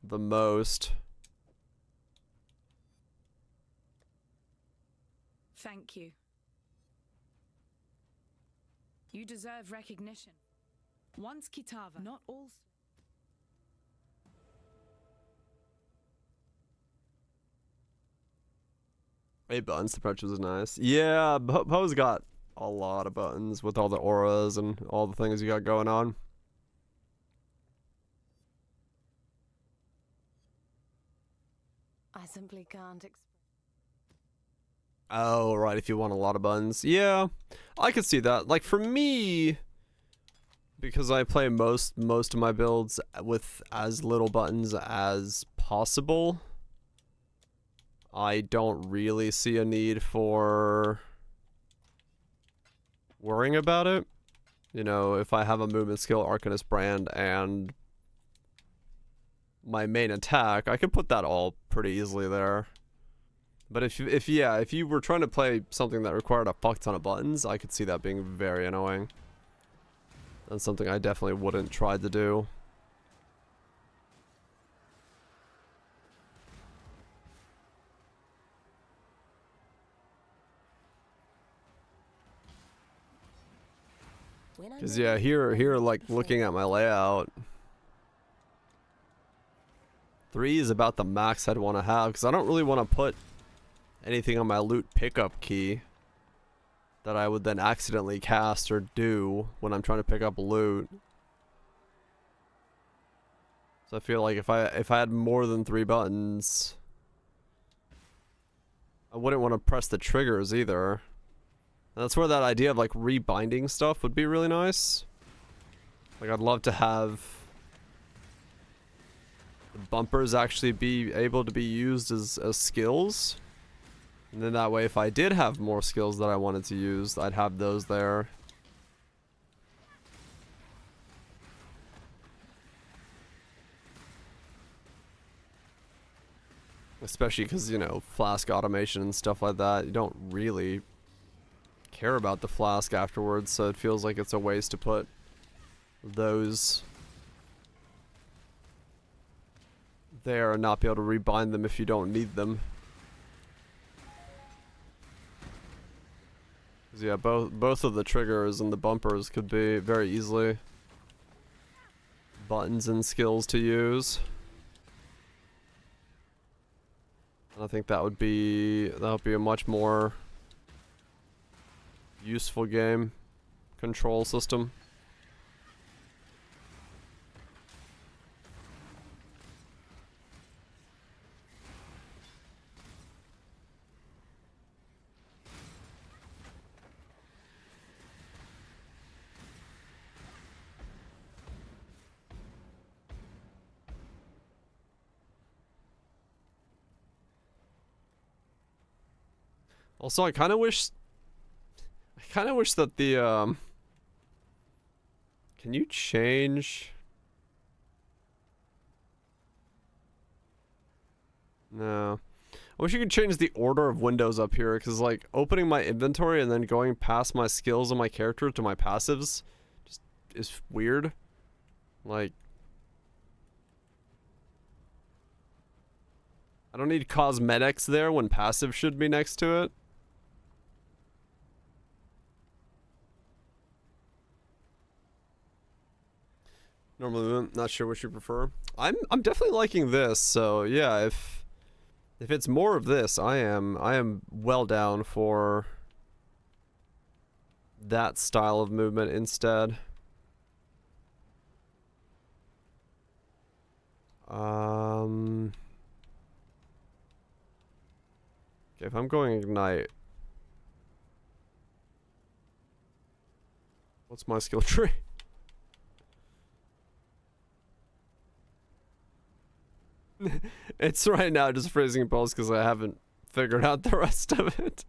the most. Thank you. You deserve recognition. Once Kitava, not all. Eight buttons, the approach was nice. Yeah, Poe's got a lot of buttons with all the auras and all the things you got going on. I simply can't Oh, right, if you want a lot of buttons. Yeah, I could see that. Like, for me, because I play most of my builds with as little buttons as possible, I don't really see a need for worrying about it. You know, if I have a movement skill, Arcanist Brand, and my main attack, I could put that all pretty easily there. But if you were trying to play something that required a fuck ton of buttons, I could see that being very annoying. That's something I definitely wouldn't try to do. Cause yeah, here, like looking at my layout, 3 is about the max I'd want to have, because I don't really want to put anything on my loot pickup key that I would then accidentally cast or do when I'm trying to pick up loot. So I feel like if I had more than 3 buttons, I wouldn't want to press the triggers either. And that's where that idea of like rebinding stuff would be really nice. Like, I'd love to have the bumpers actually be able to be used as skills. And then that way, if I did have more skills that I wanted to use, I'd have those there. Especially because, you know, flask automation and stuff like that, you don't really care about the flask afterwards, so it feels like it's a waste to put those there and not be able to rebind them if you don't need them. Yeah, both of the triggers and the bumpers could be very easily buttons and skills to use. And I think that would be a much more useful game control system. Also, I kind of wish that the can you change? No. I wish you could change the order of windows up here, because like opening my inventory and then going past my skills and my character to my passives just is weird. Like, I don't need cosmetics there when passive should be next to it. Normally, not sure what you prefer. I'm definitely liking this. So yeah, if it's more of this, I am well down for that style of movement instead. Okay, if I'm going ignite, what's my skill tree? It's right now just freezing pulse because I haven't figured out the rest of it.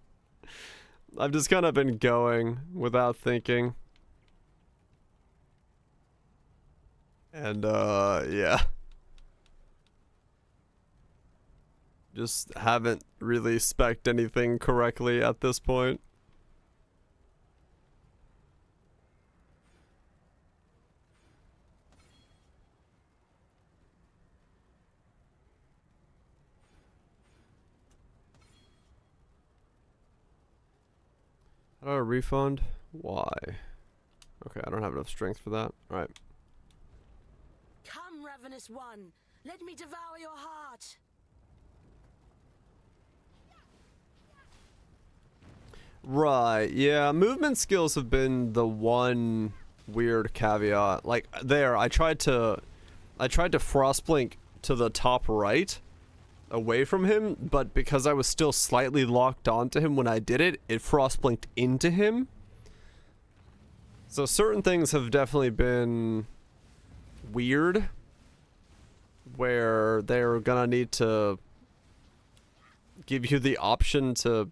I've just kind of been going without thinking. And yeah. Just haven't really spec'd anything correctly at this point. How do I refund? Why? Okay, I don't have enough strength for that. Alright. Come, ravenous one. Let me devour your heart. Right, yeah, movement skills have been the one weird caveat. Like, there, I tried to frostblink to the top right, away from him, but because I was still slightly locked onto him when I did it, it frostblinked into him. So certain things have definitely been weird, where they're gonna need to give you the option to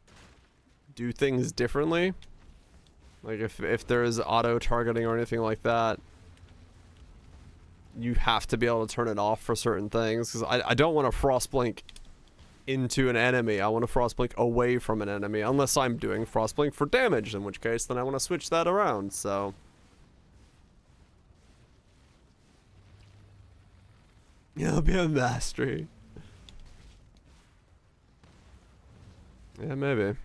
do things differently. Like if there's auto targeting or anything like that, you have to be able to turn it off for certain things, because I don't want to frostblink into an enemy. I want to frostblink away from an enemy, unless I'm doing frostblink for damage, in which case then I want to switch that around. So yeah, it'll be a mastery. Yeah, maybe.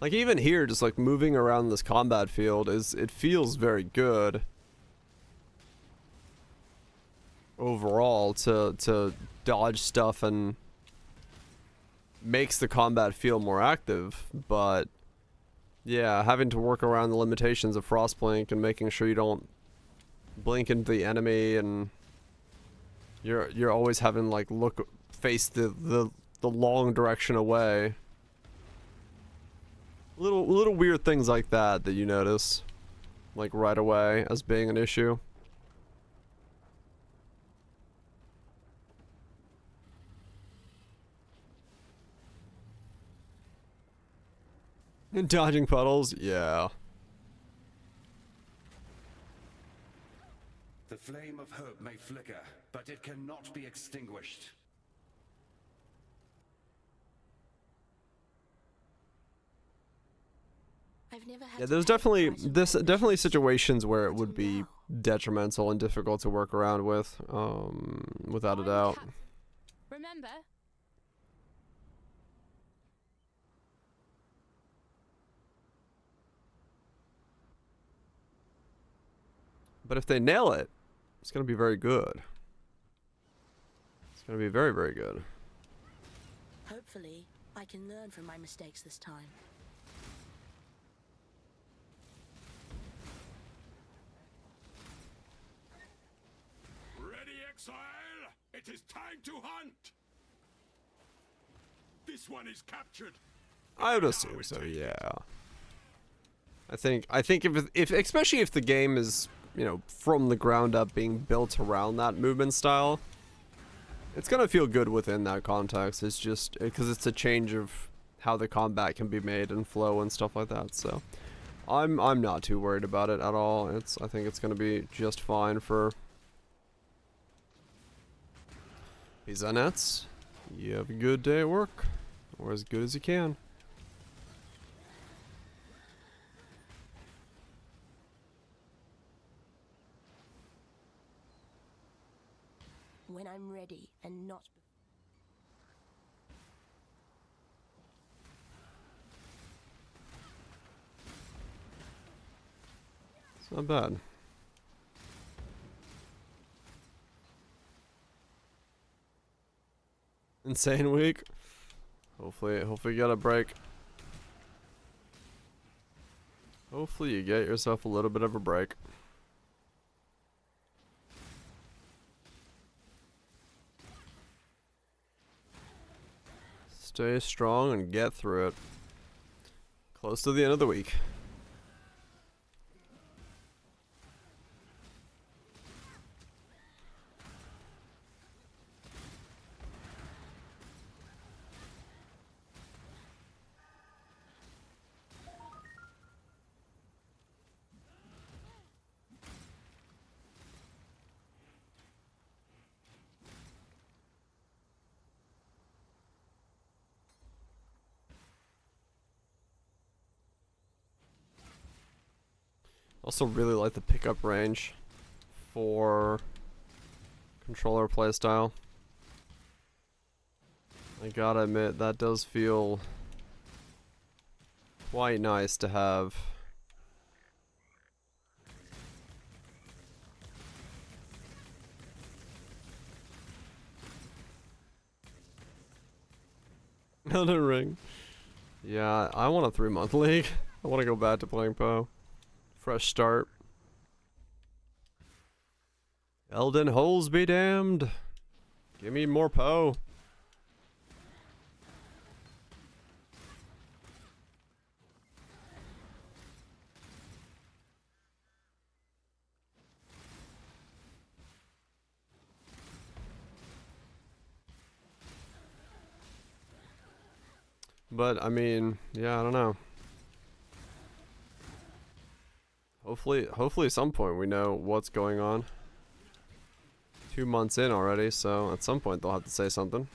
Like, even here, just like moving around this combat field it feels very good overall to dodge stuff, and makes the combat feel more active. But yeah, having to work around the limitations of frostblink and making sure you don't blink into the enemy, and you're always having like face the long direction away. Little weird things like that you notice, like, right away as being an issue. And dodging puddles, yeah. The flame of hope may flicker, but it cannot be extinguished. I've never had Yeah, there's definitely situations where it would be detrimental and difficult to work around with, without a doubt. Remember? But if they nail it, it's gonna be very good. It's gonna be very, very good. Hopefully, I can learn from my mistakes this time. Ready, exile? It is time to hunt! This one is captured. I would assume so, yeah. I think if especially if the game is, you know, from the ground up being built around that movement style, it's gonna feel good within that context. It's just because it's a change of how the combat can be made and flow and stuff like that. So I'm not too worried about it at all. I think it's gonna be just fine for Pizza Nets. You have a good day at work, or as good as you can. When I'm ready and not... It's not bad. Insane week. Hopefully you get a break. Hopefully you get yourself a little bit of a break. Stay strong and get through it. Close to the end of the week. Also really like the pickup range for controller playstyle. I gotta admit, that does feel quite nice to have. Elden Ring. Yeah, I want a 3-month league. I want to go back to playing Poe. Fresh start. Elden holes be damned. Give me more Poe. But I mean, yeah, I don't know. Hopefully at some point we know what's going on. 2 months in already, so at some point they'll have to say something.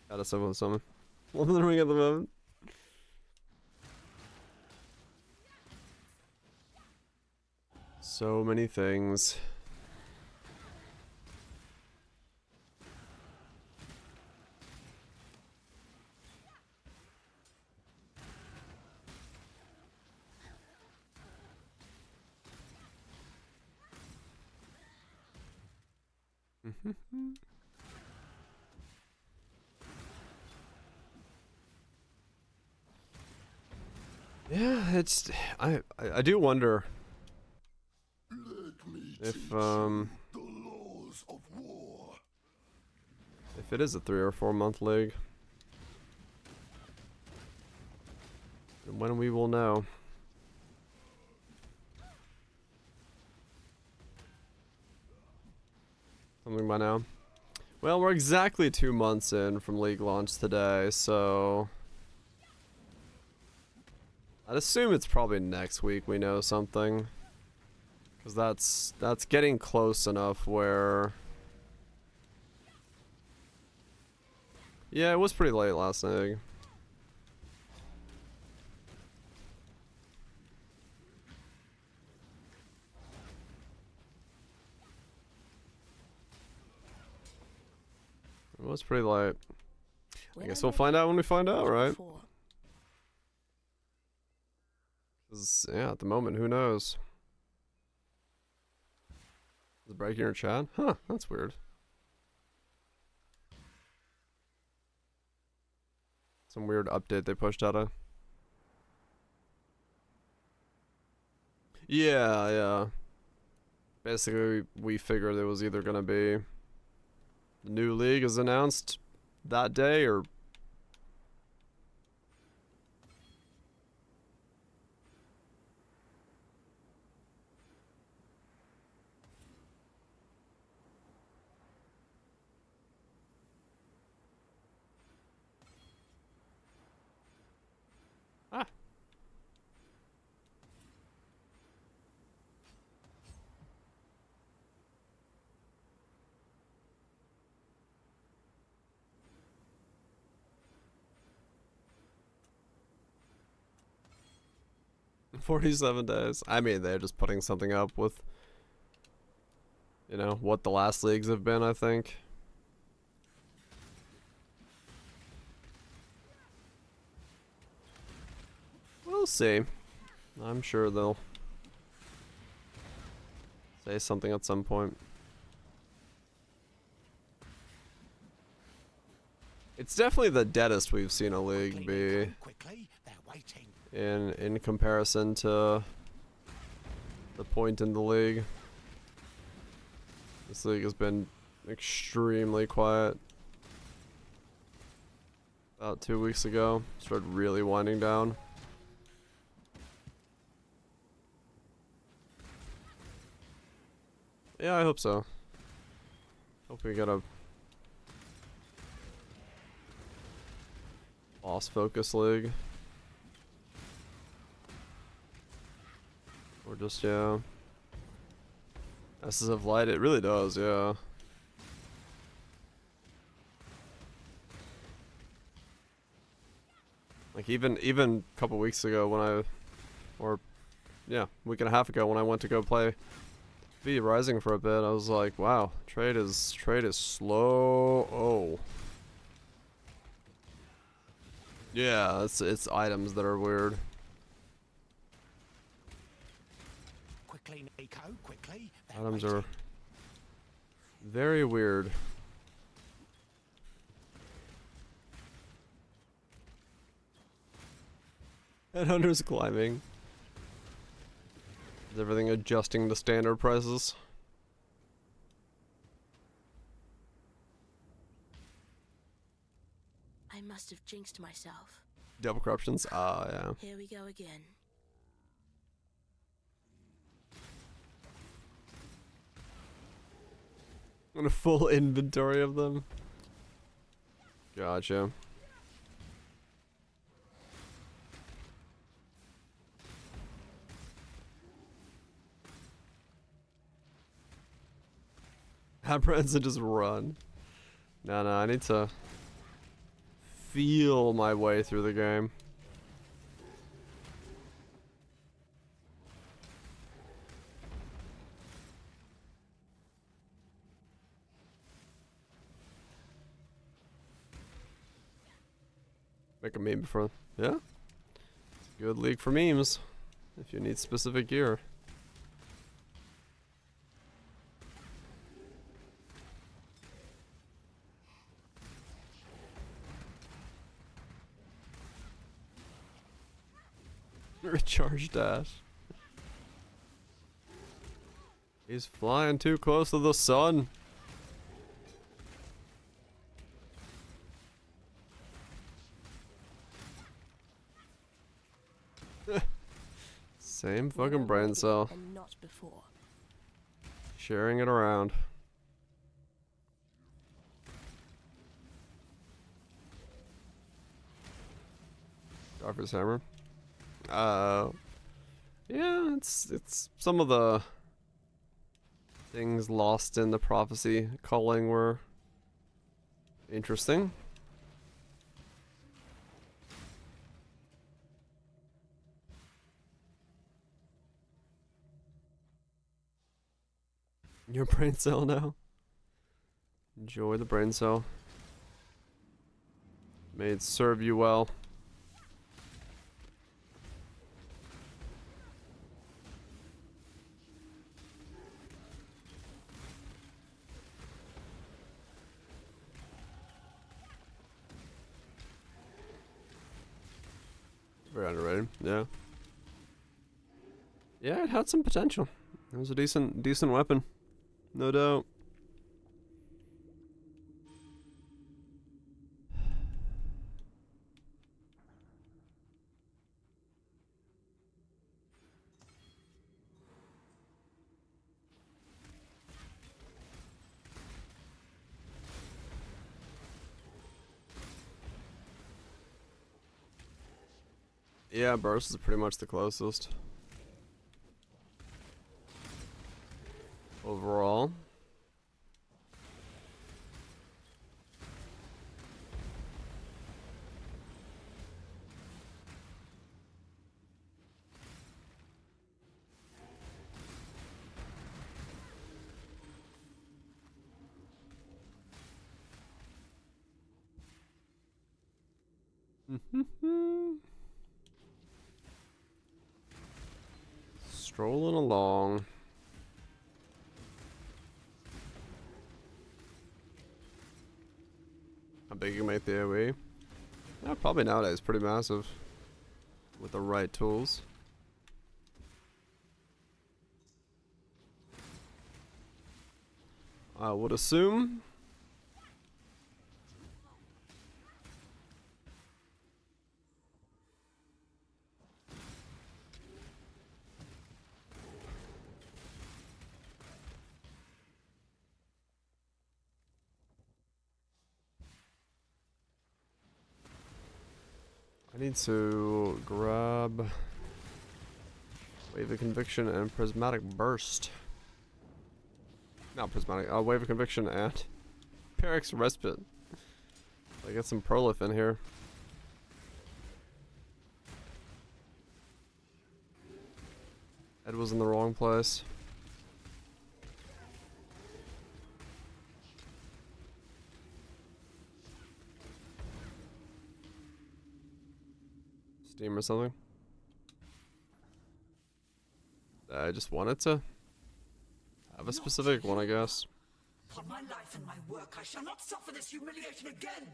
Gotta summon. Elden Ring at the moment. So many things. Yeah, it's I do wonder if it is a 3 or 4 month league. And when we will know. Something by now. Well, we're exactly 2 months in from league launch today, so I'd assume it's probably next week we know something. Cause that's getting close enough where, yeah, it was pretty late last night. It was pretty late. I guess we'll find out when we find out, right? 'Cause, yeah, at the moment, who knows? Is it breaking your chat? Huh, that's weird. Some weird update they pushed out of. Yeah. Basically, we figured it was either gonna be the new league is announced that day, or ah. 47 days. I mean, they're just putting something up with, you know, what the last leagues have been, I think. We'll see. I'm sure they'll say something at some point. It's definitely the deadest we've seen a league be in comparison to the point in the league. This league has been extremely quiet. About 2 weeks ago, started really winding down. Yeah, I hope so. Hope we get a boss focus league. Or just, yeah. Essence of Light, it really does, yeah. Like even a couple weeks ago when yeah, week and a half ago when I went to go play V Rising for a bit, I was like, wow, trade is slow. Oh. Yeah, it's items that are weird. Quickly, Nico, quickly. Items are very weird. Headhunter's climbing. Is everything adjusting to standard prices? I must have jinxed myself. Double corruptions? Ah, yeah. Here we go again. And a full inventory of them. Gotcha. Have friends and just run. No, I need to feel my way through the game. Make a meme before. Yeah? Good league for memes. If you need specific gear. Recharge dash. He's flying too close to the sun. Same fucking brain cell. And not before. Sharing it around. Darker's hammer. Yeah, it's some of the things lost in the prophecy calling were interesting. Your brain cell now. Enjoy the brain cell. May it serve you well. Very underrated, yeah. Yeah, it had some potential. It was a decent weapon. No doubt. Yeah, burst is pretty much the closest. Overall. Strolling along. How big you can make the AoE? Yeah, probably nowadays pretty massive. With the right tools. I would assume. I need to grab Wave of Conviction and Prismatic Burst. Not prismatic. Wave of conviction and Perix respite. I get some prolif in here. Ed was in the wrong place. Steam or something. I just wanted to have a specific one, I guess. For my life and my work, I shall not suffer this humiliation again!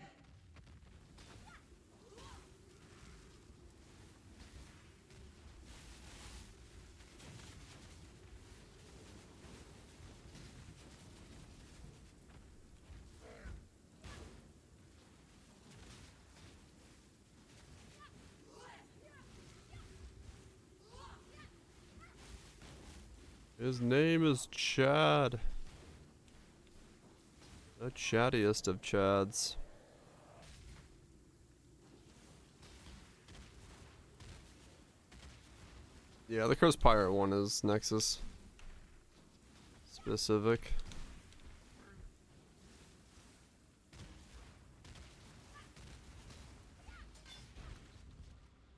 His name is Chad. The chattiest of Chads. Yeah, the Cursed Pirate one is Nexus specific.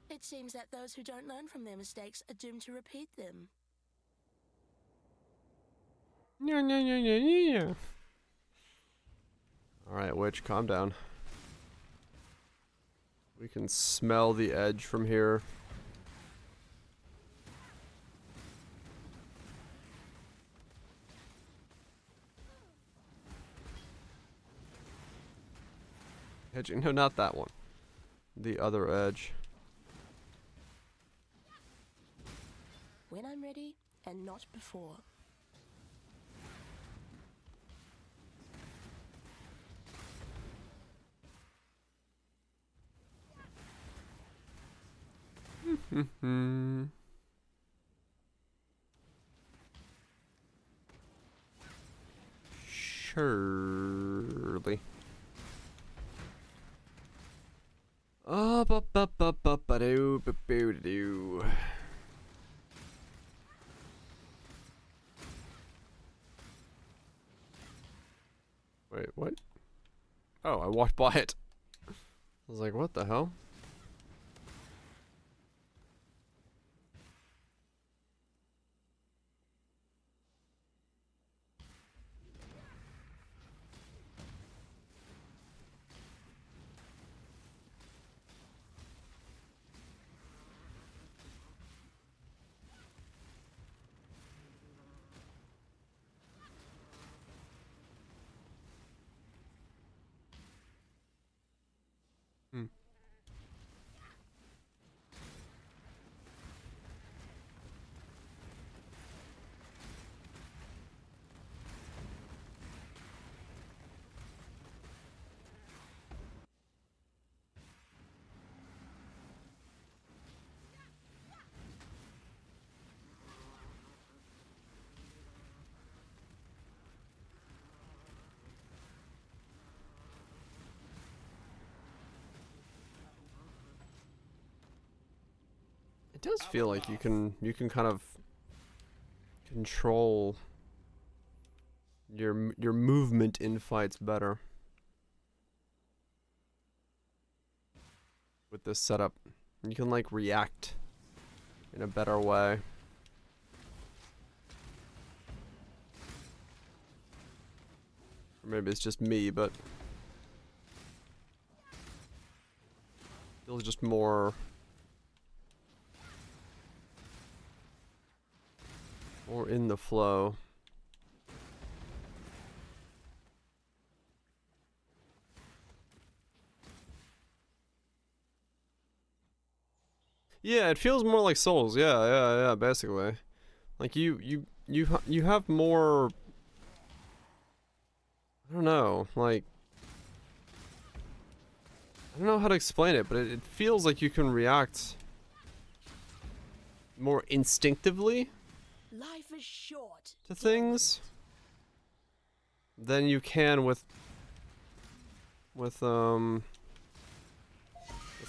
It seems that those who don't learn from their mistakes are doomed to repeat them. Yeah. Alright, witch, calm down. We can smell the edge from here. Edge, no, not that one. The other edge. When I'm ready, and not before. Surely. Do. Wait, what? Oh, I walked by it. I was like, what the hell? It does feel like you can kind of control your movement in fights better with this setup. You can like react in a better way. Or maybe it's just me, but feels just more in the flow. Yeah, it feels more like Souls. Yeah, basically. Like you have more, I don't know, like I don't know how to explain it, but it feels like you can react more instinctively Life is short to things than you can with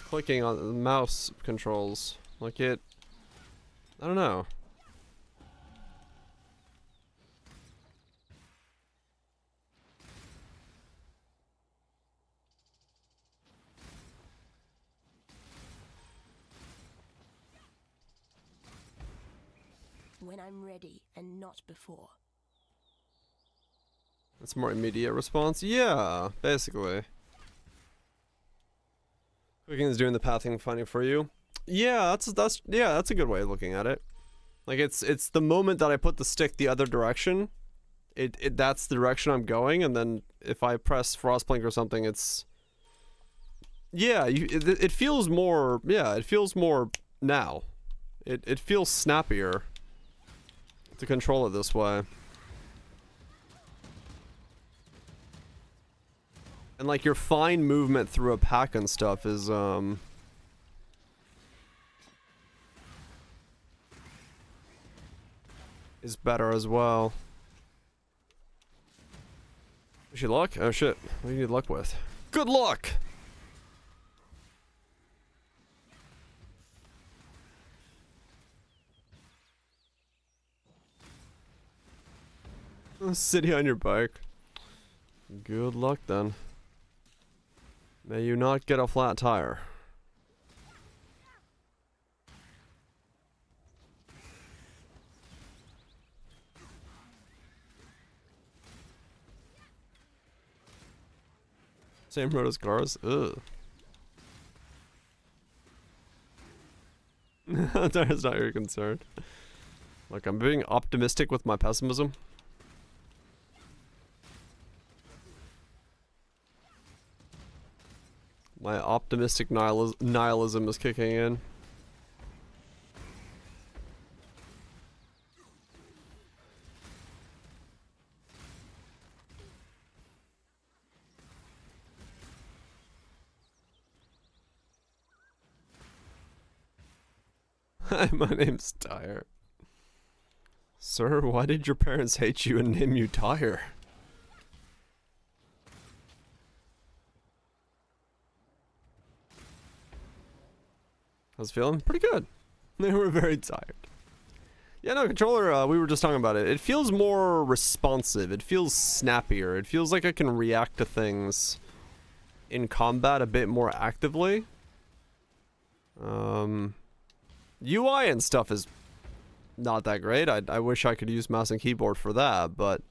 clicking on the mouse controls. Like I don't know. when I'm ready and not before. That's more immediate response. Yeah, basically. Cooking is doing the pathing funny for you. Yeah, that's a good way of looking at it. Like it's the moment that I put the stick the other direction, that's the direction I'm going, and then if I press Frostblink or something, it's it feels more it feels more now. It feels snappier to control it this way. And like your fine movement through a pack and stuff is better as well. Wish you luck? Oh shit. What do you need luck with? Good luck! Sitting on your bike. Good luck then. May you not get a flat tire. Same road as cars? Ugh. That's not your concern. Look, I'm being optimistic with my pessimism. My optimistic nihilism is kicking in. Hi, my name's Tyre. Sir, why did your parents hate you and name you Tyre? I was feeling pretty good. They were very tired. Yeah, no, controller, we were just talking about it. It feels more responsive. It feels snappier. It feels like I can react to things in combat a bit more actively. UI and stuff is not that great. I wish I could use mouse and keyboard for that, but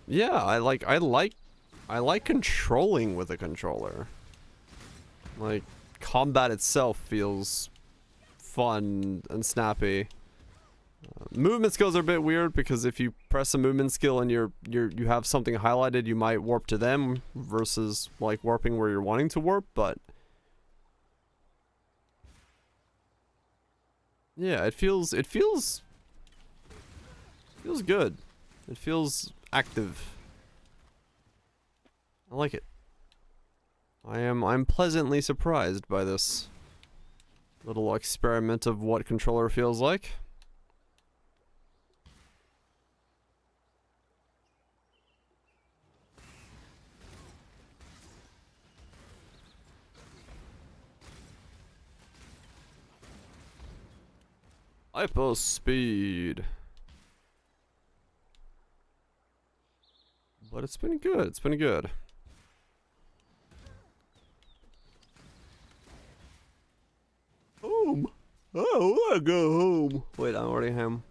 yeah, I like controlling with a controller. Like, combat itself feels fun and snappy. Movement skills are a bit weird because if you press a movement skill and you have something highlighted, you might warp to them versus like warping where you're wanting to warp, but yeah, it feels good. It feels active. I like it. I'm pleasantly surprised by this little experiment of what controller feels like. Hyper speed. But it's been good. It's been good. Home. Oh, I wanna go home. Wait, I'm already home.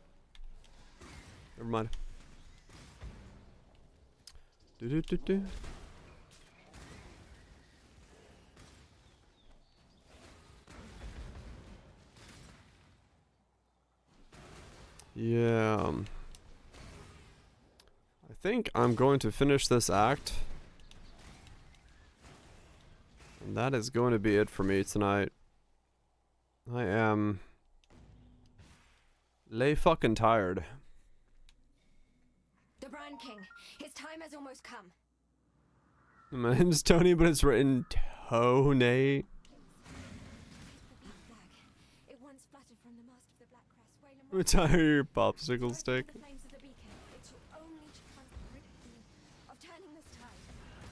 Never mind. Do. Yeah. I think I'm going to finish this act. And that is going to be it for me tonight. I am lay fucking tired. The Brand King, his time has almost come. My name's Tony, but it's written Tony. It once fluttered from the mast of the Black Crest. Retire your popsicle stick.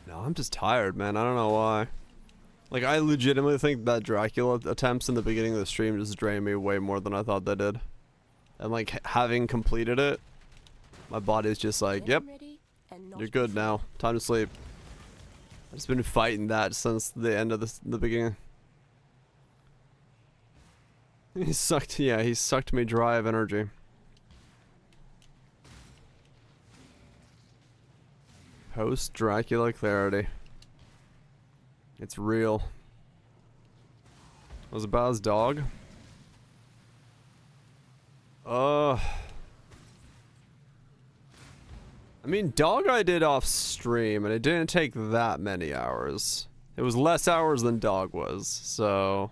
No, I'm just tired, man. I don't know why. Like, I legitimately think that Dracula attempts in the beginning of the stream just drained me way more than I thought they did. And like, having completed it, my body's just like, yep, you're good now. Time to sleep. I've just been fighting that since the end of the beginning. He sucked, yeah, he sucked me dry of energy. Post Dracula clarity. It's real. Was it about his dog? I mean, dog I did off stream, and it didn't take that many hours. It was less hours than dog was, so...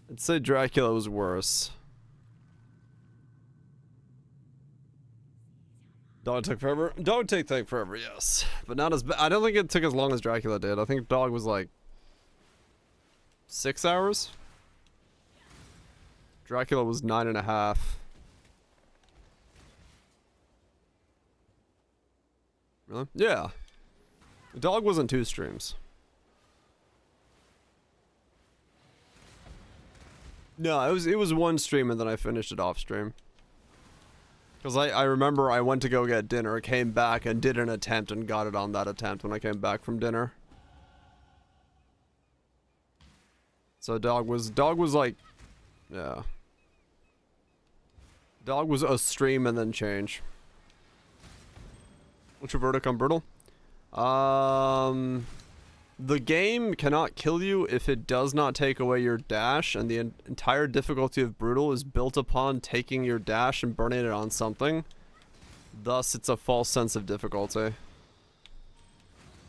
I'd say Dracula was worse. Dog took forever. Dog took forever, yes. But not as bad. I don't think it took as long as Dracula did. I think dog was like 6 hours. Dracula was 9.5. Really? Yeah. Dog wasn't 2 streams. No, it was 1 stream and then I finished it off stream. Because I remember I went to go get dinner, came back and did an attempt and got it on that attempt when I came back from dinner. So dog was like, yeah. Dog was a stream and then change. What's your verdict on Brutal? The game cannot kill you if it does not take away your dash, and the entire difficulty of Brutal is built upon taking your dash and burning it on something. Thus, it's a false sense of difficulty.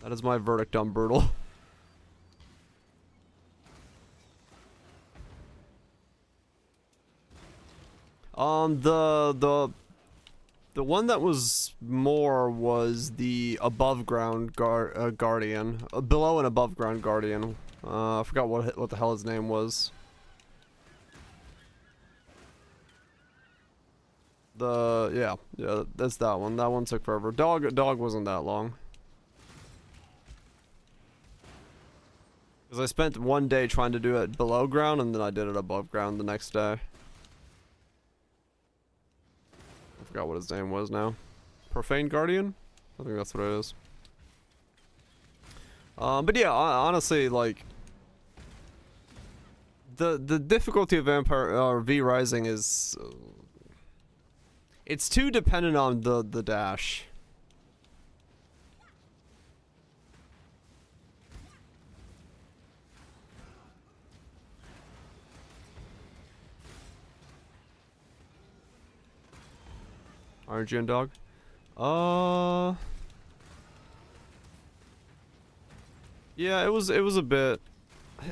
That is my verdict on Brutal. The one that was more was the above ground guardian, below and above ground guardian. I forgot what the hell his name was. Yeah, that's that one. That one took forever. Dog wasn't that long. Because I spent 1 day trying to do it below ground, and then I did it above ground the next day. I forgot what his name was now. Profane Guardian? I think that's what it is. But yeah, honestly, like... The difficulty of Vampire or V Rising is... it's too dependent on the dash. RNG and dog? Yeah, it was a bit.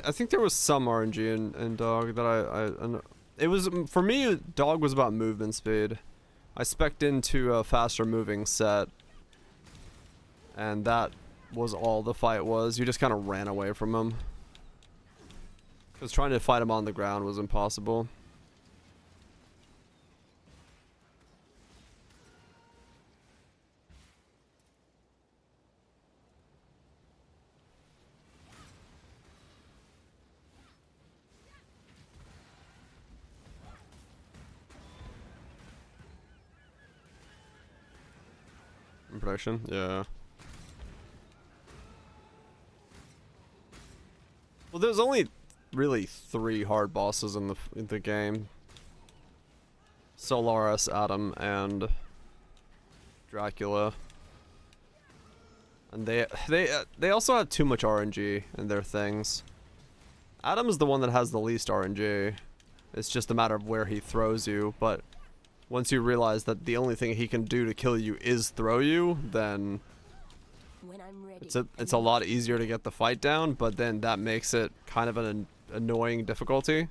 I think there was some RNG in dog that it was, for me, dog was about movement speed. I spec'd into a faster moving set, and that was all the fight was. You just kind of ran away from him. Because trying to fight him on the ground was impossible. Impression, yeah. Well, there's only really 3 hard bosses in the game. Solaris, Adam, and Dracula. And they also have too much RNG in their things. Adam is the one that has the least RNG. It's just a matter of where he throws you, but once you realize that the only thing he can do to kill you is throw you, then it's a lot easier to get the fight down, but then that makes it kind of an annoying difficulty.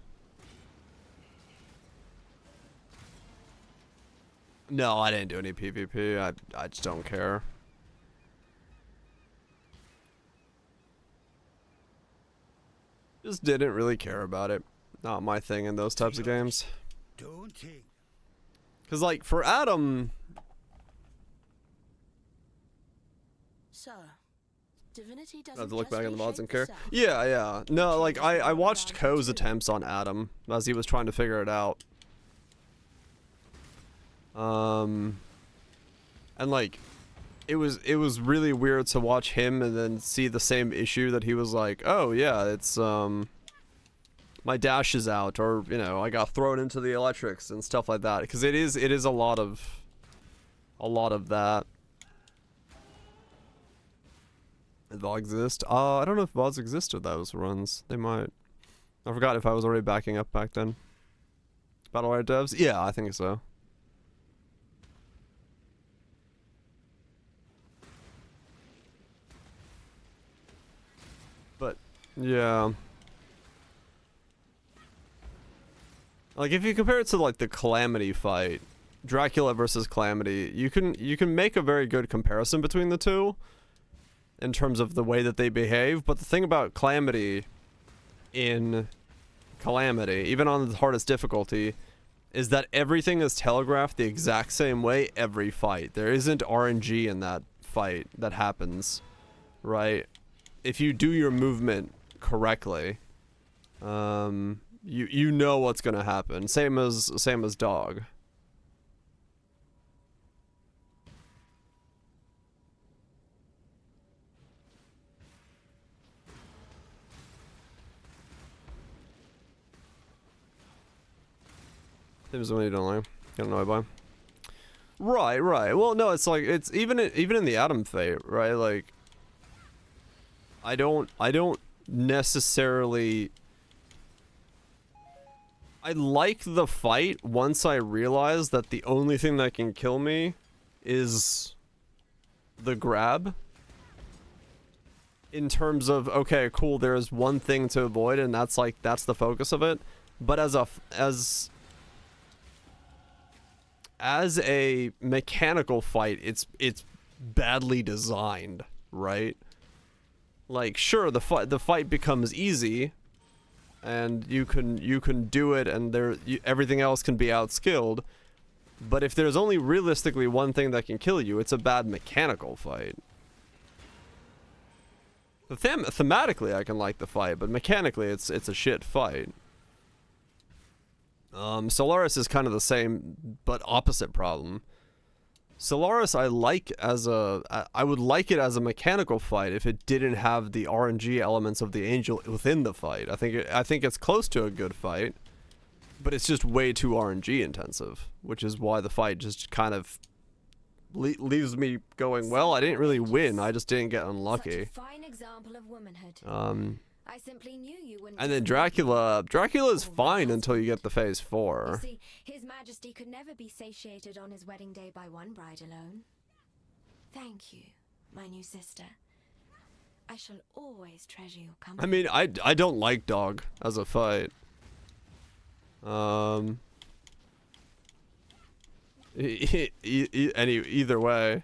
No, I didn't do any PvP. I just don't care. Just didn't really care about it. Not my thing in those types of games. Don't think. Cause like for Adam, so Divinity doesn't I have to look back on the mods and care. care. Yeah. No, like I watched Ko's attempts on Adam as he was trying to figure it out. And like, it was really weird to watch him and then see the same issue that he was like, oh yeah, it's my dash is out, or you know, I got thrown into the electrics and stuff like that, because it is a lot of that. Did VOD exist? I don't know if VODs existed those runs. They might. I forgot if I was already backing up back then. Battle.net devs? Yeah, I think so. But yeah. Like if you compare it to like the Calamity fight, Dracula versus Calamity, you can make a very good comparison between the two in terms of the way that they behave, but the thing about Calamity in Calamity, even on the hardest difficulty, is that everything is telegraphed the exact same way every fight. There isn't RNG in that fight that happens, right? If you do your movement correctly, you know what's gonna happen. Same as Dog. There's one you don't like. You don't know why. Right. Well, no, it's like it's even in the Atom Fate, right? Like I don't necessarily. I like the fight once I realize that the only thing that can kill me is the grab. In terms of, okay, cool, there's one thing to avoid and that's the focus of it. But as a mechanical fight, it's badly designed, right? Like, sure, the fight becomes easy, and you can do it, and everything else can be outskilled. But if there's only realistically one thing that can kill you, it's a bad mechanical fight. Thematically, I can like the fight, but mechanically, it's a shit fight. Solaris is kind of the same, but opposite problem. Solaris I would like it as a mechanical fight if it didn't have the RNG elements of the Angel within the fight. I think it's close to a good fight, but it's just way too RNG intensive, which is why the fight just kind of leaves me going, well, I didn't really win, I just didn't get unlucky. Such a fine example of womanhood. I simply knew you wouldn't. And then Dracula is fine until you get to phase 4. You see, His Majesty could never be satiated on his wedding day by one bride alone. Thank you, my new sister. I shall always treasure your company. I mean, I don't like Dog as a fight. Either way.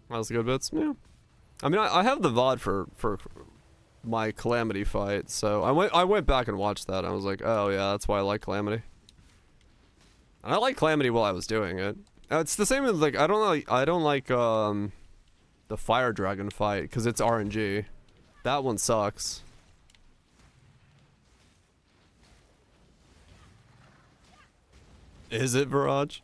That was good bits, yeah. I mean, I have the VOD for my Calamity fight, so I went back and watched that. And I was like, oh yeah, that's why I like Calamity. And I like Calamity while I was doing it. It's the same as like I don't like the Fire Dragon fight because it's RNG. That one sucks. Is it, Viraj?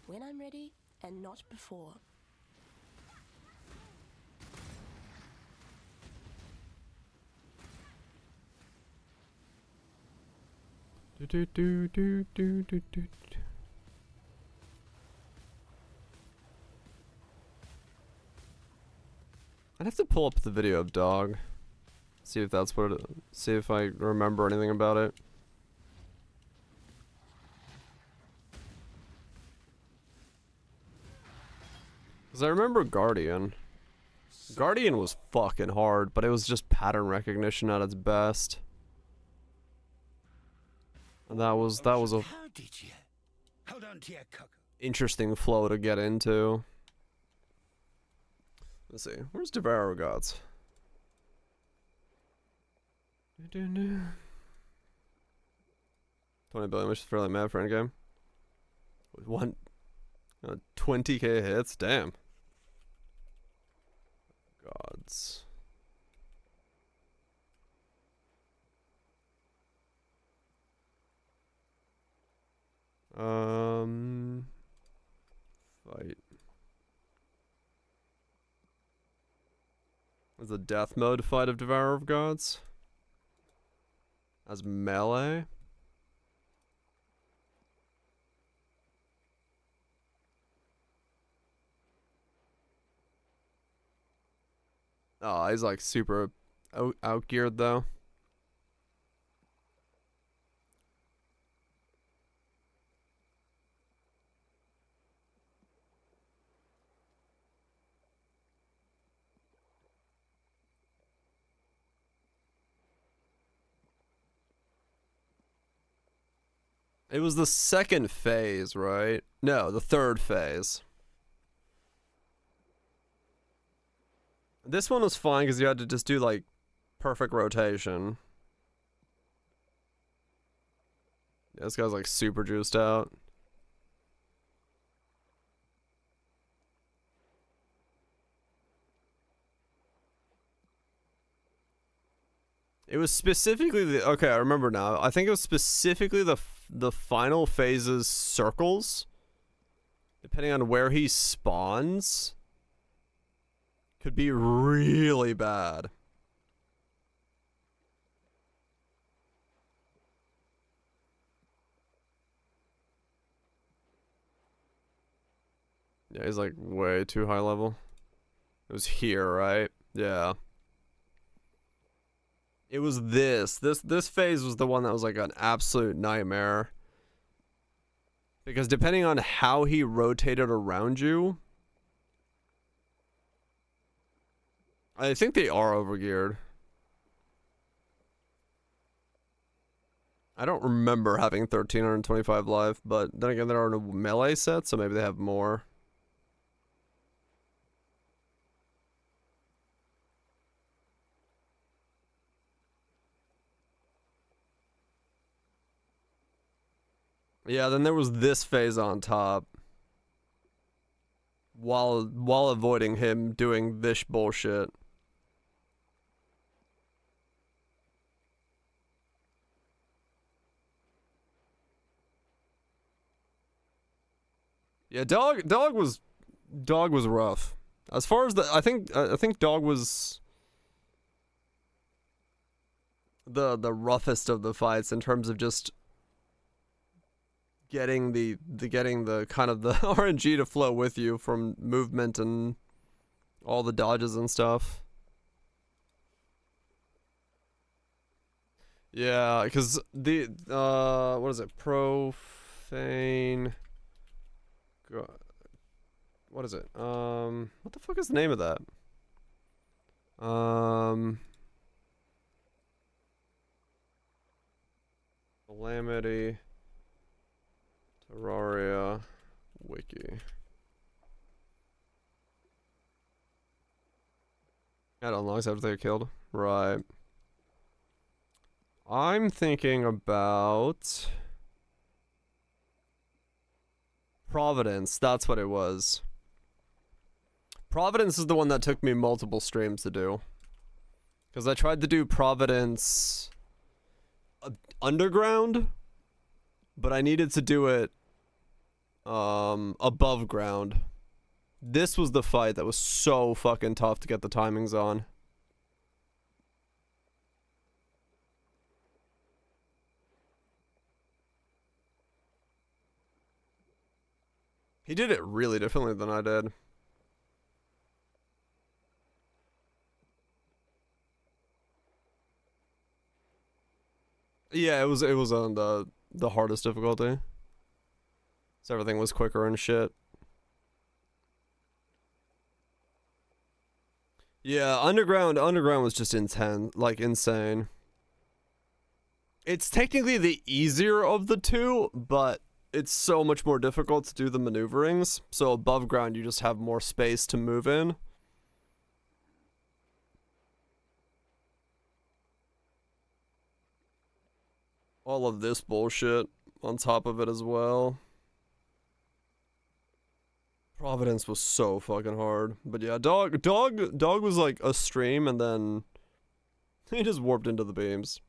When I'm ready, and not before. I'd have to pull up the video of Dog. See if that's what see if I remember anything about it. Because I remember Guardian. Guardian was fucking hard, but it was just pattern recognition at its best. And that was a How did you? Hold on to your cock. interesting flow to get into. Let's see. Where's Devour Gods? $20 billion, which is fairly mad for endgame. With 20k hits, damn. Gods. Fight. Is a death mode fight of Devourer of Gods? As melee? Oh, he's like super outgeared though. It was the second phase, right? No, the third phase. This one was fine because you had to just do like perfect rotation. Yeah, this guy's like super juiced out. It was specifically the, okay, I remember now. I think it was specifically the final phase's circles. Depending on where he spawns, could be really bad. Yeah, he's like way too high level. It was here, right? Yeah. It was this phase was the one that was like an absolute nightmare. Because depending on how he rotated around you, I think they are overgeared. I don't remember having 1325 life, but then again there are no melee sets, so maybe they have more. Yeah, then there was this phase on top. While avoiding him doing this bullshit. Yeah, dog was rough. As far as I think dog was the roughest of the fights in terms of just getting the kind of the RNG to flow with you from movement and all the dodges and stuff. Yeah, because the what is it? Profane. What is it? What the fuck is the name of that? Calamity. Terraria wiki. Add unlocks after they're killed. Right. I'm thinking about Providence. That's what it was. Providence is the one that took me multiple streams to do. Because I tried to do Providence underground, but I needed to do it above ground. This was the fight that was so fucking tough to get the timings on. He did it really differently than I did. Yeah, it was on the hardest difficulty. So everything was quicker and shit. Yeah, underground was just intense, like insane. It's technically the easier of the two, but it's so much more difficult to do the maneuverings. So above ground, you just have more space to move in. all of this bullshit on top of it as well. Providence was so fucking hard. But yeah, dog was like a stream and then he just warped into the beams.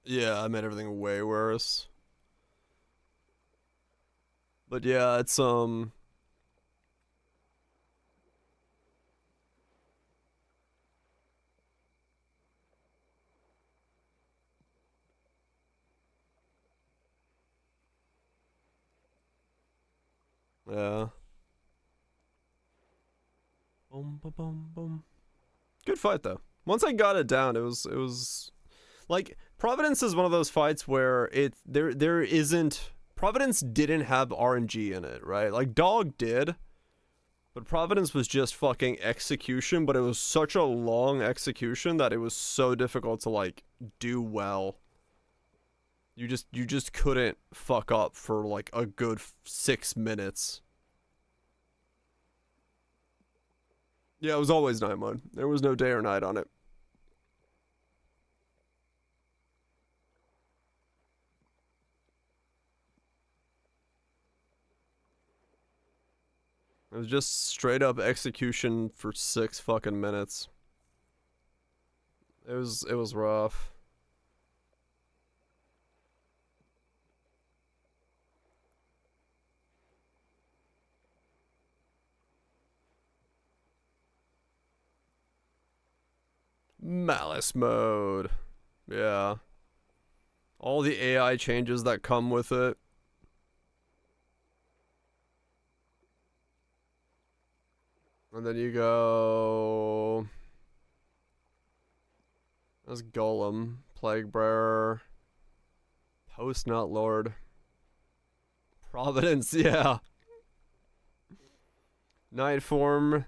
Yeah, I made everything way worse. But yeah, it's yeah. Boom, boom, boom, boom. Good fight though. Once I got it down, it was like Providence is one of those fights where there isn't Providence didn't have RNG in it, right? Like Dog did, but Providence was just fucking execution, but it was such a long execution that it was so difficult to like do well. You just couldn't fuck up for like a good 6 minutes. Yeah, it was always night mode. There was no day or night on it. It was just straight up execution for 6 fucking minutes. It was rough. Malice mode. Yeah. All the AI changes that come with it. And then you go... That's Golem, Plague Bearer, Post Nut Lord, Providence, yeah. Night Form,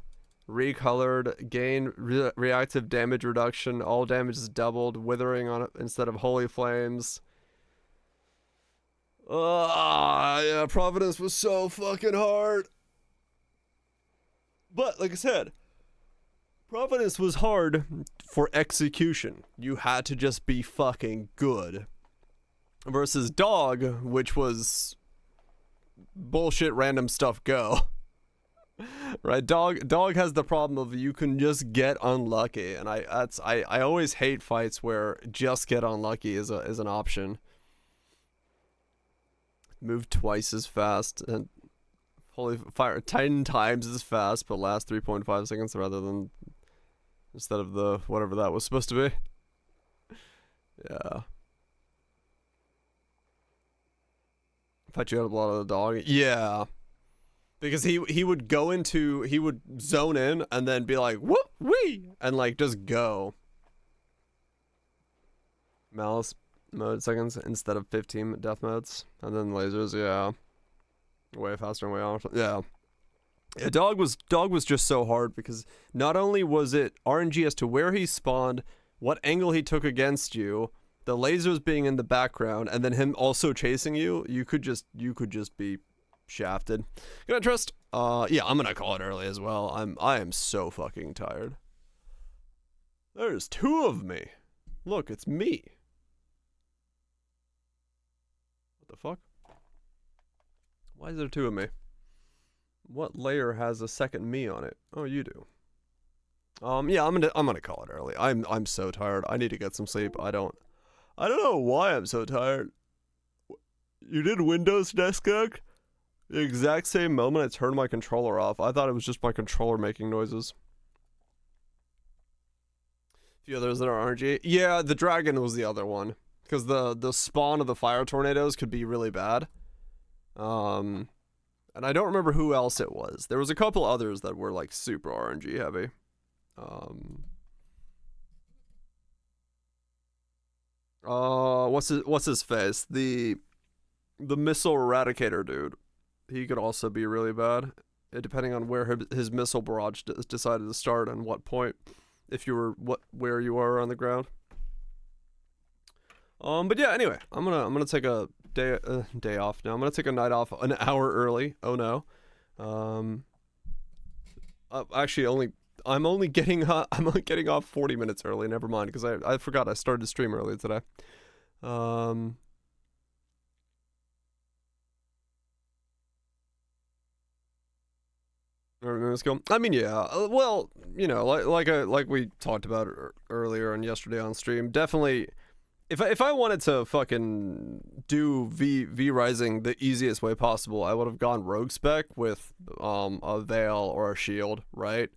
recolored, gain reactive damage reduction, all damage is doubled, withering on it instead of holy flames. Yeah, Providence was so fucking hard. But like I said, Providence was hard for execution. You had to just be fucking good. Versus Dog, which was bullshit random stuff go. Right? Dog has the problem of you can just get unlucky, and I always hate fights where just get unlucky is an option. Move twice as fast and holy fire 10 times as fast, but last 3.5 seconds rather than instead of the whatever that was supposed to be. Yeah. Thought you had a lot of the dog. Yeah. Because he would zone in and then be like, whoop wee, and like just go. Malice mode seconds instead of 15 death modes. And then lasers, yeah. Way faster and way off. Yeah. Yeah, Dog was just so hard because not only was it RNG as to where he spawned, what angle he took against you, the lasers being in the background, and then him also chasing you, you could just be shafted. Gonna trust. Yeah, I'm gonna call it early as well. I am so fucking tired. There's 2 of me. Look, it's me. What the fuck? Why is there 2 of me? What layer has a second me on it? Oh, you do. Yeah, I'm gonna call it early. I'm so tired. I need to get some sleep. I don't know why I'm so tired. You did Windows Desktop? The exact same moment I turned my controller off. I thought it was just my controller making noises. A few others that are RNG. Yeah, the dragon was the other one. Because the spawn of the fire tornadoes could be really bad. And I don't remember who else it was. There was a couple others that were like super RNG heavy. What's his face? The missile eradicator dude. He could also be really bad, depending on where his missile barrage decided to start and what point, if you were where you are on the ground. But yeah, anyway, I'm gonna take a day off now. I'm gonna take a night off an hour early. Oh no. Actually, I'm only getting off 40 minutes early. Never mind, because I forgot I started to stream early today. I mean, yeah. Well, you know, like we talked about earlier and yesterday on stream. Definitely, if I wanted to fucking do V Rising the easiest way possible, I would have gone rogue spec with a veil or a shield, right?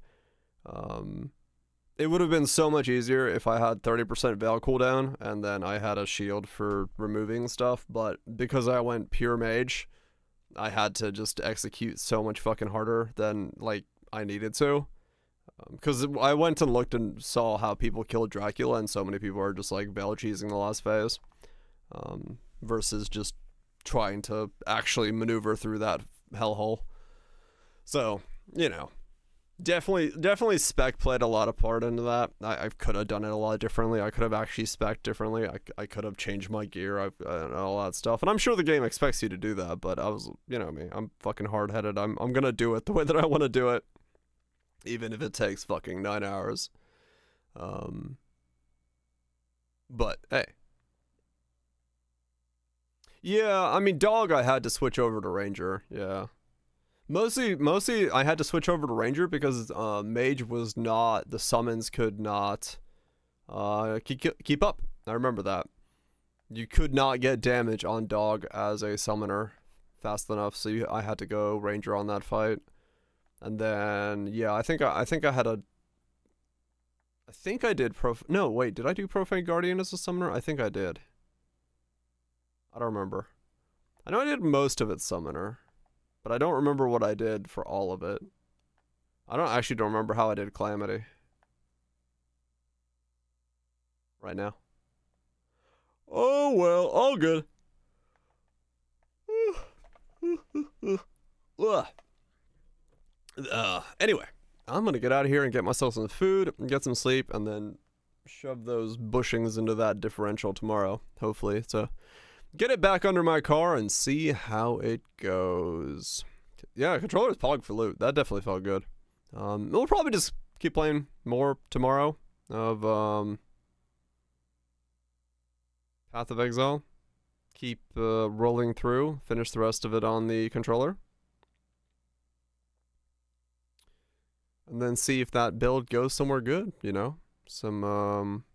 It would have been so much easier if I had 30% veil cooldown and then I had a shield for removing stuff. But because I went pure mage, I had to just execute so much fucking harder than like I needed to, because I went and looked and saw how people killed Dracula, and so many people are just like veil cheesing the last phase, versus just trying to actually maneuver through that hellhole. So, you know, definitely spec played a lot of part into that. I could have done it a lot differently. I could have actually spec differently. I could have changed my gear, all that stuff. And I'm sure the game expects you to do that, but I was, you know me, I'm fucking hard-headed. I'm gonna do it the way that I want to do it, even if it takes fucking 9 hours. But hey. Yeah, I mean, dog, I had to switch over to Ranger, yeah. Mostly, I had to switch over to Ranger because Mage was not, the summons could not keep up. I remember that. You could not get damage on Dog as a summoner fast enough, so I had to go Ranger on that fight. And then, yeah, I think I did no, wait, did I do Profane Guardian as a summoner? I think I did. I don't remember. I know I did most of it summoner, but I don't remember what I did for all of it. I don't remember how I did Calamity. Right now. Oh well, all good. Anyway, I'm gonna get out of here and get myself some food, and get some sleep, and then shove those bushings into that differential tomorrow, hopefully, to get it back under my car and see how it goes. Yeah, controller's pog for loot. That definitely felt good. We'll probably just keep playing more tomorrow of Path of Exile. Keep rolling through. Finish the rest of it on the controller. And then see if that build goes somewhere good, you know? Some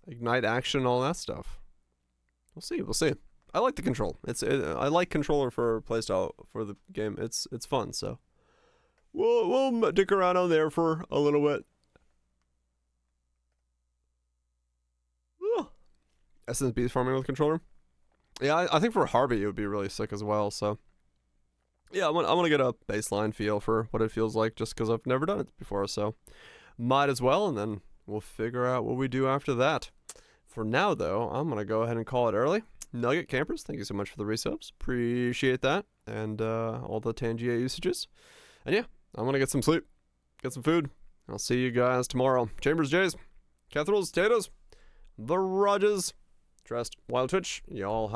ignite action, all that stuff. We'll see. I like the control. I like controller for playstyle for the game. It's fun, so we'll dick around on there for a little bit. SSB's farming with controller. Yeah, I think for Harvey it would be really sick as well. So yeah, I want to get a baseline feel for what it feels like, just because I've never done it before. So might as well, and then we'll figure out what we do after that. For now, though, I'm going to go ahead and call it early. Nugget Campers, thank you so much for the resubs. Appreciate that. And all the Tangia usages. And yeah, I'm going to get some sleep. Get some food. I'll see you guys tomorrow. Chambers, Jays, Cathrals, Taters, The Rogers, Trust, Wild Twitch. Y'all